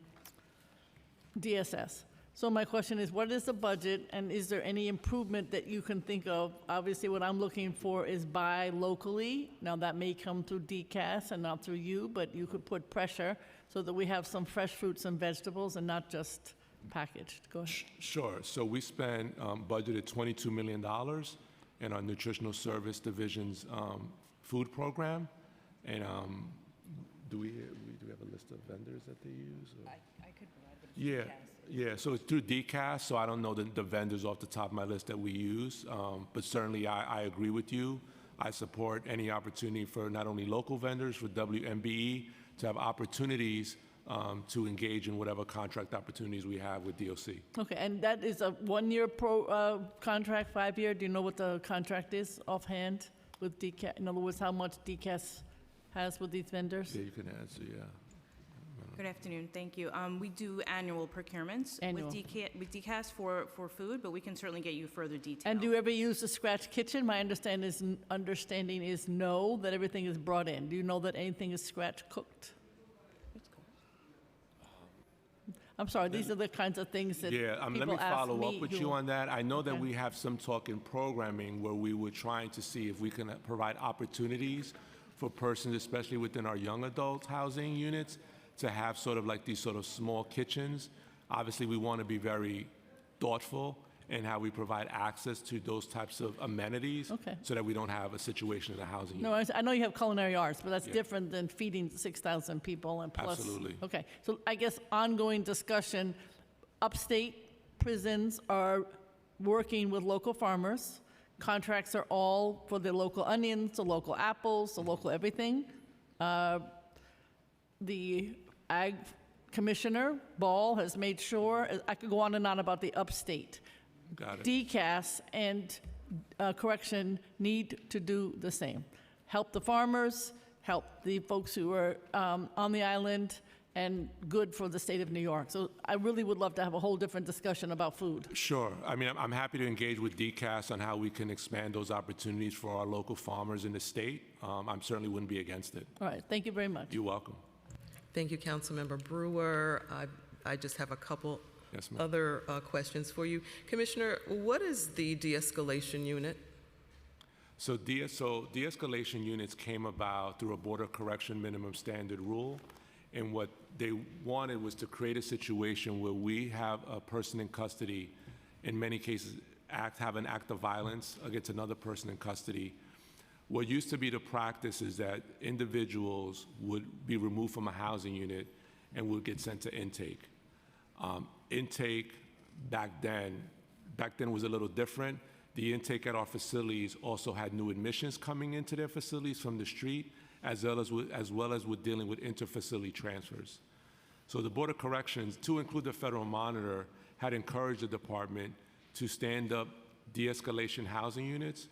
DSS. So my question is, what is the budget, and is there any improvement that you can think of? Obviously, what I'm looking for is buy locally. Now, that may come through DCAS and not through you, but you could put pressure so that we have some fresh fruits and vegetables and not just packaged. Go ahead. Sure. So we spent budgeted $22 million in our Nutritional Service Division's food program. And do we have a list of vendors that they use? Or? I could provide them. Yeah, so it's through DCAS, so I don't know the vendors off the top of my list that we use, but certainly I agree with you. I support any opportunity for not only local vendors, for WMBE, to have opportunities to engage in whatever contract opportunities we have with DOC. Okay, and that is a 1-year contract, 5-year? Do you know what the contract is offhand with DCAS? In other words, how much DCAS has with these vendors? Yeah, you can answer, yeah. Good afternoon, thank you. We do annual procurements Annual. with DCAS for food, but we can certainly get you further detail. And do you ever use the scratch kitchen? My understanding is no, that everything is brought in. Do you know that anything is scratch cooked? I'm sorry, these are the kinds of things that Yeah, let me people ask follow me up with who- you on that. I know that Okay. we have some talk in programming where we were trying to see if we can provide opportunities for persons, especially within our young adult housing units, to have sort of like these sort of small kitchens. Obviously, we want to be very thoughtful in how we provide access to those types of amenities Okay. so that we don't have a situation in a housing No, unit. I know you have culinary arts, but that's Yeah. different than feeding 6,000 people and plus. Absolutely. Okay, so I guess ongoing discussion, upstate prisons are working with local farmers. Contracts are all for the local onions, the local apples, the local everything. The Ag Commissioner, Ball, has made sure, I could go on and on about the upstate. Got it. DCAS and correction need to do the same. Help the farmers, help the folks who are on the island, and good for the state of New York. So I really would love to have a whole different discussion about food. Sure. I mean, I'm happy to engage with DCAS on how we can expand those opportunities for our local farmers in the state. I certainly wouldn't be against it. All right, thank you very much. You're welcome. Thank you, Councilmember Brewer. I just have a couple Yes, ma'am. other questions for you. Commissioner, what is the de-escalation unit? So de-escalation units came about through a Board of Correction minimum standard rule. And what they wanted was to create a situation where we have a person in custody, in many cases, have an act of violence against another person in custody. What used to be the practice is that individuals would be removed from a housing unit and would get sent to intake. Intake back then was a little different. The intake at our facilities also had new admissions coming into their facilities from the street, as well as with dealing with interfacility transfers. So the Board of Corrections, to include the Federal Monitor, had encouraged the department to stand up de-escalation housing units,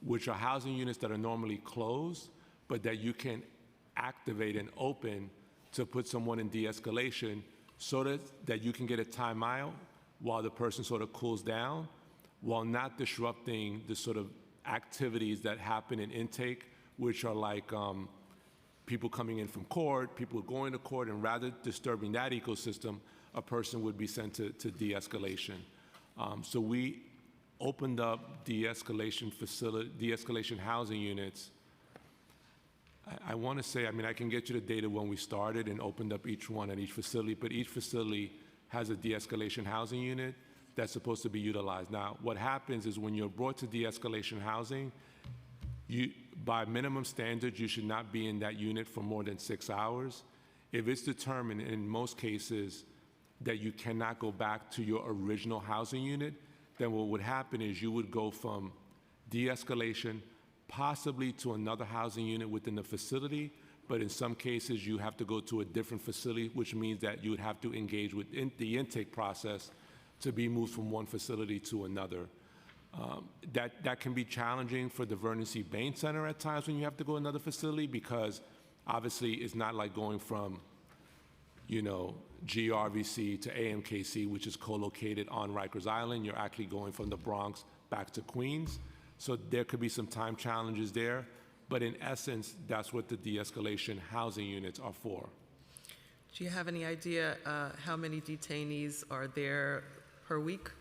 which are housing units that are normally closed, but that you can activate and open to put someone in de-escalation so that you can get a timeout while the person sort of cools down, while not disrupting the sort of activities that happen in intake, which are like people coming in from court, people going to court, and rather disturbing that ecosystem, a person would be sent to de-escalation. So we opened up de-escalation housing units. I want to say, I mean, I can get you the data when we started and opened up each one at each facility, but each facility has a de-escalation housing unit that's supposed to be utilized. Now, what happens is when you're brought to de-escalation housing, by minimum standards, you should not be in that unit for more than 6 hours. If it's determined in most cases that you cannot go back to your original housing unit, then what would happen is you would go from de-escalation possibly to another housing unit within the facility, but in some cases you have to go to a different facility, which means that you would have to engage with the intake process to be moved from one facility to another. That can be challenging for the Vernon C. Bain Center at times when you have to go to another facility, because obviously it's not like going from, GRVC to AMKC, which is co-located on Rikers Island. You're actually going from the Bronx back to Queens. So there could be some time challenges there. But in essence, that's what the de-escalation housing units are for. Do you have any idea how many detainees are there per week?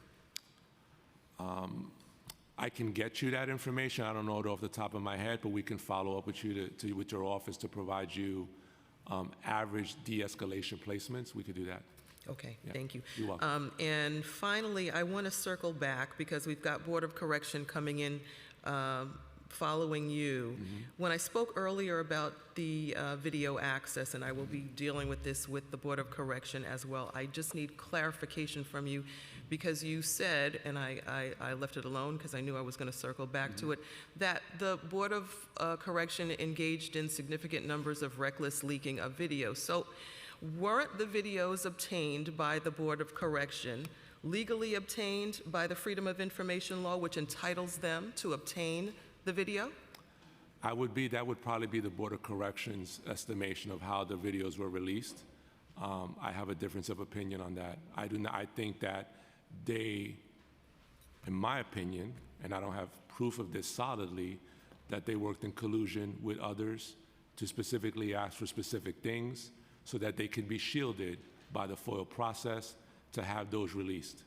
I can get you that information. I don't know it off the top of my head, but we can follow up with you with your office to provide you average de-escalation placements. We could do that. Okay, Yeah. thank you. You're welcome. And finally, I want to circle back because we've got Board of Correction coming in following you. When I spoke earlier about the video access, and I will be dealing with this with the Board of Correction as well, I just need clarification from you because you said, and I left it alone because I knew I was going to circle back to it, that the Board of Correction engaged in significant numbers of reckless leaking of video. So weren't the videos obtained by the Board of Correction legally obtained by the Freedom of Information Law, which entitles them to obtain the video? That would probably be the Board of Corrections estimation of how the videos were released. I have a difference of opinion on that. I think that they, in my opinion, and I don't have proof of this solidly, that they worked in collusion with others to specifically ask for specific things so that they could be shielded by the FOIL process to have those released.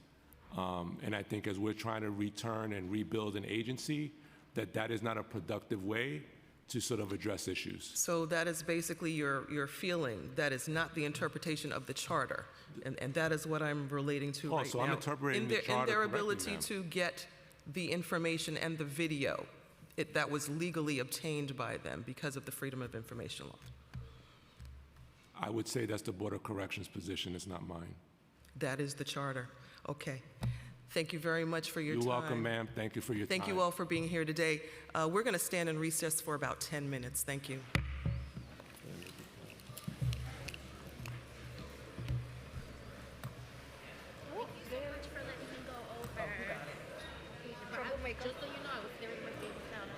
And I think as we're trying to return and rebuild an agency, that is not a productive way to sort of address issues. So that is basically your feeling. That is not the interpretation of the charter. And that is what I'm relating to right so now. I'm interpreting the In charter their correctly, ability ma'am. to get the information and the video that was legally obtained by them because of the Freedom of Information Law. I would say that's the Board of Corrections position, it's not mine. That is the charter. Okay. Thank you very much for your You're time. welcome, ma'am. Thank you for your time. Thank you all for being here today. We're going to stand in recess for about 10 minutes. Thank you. Just so you know, I was there with my favorite sound.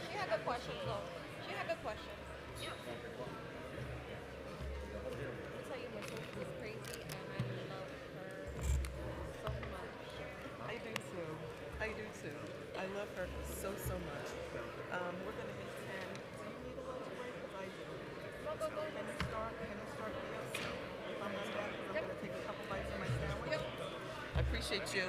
She had good questions, though. She had good questions. Yep. Let me tell you, my sister is crazy, and I love her so much. I do too. I do too. I love her so much. We're going to hit 10. Do you need a lunch break? Because I do. Go. Can you start real soon? If I'm not back, I'm going to take a couple bites of my sandwich. Yep. I appreciate you.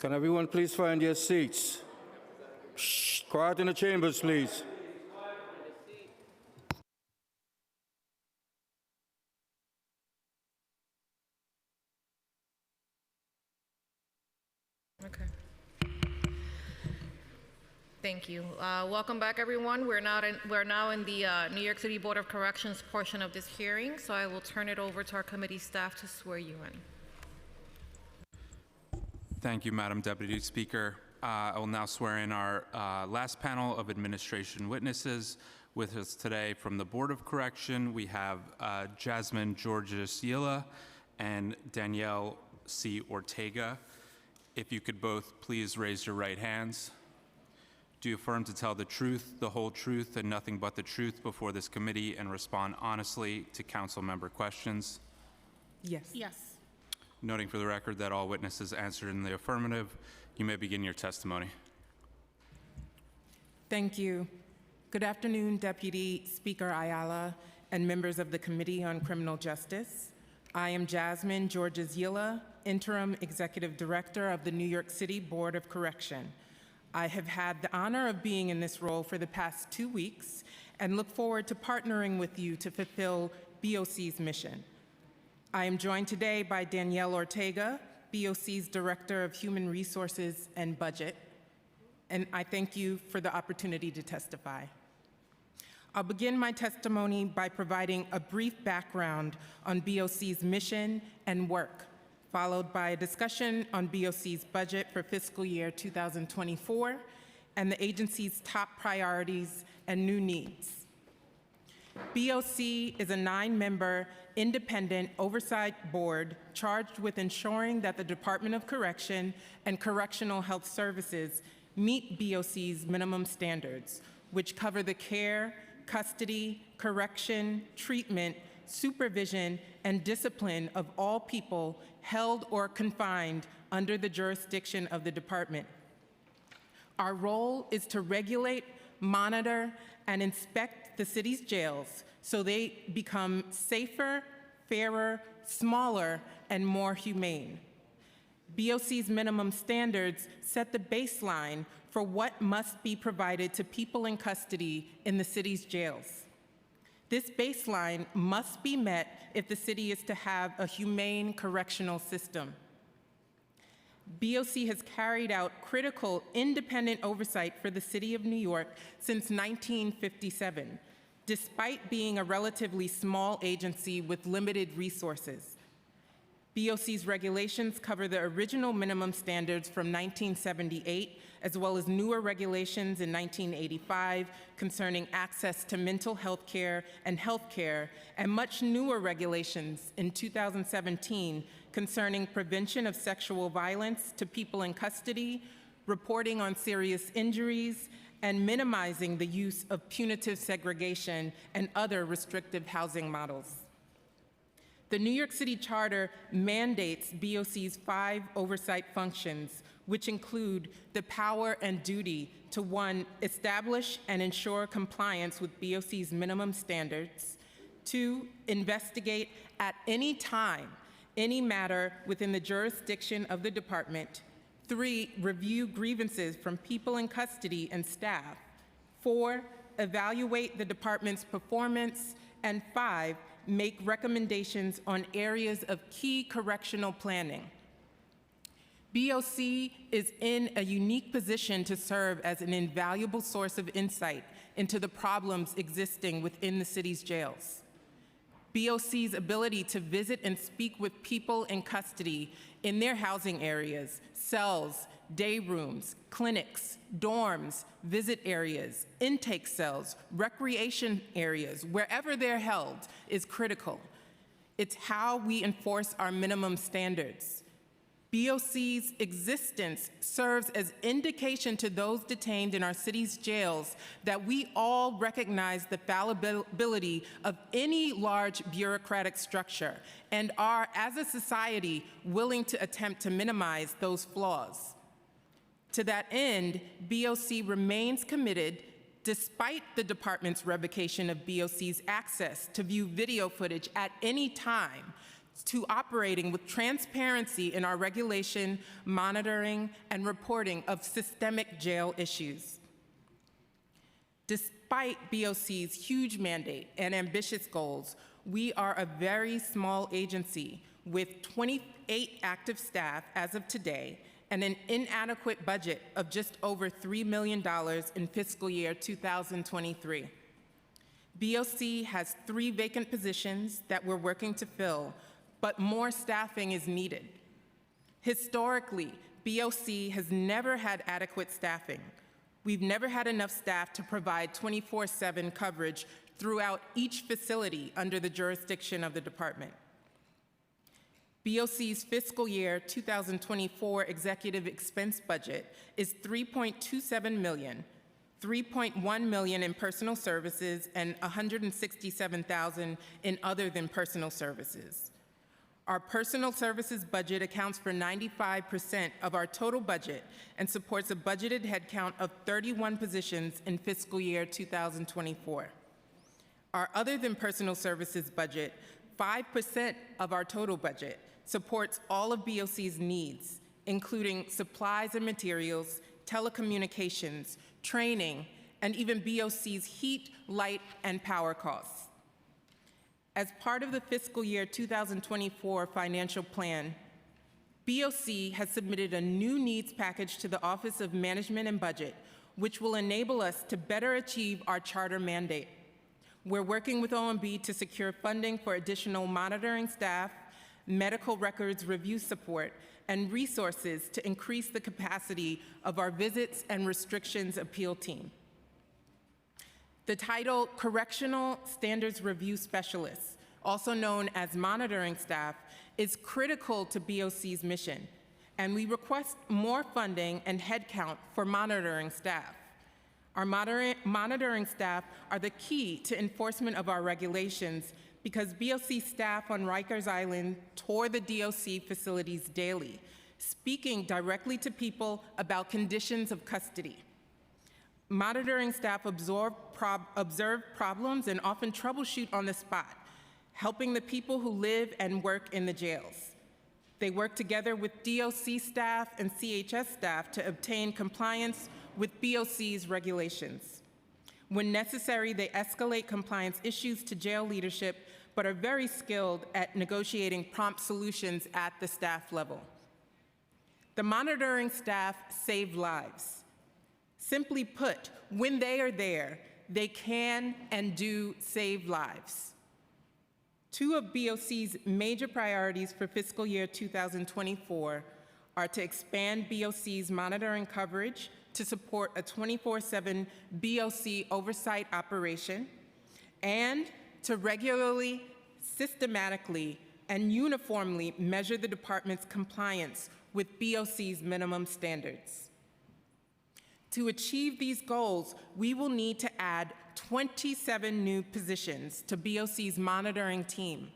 Can everyone please find their seats? Shh, quiet in the chambers, please. Okay. Thank you. Welcome back, everyone. We're now in the New York City Board of Corrections portion of this hearing, so I will turn it over to our committee staff to swear you in. Thank you, Madam Deputy Speaker. I will now swear in our last panel of administration witnesses. With us today from the Board of Correction, we have Jasmine Georges-Yilla and Danielle C. Ortega. If you could both please raise your right hands. Do you affirm to tell the truth, the whole truth, and nothing but the truth before this committee and respond honestly to council member questions? Yes. Yes. Noting for the record that all witnesses answered in the affirmative, you may begin your testimony. Thank you. Good afternoon, Deputy Speaker Ayala and members of the Committee on Criminal Justice. I am Jasmine Georges-Yilla, Interim Executive Director of the New York City Board of Correction. I have had the honor of being in this role for the past 2 weeks and look forward to partnering with you to fulfill BOC's mission. I am joined today by Danielle Ortega, BOC's Director of Human Resources and Budget, and I thank you for the opportunity to testify. I'll begin my testimony by providing a brief background on BOC's mission and work, followed by a discussion on BOC's budget for fiscal year 2024 and the agency's top priorities and new needs. BOC is a 9-member independent oversight board charged with ensuring that the Department of Correction and Correctional Health Services meet BOC's minimum standards, which cover the care, custody, correction, treatment, supervision, and discipline of all people held or confined under the jurisdiction of the department. Our role is to regulate, monitor, and inspect the city's jails so they become safer, fairer, smaller, and more humane. BOC's minimum standards set the baseline for what must be provided to people in custody in the city's jails. This baseline must be met if the city is to have a humane correctional system. BOC has carried out critical independent oversight for the City of New York since 1957, despite being a relatively small agency with limited resources. BOC's regulations cover the original minimum standards from 1978, as well as newer regulations in 1985 concerning access to mental health care, and much newer regulations in 2017 concerning prevention of sexual violence to people in custody, reporting on serious injuries, and minimizing the use of punitive segregation and other restrictive housing models. The New York City Charter mandates BOC's 5 oversight functions, which include the power and duty to 1, establish and ensure compliance with BOC's minimum standards, 2, investigate at any time any matter within the jurisdiction of the department, 3, review grievances from people in custody and staff, 4, evaluate the department's performance, and 5, make recommendations on areas of key correctional planning. BOC is in a unique position to serve as an invaluable source of insight into the problems existing within the city's jails. BOC's ability to visit and speak with people in custody in their housing areas, cells, day rooms, clinics, dorms, visit areas, intake cells, recreation areas, wherever they're held, is critical. It's how we enforce our minimum standards. BOC's existence serves as indication to those detained in our city's jails that we all recognize the fallibility of any large bureaucratic structure and are, as a society, willing to attempt to minimize those flaws. To that end, BOC remains committed, despite the department's revocation of BOC's access to view video footage at any time, to operating with transparency in our regulation, monitoring, and reporting of systemic jail issues. Despite BOC's huge mandate and ambitious goals, we are a very small agency with 28 active staff as of today and an inadequate budget of just over $3 million in fiscal year 2023. BOC has 3 vacant positions that we're working to fill, but more staffing is needed. Historically, BOC has never had adequate staffing. We've never had enough staff to provide 24/7 coverage throughout each facility under the jurisdiction of the department. BOC's fiscal year 2024 executive expense budget is $3.27 million, $3.1 million in personal services, and $167,000 in other than personal services. Our personal services budget accounts for 95% of our total budget and supports a budgeted headcount of 31 positions in fiscal year 2024. Our other than personal services budget, 5% of our total budget, supports all of BOC's needs, including supplies and materials, telecommunications, training, and even BOC's heat, light, and power costs. As part of the fiscal year 2024 financial plan, BOC has submitted a new needs package to the Office of Management and Budget, which will enable us to better achieve our charter mandate. We're working with OMB to secure funding for additional monitoring staff, medical records review support, and resources to increase the capacity of our visits and restrictions appeal team. The title Correctional Standards Review Specialist, also known as monitoring staff, is critical to BOC's mission, and we request more funding and headcount for monitoring staff. Our monitoring staff are the key to enforcement of our regulations because BOC staff on Rikers Island tour the DOC facilities daily, speaking directly to people about conditions of custody. Monitoring staff observe problems and often troubleshoot on the spot, helping the people who live and work in the jails. They work together with DOC staff and CHS staff to obtain compliance with BOC's regulations. When necessary, they escalate compliance issues to jail leadership, but are very skilled at negotiating prompt solutions at the staff level. The monitoring staff save lives. Simply put, when they are there, they can and do save lives. 2 of BOC's major priorities for fiscal year 2024 are to expand BOC's monitoring coverage to support a 24/7 BOC oversight operation, and to regularly, systematically, and uniformly measure the department's compliance with BOC's minimum standards. To achieve these goals, we will need to add 27 new positions to BOC's monitoring team,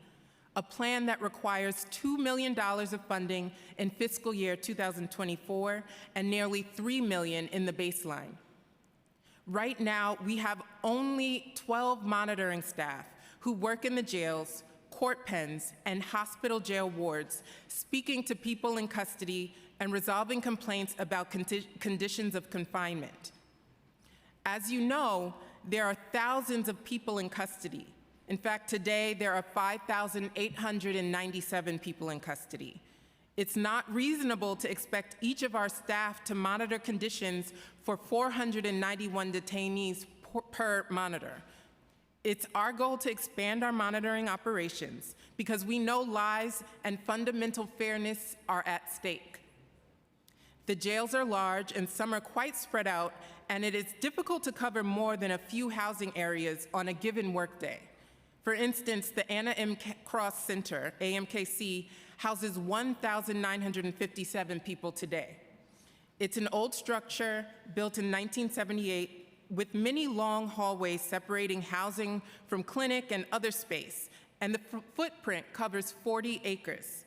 a plan that requires $2 million of funding in fiscal year 2024 and nearly $3 million in the baseline. Right now, we have only 12 monitoring staff who work in the jails, court pens, and hospital jail wards, speaking to people in custody and resolving complaints about conditions of confinement. As you know, there are thousands of people in custody. In fact, today there are 5,897 people in custody. It's not reasonable to expect each of our staff to monitor conditions for 491 detainees per monitor. It's our goal to expand our monitoring operations because we know lives and fundamental fairness are at stake. The jails are large and some are quite spread out, and it is difficult to cover more than a few housing areas on a given workday. For instance, the Anna M. Cross Center, AMKC, houses 1,957 people today. It's an old structure built in 1978 with many long hallways separating housing from clinic and other space, and the footprint covers 40 acres.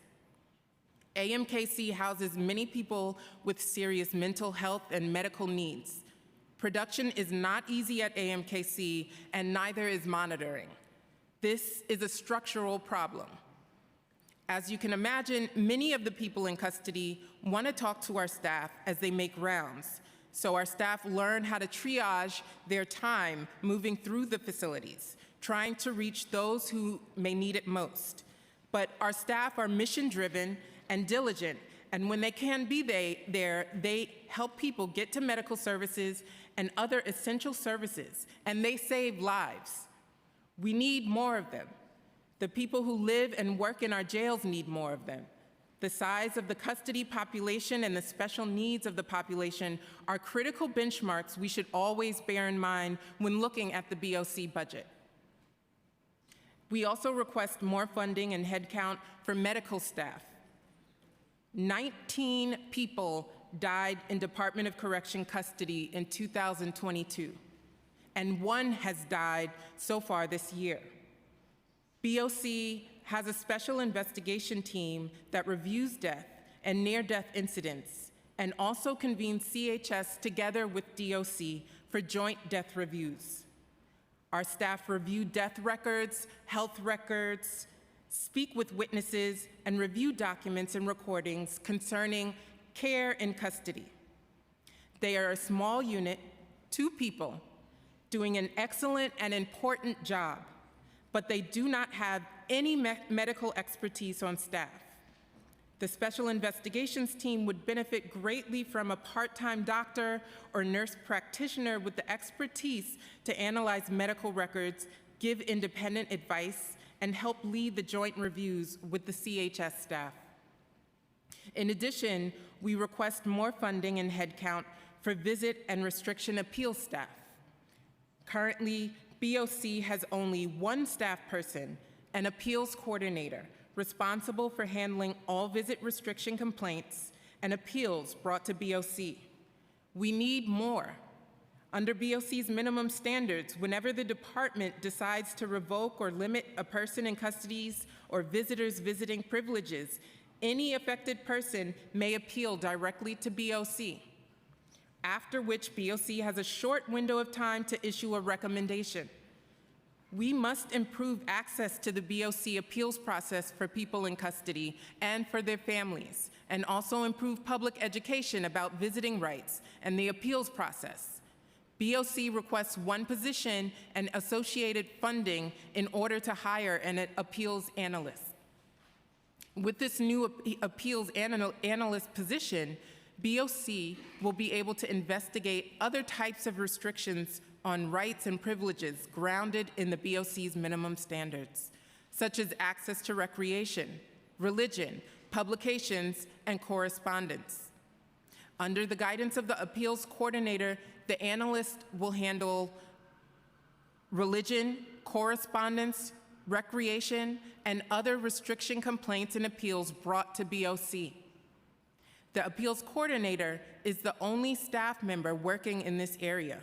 AMKC houses many people with serious mental health and medical needs. Production is not easy at AMKC, and neither is monitoring. This is a structural problem. As you can imagine, many of the people in custody want to talk to our staff as they make rounds, so our staff learn how to triage their time moving through the facilities, trying to reach those who may need it most. But our staff are mission-driven and diligent, and when they can be there, they help people get to medical services and other essential services, and they save lives. We need more of them. The people who live and work in our jails need more of them. The size of the custody population and the special needs of the population are critical benchmarks we should always bear in mind when looking at the BOC budget. We also request more funding and headcount for medical staff. 19 people died in Department of Correction custody in 2022, and 1 has died so far this year. BOC has a special investigation team that reviews death and near-death incidents and also convenes CHS together with DOC for joint death reviews. Our staff review death records, health records, speak with witnesses, and review documents and recordings concerning care in custody. They are a small unit, 2 people, doing an excellent and important job, but they do not have any medical expertise on staff. The Special Investigations team would benefit greatly from a part-time doctor or nurse practitioner with the expertise to analyze medical records, give independent advice, and help lead the joint reviews with the CHS staff. In addition, we request more funding and headcount for visit and restriction appeal staff. Currently, BOC has only 1 staff person, an appeals coordinator, responsible for handling all visit restriction complaints and appeals brought to BOC. We need more. Under BOC's minimum standards, whenever the department decides to revoke or limit a person in custody's or visitors' visiting privileges, any affected person may appeal directly to BOC, after which BOC has a short window of time to issue a recommendation. We must improve access to the BOC appeals process for people in custody and for their families, and also improve public education about visiting rights and the appeals process. BOC requests 1 position and associated funding in order to hire an appeals analyst. With this new appeals analyst position, BOC will be able to investigate other types of restrictions on rights and privileges grounded in the BOC's minimum standards, such as access to recreation, religion, publications, and correspondence. Under the guidance of the appeals coordinator, the analyst will handle religion, correspondence, recreation, and other restriction complaints and appeals brought to BOC. The appeals coordinator is the only staff member working in this area.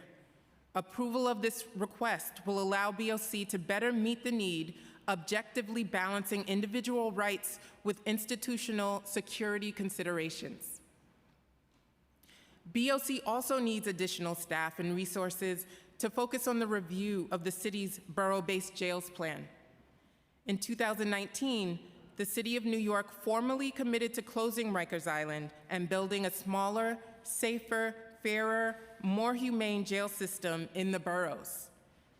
Approval of this request will allow BOC to better meet the need, objectively balancing individual rights with institutional security considerations. BOC also needs additional staff and resources to focus on the review of the city's borough-based jails plan. In 2019, the City of New York formally committed to closing Rikers Island and building a smaller, safer, fairer, more humane jail system in the boroughs.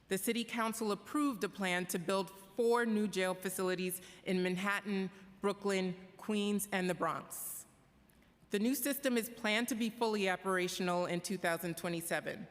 The City Council approved a plan to build 4 new jail facilities in Manhattan, Brooklyn, Queens, and the Bronx. The new system is planned to be fully operational in 2027.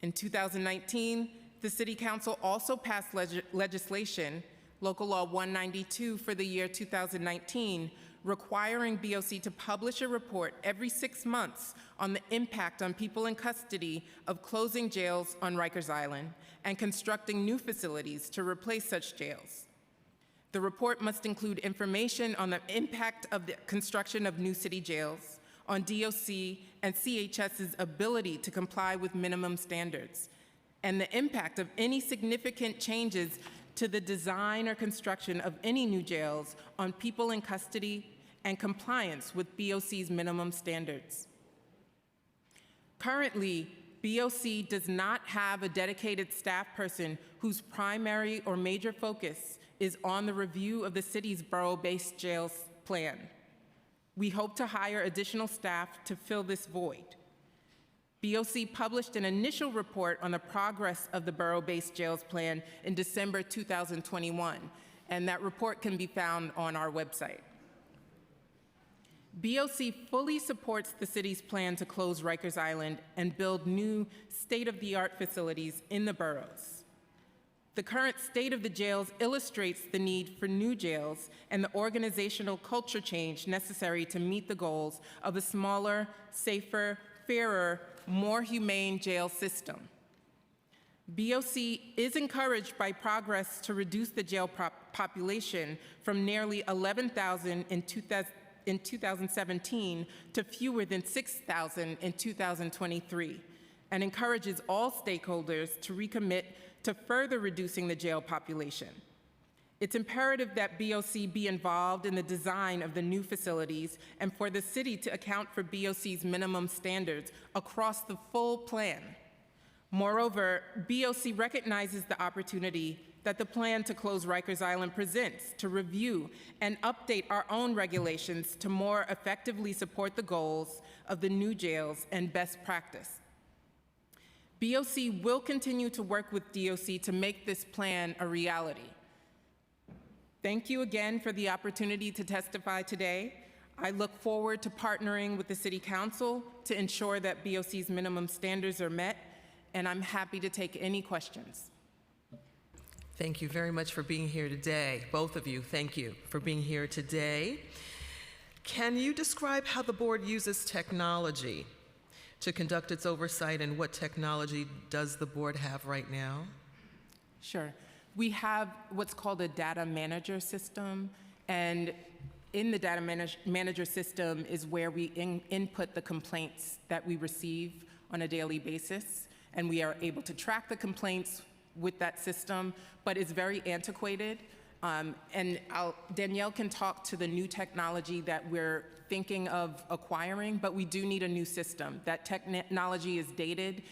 In 2019, the City Council also passed legislation, Local Law 192 for the year 2019, requiring BOC to publish a report every 6 months on the impact on people in custody of closing jails on Rikers Island and constructing new facilities to replace such jails. The report must include information on the impact of the construction of new city jails, on DOC and CHS's ability to comply with minimum standards, and the impact of any significant changes to the design or construction of any new jails on people in custody and compliance with BOC's minimum standards. Currently, BOC does not have a dedicated staff person whose primary or major focus is on the review of the city's borough-based jails plan. We hope to hire additional staff to fill this void. BOC published an initial report on the progress of the borough-based jails plan in December 2021, and that report can be found on our website. BOC fully supports the city's plan to close Rikers Island and build new state-of-the-art facilities in the boroughs. The current state of the jails illustrates the need for new jails and the organizational culture change necessary to meet the goals of a smaller, safer, fairer, more humane jail system. BOC is encouraged by progress to reduce the jail population from nearly 11,000 in 2017 to fewer than 6,000 in 2023, and encourages all stakeholders to recommit to further reducing the jail population. It's imperative that BOC be involved in the design of the new facilities and for the city to account for BOC's minimum standards across the full plan. Moreover, BOC recognizes the opportunity that the plan to close Rikers Island presents to review and update our own regulations to more effectively support the goals of the new jails and best practice. BOC will continue to work with DOC to make this plan a reality. Thank you again for the opportunity to testify today. I look forward to partnering with the City Council to ensure that BOC's minimum standards are met, and I'm happy to take any questions. Thank you very much for being here today. Both of you, thank you for being here today. Can you describe how the board uses technology to conduct its oversight, and what technology does the board have right now? Sure. We have what's called a data manager system, and in the data manager system is where we input the complaints that we receive on a daily basis, and we are able to track the complaints with that system, but it's very antiquated. And Danielle can talk to the new technology that we're thinking of acquiring, but we do need a new system. That technology is dated.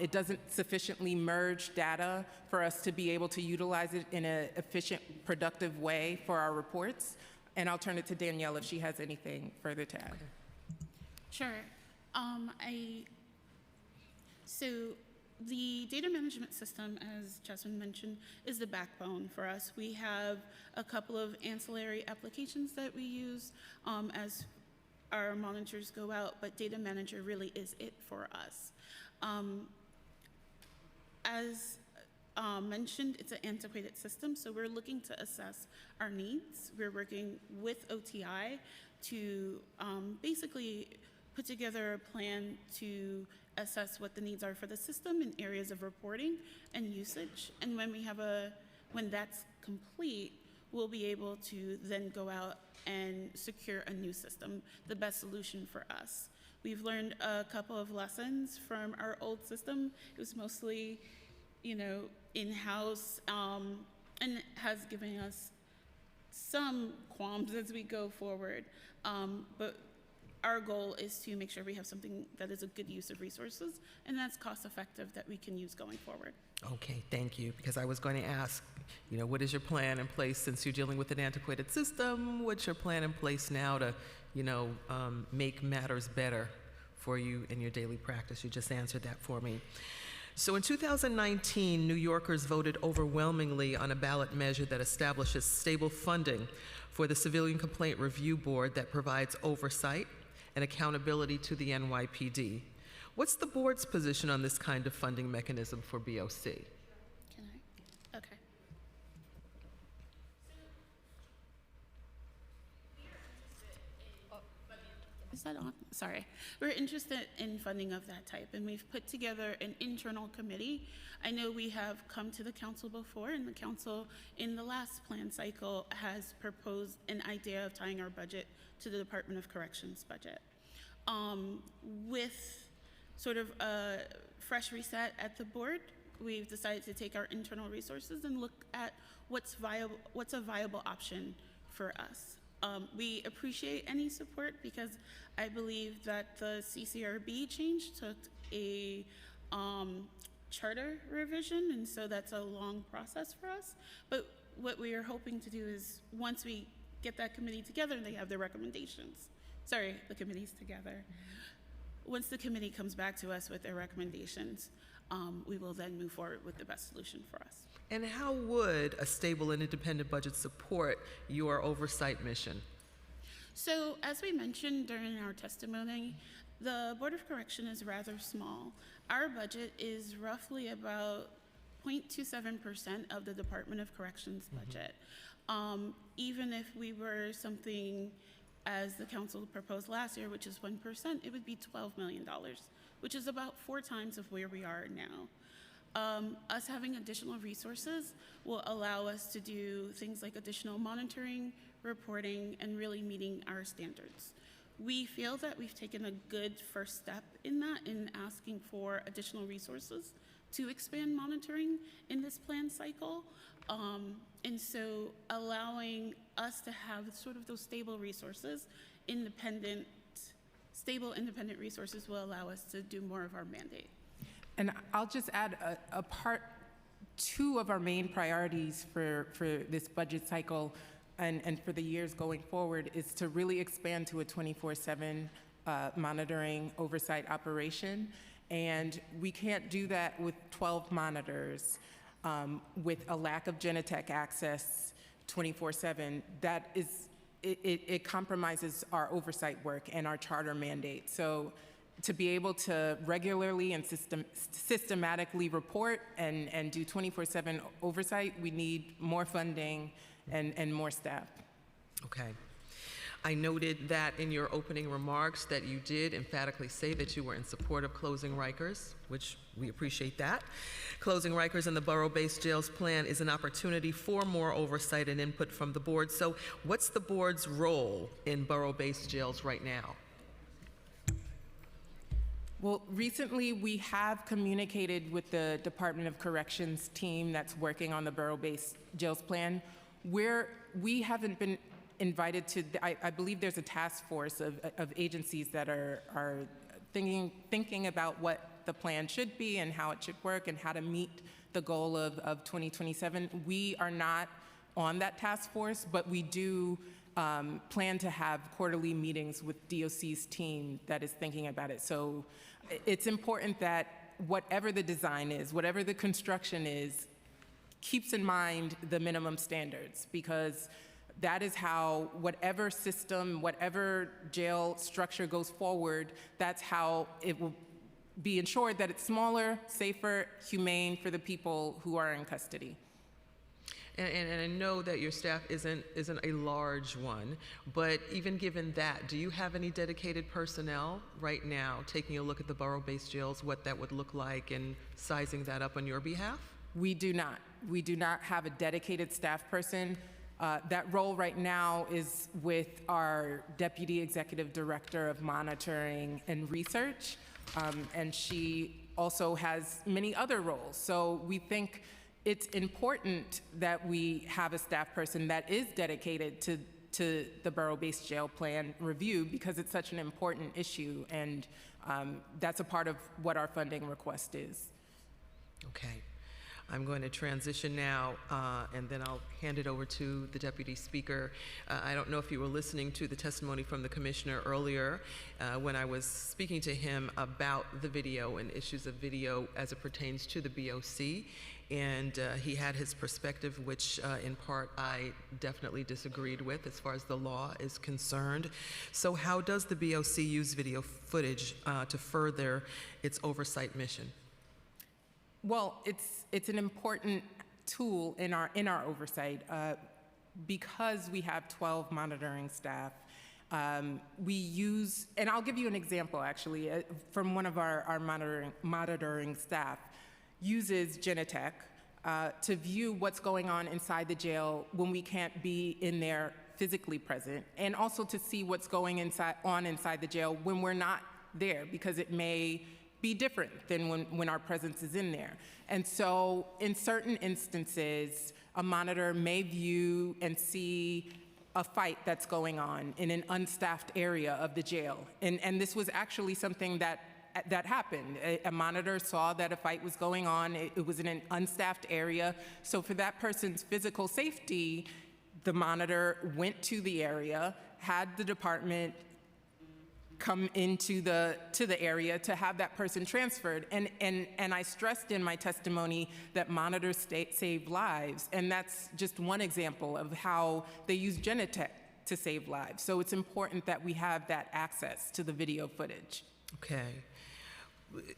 It doesn't sufficiently merge data for us to be able to utilize it in an efficient, productive way for our reports. And I'll turn it to Danielle if she has anything further to add. Sure. So the data management system, as Jasmine mentioned, is the backbone for us. We have a couple of ancillary applications that we use as our monitors go out, but Data Manager really is it for us. As mentioned, it's an antiquated system, so we're looking to assess our needs. We're working with OTI to basically put together a plan to assess what the needs are for the system in areas of reporting and usage. And when that's complete, we'll be able to then go out and secure a new system, the best solution for us. We've learned a couple of lessons from our old system. It was mostly, in-house, and has given us some qualms as we go forward. But our goal is to make sure we have something that is a good use of resources and that's cost effective that we can use going forward. Okay, thank you, because I was going to ask, what is your plan in place since you're dealing with an antiquated system? What's your plan in place now to, make matters better for you in your daily practice? You just answered that for me. So in 2019, New Yorkers voted overwhelmingly on a ballot measure that establishes stable funding for the Civilian Complaint Review Board that provides oversight and accountability to the NYPD. What's the board's position on this kind of funding mechanism for BOC? Can I? Okay. Is that on? Sorry. We're interested in funding of that type, and we've put together an internal committee. I know we have come to the council before, and the council in the last plan cycle has proposed an idea of tying our budget to the Department of Corrections budget. With sort of a fresh reset at the board, we've decided to take our internal resources and look at what's a viable option for us. We appreciate any support because I believe that the CCRB change took a charter revision, and so that's a long process for us. But what we are hoping to do is, once we get that committee together and they have their recommendations, the committee's together. Once the committee comes back to us with their recommendations, we will then move forward with the best solution for us. And how would a stable and independent budget support your oversight mission? So, as we mentioned during our testimony, the Board of Correction is rather small. Our budget is roughly about 0.27% of the Department of Corrections budget. Even if we were something as the council proposed last year, which is 1%, it would be $12 million, which is about 4 times of where we are now. Us having additional resources will allow us to do things like additional monitoring, reporting, and really meeting our standards. We feel that we've taken a good first step in that, in asking for additional resources to expand monitoring in this plan cycle. And so allowing us to have sort of those stable resources, stable independent resources will allow us to do more of our mandate. And I'll just add a part, 2 of our main priorities for this budget cycle and for the years going forward is to really expand to a 24/7 monitoring oversight operation. And we can't do that with 12 monitors with a lack of Genetec access 24/7. That is, it compromises our oversight work and our charter mandate. So to be able to regularly and systematically report and do 24/7 oversight, we need more funding and more staff. Okay. I noted that in your opening remarks that you did emphatically say that you were in support of closing Rikers, which we appreciate that. Closing Rikers and the borough-based jails plan is an opportunity for more oversight and input from the board. So what's the board's role in borough-based jails right now? Well, recently we have communicated with the Department of Corrections team that's working on the borough-based jails plan, where we haven't been invited to, I believe there's a task force of agencies that are thinking about what the plan should be and how it should work and how to meet the goal of 2027. We are not on that task force, but we do plan to have quarterly meetings with DOC's team that is thinking about it. So it's important that whatever the design is, whatever the construction is, keeps in mind the minimum standards, because that is how whatever system, whatever jail structure goes forward, that's how it will be ensured that it's smaller, safer, humane for the people who are in custody. And I know that your staff isn't a large one, but even given that, do you have any dedicated personnel right now taking a look at the borough-based jails, what that would look like, and sizing that up on your behalf? We do not. We do not have a dedicated staff person. That role right now is with our Deputy Executive Director of Monitoring and Research, and she also has many other roles. So we think it's important that we have a staff person that is dedicated to the borough-based jail plan review, because it's such an important issue, and that's a part of what our funding request is. Okay. I'm going to transition now, and then I'll hand it over to the Deputy Speaker. I don't know if you were listening to the testimony from the Commissioner earlier when I was speaking to him about the video and issues of video as it pertains to the BOC. And he had his perspective, which in part I definitely disagreed with as far as the law is concerned. So how does the BOC use video footage to further its oversight mission? Well, it's an important tool in our oversight because we have 12 monitoring staff. We use, and I'll give you an example actually from one of our monitoring staff, uses Genetec to view what's going on inside the jail when we can't be in there physically present, and also to see what's going on inside the jail when we're not there, because it may be different than when our presence is in there. And so in certain instances, a monitor may view and see a fight that's going on in an unstaffed area of the jail. And this was actually something that that happened. A monitor saw that a fight was going on. It was in an unstaffed area. So for that person's physical safety, the monitor went to the area, had the department come into the area to have that person transferred. And I stressed in my testimony that monitors save lives. And that's just one example of how they use Genetec to save lives. So it's important that we have that access to the video footage. Okay.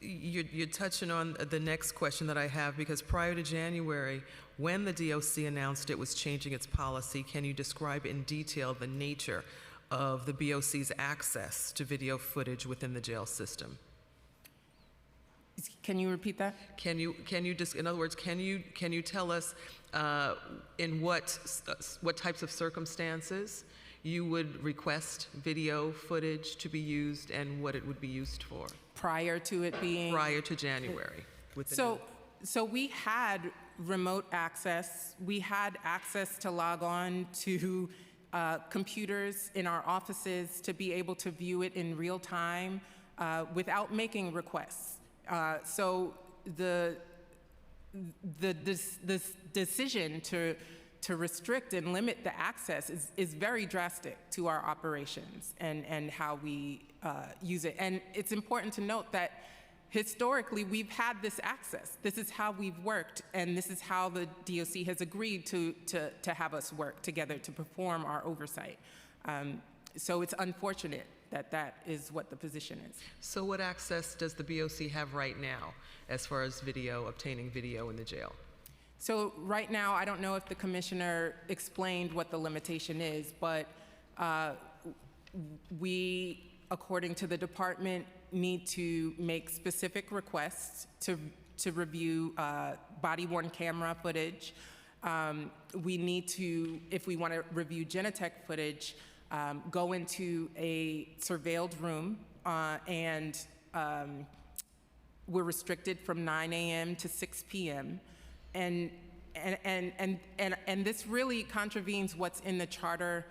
You're touching on the next question that I have, because prior to January, when the DOC announced it was changing its policy, can you describe in detail the nature of the BOC's access to video footage within the jail system? Can you repeat that? Can you just, in other words, can you tell us in what types of circumstances you would request video footage to be used and what it would be used for? Prior to it being? Prior to January. So we had remote access. We had access to log on to computers in our offices to be able to view it in real time without making requests. So the decision to restrict and limit the access is very drastic to our operations and how we use it. And it's important to note that historically we've had this access. This is how we've worked, and this is how the DOC has agreed to have us work together to perform our oversight. So it's unfortunate that that is what the position is. So what access does the BOC have right now as far as video, obtaining video in the jail? So right now, I don't know if the commissioner explained what the limitation is, but we, according to the department, need to make specific requests to review body-worn camera footage. We need to, if we want to review Genetec footage, go into a surveilled room, and we're restricted from 9 a.m. to 6 p.m. And this really contravenes what's in the charter,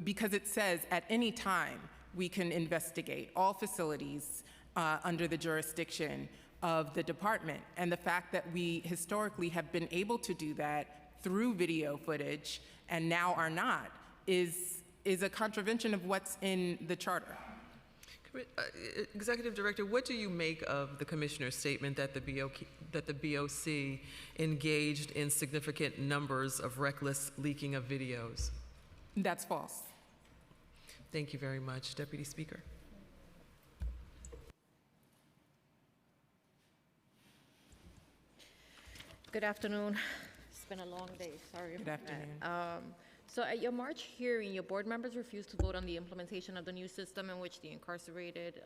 because it says at any time we can investigate all facilities under the jurisdiction of the department. And the fact that we historically have been able to do that through video footage and now are not is a contravention of what's in the charter. Executive Director, what do you make of the Commissioner's statement that the BOC engaged in significant numbers of reckless leaking of videos? That's false. Thank you very much. Deputy Speaker. Good afternoon. It's been a long day. Sorry Good about afternoon. that. So at your March hearing, your board members refused to vote on the implementation of the new system in which the incarcerated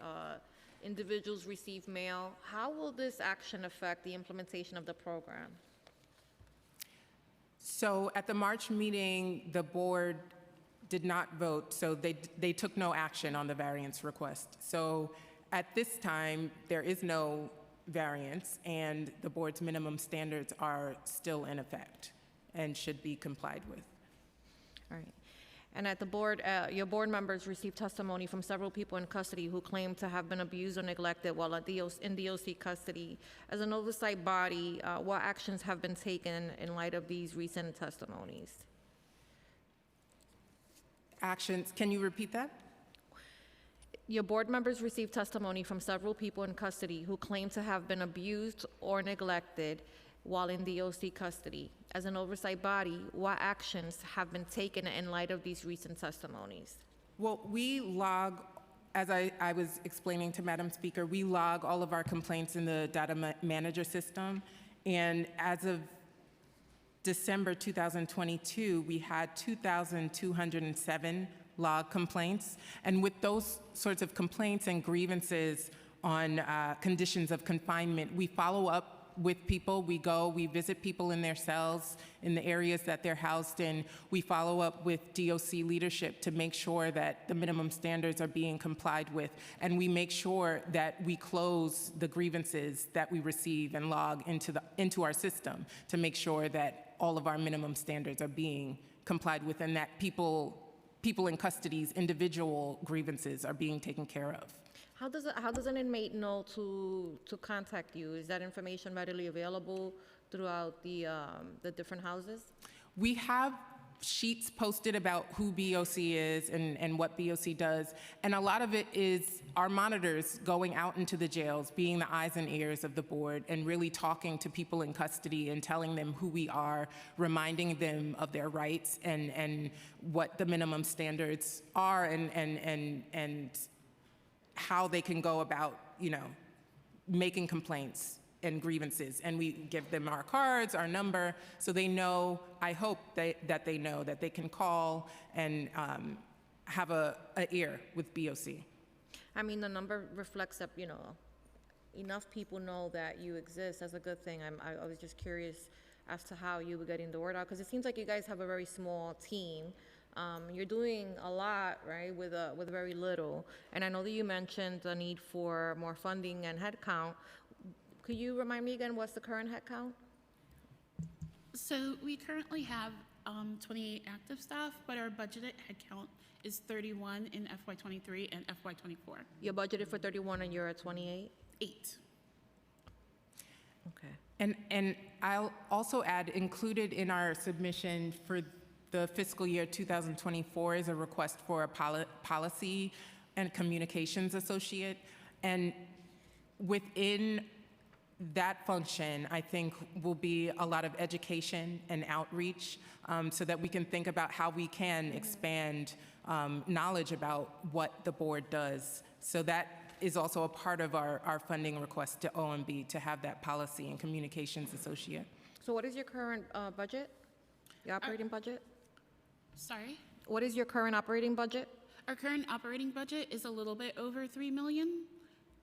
individuals receive mail. How will this action affect the implementation of the program? So at the March meeting, the board did not vote, so they took no action on the variance request. So at this time, there is no variance, and the board's minimum standards are still in effect and should be complied with. All right. And at the board, your board members received testimony from several people in custody who claim to have been abused or neglected while in DOC custody. As an oversight body, what actions have been taken in light of these recent testimonies? Actions, can you repeat that? Your board members received testimony from several people in custody who claim to have been abused or neglected while in DOC custody. As an oversight body, what actions have been taken in light of these recent testimonies? Well, we log, as I was explaining to Madam Speaker, we log all of our complaints in the data manager system. And as of December 2022, we had 2,207 log complaints. And with those sorts of complaints and grievances on conditions of confinement, we follow up with people. We visit people in their cells, in the areas that they're housed in. We follow up with DOC leadership to make sure that the minimum standards are being complied with. And we make sure that we close the grievances that we receive and log into our system to make sure that all of our minimum standards are being complied with, and that people in custody's individual grievances are being taken care of. How does an inmate know to contact you? Is that information readily available throughout the different houses? We have sheets posted about who BOC is and what BOC does, and a lot of it is our monitors going out into the jails, being the eyes and ears of the board, and really talking to people in custody and telling them who we are, reminding them of their rights and what the minimum standards are and how they can go about, making complaints and grievances. And we give them our cards, our number, so they know, I hope that they know that they can call and have an ear with BOC. I mean, the number reflects that, enough people know that you exist. That's a good thing. I was just curious as to how you were getting the word out, because it seems like you guys have a very small team. You're doing a lot, right, with very little. And I know that you mentioned the need for more funding and headcount. Could you remind me again, what's the current headcount? So we currently have 28 active staff, but our budgeted headcount is 31 in FY23 and FY24. You're budgeted for 31 and you're at 28? 8. Okay. And I'll also add, included in our submission for the fiscal year 2024 is a request for a policy and communications associate. And within that function, I think, will be a lot of education and outreach so that we can think about how we can expand knowledge about what the board does. So that is also a part of our funding request to OMB, to have that policy and communications associate. So what is your current budget? Your operating budget? Sorry? What is your current operating budget? Our current operating budget is a little bit over $3 million.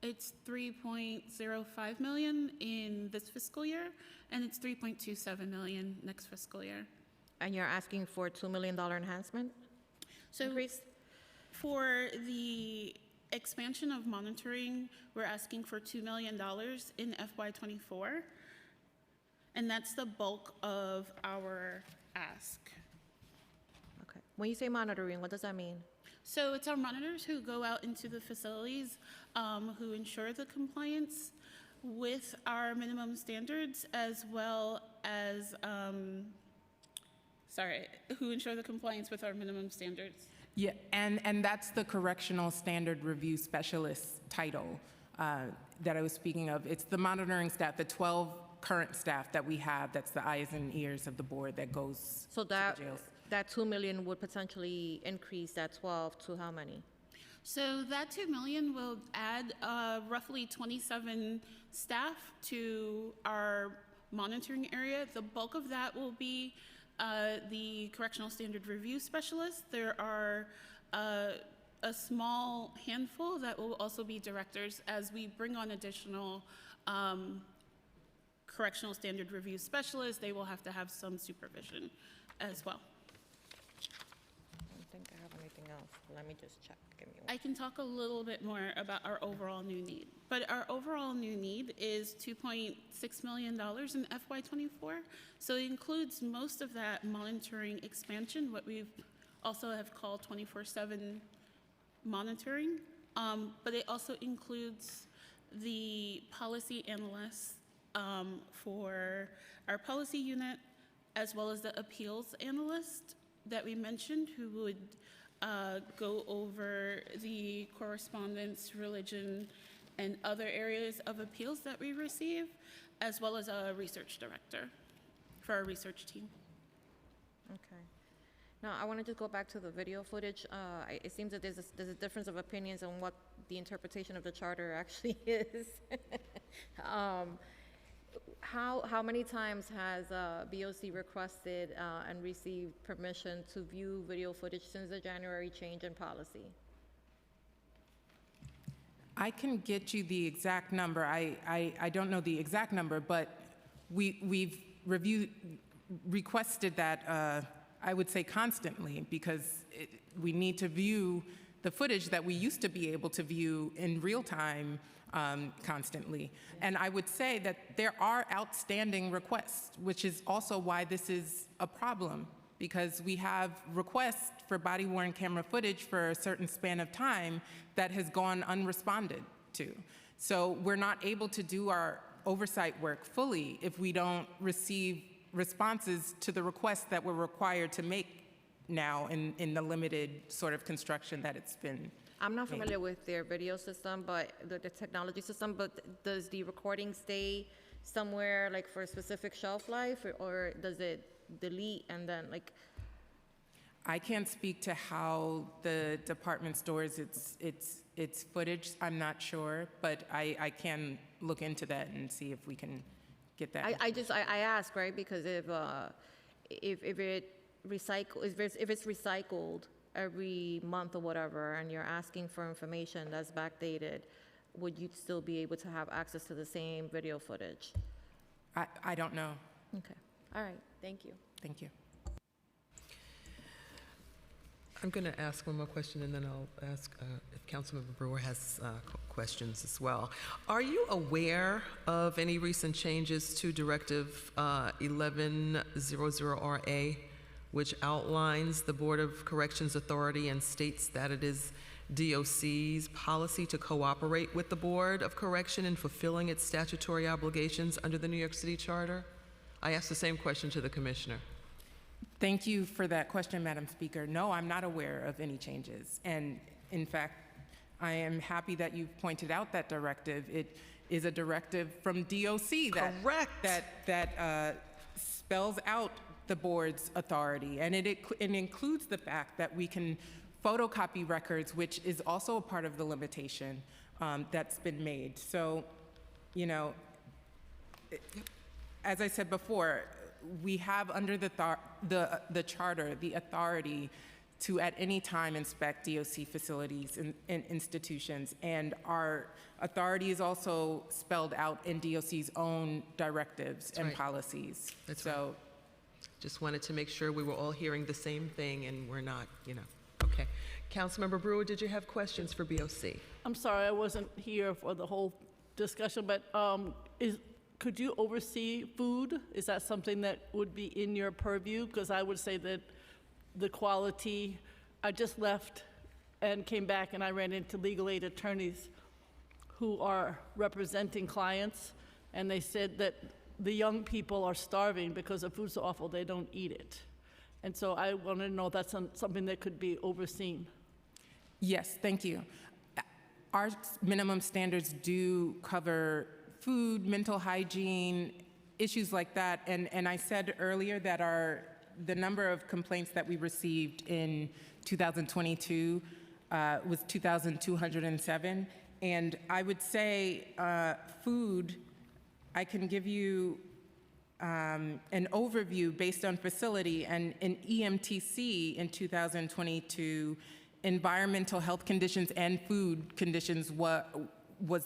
It's $3.05 million in this fiscal year, and it's $3.27 million next fiscal year. And you're asking for a $2 million enhancement? So increase? For the expansion of monitoring, we're asking for $2 million in FY24, and that's the bulk of our ask. Okay. When you say monitoring, what does that mean? So it's our monitors who go out into the facilities, who ensure the compliance with our minimum standards, as well as, who ensure the compliance with our minimum standards. Yeah, and that's the Correctional Standard Review Specialist title that I was speaking of. It's the monitoring staff, the 12 current staff that we have, that's the eyes and ears of the board that goes So to the jails. that 2 million would potentially increase that 12 to how many? So that 2 million will add roughly 27 staff to our monitoring area. The bulk of that will be the Correctional Standard Review Specialist. There are a small handful that will also be directors as we bring on additional Correctional Standard Review Specialists. They will have to have some supervision as well. I don't think I have anything else. Let me just check. Give me one. I can talk a little bit more about our overall new need. But our overall new need is $2.6 million in FY24. So it includes most of that monitoring expansion, what we've also have called 24/7 monitoring. But it also includes the policy analysts for our policy unit, as well as the appeals analyst that we mentioned, who would go over the correspondence, religion, and other areas of appeals that we receive, as well as a research director for our research team. Okay. Now, I want to just go back to the video footage. It seems that there's a difference of opinions on what the interpretation of the charter actually is. How many times has BOC requested and received permission to view video footage since the January change in policy? I can get you the exact number. I don't know the exact number, but we've requested that, I would say constantly, because we need to view the footage that we used to be able to view in real time constantly. And I would say that there are outstanding requests, which is also why this is a problem, because we have requests for body-worn camera footage for a certain span of time that has gone unresponded to. So we're not able to do our oversight work fully if we don't receive responses to the requests that we're required to make now in the limited sort of construction that it's been. I'm not familiar with their video system, but the technology system, but does the recording stay somewhere like for a specific shelf life, or does it delete and then like? I can't speak to how the department stores its footage. I'm not sure, but I can look into that and see if we can get that. I ask, right, because if it's recycled every month or whatever, and you're asking for information that's backdated, would you still be able to have access to the same video footage? I don't know. Okay. All right. Thank you. Thank you. I'm going to ask one more question, and then I'll ask if Councilmember Brewer has questions as well. Are you aware of any recent changes to Directive 1100RA, which outlines the Board of Corrections Authority and states that it is DOC's policy to cooperate with the Board of Correction in fulfilling its statutory obligations under the New York City Charter? I asked the same question to the Commissioner. Thank you for that question, Madam Speaker. No, I'm not aware of any changes. And in fact, I am happy that you've pointed out that directive. It is a directive from DOC that spells out the board's authority. And it includes the fact that we can photocopy records, which is also a part of the limitation that's been made. So, you know, as I said before, we have under the charter the authority to at any time inspect DOC facilities and institutions, and our authority is also spelled out in DOC's own directives and policies. That's so right. Just wanted to make sure we were all hearing the same thing and we're not, you know. Okay. Councilmember Brewer, did you have questions for BOC? I'm sorry, I wasn't here for the whole discussion, but could you oversee food? Is that something that would be in your purview? Because I would say that the quality, I just left and came back and I ran into legal aid attorneys who are representing clients, and they said that the young people are starving because the food's so awful they don't eat it. And so I want to know if that's something that could be overseen. yes, thank you. Our minimum standards do cover food, mental hygiene, issues like that. And I said earlier that the number of complaints that we received in 2022 was 2,207. And I would say food, I can give you an overview based on facility. And in EMTC in 2022, environmental health conditions and food conditions was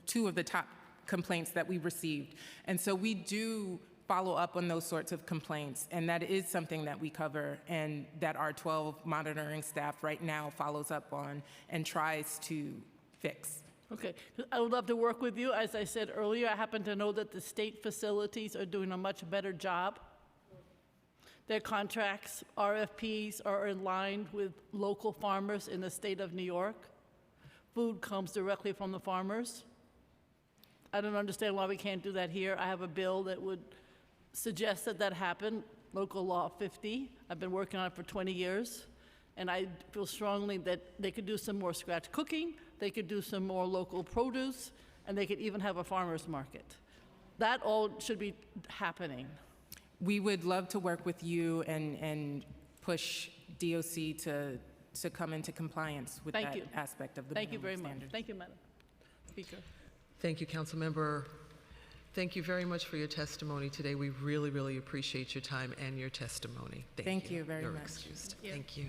two of the top complaints that we received. And so we do follow up on those sorts of complaints, and that is something that we cover and that our 12 monitoring staff right now follows up on and tries to fix. Okay, I would love to work with you. As I said earlier, I happen to know that the state facilities are doing a much better job. Their contracts, RFPs, are in line with local farmers in the state of New York. Food comes directly from the farmers. I don't understand why we can't do that here. I have a bill that would suggest that that happen, Local Law 50. I've been working on it for 20 years, and I feel strongly that they could do some more scratch cooking, they could do some more local produce, and they could even have a farmer's market. That all should be happening. We would love to work with you and push DOC to come into compliance with that aspect of the Thank you very minimum much. standards. Thank you, Madam Speaker. Thank you, Councilmember. Thank you very much for your testimony today. We really, really appreciate your time and your testimony. Thank you very You're much. excused. Thank you.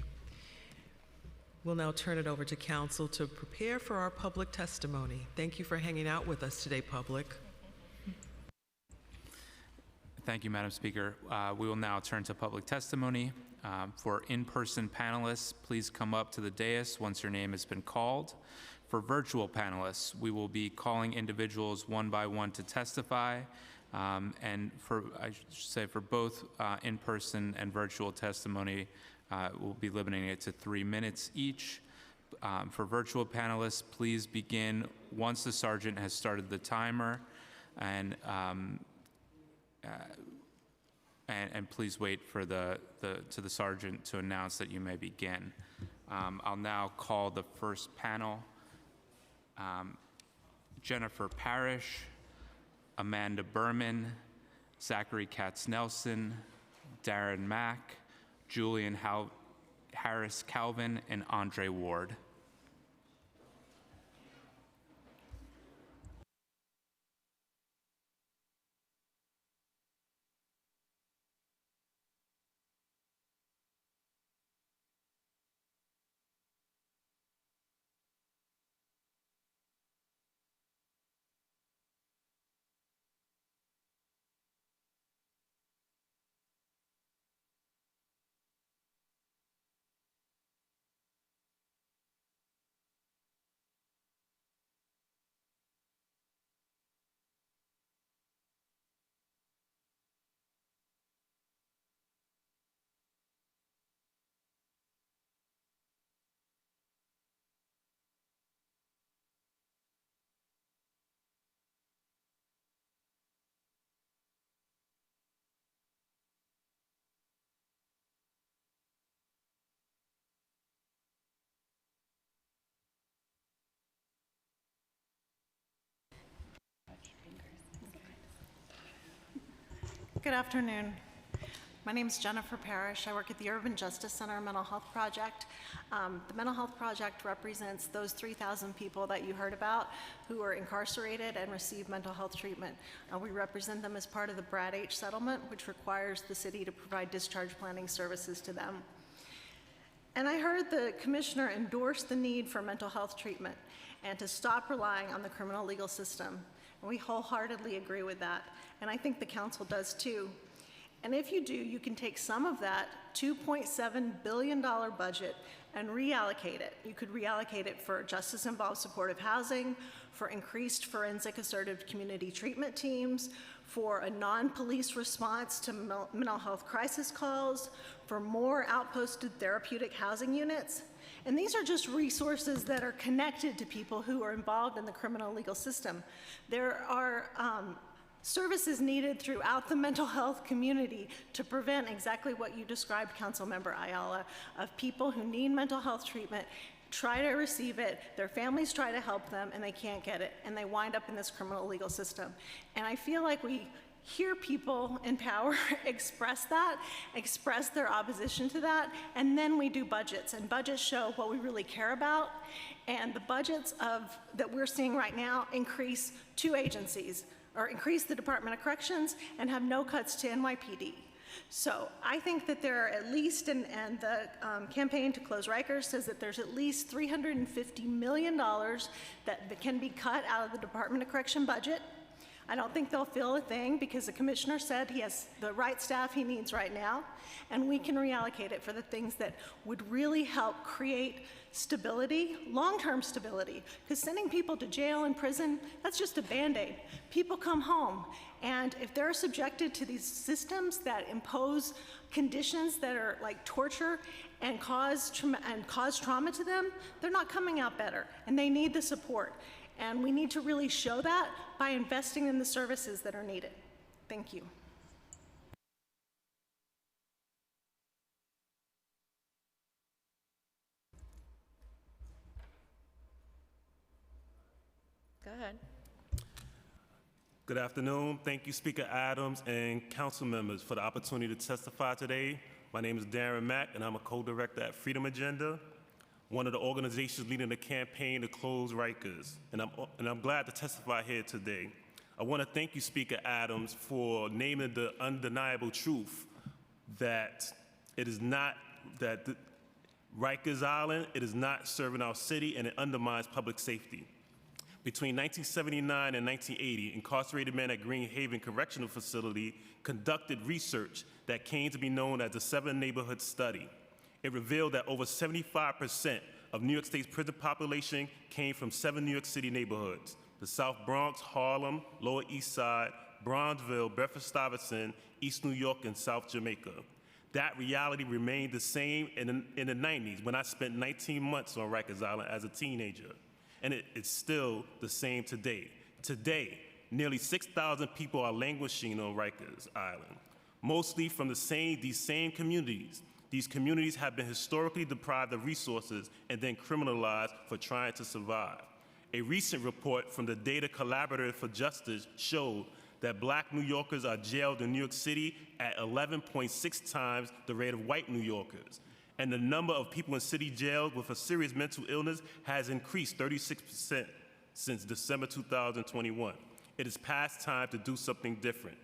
We'll now turn it over to council to prepare for our public testimony. Thank you for hanging out with us today, public. Thank you, Madam Speaker. We will now turn to public testimony. For in-person panelists, please come up to the dais once your name has been called. For virtual panelists, we will be calling individuals one by one to testify. And I should say, for both in-person and virtual testimony, we'll be limiting it to 3 minutes each. For virtual panelists, please begin once the sergeant has started the timer, and please wait for the sergeant to announce that you may begin. I'll now call the first panel. Jennifer Parrish, Amanda Berman, Zachary Katz-Nelson, Darren Mack, Julian Harris Calvin, and Andre Ward. Good afternoon. My name is Jennifer Parrish. I work at the Urban Justice Center Mental Health Project. The Mental Health Project represents those 3,000 people that you heard about who are incarcerated and receive mental health treatment. We represent them as part of the Brad H. settlement, which requires the city to provide discharge planning services to them. And I heard the commissioner endorse the need for mental health treatment and to stop relying on the criminal legal system. And we wholeheartedly agree with that. And I think the council does too. And if you do, you can take some of that $2.7 billion budget and reallocate it. You could reallocate it for justice-involved supportive housing, for increased forensic assertive community treatment teams, for a non-police response to mental health crisis calls, for more outposted therapeutic housing units. And these are just resources that are connected to people who are involved in the criminal legal system. There are services needed throughout the mental health community to prevent exactly what you described, Councilmember Ayala, of people who need mental health treatment, try to receive it, their families try to help them, and they can't get it, and they wind up in this criminal legal system. And I feel like we hear people in power express that, express their opposition to that, and then we do budgets, and budgets show what we really care about. And the budgets that we're seeing right now increase 2 agencies, or increase the Department of Corrections and have no cuts to NYPD. So I think that there are at least, and the campaign to close Rikers says that there's at least $350 million that can be cut out of the Department of Correction budget. I don't think they'll feel a thing because the commissioner said he has the right staff he needs right now, and we can reallocate it for the things that would really help create stability, long-term stability, because sending people to jail and prison, that's just a Band-Aid. People come home, and if they're subjected to these systems that impose conditions that are like torture and cause trauma to them, they're not coming out better, and they need the support. And we need to really show that by investing in the services that are needed. Thank you. Go ahead. Good afternoon. Thank you, Speaker Adams and council members, for the opportunity to testify today. My name is Darren Mack, and I'm a co-director at Freedom Agenda, one of the organizations leading the campaign to close Rikers. And I'm glad to testify here today. I want to thank you, Speaker Adams, for naming the undeniable truth that it is not, that Rikers Island, it is not serving our city, and it undermines public safety. Between 1979 and 1980, incarcerated men at Green Haven Correctional Facility conducted research that came to be known as the 7 Neighborhood Study. It revealed that over 75% of New York State's prison population came from 7 New York City neighborhoods: the South Bronx, Harlem, Lower East Side, Bronzeville, Bedford-Stuyvesant, East New York, and South Jamaica. That reality remained the same in the 90s when I spent 19 months on Rikers Island as a teenager. And it's still the same today. Today, nearly 6,000 people are languishing on Rikers Island, mostly from these same communities. These communities have been historically deprived of resources and then criminalized for trying to survive. A recent report from the Data Collaborative for Justice showed that Black New Yorkers are jailed in New York City at 11.6 times the rate of white New Yorkers. And the number of people in city jails with a serious mental illness has increased 36% since December 2021. It is past time to do something different.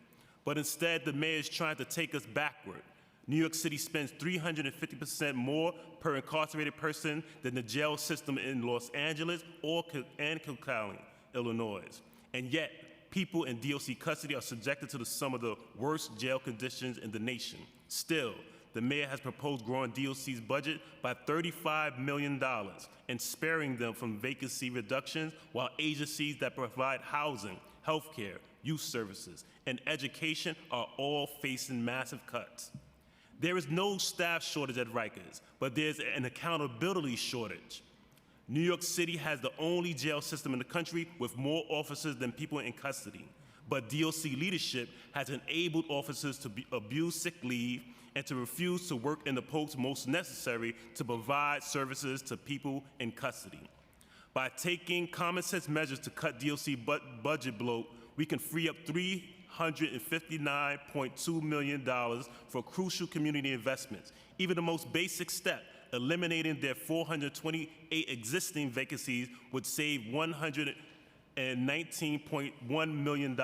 But instead, the mayor is trying to take us backward. New York City spends 350% more per incarcerated person than the jail system in Los Angeles and Kilcallen, Illinois. And yet, people in DOC custody are subjected to some of the worst jail conditions in the nation. Still, the mayor has proposed growing DOC's budget by $35 million and sparing them from vacancy reductions, while agencies that provide housing, healthcare, youth services, and education are all facing massive cuts. There is no staff shortage at Rikers, but there's an accountability shortage. New York City has the only jail system in the country with more officers than people in custody. But DOC leadership has enabled officers to abuse sick leave and to refuse to work in the posts most necessary to provide services to people in custody. By taking common sense measures to cut DOC budget bloat, we can free up $359.2 million for crucial community investments. Even the most basic step, eliminating their 428 existing vacancies, would save $119.1 million.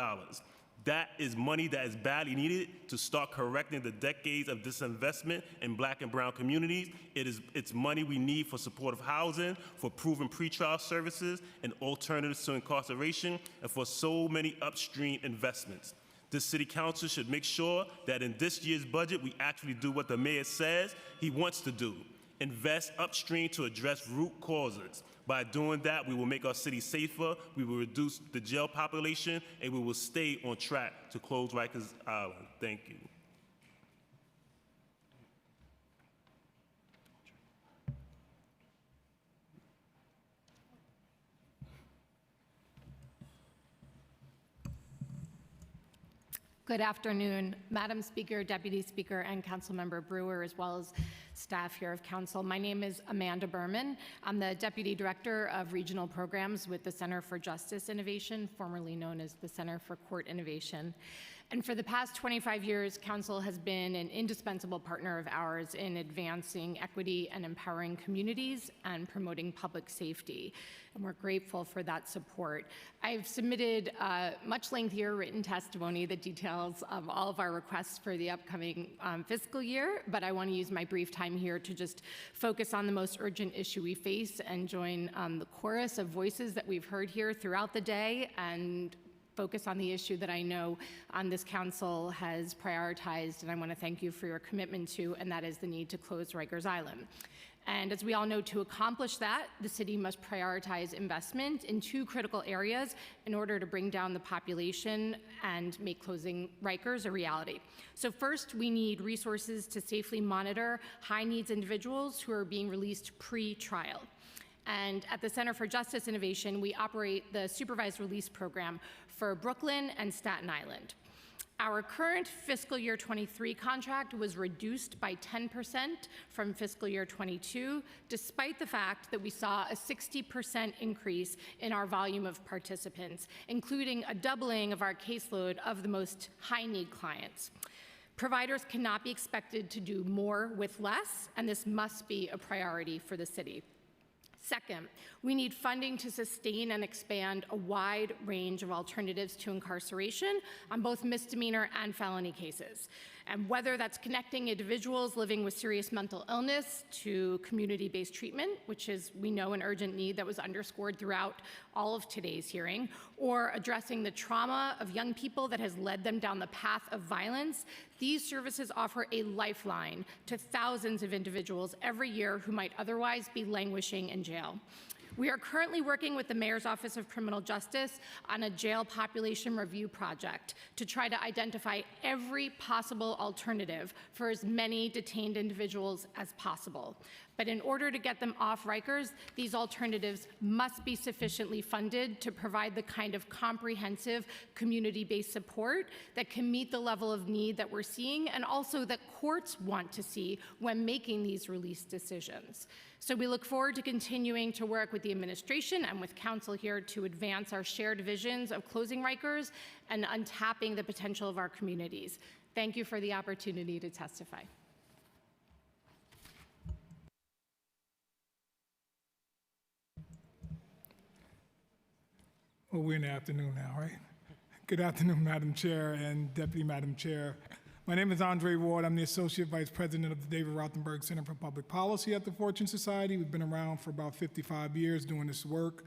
That is money that is badly needed to start correcting the decades of disinvestment in Black and brown communities. It's money we need for supportive housing, for proven pretrial services and alternatives to incarceration, and for so many upstream investments. This city council should make sure that in this year's budget, we actually do what the mayor says he wants to do: invest upstream to address root causes. By doing that, we will make our city safer, we will reduce the jail population, and we will stay on track to close Rikers Island. Thank you. Good afternoon, Madam Speaker, Deputy Speaker, and Councilmember Brewer, as well as staff here of Council. My name is Amanda Berman. I'm the Deputy Director of Regional Programs with the Center for Justice Innovation, formerly known as the Center for Court Innovation. And for the past 25 years, Council has been an indispensable partner of ours in advancing equity and empowering communities and promoting public safety. And we're grateful for that support. I've submitted much lengthier written testimony that details all of our requests for the upcoming fiscal year, but I want to use my brief time here to just focus on the most urgent issue we face and join the chorus of voices that we've heard here throughout the day and focus on the issue that I know this council has prioritized, and I want to thank you for your commitment to, and that is the need to close Rikers Island. And as we all know, to accomplish that, the city must prioritize investment in two critical areas in order to bring down the population and make closing Rikers a reality. So first, we need resources to safely monitor high-needs individuals who are being released pre-trial. And at the Center for Justice Innovation, we operate the Supervised Release Program for Brooklyn and Staten Island. Our current fiscal year 23 contract was reduced by 10% from fiscal year 22, despite the fact that we saw a 60% increase in our volume of participants, including a doubling of our caseload of the most high-need clients. Providers cannot be expected to do more with less, and this must be a priority for the city. Second, we need funding to sustain and expand a wide range of alternatives to incarceration on both misdemeanor and felony cases. And whether that's connecting individuals living with serious mental illness to community-based treatment, which is, we know, an urgent need that was underscored throughout all of today's hearing, or addressing the trauma of young people that has led them down the path of violence, these services offer a lifeline to thousands of individuals every year who might otherwise be languishing in jail. We are currently working with the Mayor's Office of Criminal Justice on a jail population review project to try to identify every possible alternative for as many detained individuals as possible. But in order to get them off Rikers, these alternatives must be sufficiently funded to provide the kind of comprehensive community-based support that can meet the level of need that we're seeing and also that courts want to see when making these release decisions. So we look forward to continuing to work with the administration and with council here to advance our shared visions of closing Rikers and untapping the potential of our communities. Thank you for the opportunity to testify. Well, we're in the afternoon now, right? Good afternoon, Madam Chair and Deputy Madam Chair. My name is Andre Ward. I'm the Associate Vice President of the David Rothenberg Center for Public Policy at the Fortune Society. We've been around for about 55 years doing this work.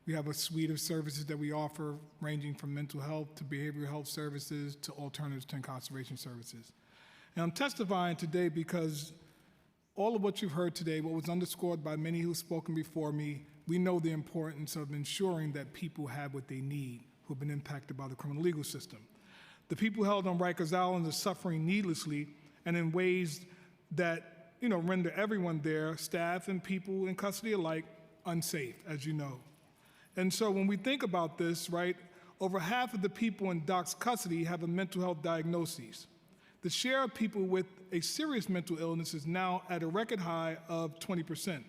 We have a suite of services that we offer, ranging from mental health to behavioral health services to alternatives to incarceration services. And I'm testifying today because all of what you've heard today, what was underscored by many who've spoken before me, we know the importance of ensuring that people have what they need who have been impacted by the criminal legal system. The people held on Rikers Island are suffering needlessly and in ways that, render everyone there, staff and people in custody alike, unsafe, as you know. And so when we think about this, right, over half of the people in DOC's custody have a mental health diagnosis. The share of people with a serious mental illness is now at a record high of 20%.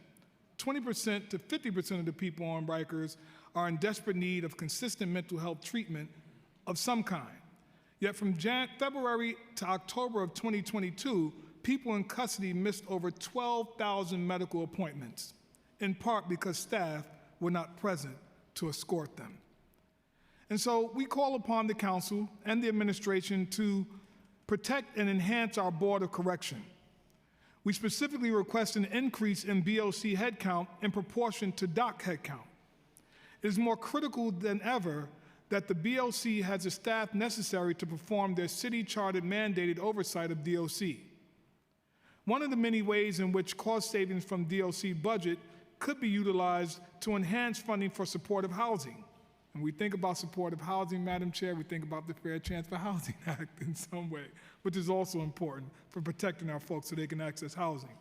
20% to 50% of the people on Rikers are in desperate need of consistent mental health treatment of some kind. Yet from February to October of 2022, people in custody missed over 12,000 medical appointments, in part because staff were not present to escort them. And so we call upon the council and the administration to protect and enhance our Board of Correction. We specifically request an increase in BOC headcount in proportion to DOC headcount. It is more critical than ever that the BOC has the staff necessary to perform their city-chartered mandated oversight of DOC. One of the many ways in which cost savings from DOC budget could be utilized to enhance funding for supportive housing. When we think about supportive housing, Madam Chair, we think about the Fair Chance for Housing Act in some way, which is also important for protecting our folks so they can access housing.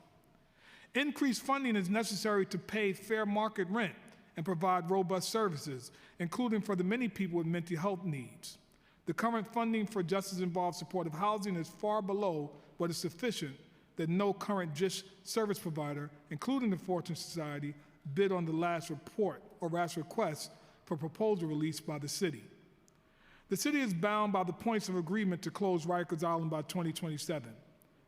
Increased funding is necessary to pay fair market rent and provide robust services, including for the many people with mental health needs. The current funding for justice-involved supportive housing is far below what is sufficient that no current JISH service provider, including the Fortune Society, bid on the last report or last request for proposal released by the city. The city is bound by the points of agreement to close Rikers Island by 2027.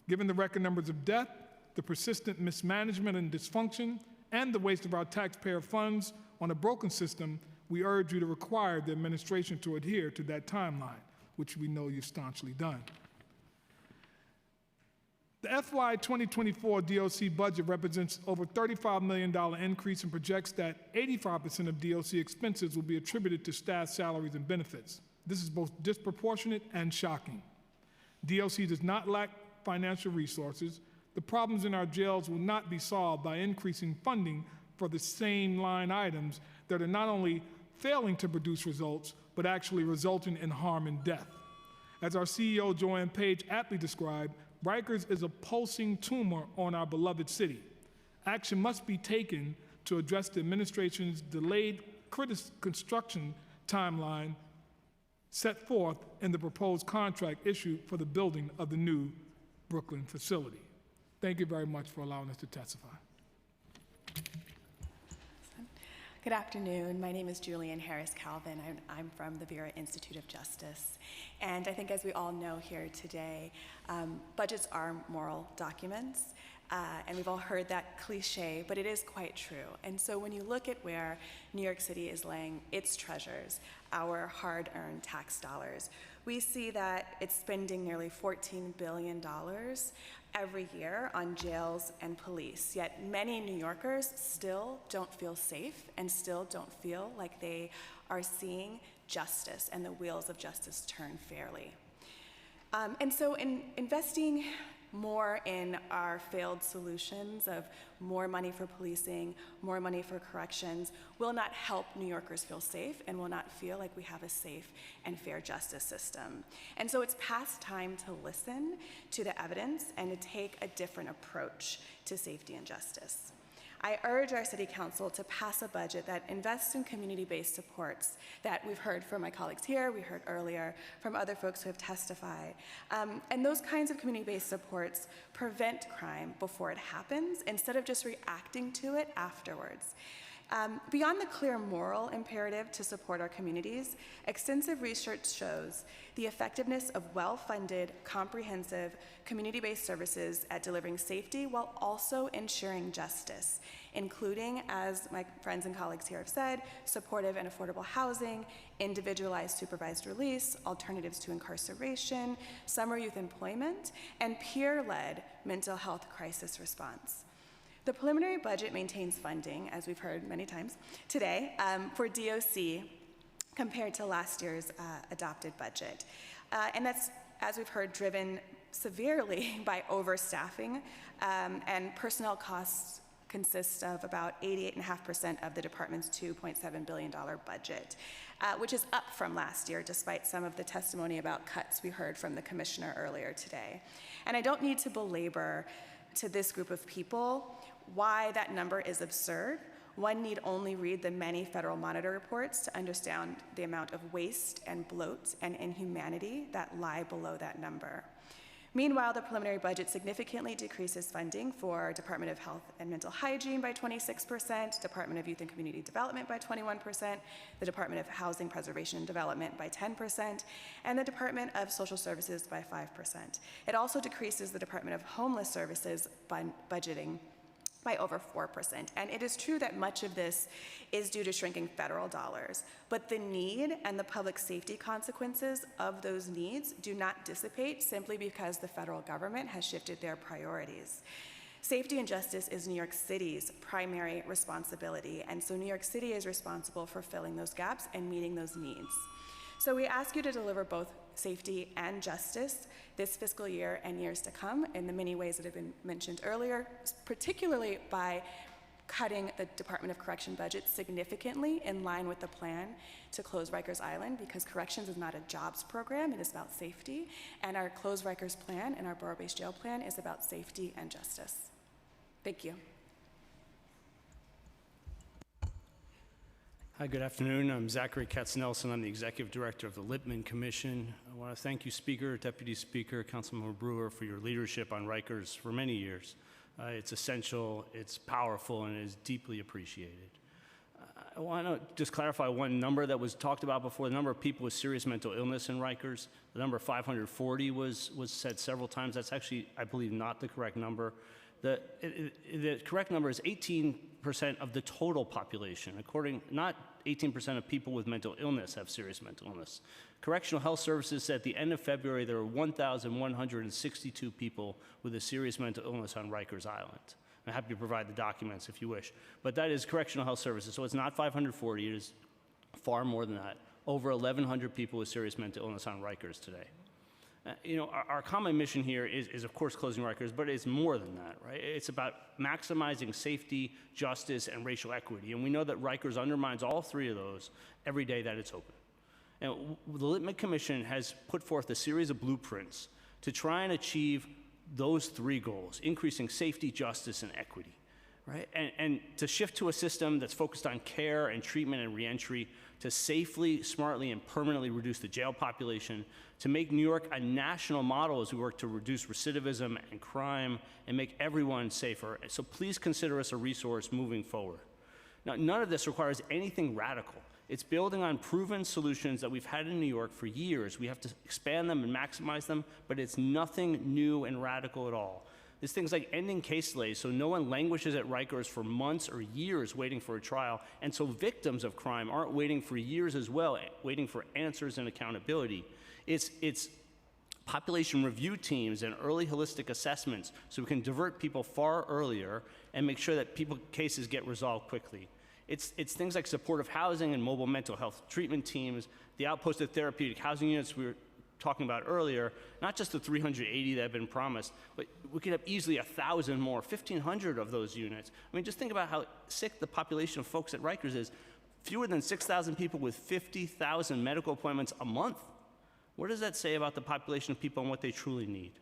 Given the record numbers of death, the persistent mismanagement and dysfunction, and the waste of our taxpayer funds on a broken system, we urge you to require the administration to adhere to that timeline, which we know you've staunchly done. The FY 2024 DOC budget represents over $35 million increase and projects that 85% of DOC expenses will be attributed to staff salaries and benefits. This is both disproportionate and shocking. DOC does not lack financial resources. The problems in our jails will not be solved by increasing funding for the same line items that are not only failing to produce results, but actually resulting in harm and death. As our CEO, Joanne Page, aptly described, Rikers is a pulsing tumor on our beloved city. Action must be taken to address the administration's delayed construction timeline set forth in the proposed contract issued for the building of the new Brooklyn facility. Thank you very much for allowing us to testify. Good afternoon. My name is Julian Harris Calvin. I'm from the Vera Institute of Justice. And I think as we all know here today, budgets are moral documents. And we've all heard that cliche, but it is quite true. And so when you look at where New York City is laying its treasures, our hard-earned tax dollars, we see that it's spending nearly $14 billion every year on jails and police. Yet many New Yorkers still don't feel safe and still don't feel like they are seeing justice and the wheels of justice turn fairly. And so in investing more in our failed solutions of more money for policing, more money for corrections, will not help New Yorkers feel safe and will not feel like we have a safe and fair justice system. And so it's past time to listen to the evidence and to take a different approach to safety and justice. I urge our City Council to pass a budget that invests in community-based supports that we've heard from my colleagues here, we heard earlier from other folks who have testified. And those kinds of community-based supports prevent crime before it happens instead of just reacting to it afterwards. Beyond the clear moral imperative to support our communities, extensive research shows the effectiveness of well-funded, comprehensive, community-based services at delivering safety while also ensuring justice, including, as my friends and colleagues here have said, supportive and affordable housing, individualized supervised release, alternatives to incarceration, summer youth employment, and peer-led mental health crisis response. The preliminary budget maintains funding, as we've heard many times today, for DOC compared to last year's adopted budget. And that's, as we've heard, driven severely by overstaffing, and personnel costs consist of about 88.5% of the department's $2.7 billion budget, which is up from last year, despite some of the testimony about cuts we heard from the commissioner earlier today. And I don't need to belabor to this group of people why that number is absurd. One need only read the many federal monitor reports to understand the amount of waste and bloat and inhumanity that lie below that number. Meanwhile, the preliminary budget significantly decreases funding for Department of Health and Mental Hygiene by 26%, Department of Youth and Community Development by 21%, the Department of Housing Preservation and Development by 10%, and the Department of Social Services by 5%. It also decreases the Department of Homeless Services budgeting by over 4%. And it is true that much of this is due to shrinking federal dollars, but the need and the public safety consequences of those needs do not dissipate simply because the federal government has shifted their priorities. Safety and justice is New York City's primary responsibility, and so New York City is responsible for filling those gaps and meeting those needs. So we ask you to deliver both safety and justice this fiscal year and years to come in the many ways that have been mentioned earlier, particularly by cutting the Department of Correction budget significantly in line with the plan to close Rikers Island, because corrections is not a jobs program, it is about safety, and our Close Rikers plan and our borough-based jail plan is about safety and justice. Thank you. Hi, good afternoon. I'm Zachary Katz-Nelson. I'm the Executive Director of the Lippman Commission. I want to thank you, Speaker, Deputy Speaker, Councilmember Brewer, for your leadership on Rikers for many years. It's essential, it's powerful, and it is deeply appreciated. I want to just clarify one number that was talked about before. The number of people with serious mental illness in Rikers, the number 540 was said several times. That's actually, I believe, not the correct number. The correct number is 18% of the total population, not 18% of people with mental illness have serious mental illness. Correctional Health Services said at the end of February there were 1,162 people with a serious mental illness on Rikers Island. I'm happy to provide the documents if you wish. But that is Correctional Health Services, so it's not 540, it is far more than that. Over 1,100 people with serious mental illness on Rikers today. Our common mission here is of course closing Rikers, but it's more than that, right? It's about maximizing safety, justice, and racial equity. And we know that Rikers undermines all three of those every day that it's open. And the Lippman Commission has put forth a series of blueprints to try and achieve those three goals, increasing safety, justice, and equity, right? And to shift to a system that's focused on care and treatment and reentry, to safely, smartly, and permanently reduce the jail population, to make New York a national model as we work to reduce recidivism and crime and make everyone safer. So please consider us a resource moving forward. Now, none of this requires anything radical. It's building on proven solutions that we've had in New York for years. We have to expand them and maximize them, but it's nothing new and radical at all. There's things like ending case delays so no one languishes at Rikers for months or years waiting for a trial, and so victims of crime aren't waiting for years as well, waiting for answers and accountability. It's population review teams and early holistic assessments so we can divert people far earlier and make sure that cases get resolved quickly. It's things like supportive housing and mobile mental health treatment teams, the outposted therapeutic housing units we're talking about earlier, not just the 380 that have been promised, but we could have easily 1,000 more, 1,500 of those units. I mean, just think about how sick the population of folks at Rikers is. Fewer than 6,000 people with 50,000 medical appointments a month. What does that say about the population of people and what they truly need?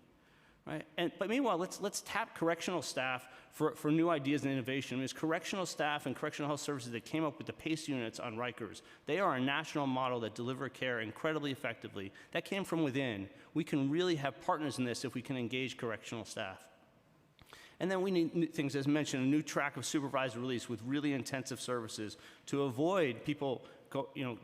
Right? But meanwhile, let's tap correctional staff for new ideas and innovation. I mean, it's correctional staff and correctional health services that came up with the PACE units on Rikers. They are a national model that deliver care incredibly effectively. That came from within. We can really have partners in this if we can engage correctional staff. And then we need new things, as mentioned, a new track of supervised release with really intensive services to avoid people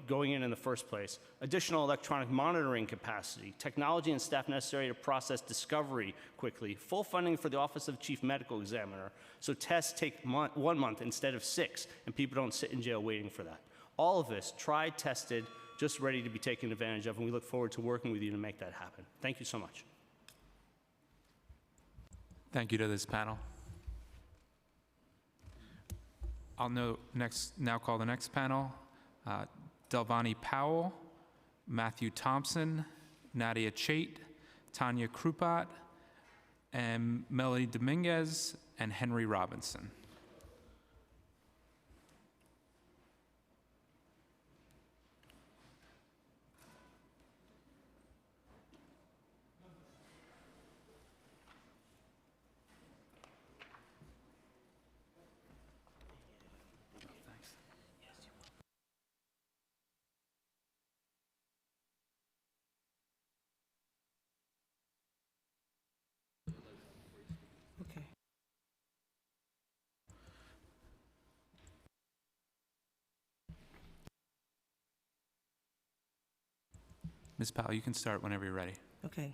going in the first place. Additional electronic monitoring capacity, technology and staff necessary to process discovery quickly, full funding for the Office of Chief Medical Examiner, so tests take 1 month instead of 6, and people don't sit in jail waiting for that. All of this, tried, tested, just ready to be taken advantage of, and we look forward to working with you to make that happen. Thank you so much. Thank you to this panel. I'll now call the next panel. Delvani Powell, Matthew Thompson, Nadia Chait, Tanya Krupat, and Melody Dominguez, and Henry Robinson. Ms. Powell, you can start whenever you're ready. Okay.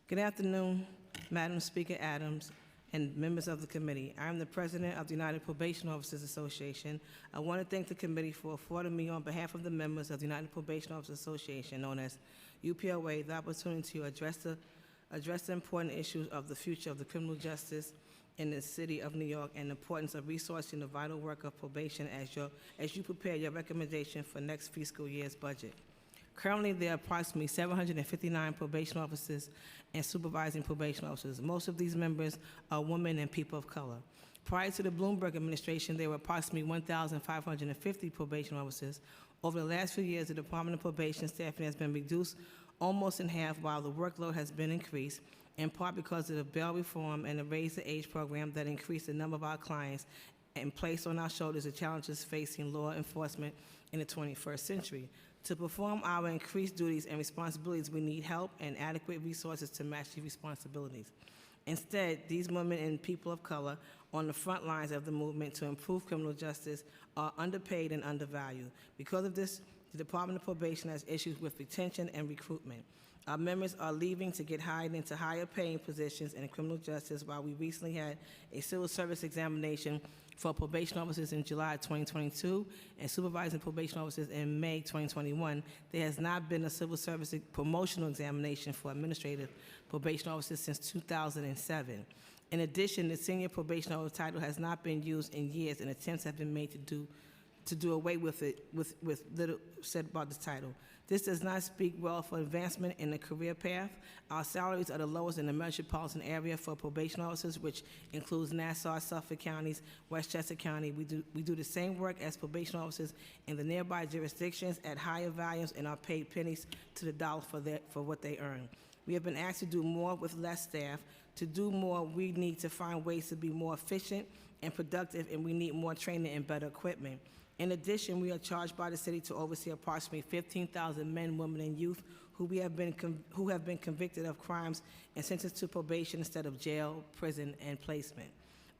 Good afternoon, Madam Speaker Adams and members of the committee. I'm the president of the United Probation Officers Association. I want to thank the committee for affording me, on behalf of the members of the United Probation Officers Association, known as UPOA, the opportunity to address the important issues of the future of the criminal justice in the city of New York and the importance of resourcing the vital work of probation as you prepare your recommendation for next fiscal year's budget. Currently, there are approximately 759 probation officers and supervising probation officers. Most of these members are women and people of color. Prior to the Bloomberg administration, there were approximately 1,550 probation officers. Over the last few years, the Department of Probation staffing has been reduced almost in half, while the workload has been increased, in part because of the bail reform and the Raise the Age program that increased the number of our clients and placed on our shoulders the challenges facing law enforcement in the 21st century. To perform our increased duties and responsibilities, we need help and adequate resources to match these responsibilities. Instead, these women and people of color on the front lines of the movement to improve criminal justice are underpaid and undervalued. Because of this, the Department of Probation has issues with retention and recruitment. Our members are leaving to get hired into higher paying positions in criminal justice, while we recently had a civil service examination for probation officers in July 2022 and supervising probation officers in May 2021. There has not been a civil service promotional examination for administrative probation officers since 2007. In addition, the senior probation officer title has not been used in years, and attempts have been made to do away with it, with little said about the title. This does not speak well for advancement in the career path. Our salaries are the lowest in the metropolitan area for probation officers, which includes Nassau, Suffolk counties, Westchester County. We do the same work as probation officers in the nearby jurisdictions at higher values and are paid pennies to the dollar for what they earn. We have been asked to do more with less staff. To do more, we need to find ways to be more efficient and productive, and we need more training and better equipment. In addition, we are charged by the city to oversee approximately 15,000 men, women, and youth who have been convicted of crimes and sentenced to probation instead of jail, prison, and placement,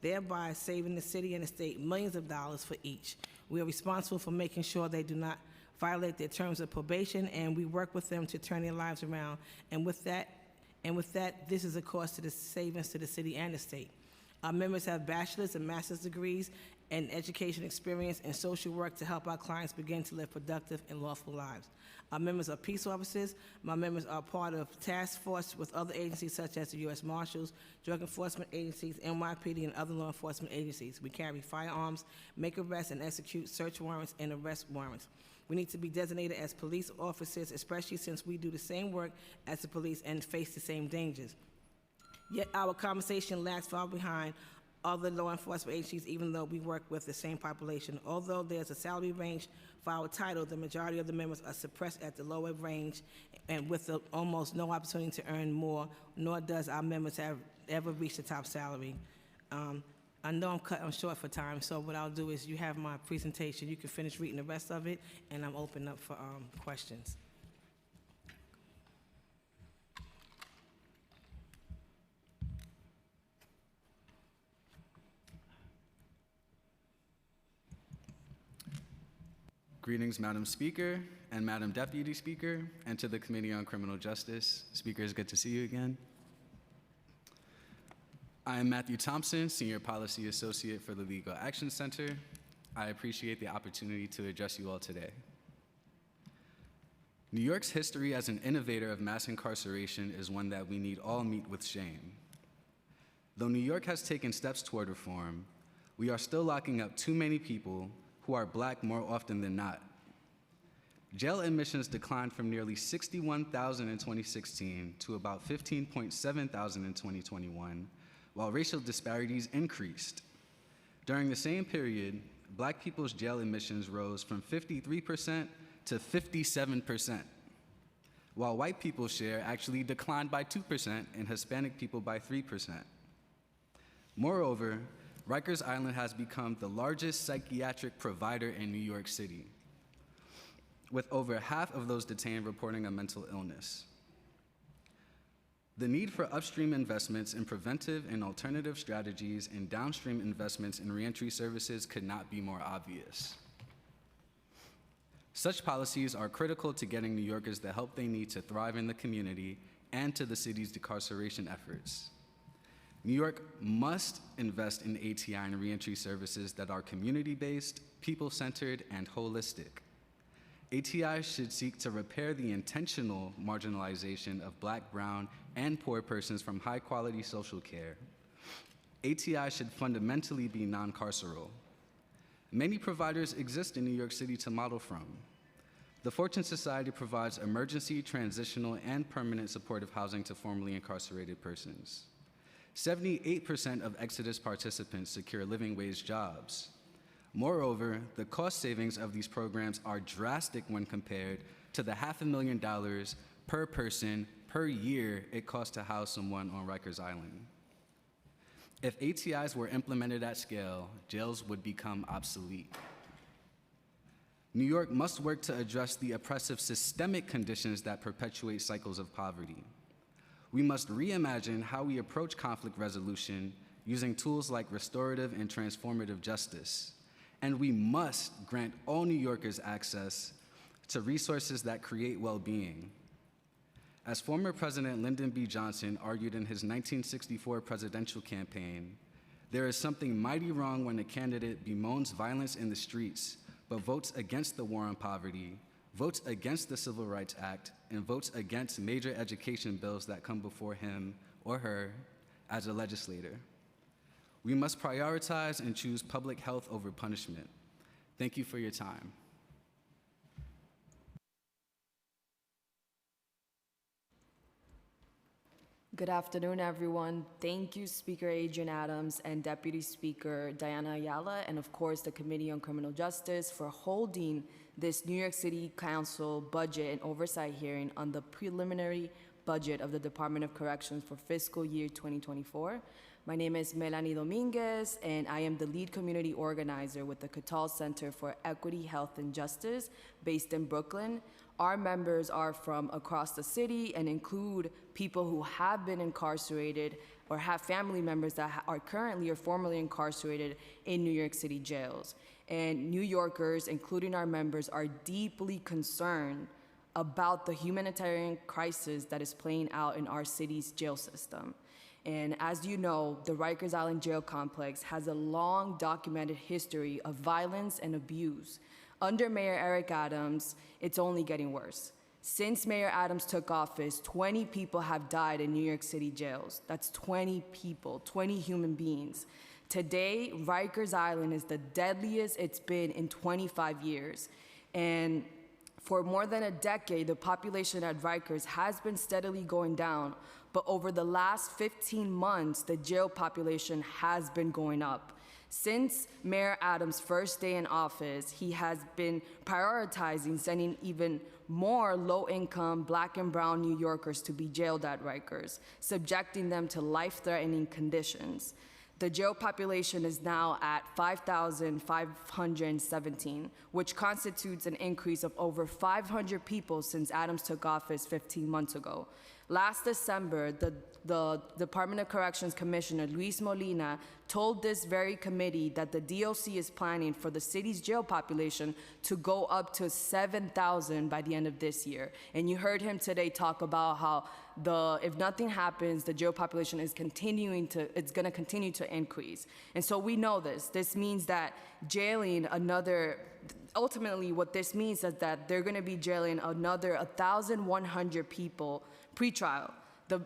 thereby saving the city and the state millions of dollars for each. We are responsible for making sure they do not violate their terms of probation, and we work with them to turn their lives around. And with that, this is a cost to the savings to the city and the state. Our members have bachelor's and master's degrees and education experience in social work to help our clients begin to live productive and lawful lives. Our members are peace officers. My members are part of task force with other agencies such as the U.S. Marshals, drug enforcement agencies, NYPD, and other law enforcement agencies. We carry firearms, make arrests, and execute search warrants and arrest warrants. We need to be designated as police officers, especially since we do the same work as the police and face the same dangers. Yet our conversation lags far behind other law enforcement agencies, even though we work with the same population. Although there's a salary range for our title, the majority of the members are suppressed at the lower range and with almost no opportunity to earn more, nor does our members have ever reached the top salary. I know I'm cutting short for time, so what I'll do is you have my presentation. You can finish reading the rest of it, and I'm open up for questions. Greetings, Madam Speaker and Madam Deputy Speaker, and to the Committee on Criminal Justice. Speaker, it's good to see you again. I am Matthew Thompson, Senior Policy Associate for the Legal Action Center. I appreciate the opportunity to address you all today. New York's history as an innovator of mass incarceration is one that we need all meet with shame. Though New York has taken steps toward reform, we are still locking up too many people who are Black more often than not. Jail admissions declined from nearly 61,000 in 2016 to about 15.7 thousand in 2021, while racial disparities increased. During the same period, Black people's jail admissions rose from 53% to 57%, while white people's share actually declined by 2% and Hispanic people by 3%. Moreover, Rikers Island has become the largest psychiatric provider in New York City, with over half of those detained reporting a mental illness. The need for upstream investments in preventive and alternative strategies and downstream investments in reentry services could not be more obvious. Such policies are critical to getting New Yorkers the help they need to thrive in the community and to the city's decarceration efforts. New York must invest in ATI and reentry services that are community-based, people-centered, and holistic. ATI should seek to repair the intentional marginalization of Black, brown, and poor persons from high-quality social care. ATI should fundamentally be non-carceral. Many providers exist in New York City to model from. The Fortune Society provides emergency, transitional, and permanent supportive housing to formerly incarcerated persons. 78% of Exodus participants secure living wage jobs. Moreover, the cost savings of these programs are drastic when compared to the $500,000 per person per year it costs to house someone on Rikers Island. If ATIs were implemented at scale, jails would become obsolete. New York must work to address the oppressive systemic conditions that perpetuate cycles of poverty. We must reimagine how we approach conflict resolution using tools like restorative and transformative justice. And we must grant all New Yorkers access to resources that create well-being. As former President Lyndon B. Johnson argued in his 1964 presidential campaign, there is something mighty wrong when a candidate bemoans violence in the streets, but votes against the war on poverty, votes against the Civil Rights Act, and votes against major education bills that come before him or her as a legislator. We must prioritize and choose public health over punishment. Thank you for your time. Good afternoon, everyone. Thank you, Speaker Adrian Adams and Deputy Speaker Diana Ayala, and of course the Committee on Criminal Justice for holding this New York City Council budget and oversight hearing on the preliminary budget of the Department of Corrections for fiscal year 2024. My name is Melanie Dominguez, and I am the lead community organizer with the Cattell Center for Equity, Health, and Justice based in Brooklyn. Our members are from across the city and include people who have been incarcerated or have family members that are currently or formerly incarcerated in New York City jails. And New Yorkers, including our members, are deeply concerned about the humanitarian crisis that is playing out in our city's jail system. And as you know, the Rikers Island Jail Complex has a long documented history of violence and abuse. Under Mayor Eric Adams, it's only getting worse. Since Mayor Adams took office, 20 people have died in New York City jails. That's 20 people, 20 human beings. Today, Rikers Island is the deadliest it's been in 25 years. And for more than a decade, the population at Rikers has been steadily going down. But over the last 15 months, the jail population has been going up. Since Mayor Adams' first day in office, he has been prioritizing sending even more low-income Black and brown New Yorkers to be jailed at Rikers, subjecting them to life-threatening conditions. The jail population is now at 5,517, which constitutes an increase of over 500 people since Adams took office 15 months ago. Last December, the Department of Corrections Commissioner Luis Molina told this very committee that the DOC is planning for the city's jail population to go up to 7,000 by the end of this year. And you heard him today talk about how if nothing happens, the jail population is going to continue to increase. And so we know this. This means that ultimately what this means is that they're going to be jailing another 1,100 people pre-trial.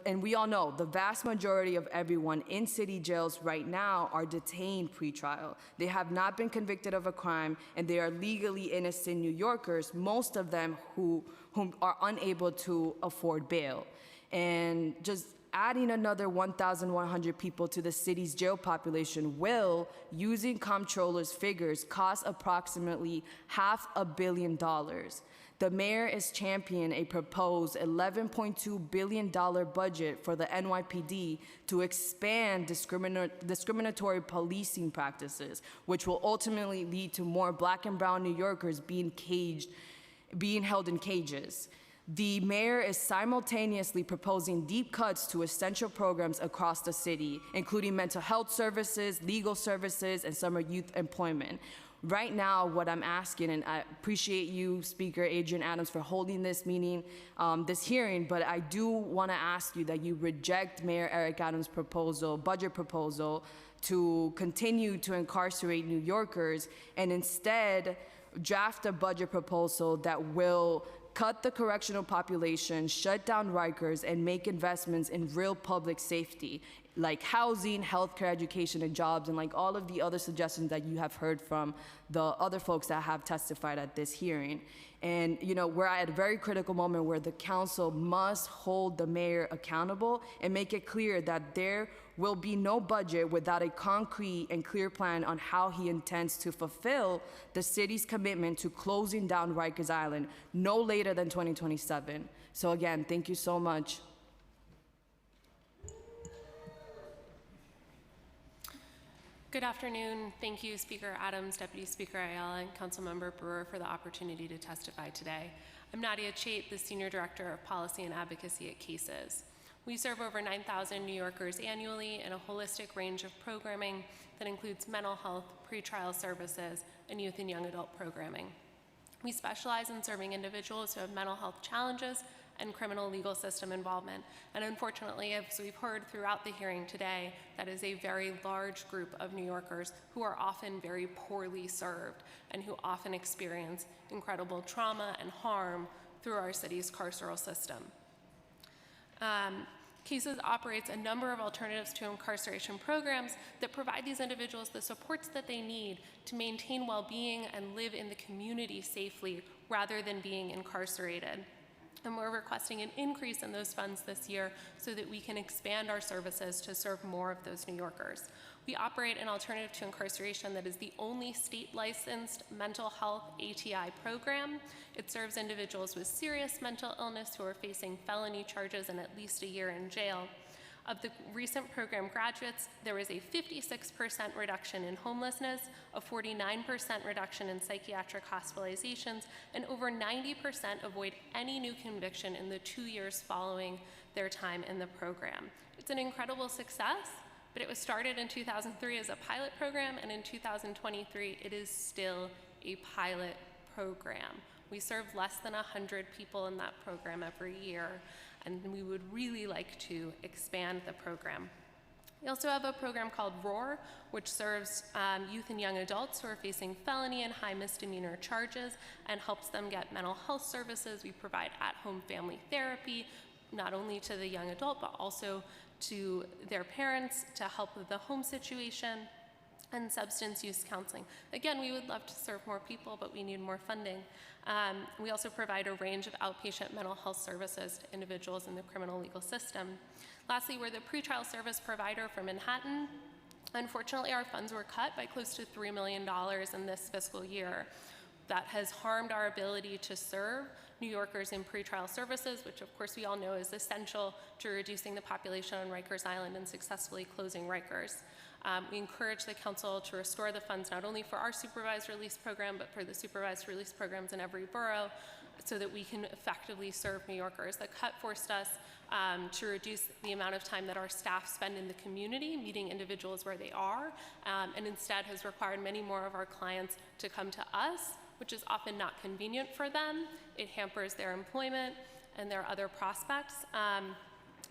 And we all know the vast majority of everyone in city jails right now are detained pre-trial. They have not been convicted of a crime, and they are legally innocent New Yorkers, most of them whom are unable to afford bail. And just adding another 1,100 people to the city's jail population will, using comptroller's figures, cost approximately $500 million. The mayor is championing a proposed $11.2 billion budget for the NYPD to expand discriminatory policing practices, which will ultimately lead to more Black and brown New Yorkers being held in cages. The mayor is simultaneously proposing deep cuts to essential programs across the city, including mental health services, legal services, and summer youth employment. Right now, what I'm asking, and I appreciate you, Speaker Adrian Adams, for holding this meeting, this hearing, but I do want to ask you that you reject Mayor Eric Adams' budget proposal to continue to incarcerate New Yorkers, and instead draft a budget proposal that will cut the correctional population, shut down Rikers, and make investments in real public safety, like housing, healthcare, education, and jobs, and like all of the other suggestions that you have heard from the other folks that have testified at this hearing. And we're at a very critical moment where the council must hold the mayor accountable and make it clear that there will be no budget without a concrete and clear plan on how he intends to fulfill the city's commitment to closing down Rikers Island no later than 2027. So again, thank you so much. Good afternoon. Thank you, Speaker Adams, Deputy Speaker Ayala, and Councilmember Brewer for the opportunity to testify today. I'm Nadia Chait, the Senior Director of Policy and Advocacy at CASES. We serve over 9,000 New Yorkers annually in a holistic range of programming that includes mental health, pretrial services, and youth and young adult programming. We specialize in serving individuals who have mental health challenges and criminal legal system involvement. And unfortunately, as we've heard throughout the hearing today, that is a very large group of New Yorkers who are often very poorly served and who often experience incredible trauma and harm through our city's carceral system. CASES operates a number of alternatives to incarceration programs that provide these individuals the supports that they need to maintain well-being and live in the community safely rather than being incarcerated. And we're requesting an increase in those funds this year so that we can expand our services to serve more of those New Yorkers. We operate an alternative to incarceration that is the only state-licensed mental health ATI program. It serves individuals with serious mental illness who are facing felony charges and at least a year in jail. Of the recent program graduates, there was a 56% reduction in homelessness, a 49% reduction in psychiatric hospitalizations, and over 90% avoid any new conviction in the 2 years following their time in the program. It's an incredible success, but it was started in 2003 as a pilot program, and in 2023, it is still a pilot program. We serve less than 100 people in that program every year, and we would really like to expand the program. We also have a program called ROAR, which serves youth and young adults who are facing felony and high misdemeanor charges and helps them get mental health services. We provide at-home family therapy, not only to the young adult, but also to their parents to help with the home situation, and substance use counseling. Again, we would love to serve more people, but we need more funding. We also provide a range of outpatient mental health services to individuals in the criminal legal system. Lastly, we're the pretrial service provider for Manhattan. Unfortunately, our funds were cut by close to $3 million in this fiscal year. That has harmed our ability to serve New Yorkers in pretrial services, which of course we all know is essential to reducing the population on Rikers Island and successfully closing Rikers. We encourage the council to restore the funds not only for our supervised release program, but for the supervised release programs in every borough so that we can effectively serve New Yorkers. The cut forced us to reduce the amount of time that our staff spend in the community, meeting individuals where they are, and instead has required many more of our clients to come to us, which is often not convenient for them. It hampers their employment and their other prospects.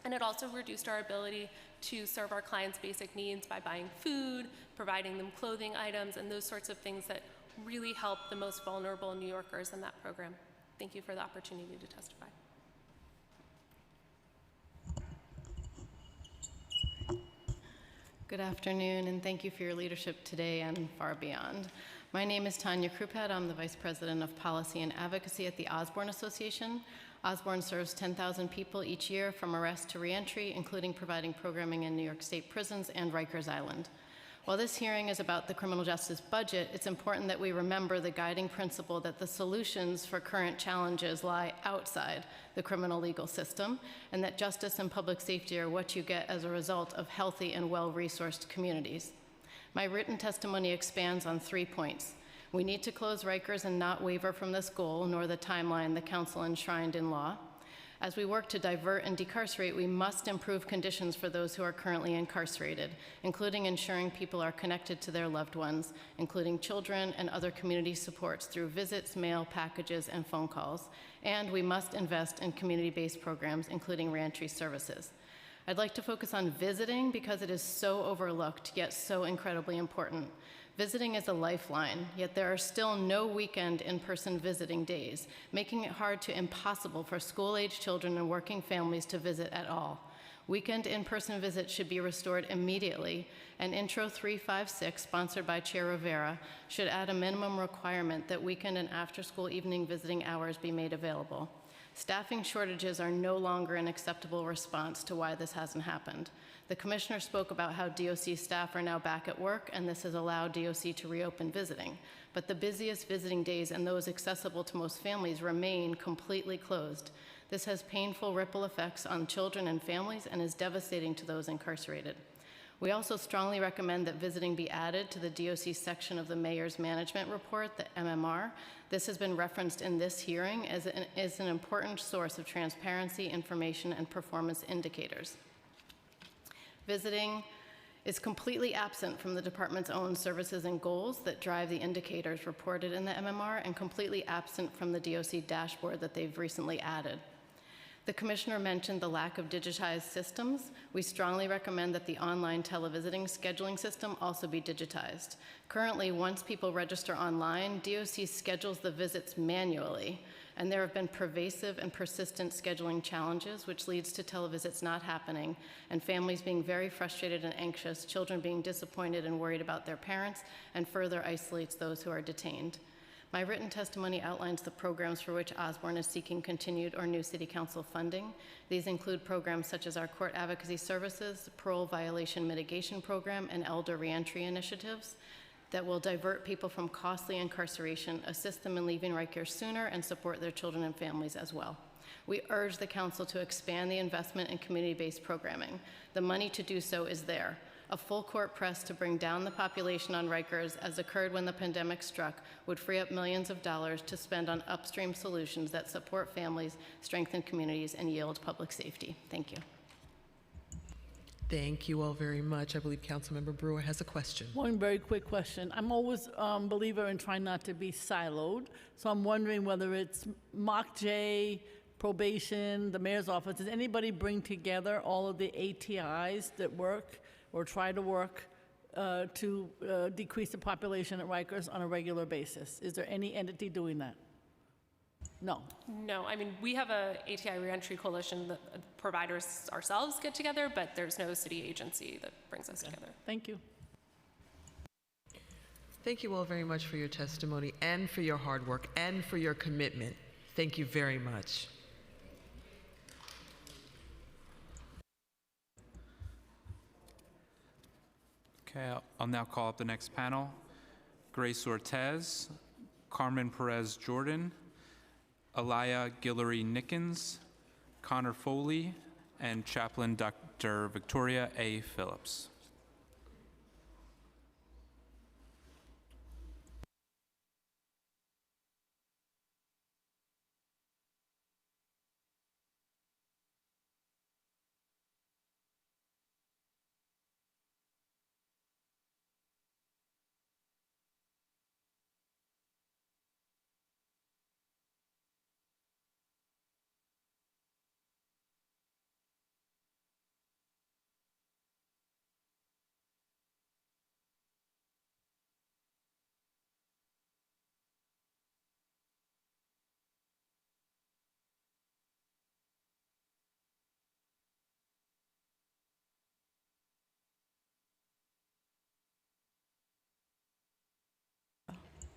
And it also reduced our ability to serve our clients' basic needs by buying food, providing them clothing items, and those sorts of things that really help the most vulnerable New Yorkers in that program. Thank you for the opportunity to testify. Good afternoon, and thank you for your leadership today and far beyond. My name is Tanya Krupad. I'm the Vice President of Policy and Advocacy at the Osborne Association. Osborne serves 10,000 people each year from arrest to reentry, including providing programming in New York State prisons and Rikers Island. While this hearing is about the criminal justice budget, it's important that we remember the guiding principle that the solutions for current challenges lie outside the criminal legal system, and that justice and public safety are what you get as a result of healthy and well-resourced communities. My written testimony expands on 3 points. We need to close Rikers and not waver from this goal, nor the timeline the council enshrined in law. As we work to divert and decarcerate, we must improve conditions for those who are currently incarcerated, including ensuring people are connected to their loved ones, including children and other community supports through visits, mail, packages, and phone calls. And we must invest in community-based programs, including reentry services. I'd like to focus on visiting because it is so overlooked, yet so incredibly important. Visiting is a lifeline, yet there are still no weekend in-person visiting days, making it hard to impossible for school-age children and working families to visit at all. Weekend in-person visits should be restored immediately, and Intro 356, sponsored by Chair Rivera, should add a minimum requirement that weekend and after-school evening visiting hours be made available. Staffing shortages are no longer an acceptable response to why this hasn't happened. The commissioner spoke about how DOC staff are now back at work, and this has allowed DOC to reopen visiting. But the busiest visiting days and those accessible to most families remain completely closed. This has painful ripple effects on children and families and is devastating to those incarcerated. We also strongly recommend that visiting be added to the DOC section of the Mayor's Management Report, the MMR. This has been referenced in this hearing as an important source of transparency, information, and performance indicators. Visiting is completely absent from the department's own services and goals that drive the indicators reported in the MMR, and completely absent from the DOC dashboard that they've recently added. The commissioner mentioned the lack of digitized systems. We strongly recommend that the online televisiting scheduling system also be digitized. Currently, once people register online, DOC schedules the visits manually, and there have been pervasive and persistent scheduling challenges, which leads to televisits not happening, and families being very frustrated and anxious, children being disappointed and worried about their parents, and further isolates those who are detained. My written testimony outlines the programs for which Osborne is seeking continued or new City Council funding. These include programs such as our court advocacy services, parole violation mitigation program, and elder reentry initiatives that will divert people from costly incarceration, assist them in leaving Rikers sooner, and support their children and families as well. We urge the council to expand the investment in community-based programming. The money to do so is there. A full court press to bring down the population on Rikers, as occurred when the pandemic struck, would free up millions of dollars to spend on upstream solutions that support families, strengthen communities, and yield public safety. Thank you. Thank you all very much. I believe Councilmember Brewer has a question. One very quick question. I'm always a believer in trying not to be siloed, so I'm wondering whether it's MOCJ, probation, the mayor's office, does anybody bring together all of the ATIs that work or try to work to decrease the population at Rikers on a regular basis? Is there any entity doing that? No. No, I mean, we have a ATI reentry coalition that providers ourselves get together, but there's no city agency that brings us together. Thank you. Thank you all very much for your testimony and for your hard work and for your commitment. Thank you very much. Okay, I'll now call up the next panel. Grace Ortez, Carmen Perez Jordan, Alaya Guillory Nickens, Connor Foley, and Chaplain Dr. Victoria A. Phillips.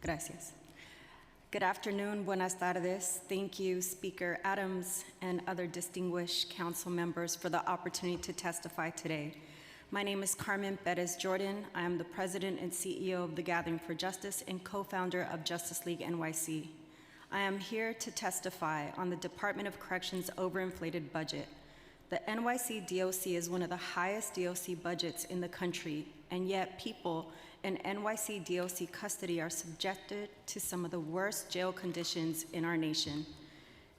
Gracias. Good afternoon, buenas tardes. Thank you, Speaker Adams and other distinguished council members for the opportunity to testify today. My name is Carmen Perez Jordan. I am the president and CEO of the Gathering for Justice and co-founder of Justice League NYC. I am here to testify on the Department of Corrections' overinflated budget. The NYC DOC is one of the highest DOC budgets in the country, and yet people in NYC DOC custody are subjected to some of the worst jail conditions in our nation.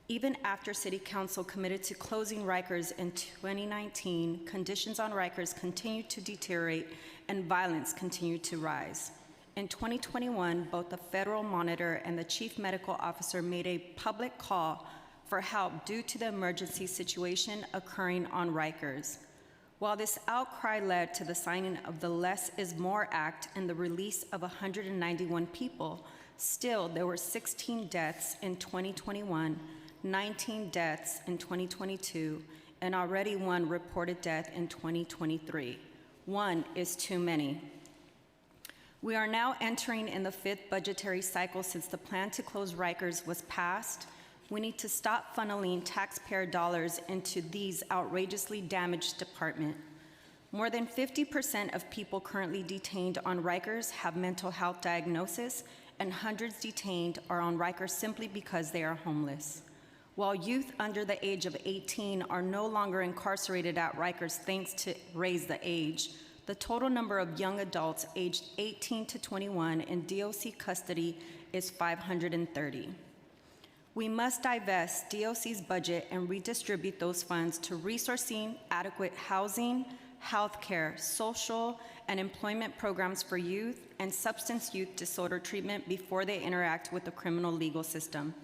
Even after City Council committed to closing Rikers in 2019, conditions on Rikers continued to deteriorate and violence continued to rise. In 2021, both the Federal Monitor and the Chief Medical Officer made a public call for help due to the emergency situation occurring on Rikers. While this outcry led to the signing of the Less is More Act and the release of 191 people, still there were 16 deaths in 2021, 19 deaths in 2022, and already one reported death in 2023. One is too many. We are now entering in the 5th budgetary cycle since the plan to close Rikers was passed. We need to stop funneling taxpayer dollars into these outrageously damaged departments. More than 50% of people currently detained on Rikers have mental health diagnosis, and hundreds detained are on Rikers simply because they are homeless. While youth under the age of 18 are no longer incarcerated at Rikers thanks to Raise the Age, the total number of young adults aged 18 to 21 in DOC custody is 530. We must divest DOC's budget and redistribute those funds to resourcing adequate housing, healthcare, social, and employment programs for youth and substance use disorder treatment before they interact with the criminal legal system.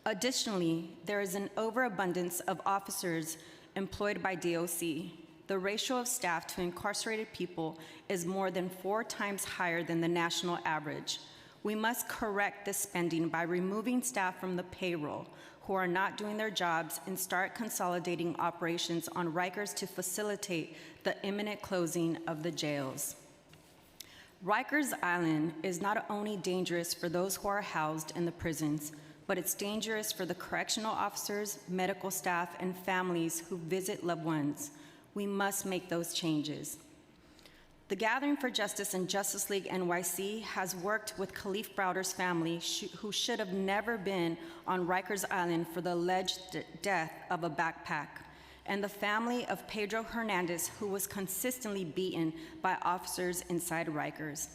Additionally, there is an overabundance of officers employed by DOC. The ratio of staff to incarcerated people is more than 4 times higher than the national average. We must correct this spending by removing staff from the payroll who are not doing their jobs and start consolidating operations on Rikers to facilitate the imminent closing of the jails. Rikers Island is not only dangerous for those who are housed in the prisons, but it's dangerous for the correctional officers, medical staff, and families who visit loved ones. We must make those changes. The Gathering for Justice and Justice League NYC has worked with Khalif Browder's family, who should have never been on Rikers Island for the alleged death of a backpack, and the family of Pedro Hernandez, who was consistently beaten by officers inside Rikers.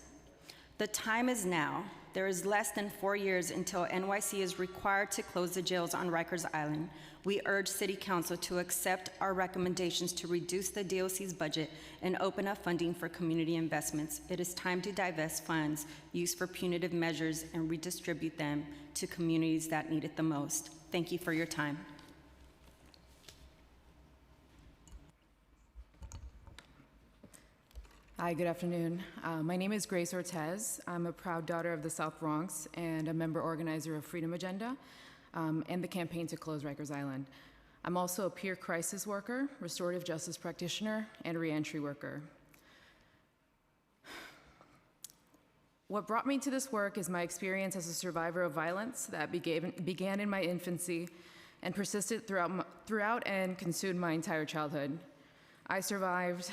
The time is now. There is less than 4 years until NYC is required to close the jails on Rikers Island. We urge City Council to accept our recommendations to reduce the DOC's budget and open up funding for community investments. It is time to divest funds used for punitive measures and redistribute them to communities that need it the most. Thank you for your time. Hi, good afternoon. My name is Grace Ortez. I'm a proud daughter of the South Bronx and a member organizer of Freedom Agenda and the campaign to close Rikers Island. I'm also a peer crisis worker, restorative justice practitioner, and reentry worker. What brought me to this work is my experience as a survivor of violence that began in my infancy and persisted throughout and consumed my entire childhood. I survived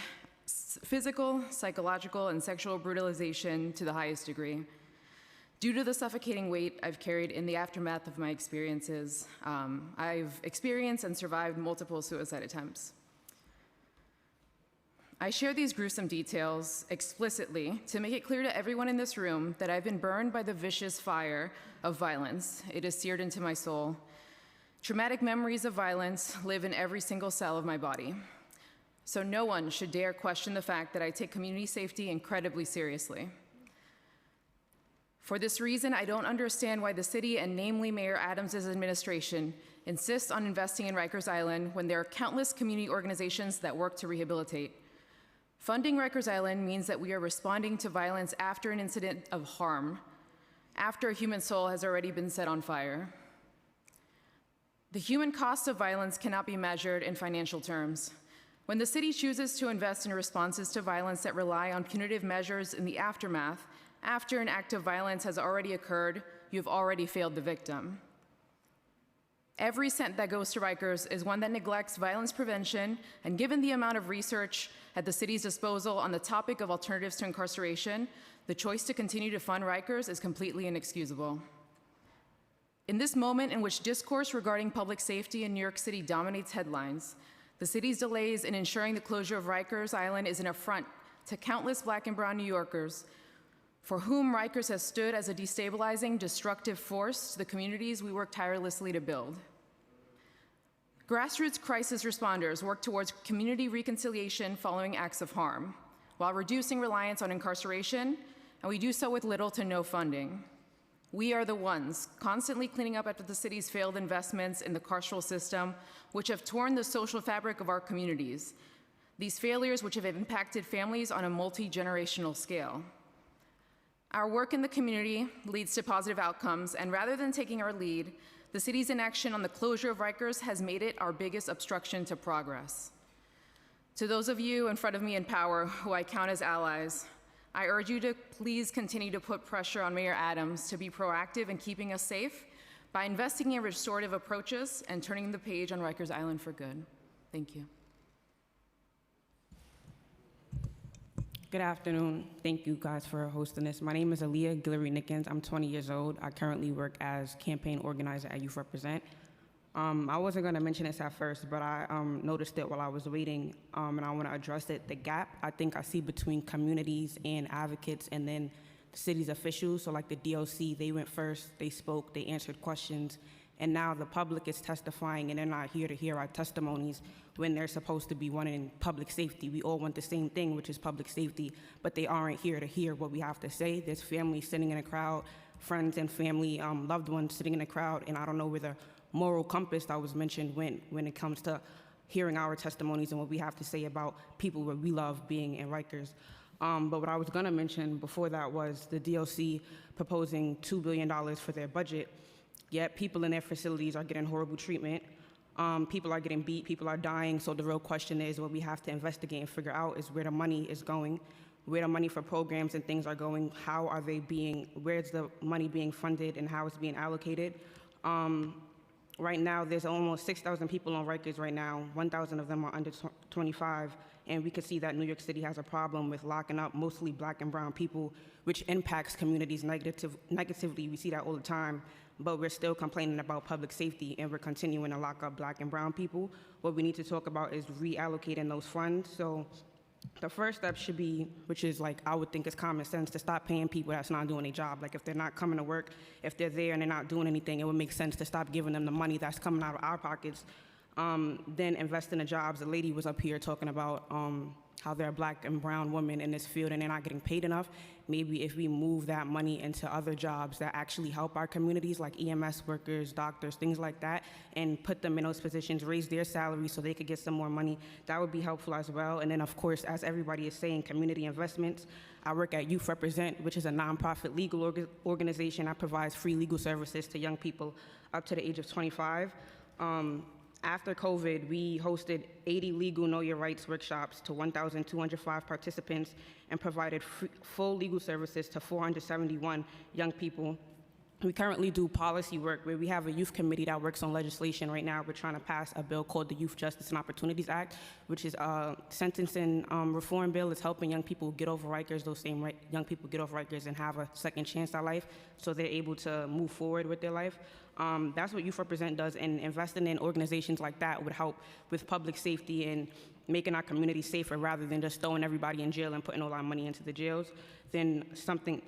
physical, psychological, and sexual brutalization to the highest degree. Due to the suffocating weight I've carried in the aftermath of my experiences, I've experienced and survived multiple suicide attempts. I share these gruesome details explicitly to make it clear to everyone in this room that I've been burned by the vicious fire of violence. It is seared into my soul. Traumatic memories of violence live in every single cell of my body. So no one should dare question the fact that I take community safety incredibly seriously. For this reason, I don't understand why the city, and namely Mayor Adams' administration, insists on investing in Rikers Island when there are countless community organizations that work to rehabilitate. Funding Rikers Island means that we are responding to violence after an incident of harm, after a human soul has already been set on fire. The human cost of violence cannot be measured in financial terms. When the city chooses to invest in responses to violence that rely on punitive measures in the aftermath, after an act of violence has already occurred, you've already failed the victim. Every cent that goes to Rikers is one that neglects violence prevention, and given the amount of research at the city's disposal on the topic of alternatives to incarceration, the choice to continue to fund Rikers is completely inexcusable. In this moment in which discourse regarding public safety in New York City dominates headlines, the city's delays in ensuring the closure of Rikers Island is an affront to countless Black and brown New Yorkers for whom Rikers has stood as a destabilizing, destructive force to the communities we work tirelessly to build. Grassroots crisis responders work towards community reconciliation following acts of harm, while reducing reliance on incarceration, and we do so with little to no funding. We are the ones constantly cleaning up after the city's failed investments in the carceral system, which have torn the social fabric of our communities. These failures which have impacted families on a multi-generational scale. Our work in the community leads to positive outcomes, and rather than taking our lead, the city's inaction on the closure of Rikers has made it our biggest obstruction to progress. To those of you in front of me in power, who I count as allies, I urge you to please continue to put pressure on Mayor Adams to be proactive in keeping us safe by investing in restorative approaches and turning the page on Rikers Island for good. Thank you. Good afternoon. Thank you guys for hosting this. My name is Aaliyah Guillory-Nickens. I'm 20 years old. I currently work as campaign organizer at Youth Represent. I wasn't going to mention this at first, but I noticed it while I was waiting, and I want to address it. The gap I think I see between communities and advocates and then the city's officials. So like the DOC, they went first, they spoke, they answered questions, and now the public is testifying and they're not here to hear our testimonies when they're supposed to be wanting public safety. We all want the same thing, which is public safety, but they aren't here to hear what we have to say. There's families sitting in a crowd, friends and family, loved ones sitting in a crowd, and I don't know where the moral compass that was mentioned went when it comes to hearing our testimonies and what we have to say about people that we love being in Rikers. But what I was gonna mention before that was the DOC proposing $2 billion for their budget, yet people in their facilities are getting horrible treatment. People are getting beat, people are dying, so the real question is what we have to investigate and figure out is where the money is going, where the money for programs and things are going, how are they being, where's the money being funded and how it's being allocated. Right now, there's almost 6,000 people on Rikers right now, 1,000 of them are under 25, and we can see that New York City has a problem with locking up mostly Black and brown people, which impacts communities negatively. We see that all the time. But we're still complaining about public safety and we're continuing to lock up Black and brown people. What we need to talk about is reallocating those funds. So the first step should be, which is like, I would think is common sense, to stop paying people that's not doing their job. Like if they're not coming to work, if they're there and they're not doing anything, it would make sense to stop giving them the money that's coming out of our pockets. Then invest in the jobs. A lady was up here talking about how there are black and brown women in this field and they're not getting paid enough. Maybe if we move that money into other jobs that actually help our communities, like EMS workers, doctors, things like that, and put them in those positions, raise their salaries so they could get some more money, that would be helpful as well. And then, of course, as everybody is saying, community investments. I work at Youth Represent, which is a nonprofit legal organization that provides free legal services to young people up to the age of 25. After COVID, we hosted 80 legal Know Your Rights workshops to 1,205 participants and provided full legal services to 471 young people. We currently do policy work where we have a youth committee that works on legislation. Right now, we're trying to pass a bill called the Youth Justice and Opportunities Act, which is a sentencing reform bill. It's helping young people get over Rikers, those same young people get over Rikers and have a second chance at life so they're able to move forward with their life. That's what Youth Represent does, and investing in organizations like that would help with public safety and making our community safer rather than just throwing everybody in jail and putting all our money into the jails. Then something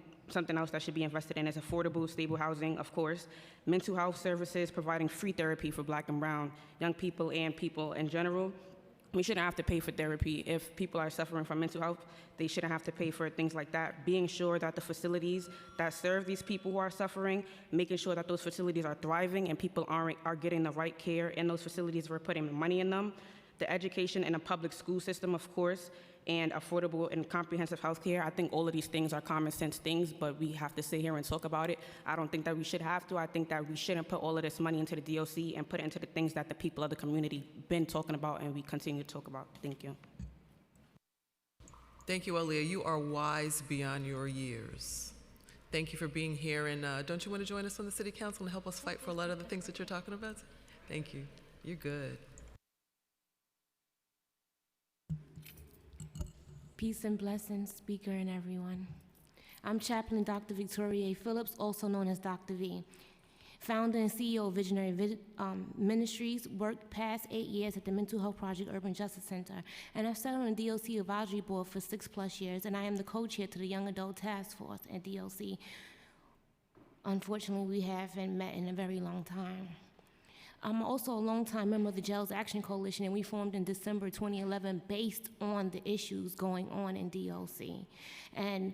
else that should be invested in is affordable, stable housing, of course, mental health services, providing free therapy for black and brown young people and people in general. We shouldn't have to pay for therapy. If people are suffering from mental health, they shouldn't have to pay for things like that. Being sure that the facilities that serve these people who are suffering, making sure that those facilities are thriving and people are getting the right care in those facilities, we're putting money in them. The education in a public school system, of course, and affordable and comprehensive health care. I think all of these things are common sense things, but we have to sit here and talk about it. I don't think that we should have to. I think that we shouldn't put all of this money into the DOC and put it into the things that the people of the community been talking about and we continue to talk about. Thank you. Thank you, Aaliyah. You are wise beyond your years. Thank you for being here, and don't you want to join us on the City Council and help us fight for a lot of the things that you're talking about? Thank you. You're good. Peace and blessings, Speaker and everyone. I'm Chaplain Dr. Victoria A. Phillips, also known as Dr. V. Founder and CEO of Visionary Ministries, worked past 8 years at the Mental Health Project Urban Justice Center, and I've sat on the DOC Advisory Board for 6+ years, and I am the co-chair to the Young Adult Task Force at DOC. Unfortunately, we haven't met in a very long time. I'm also a longtime member of the Jails Action Coalition, and we formed in December 2011 based on the issues going on in DOC. And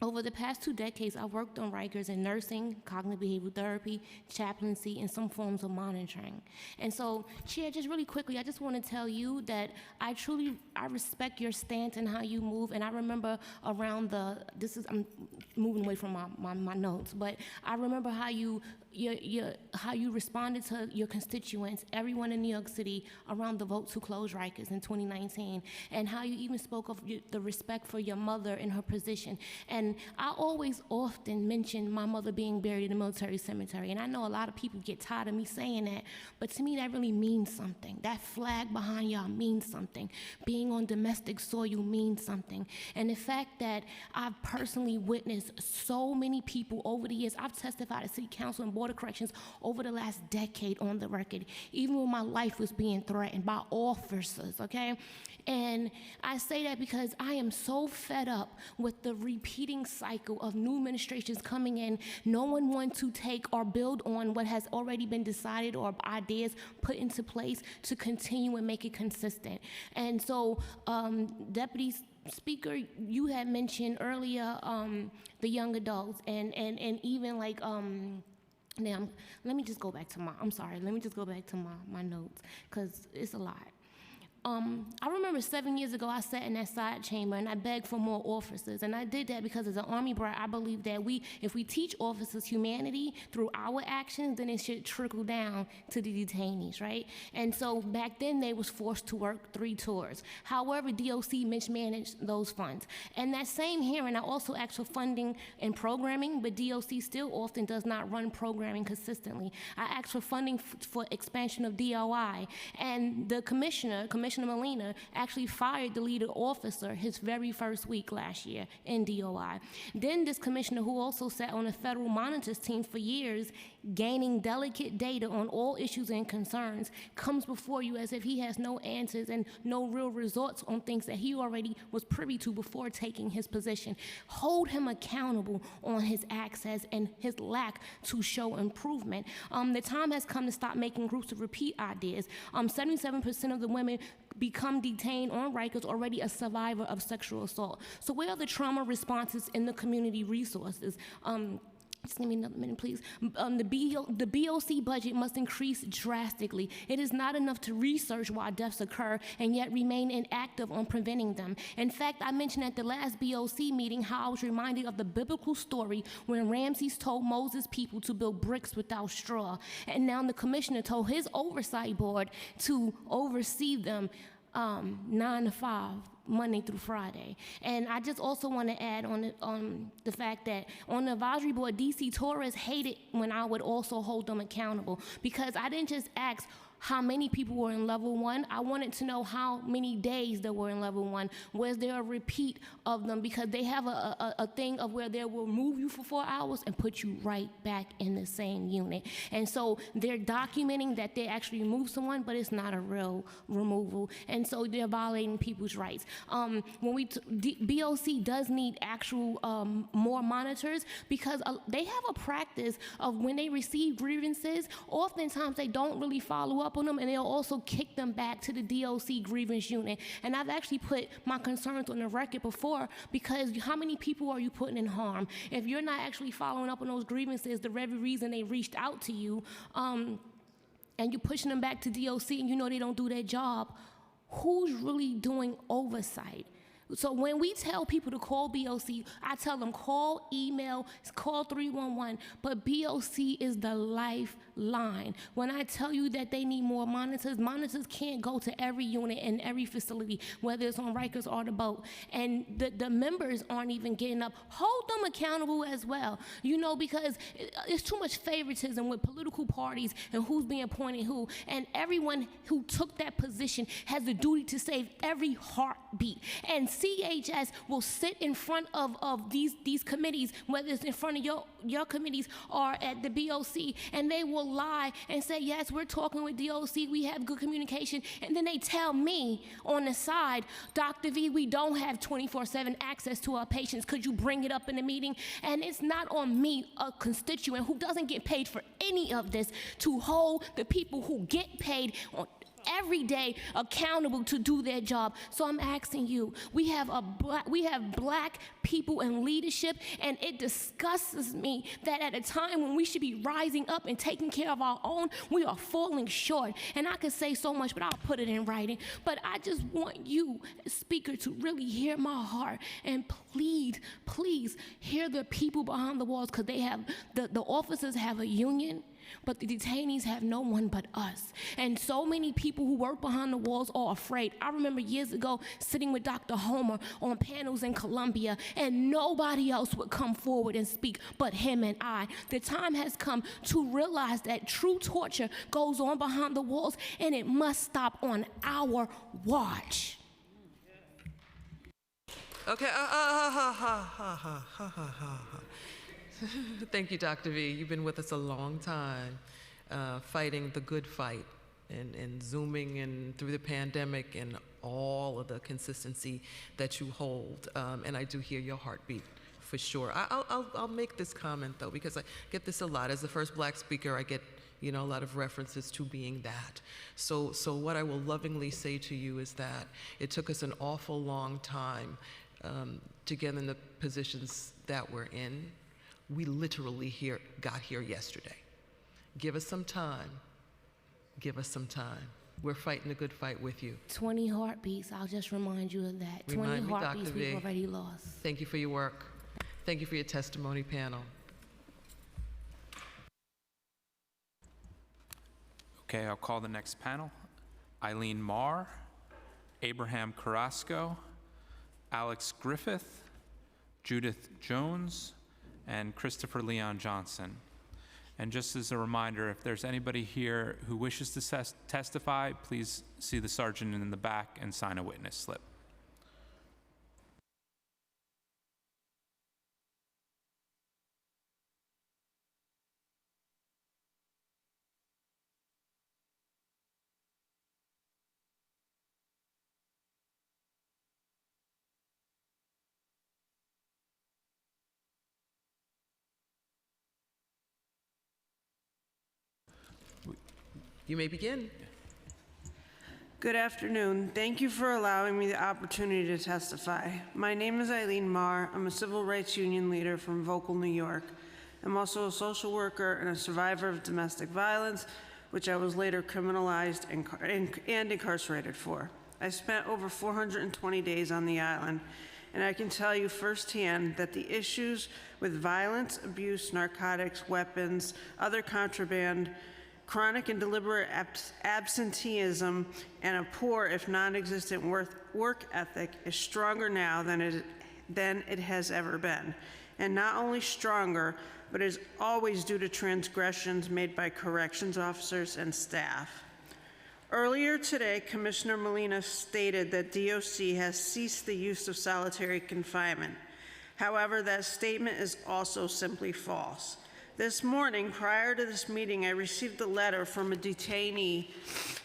over the past 2 decades, I've worked on Rikers in nursing, cognitive behavioral therapy, chaplaincy, and some forms of monitoring. And so, Chair, just really quickly, I just want to tell you that I respect your stance and how you move. And I remember around I'm moving away from my notes, but I remember how you responded to your constituents, everyone in New York City, around the vote to close Rikers in 2019, and how you even spoke of the respect for your mother in her position. And I often mention my mother being buried in a military cemetery, and I know a lot of people get tired of me saying that, but to me that really means something. That flag behind y'all means something. Being on domestic soil means something. And the fact that I've personally witnessed so many people over the years, I've testified at City Council and Board of Corrections over the last decade on the record, even when my life was being threatened by officers, okay? And I say that because I am so fed up with the repeating cycle of new administrations coming in. No one wants to take or build on what has already been decided or ideas put into place to continue and make it consistent. And so, Deputy Speaker, you had mentioned earlier the young adults and even like, now, let me just go back to my notes, because it's a lot. I remember 7 years ago, I sat in that side chamber and I begged for more officers. And I did that because as an Army brat, I believe that if we teach officers humanity through our actions, then it should trickle down to the detainees, right? And so back then, they was forced to work 3 tours. However, DOC mismanaged those funds. And that same hearing, I also asked for funding and programming, but DOC still often does not run programming consistently. I asked for funding for expansion of DOI, and the Commissioner Molina actually fired the leader officer his very first week last year in DOI. Then this commissioner, who also sat on the federal monitors team for years, gaining delicate data on all issues and concerns, comes before you as if he has no answers and no real results on things that he already was privy to before taking his position. Hold him accountable on his access and his lack to show improvement. The time has come to stop making groups of repeat ideas. 77% of the women become detained on Rikers already a survivor of sexual assault. So where are the trauma responses in the community resources? Just give me another minute, please. The BOC budget must increase drastically. It is not enough to research why deaths occur and yet remain inactive on preventing them. In fact, I mentioned at the last BOC meeting how I was reminded of the biblical story when Ramses told Moses' people to build bricks without straw. And now the commissioner told his oversight board to oversee them 9 to 5. Monday through Friday. And I just also want to add on the fact that on the advisory board, DC Torres hated when I would also hold them accountable, because I didn't just ask how many people were in level 1. I wanted to know how many days there were in level 1. Was there a repeat of them? Because they have a thing of where they will move you for 4 hours and put you right back in the same unit. And so they're documenting that they actually removed someone, but it's not a real removal. And so they're violating people's rights. When BOC does need actual more monitors, because they have a practice of when they receive grievances, oftentimes they don't really follow up on them, and they'll also kick them back to the DOC grievance unit. And I've actually put my concerns on the record before, because how many people are you putting in harm? If you're not actually following up on those grievances, the very reason they reached out to you, and you're pushing them back to DOC and you know they don't do their job, who's really doing oversight? So when we tell people to call BOC, I tell them call, email, call 311, but BOC is the lifeline. When I tell you that they need more monitors, monitors can't go to every unit and every facility, whether it's on Rikers or the boat. And the members aren't even getting up. Hold them accountable as well, because it's too much favoritism with political parties and who's being appointed who. And everyone who took that position has the duty to save every heartbeat. And CHS will sit in front of these committees, whether it's in front of your committees or at the BOC, and they will lie and say, yes, we're talking with DOC, we have good communication, and then they tell me on the side, Dr. V, we don't have 24/7 access to our patients. Could you bring it up in the meeting? And it's not on me, a constituent who doesn't get paid for any of this, to hold the people who get paid on every day accountable to do their job. So I'm asking you, we have black people in leadership, and it disgusts me that at a time when we should be rising up and taking care of our own, we are falling short. And I could say so much, but I'll put it in writing. But I just want you, Speaker, to really hear my heart and please hear the people behind the walls, because they have the officers have a union, but the detainees have no one but us. And so many people who work behind the walls are afraid. I remember years ago sitting with Dr. Homer on panels in Columbia, and nobody else would come forward and speak but him and I. The time has come to realize that true torture goes on behind the walls, and it must stop on our watch. Okay, Thank you, Dr. V. You've been with us a long time, fighting the good fight and Zooming and through the pandemic and all of the consistency that you hold. And I do hear your heartbeat for sure. I'll make this comment though, because I get this a lot. As the first Black speaker, I get a lot of references to being that. So what I will lovingly say to you is that it took us an awful long time to get in the positions that we're in. We literally got here yesterday. Give us some time. Give us some time. We're fighting a good fight with you. 20 heartbeats, I'll just remind you of that. Remind 20 me, heartbeats Dr. V. we've already lost. Thank you for your work. Thank you for your testimony, panel. Okay, I'll call the next panel. Eileen Marr, Abraham Carrasco, Alex Griffith, Judith Jones, and Christopher Leon Johnson. And just as a reminder, if there's anybody here who wishes to testify, please see the sergeant in the back and sign a witness slip. You may begin. Good afternoon. Thank you for allowing me the opportunity to testify. My name is Eileen Marr. I'm a civil rights union leader from Vocal, New York. I'm also a social worker and a survivor of domestic violence, which I was later criminalized and incarcerated for. I spent over 420 days on the island, and I can tell you firsthand that the issues with violence, abuse, narcotics, weapons, other contraband, chronic and deliberate absenteeism, and a poor, if non-existent, work ethic is stronger now than it has ever been. And not only stronger, but is always due to transgressions made by corrections officers and staff. Earlier today, Commissioner Molina stated that DOC has ceased the use of solitary confinement. However, that statement is also simply false. This morning, prior to this meeting, I received a letter from a detainee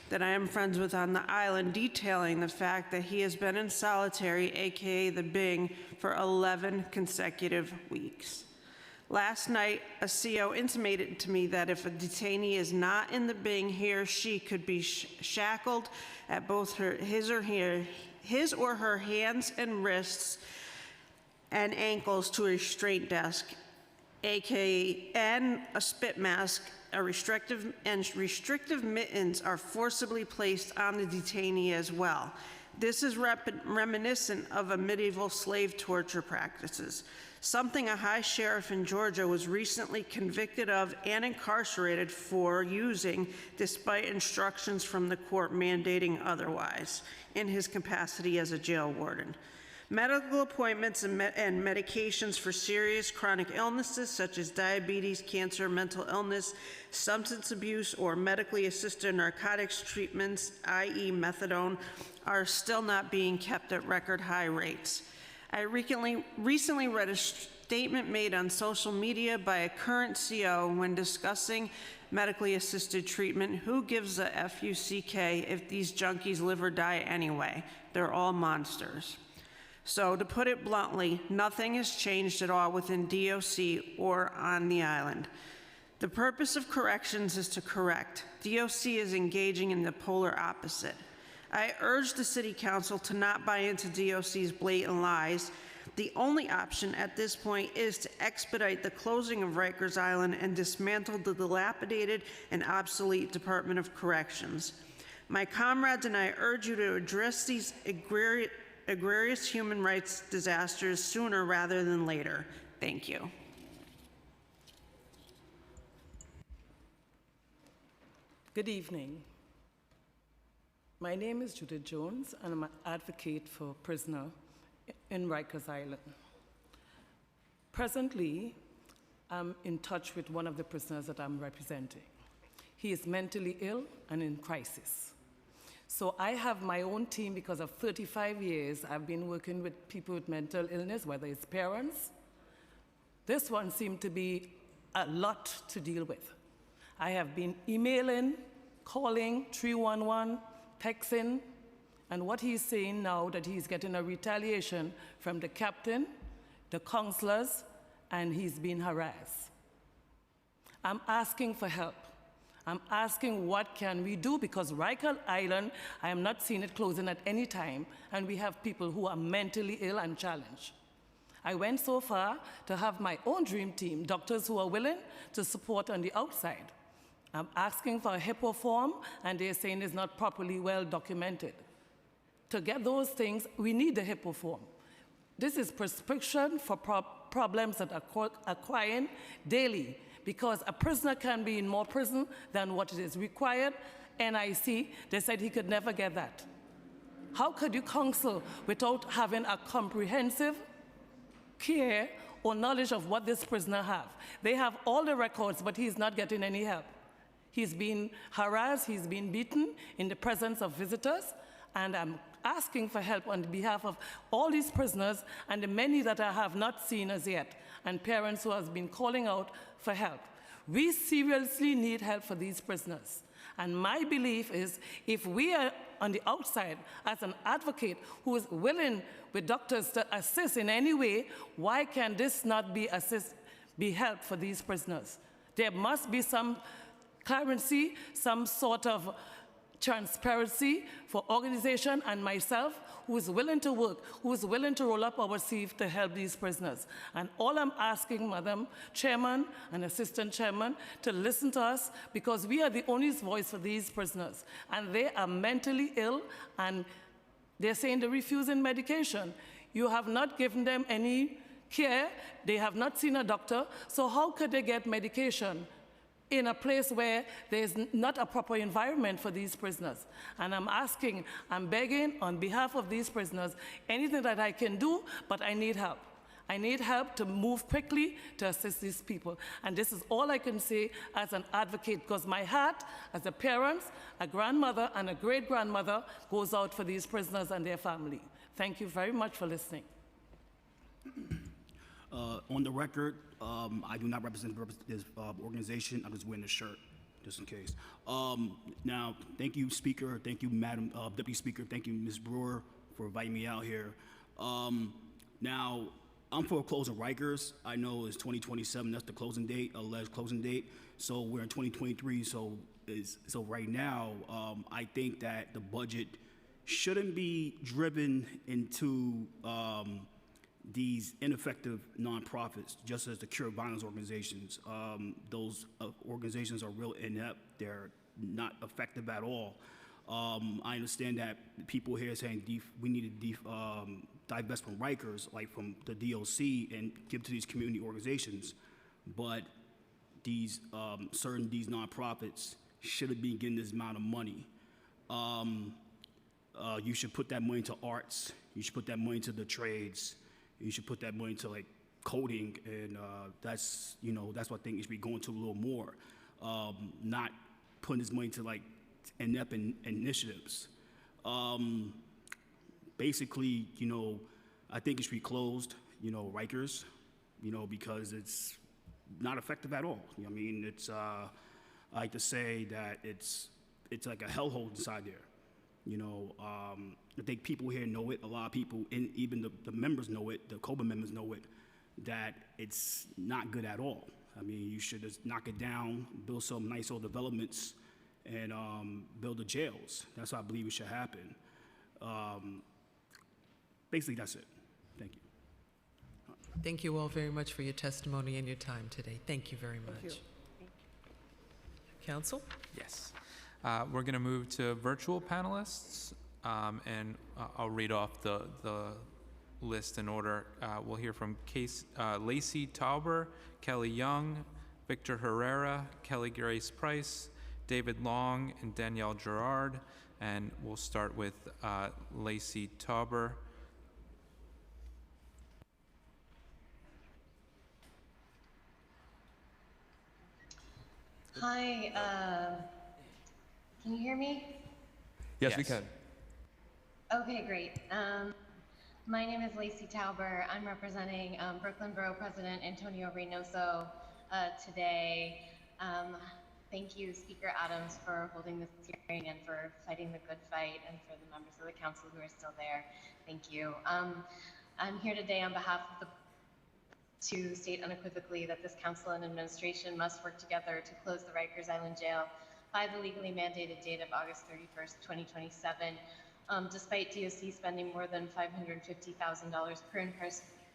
that I am friends with on the island detailing the fact that he has been in solitary, aka the Bing, for 11 consecutive weeks. Last night, a CO intimated to me that if a detainee is not in the Bing, he or she could be shackled at both his or her hands and wrists and ankles to a restraint desk, aka, and a spit mask, restrictive mittens are forcibly placed on the detainee as well. This is reminiscent of a medieval slave torture practices, something a high sheriff in Georgia was recently convicted of and incarcerated for using despite instructions from the court mandating otherwise in his capacity as a jail warden. Medical appointments and medications for serious chronic illnesses such as diabetes, cancer, mental illness, substance abuse, or medically assisted narcotics treatments, i.e. methadone, are still not being kept at record high rates. I recently read a statement made on social media by a current CO when discussing medically assisted treatment. Who gives a FUCK if these junkies live or die anyway? They're all monsters. So to put it bluntly, nothing has changed at all within DOC or on the island. The purpose of corrections is to correct. DOC is engaging in the polar opposite. I urge the City Council to not buy into DOC's blatant lies. The only option at this point is to expedite the closing of Rikers Island and dismantle the dilapidated and obsolete Department of Corrections. My comrades and I urge you to address these egregious human rights disasters sooner rather than later. Thank you. Good evening. My name is Judith Jones, and I'm an advocate for prisoner in Rikers Island. Presently, I'm in touch with one of the prisoners that I'm representing. He is mentally ill and in crisis. So I have my own team because of 35 years. I've been working with people with mental illness, whether it's parents. This one seemed to be a lot to deal with. I have been emailing, calling 311, texting, and what he's saying now that he's getting a retaliation from the captain, the counselors, and he's being harassed. I'm asking for help. I'm asking what can we do, because Rikers Island, I am not seeing it closing at any time, and we have people who are mentally ill and challenged. I went so far to have my own dream team, doctors who are willing to support on the outside. I'm asking for a HIPAA form, and they're saying it's not properly well documented. To get those things, we need the HIPAA form. This is prescription for problems that are acquiring daily, because a prisoner can be in more prison than what is required. NIC, they said he could never get that. How could you counsel without having a comprehensive care or knowledge of what this prisoner have? They have all the records, but he's not getting any help. He's been harassed, he's been beaten in the presence of visitors, and I'm asking for help on behalf of all these prisoners and the many that I have not seen as yet, and parents who have been calling out for help. We seriously need help for these prisoners. And my belief is if we are on the outside as an advocate who is willing with doctors to assist in any way, why can this not be help for these prisoners? There must be some currency, some sort of transparency for organization and myself who is willing to work, who is willing to roll up our sleeve to help these prisoners. And all I'm asking, Madam Chairman and Assistant Chairman, to listen to us because we are the only voice for these prisoners. And they are mentally ill and they're saying they're refusing medication. You have not given them any care. They have not seen a doctor. So how could they get medication in a place where there's not a proper environment for these prisoners? And I'm begging on behalf of these prisoners, anything that I can do, but I need help. I need help to move quickly to assist these people. And this is all I can say as an advocate, because my heart as a parent, a grandmother, and a great-grandmother goes out for these prisoners and their family. Thank you very much for listening. On the record, I do not represent this organization. I'm just wearing the shirt, just in case. Now, thank you, Speaker. Thank you, Madam Deputy Speaker. Thank you, Ms. Brewer, for inviting me out here. Now, I'm for closing Rikers. I know it's 2027. That's the closing date, alleged closing date. So we're in 2023. So right now, I think that the budget shouldn't be driven into these ineffective nonprofits, just as the Cure Violence organizations. Those organizations are real inept. They're not effective at all. I understand that people here saying we need to divest from Rikers, like from the DOC, and give to these community organizations. But these these nonprofits shouldn't be getting this amount of money. You should put that money into arts. You should put that money into the trades. You should put that money into like coding, and that's what I think you should be going to a little more. Not putting this money to like inept initiatives. Basically, I think it should be closed. Rikers, because it's not effective at all. I mean, it's I like to say that it's like a hellhole inside there. I think people here know it. A lot of people, even the members know it, the COBA members know it, that it's not good at all. I mean, you should just knock it down, build some nice old developments, and build the jails. That's what I believe it should happen. Basically, that's it. Thank you. Thank you all very much for your testimony and your time today. Thank you very much. Thank you. Council? Yes. We're going to move to virtual panelists, and I'll read off the list in order. We'll hear from Lacey Tauber, Kelly Young, Victor Herrera, Kelly Grace Price, David Long, and Danielle Gerard. And we'll start with Lacey Tauber. Hi, can you hear me? Yes, we can. Okay, great. My name is Lacey Tauber. I'm representing Brooklyn Borough President Antonio Reynoso today. Thank you, Speaker Adams, for holding this hearing and for fighting the good fight, and for the members of the council who are still there. Thank you. I'm here today on behalf of to state unequivocally that this council and administration must work together to close the Rikers Island Jail by the legally mandated date of August 31st, 2027. Despite DOC spending more than $550,000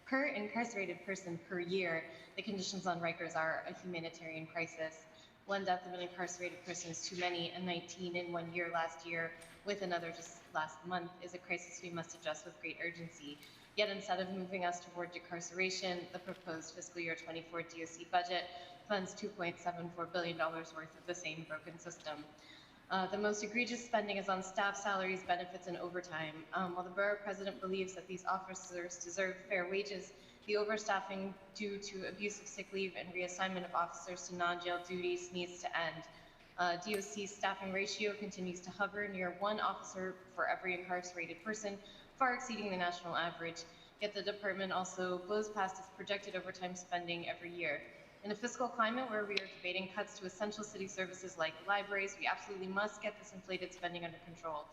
per incarcerated person per year, the conditions on Rikers are a humanitarian crisis. One death of an incarcerated person is too many, and 19 in 1 year last year, with another just last month, is a crisis we must address with great urgency. Yet instead of moving us toward decarceration, the proposed fiscal year 24 DOC budget funds $2.74 billion worth of the same broken system. The most egregious spending is on staff salaries, benefits, and overtime. While the borough president believes that these officers deserve fair wages, the overstaffing due to abuse of sick leave and reassignment of officers to non-jail duties needs to end. DOC's staffing ratio continues to hover near 1 officer for every incarcerated person, far exceeding the national average. Yet the department also blows past its projected overtime spending every year. In a fiscal climate where we are debating cuts to essential city services like libraries, we absolutely must get this inflated spending under control.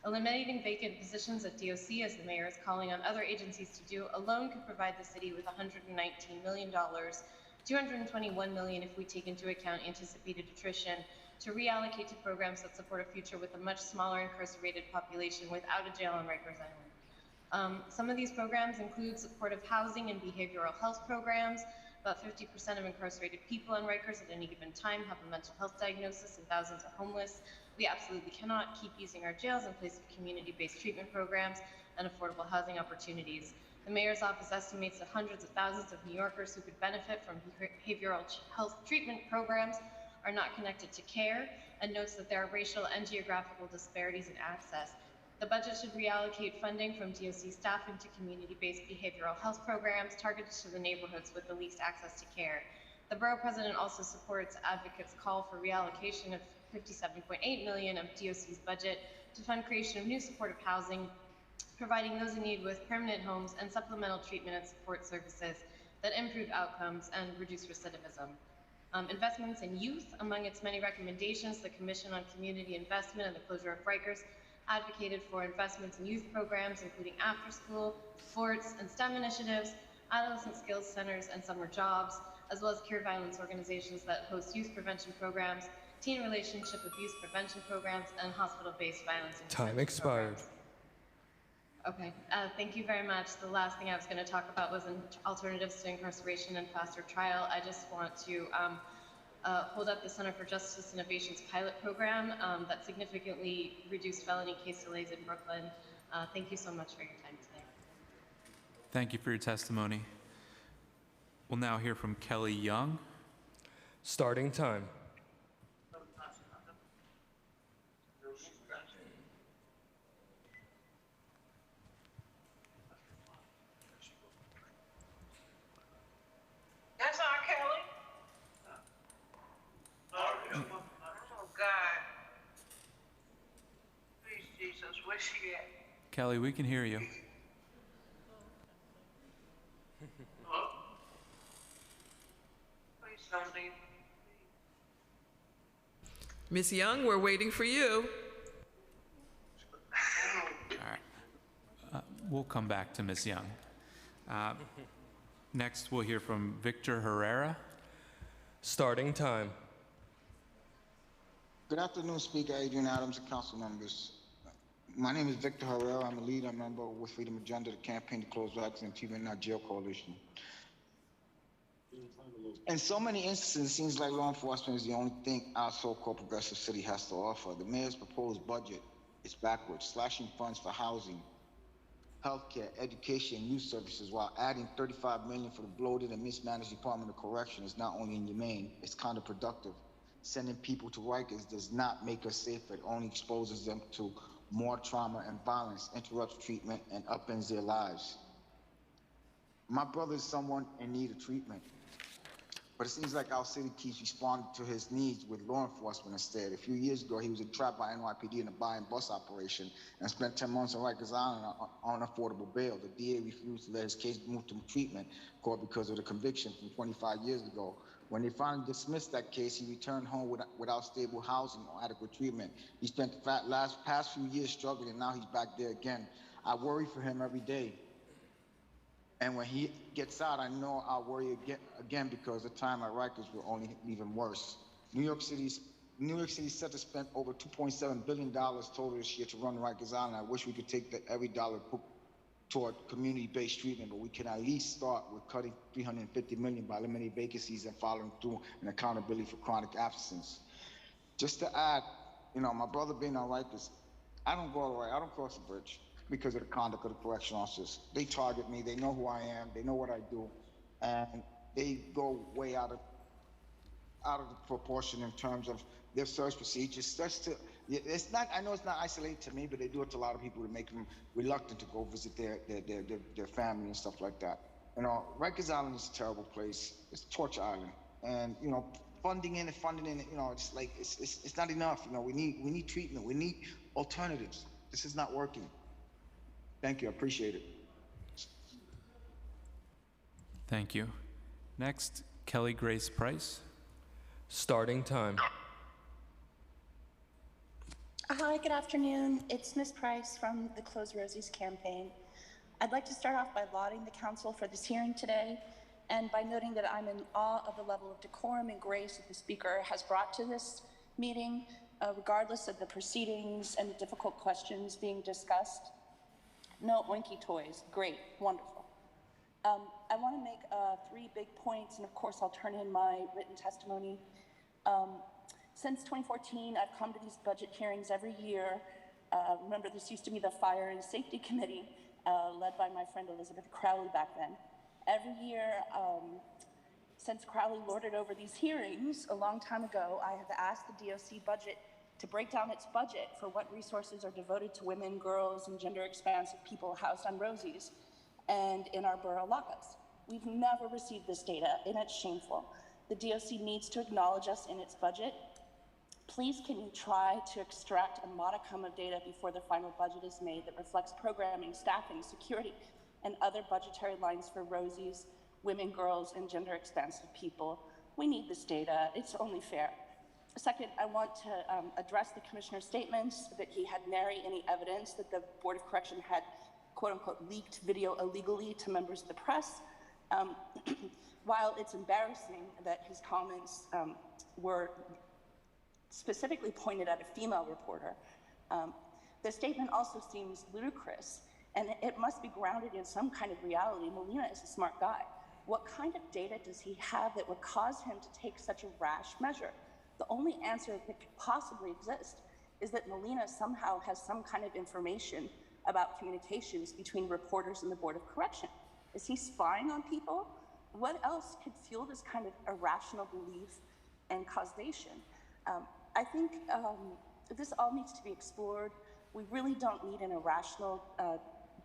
Eliminating vacant positions at DOC, as the mayor is calling on other agencies to do, alone could provide the city with $119 million, $221 million if we take into account anticipated attrition, to reallocate to programs that support a future with a much smaller incarcerated population without a jail on Rikers Island. Some of these programs include supportive housing and behavioral health programs. About 50% of incarcerated people on Rikers at any given time have a mental health diagnosis, and thousands are homeless. We absolutely cannot keep using our jails in place of community-based treatment programs and affordable housing opportunities. The mayor's office estimates that hundreds of thousands of New Yorkers who could benefit from behavioral health treatment programs are not connected to care, and notes that there are racial and geographical disparities in access. The budget should reallocate funding from DOC staffing to community-based behavioral health programs targeted to the neighborhoods with the least access to care. The borough president also supports advocates' call for reallocation of $57.8 million of DOC's budget to fund creation of new supportive housing, providing those in need with permanent homes and supplemental treatment and support services that improve outcomes and reduce recidivism. Investments in youth. Among its many recommendations, the Commission on Community Investment and the closure of Rikers advocated for investments in youth programs, including after-school, sports, and STEM initiatives, adolescent skills centers, and summer jobs, as well as peer violence organizations that host youth prevention programs, teen relationship abuse prevention programs, and hospital-based violence. Time expired. Okay, thank you very much. The last thing I was going to talk about was alternatives to incarceration and faster trial. I just want to hold up the Center for Justice Innovation's pilot program that significantly reduced felony case delays in Brooklyn. Thank you so much for your time today. Thank you for your testimony. We'll now hear from Kelly Young. Starting time. That's our Kelly. Oh, God. Please, Jesus, where's she at? Kelly, we can hear you. Oh. Please don't leave. Miss Young, we're waiting for you. All right. We'll come back to Ms. Young. Next, we'll hear from Victor Herrera. Starting time. Good afternoon, Speaker Adrian Adams and council members. My name is Victor Herrera. I'm a lead member with Freedom Agenda, the Campaign to Close Rikers and Achievement Not Jail Coalition. In so many instances, it seems like law enforcement is the only thing our so-called progressive city has to offer. The mayor's proposed budget is backwards, slashing funds for housing, healthcare, education, and youth services, while adding $35 million for the bloated and mismanaged Department of Correction is not only inhumane, it's counterproductive. Sending people to Rikers does not make us safer. It only exposes them to more trauma and violence, interrupts treatment, and upends their lives. My brother is someone in need of treatment, but it seems like our city keeps responding to his needs with law enforcement instead. A few years ago, he was entrapped by NYPD in a buy and bus operation and spent 10 months on Rikers Island on unaffordable bail. The DA refused to let his case move to treatment court because of the conviction from 25 years ago. When they finally dismissed that case, he returned home without stable housing or adequate treatment. He spent the past few years struggling, and now he's back there again. I worry for him every day. And when he gets out, I know I'll worry again because the time at Rikers will only leave him worse. New York City's set to spend over $2.7 billion total this year to run Rikers Island. I wish we could take every dollar toward community-based treatment, but we can at least start with cutting $350 million by eliminating vacancies and following through and accountability for chronic absence. Just to add, my brother being on Rikers, I don't go all the way, I don't cross the bridge because of the conduct of the correction officers. They target me, they know who I am, they know what I do, and they go way out of the proportion in terms of their search procedures. It's not, I know it's not isolated to me, but they do it to a lot of people to make them reluctant to go visit their family and stuff like that. Rikers Island is a terrible place. It's a torture island, and funding in it, it's like it's not enough. We need treatment. We need alternatives. This is not working. Thank you. I appreciate it. Thank you. Next, Kelly Grace Price. Starting time. Hi, good afternoon. It's Ms. Price from the Close Rosie's campaign. I'd like to start off by lauding the council for this hearing today and by noting that I'm in awe of the level of decorum and grace that the speaker has brought to this meeting, regardless of the proceedings and the difficult questions being discussed. No oinky toys. Great. Wonderful. I want to make 3 big points, and of course I'll turn in my written testimony. Since 2014, I've come to these budget hearings every year. Remember, this used to be the Fire and Safety Committee, led by my friend Elizabeth Crowley back then. Every year, since Crowley lorded over these hearings a long time ago, I have asked the DOC budget to break down its budget for what resources are devoted to women, girls, and gender-expansive people housed on Rosie's and in our borough lockups. We've never received this data, and it's shameful. The DOC needs to acknowledge us in its budget. Please, can you try to extract a modicum of data before the final budget is made that reflects programming, staffing, security, and other budgetary lines for Rosie's, women, girls, and gender-expansive people? We need this data. It's only fair. Second, I want to address the commissioner's statements that he had nary any evidence that the Board of Correction had, quote-unquote, leaked video illegally to members of the press. While it's embarrassing that his comments were specifically pointed at a female reporter, the statement also seems ludicrous, and it must be grounded in some kind of reality. Molina is a smart guy. What kind of data does he have that would cause him to take such a rash measure? The only answer that could possibly exist is that Molina somehow has some kind of information about communications between reporters and the Board of Correction. Is he spying on people? What else could fuel this kind of irrational belief and causation? I think this all needs to be explored. We really don't need an irrational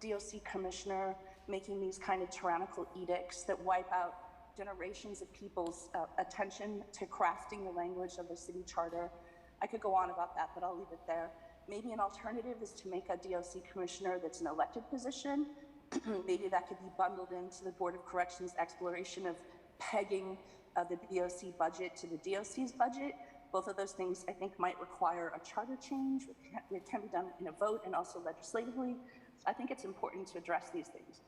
DOC commissioner making these kind of tyrannical edicts that wipe out generations of people's attention to crafting the language of the city charter. I could go on about that, but I'll leave it there. Maybe an alternative is to make a DOC commissioner that's an elected position. Maybe that could be bundled into the Board of Corrections' exploration of pegging the DOC budget to the DOC's budget. Both of those things, I think, might require a charter change. It can be done in a vote and also legislatively. So I think it's important to address these things.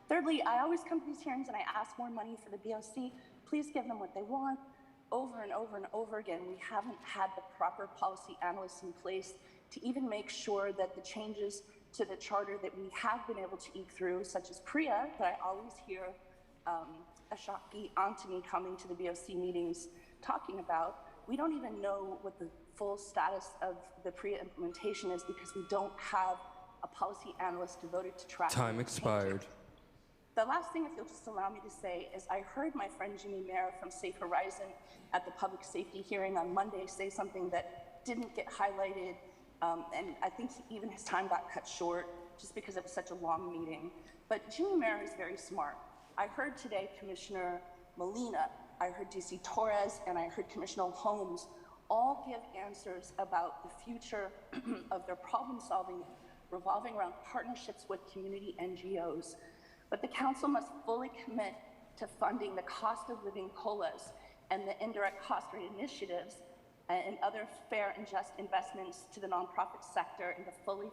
Thirdly, I always come to these hearings and I ask more money for the DOC. Please give them what they want. Over and over and over again, we haven't had the proper policy analysts in place to even make sure that the changes to the charter that we have been able to eke through, such as PREA, that I always hear Ashaki Antony coming to the BOC meetings talking about. We don't even know what the full status of the PREA implementation is because we don't have a policy analyst devoted to tracking. Time expired. The last thing, if you'll just allow me to say, is I heard my friend Jimmy Mayer from Safe Horizon at the public safety hearing on Monday say something that didn't get highlighted, and I think even his time got cut short just because it was such a long meeting. But Jimmy Mayer is very smart. I heard today Commissioner Molina, I heard DC Torres, and I heard Commissioner Holmes all give answers about the future of their problem solving revolving around partnerships with community NGOs. But the council must fully commit to funding the cost of living COLAs and the indirect cost rate initiatives and other fair and just investments to the nonprofit sector, and to fully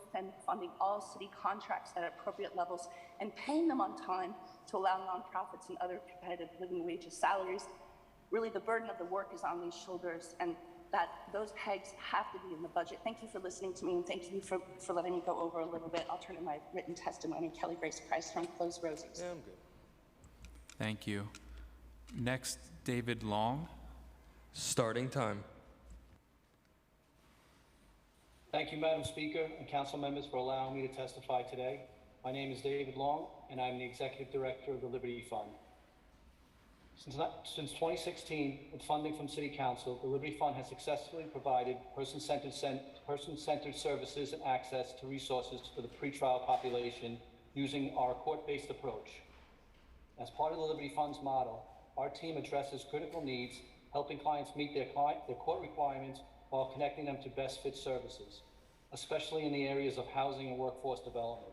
funding all city contracts at appropriate levels and paying them on time to allow nonprofits and other competitive living wages, salaries. Really, the burden of the work is on these shoulders, and that those pegs have to be in the budget. Thank you for listening to me, and thank you for letting me go over a little bit. I'll turn in my written testimony. Kelly Grace Price from Close Rosie's. Yeah, I'm good. Thank you. Next, David Long. Starting time. Thank you, Madam Speaker and council members, for allowing me to testify today. My name is David Long, and I'm the Executive Director of the Liberty Fund. Since 2016, with funding from City Council, the Liberty Fund has successfully provided person-centered services and access to resources for the pretrial population using our court-based approach. As part of the Liberty Fund's model, our team addresses critical needs, helping clients meet their court requirements while connecting them to best fit services, especially in the areas of housing and workforce development.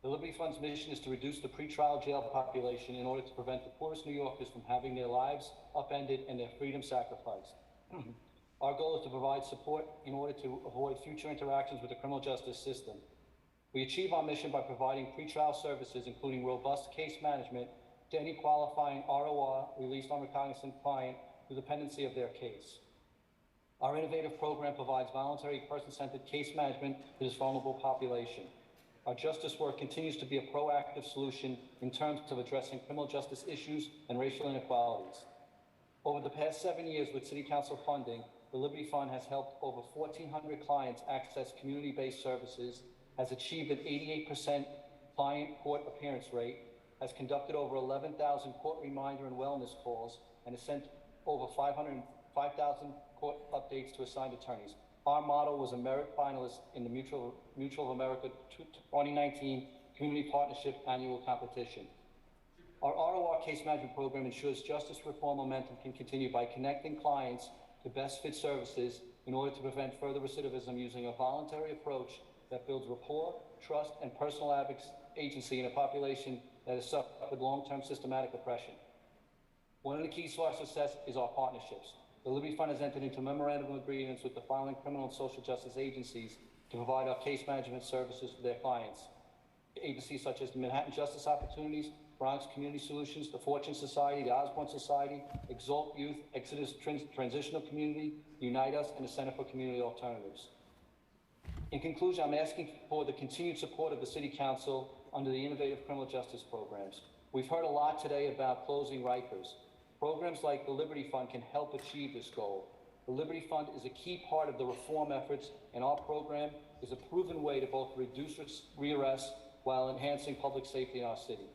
The Liberty Fund's mission is to reduce the pretrial jail population in order to prevent the poorest New Yorkers from having their lives upended and their freedom sacrificed. Our goal is to provide support in order to avoid future interactions with the criminal justice system. We achieve our mission by providing pretrial services, including robust case management, to any qualifying ROR released on recognizant client through the pendency of their case. Our innovative program provides voluntary person-centered case management to this vulnerable population. Our justice work continues to be a proactive solution in terms of addressing criminal justice issues and racial inequalities. Over the past 7 years with City Council funding, the Liberty Fund has helped over 1,400 clients access community-based services, has achieved an 88% client court appearance rate, has conducted over 11,000 court reminder and wellness calls, and has sent over 5,000 court updates to assigned attorneys. Our model was a merit finalist in the Mutual of America 2019 Community Partnership Annual Competition. Our ROR case management program ensures justice reform momentum can continue by connecting clients to best fit services in order to prevent further recidivism using a voluntary approach that builds rapport, trust, and personal agency in a population that has suffered long-term systematic oppression. One of the keys to our success is our partnerships. The Liberty Fund has entered into memorandum agreements with the following criminal and social justice agencies to provide our case management services for their clients. Agencies such as Manhattan Justice Opportunities, Bronx Community Solutions, the Fortune Society, the Osborne Society, Exalt Youth, Exodus Transitional Community, Unite Us, and the Center for Community Alternatives. In conclusion, I'm asking for the continued support of the City Council under the innovative criminal justice programs. We've heard a lot today about closing Rikers. Programs like the Liberty Fund can help achieve this goal. The Liberty Fund is a key part of the reform efforts, and our program is a proven way to both reduce rearrests while enhancing public safety in our city.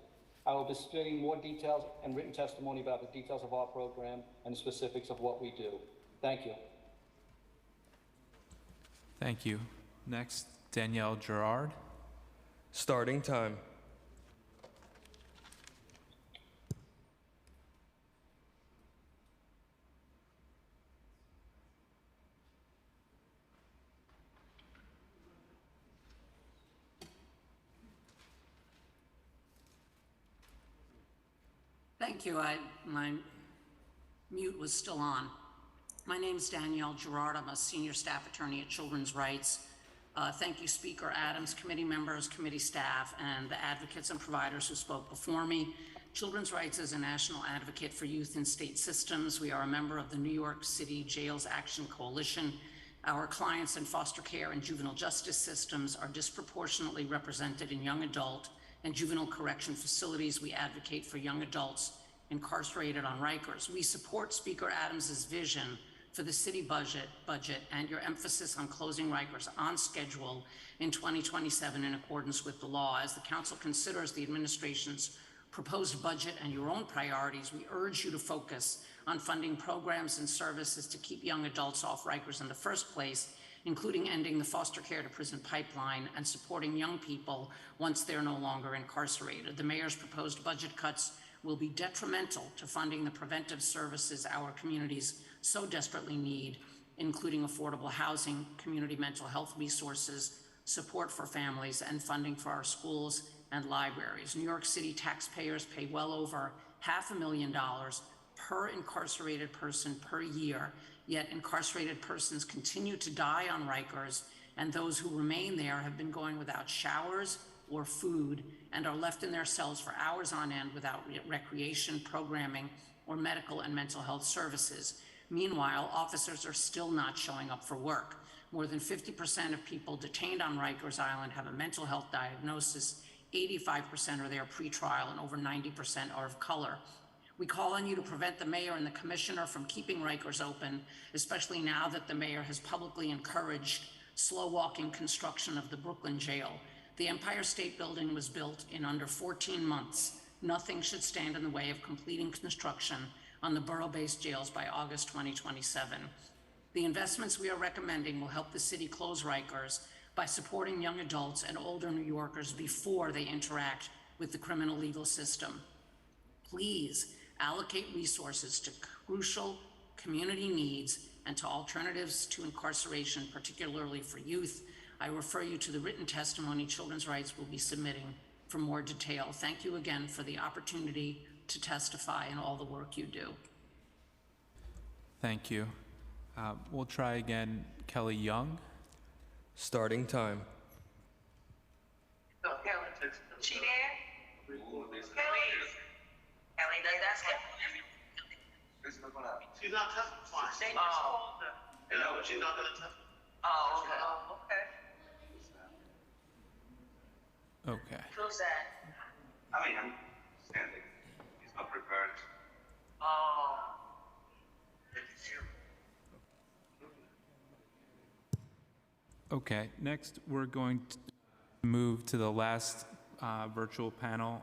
I will be spending more details and written testimony about the details of our program and the specifics of what we do. Thank you. Thank you. Next, Danielle Gerard. Starting time. Thank you. My mute was still on. My name is Danielle Gerard. I'm a senior staff attorney at Children's Rights. Thank you, Speaker Adams, committee members, committee staff, and the advocates and providers who spoke before me. Children's Rights is a national advocate for youth in state systems. We are a member of the New York City Jails Action Coalition. Our clients in foster care and juvenile justice systems are disproportionately represented in young adult and juvenile correction facilities. We advocate for young adults incarcerated on Rikers. We support Speaker Adams's vision for the city budget and your emphasis on closing Rikers on schedule in 2027 in accordance with the law. As the council considers the administration's proposed budget and your own priorities, we urge you to focus on funding programs and services to keep young adults off Rikers in the first place, including ending the foster care to prison pipeline and supporting young people once they're no longer incarcerated. The mayor's proposed budget cuts will be detrimental to funding the preventive services our communities so desperately need, including affordable housing, community mental health resources, support for families, and funding for our schools and libraries. New York City taxpayers pay well over $500,000 per incarcerated person per year, yet incarcerated persons continue to die on Rikers, and those who remain there have been going without showers or food and are left in their cells for hours on end without recreation, programming, or medical and mental health services. Meanwhile, officers are still not showing up for work. More than 50% of people detained on Rikers Island have a mental health diagnosis, 85% are there pre-trial, and over 90% are of color. We call on you to prevent the mayor and the commissioner from keeping Rikers open, especially now that the mayor has publicly encouraged slow-walking construction of the Brooklyn jail. The Empire State Building was built in under 14 months. Nothing should stand in the way of completing construction on the borough-based jails by August 2027. The investments we are recommending will help the city close Rikers by supporting young adults and older New Yorkers before they interact with the criminal legal system. Please allocate resources to crucial community needs and to alternatives to incarceration, particularly for youth. I refer you to the written testimony Children's Rights will be submitting for more detail. Thank you again for the opportunity to testify and all the work you do. Thank you. We'll try again. Kelly Young. Starting time. So Kelly, she there? Kelly, that's it. She's not testifying. They just called her. No, but she's not gonna tell. Oh, okay. Oh, okay. Okay. Who's that? I mean, I'm standing. He's not prepared. Oh. Okay, next we're going to move to the last virtual panel,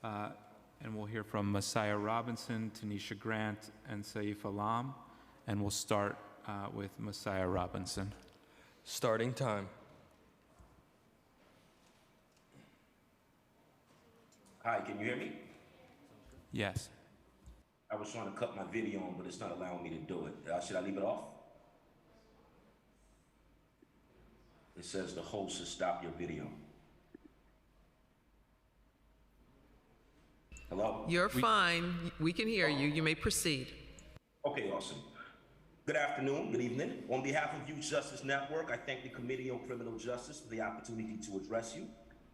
and we'll hear from Messiah Robinson, Tanisha Grant, and Saif Alam, and we'll start with Messiah Robinson. Starting time. Hi, can you hear me? Yes. I was trying to cut my video on, but it's not allowing me to do it. Should I leave it off? It says the host has stopped your video. Hello? You're fine. We can hear you. You may proceed. Okay, awesome. Good afternoon, good evening. On behalf of Youth Justice Network, I thank the Committee on Criminal Justice for the opportunity to address you.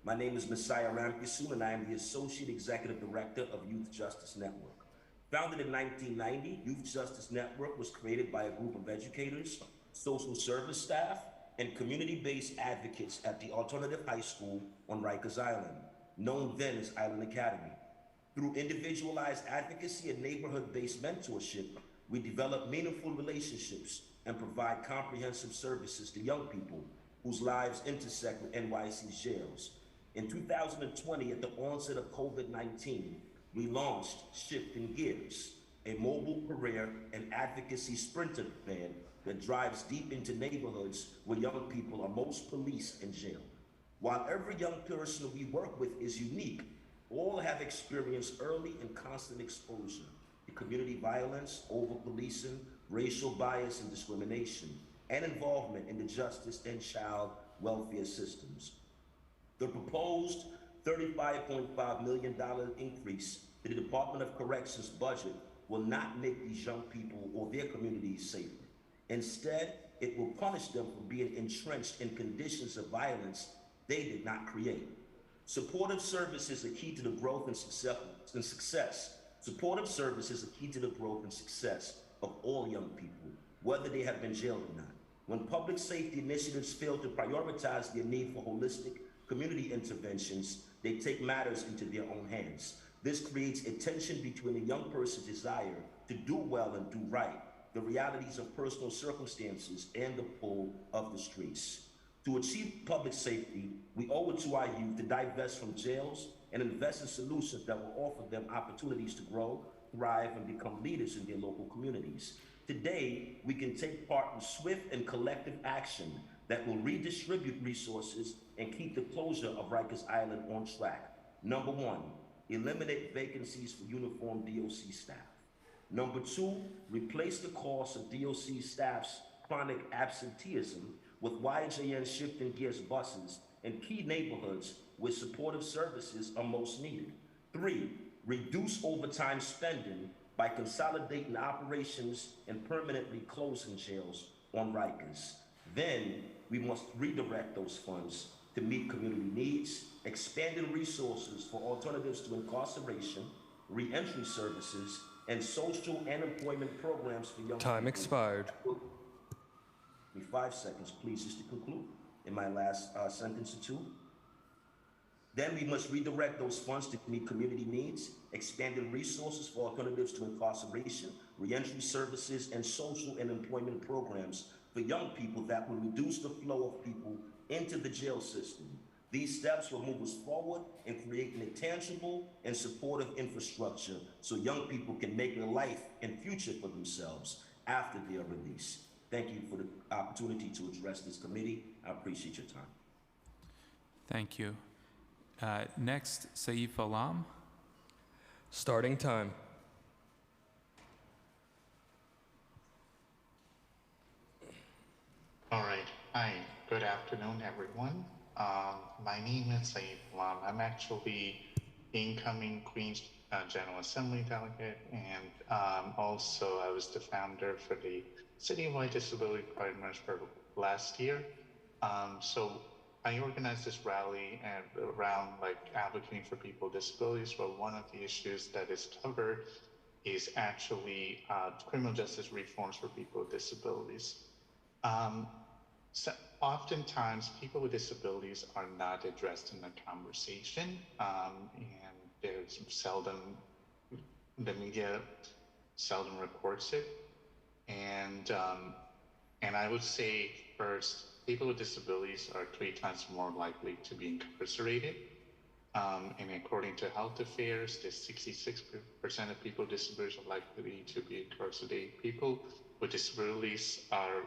My name is Messiah Ramkisoon, and I am the Associate Executive Director of Youth Justice Network. Founded in 1990, Youth Justice Network was created by a group of educators, social service staff, and community-based advocates at the Alternative High School on Rikers Island, known then as Island Academy. Through individualized advocacy and neighborhood-based mentorship, we develop meaningful relationships and provide comprehensive services to young people whose lives intersect with NYC's jails. In 2020, at the onset of COVID-19, we launched Shifting Gears, a mobile career and advocacy sprinter van that drives deep into neighborhoods where young people are most policed and jailed. While every young person we work with is unique, all have experienced early and constant exposure to community violence, over-policing, racial bias and discrimination, and involvement in the justice and child welfare systems. The proposed $35.5 million increase to the Department of Corrections budget will not make these young people or their communities safer. Instead, it will punish them for being entrenched in conditions of violence they did not create. Supportive services are key to the growth and success. Supportive services are key to the growth and success of all young people, whether they have been jailed or not. When public safety initiatives fail to prioritize their need for holistic community interventions, they take matters into their own hands. This creates a tension between a young person's desire to do well and do right, the realities of personal circumstances, and the pull of the streets. To achieve public safety, we owe it to our youth to divest from jails and invest in solutions that will offer them opportunities to grow, thrive, and become leaders in their local communities. Today, we can take part in swift and collective action that will redistribute resources and keep the closure of Rikers Island on track. Number one, eliminate vacancies for uniformed DOC staff. Number two, replace the cost of DOC staff's chronic absenteeism with YJN Shifting Gears buses in key neighborhoods where supportive services are most needed. Three, reduce overtime spending by consolidating operations and permanently closing jails on Rikers. Then, we must redirect those funds to meet community needs, expanding resources for alternatives to incarceration, re-entry services, and social and employment programs for young people. Time expired. Give me 5 seconds, please, just to conclude in my last sentence or two. Then we must redirect those funds to meet community needs, expanding resources for alternatives to incarceration, re-entry services, and social and employment programs for young people that will reduce the flow of people into the jail system. These steps will move us forward in creating a tangible and supportive infrastructure so young people can make a life and future for themselves after their release. Thank you for the opportunity to address this committee. I appreciate your time. Thank you. Next, Saif Alam. Starting time. All right. Hi. Good afternoon, everyone. My name is Saif Alam. I'm actually incoming Queens General Assembly delegate, and also I was the founder for the Citywide Disability Pride March for last year. So I organized this rally around advocating for people with disabilities. Well, one of the issues that is covered is actually criminal justice reforms for people with disabilities. So oftentimes, people with disabilities are not addressed in the conversation, and there's seldom, the media seldom reports it. And I would say first, people with disabilities are 3 times more likely to be incarcerated. And according to Health Affairs, there's 66% of people with disabilities are likely to be incarcerated. People with disabilities are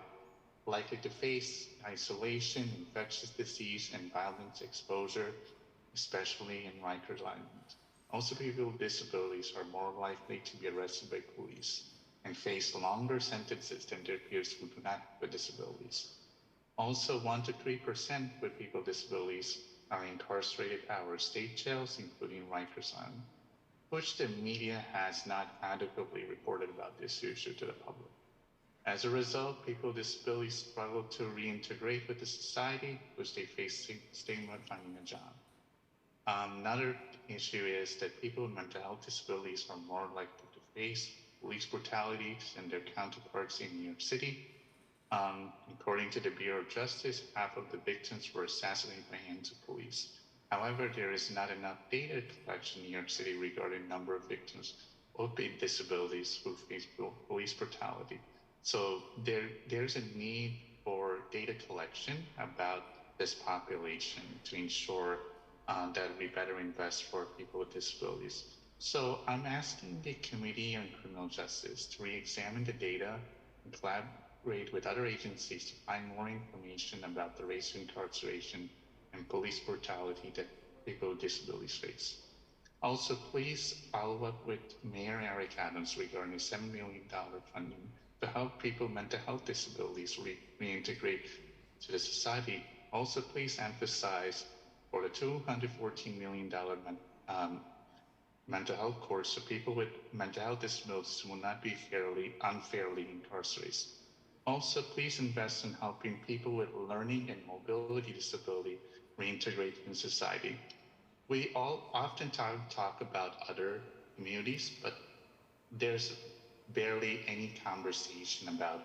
likely to face isolation, infectious disease, and violence exposure, especially in Rikers Island. Also, people with disabilities are more likely to be arrested by police and face longer sentences than their peers who do not have disabilities. Also, 1 to 3% with people with disabilities are incarcerated at our state jails, including Rikers Island, which the media has not adequately reported about this issue to the public. As a result, people with disabilities struggle to reintegrate with the society, which they face stigma finding a job. Another issue is that people with mental health disabilities are more likely to face police brutality than their counterparts in New York City. According to the Bureau of Justice, half of the victims were assassinated by hands of police. However, there is not enough data collection in New York City regarding the number of victims with disabilities who face police brutality. So there's a need for data collection about this population to ensure that we better invest for people with disabilities. So I'm asking the Committee on Criminal Justice to re-examine the data and collaborate with other agencies to find more information about the rates of incarceration and police brutality that people with disabilities face. Also, please follow up with Mayor Eric Adams regarding the $7 million funding to help people with mental health disabilities reintegrate to the society. Also, please emphasize for the $214 million mental health course so people with mental health disabilities will not be unfairly incarcerated. Also, please invest in helping people with learning and mobility disability reintegrate in society. We all often talk about other communities, but there's barely any conversation about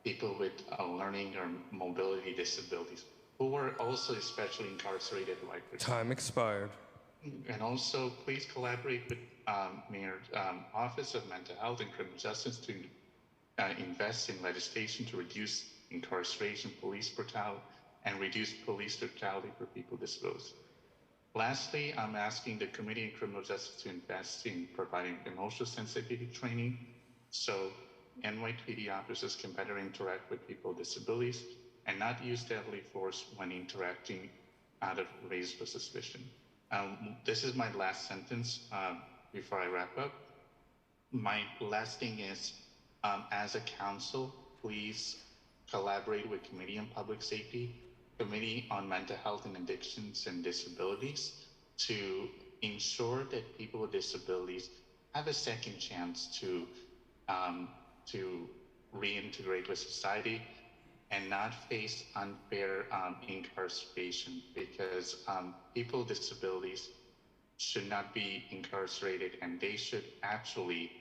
people with learning or mobility disabilities who are also especially incarcerated like this. Time expired. And also, please collaborate with Mayor's Office of Mental Health and Criminal Justice to invest in legislation to reduce incarceration, police brutality, and reduce police brutality for people with disabilities. Lastly, I'm asking the Committee on Criminal Justice to invest in providing emotional sensitivity training so NYPD officers can better interact with people with disabilities and not use deadly force when interacting out of reasonable suspicion. This is my last sentence before I wrap up. My last thing is, as a council, please collaborate with Committee on Public Safety, Committee on Mental Health and Addictions and Disabilities to ensure that people with disabilities have a second chance to reintegrate with society and not face unfair incarceration, because people with disabilities should not be incarcerated and they should actually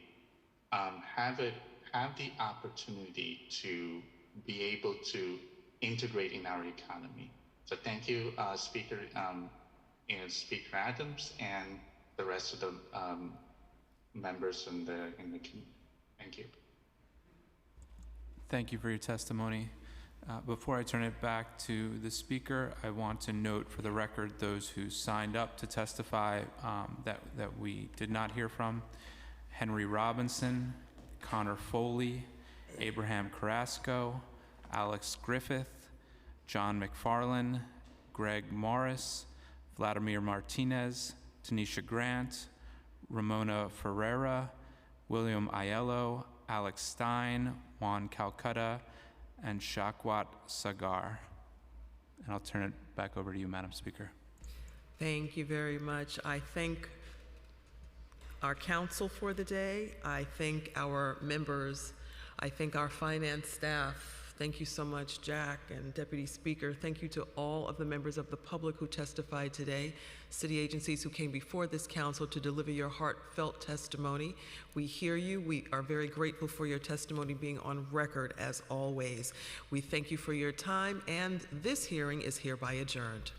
have the opportunity to be able to integrate in our economy. So thank you, Speaker Adams and the rest of the members in the committee. Thank you. Thank you for your testimony. Before I turn it back to the speaker, I want to note for the record those who signed up to testify that we did not hear from: Henry Robinson, Connor Foley, Abraham Carrasco, Alex Griffith, John McFarlane, Greg Morris, Vladimir Martinez, Tanisha Grant, Ramona Ferreira, William Aiello, Alex Stein, Juan Calcutta, and Shakwat Sagar. And I'll turn it back over to you, Madam Speaker. Thank you very much. I thank our council for the day. I thank our members. I thank our finance staff, Thank you so much, Jack and Deputy Speaker. Thank you to all of the members of the public who testified today, city agencies who came before this council to deliver your heartfelt testimony. We hear you. We are very grateful for your testimony being on record as always. We thank you for your time, and this hearing is hereby adjourned.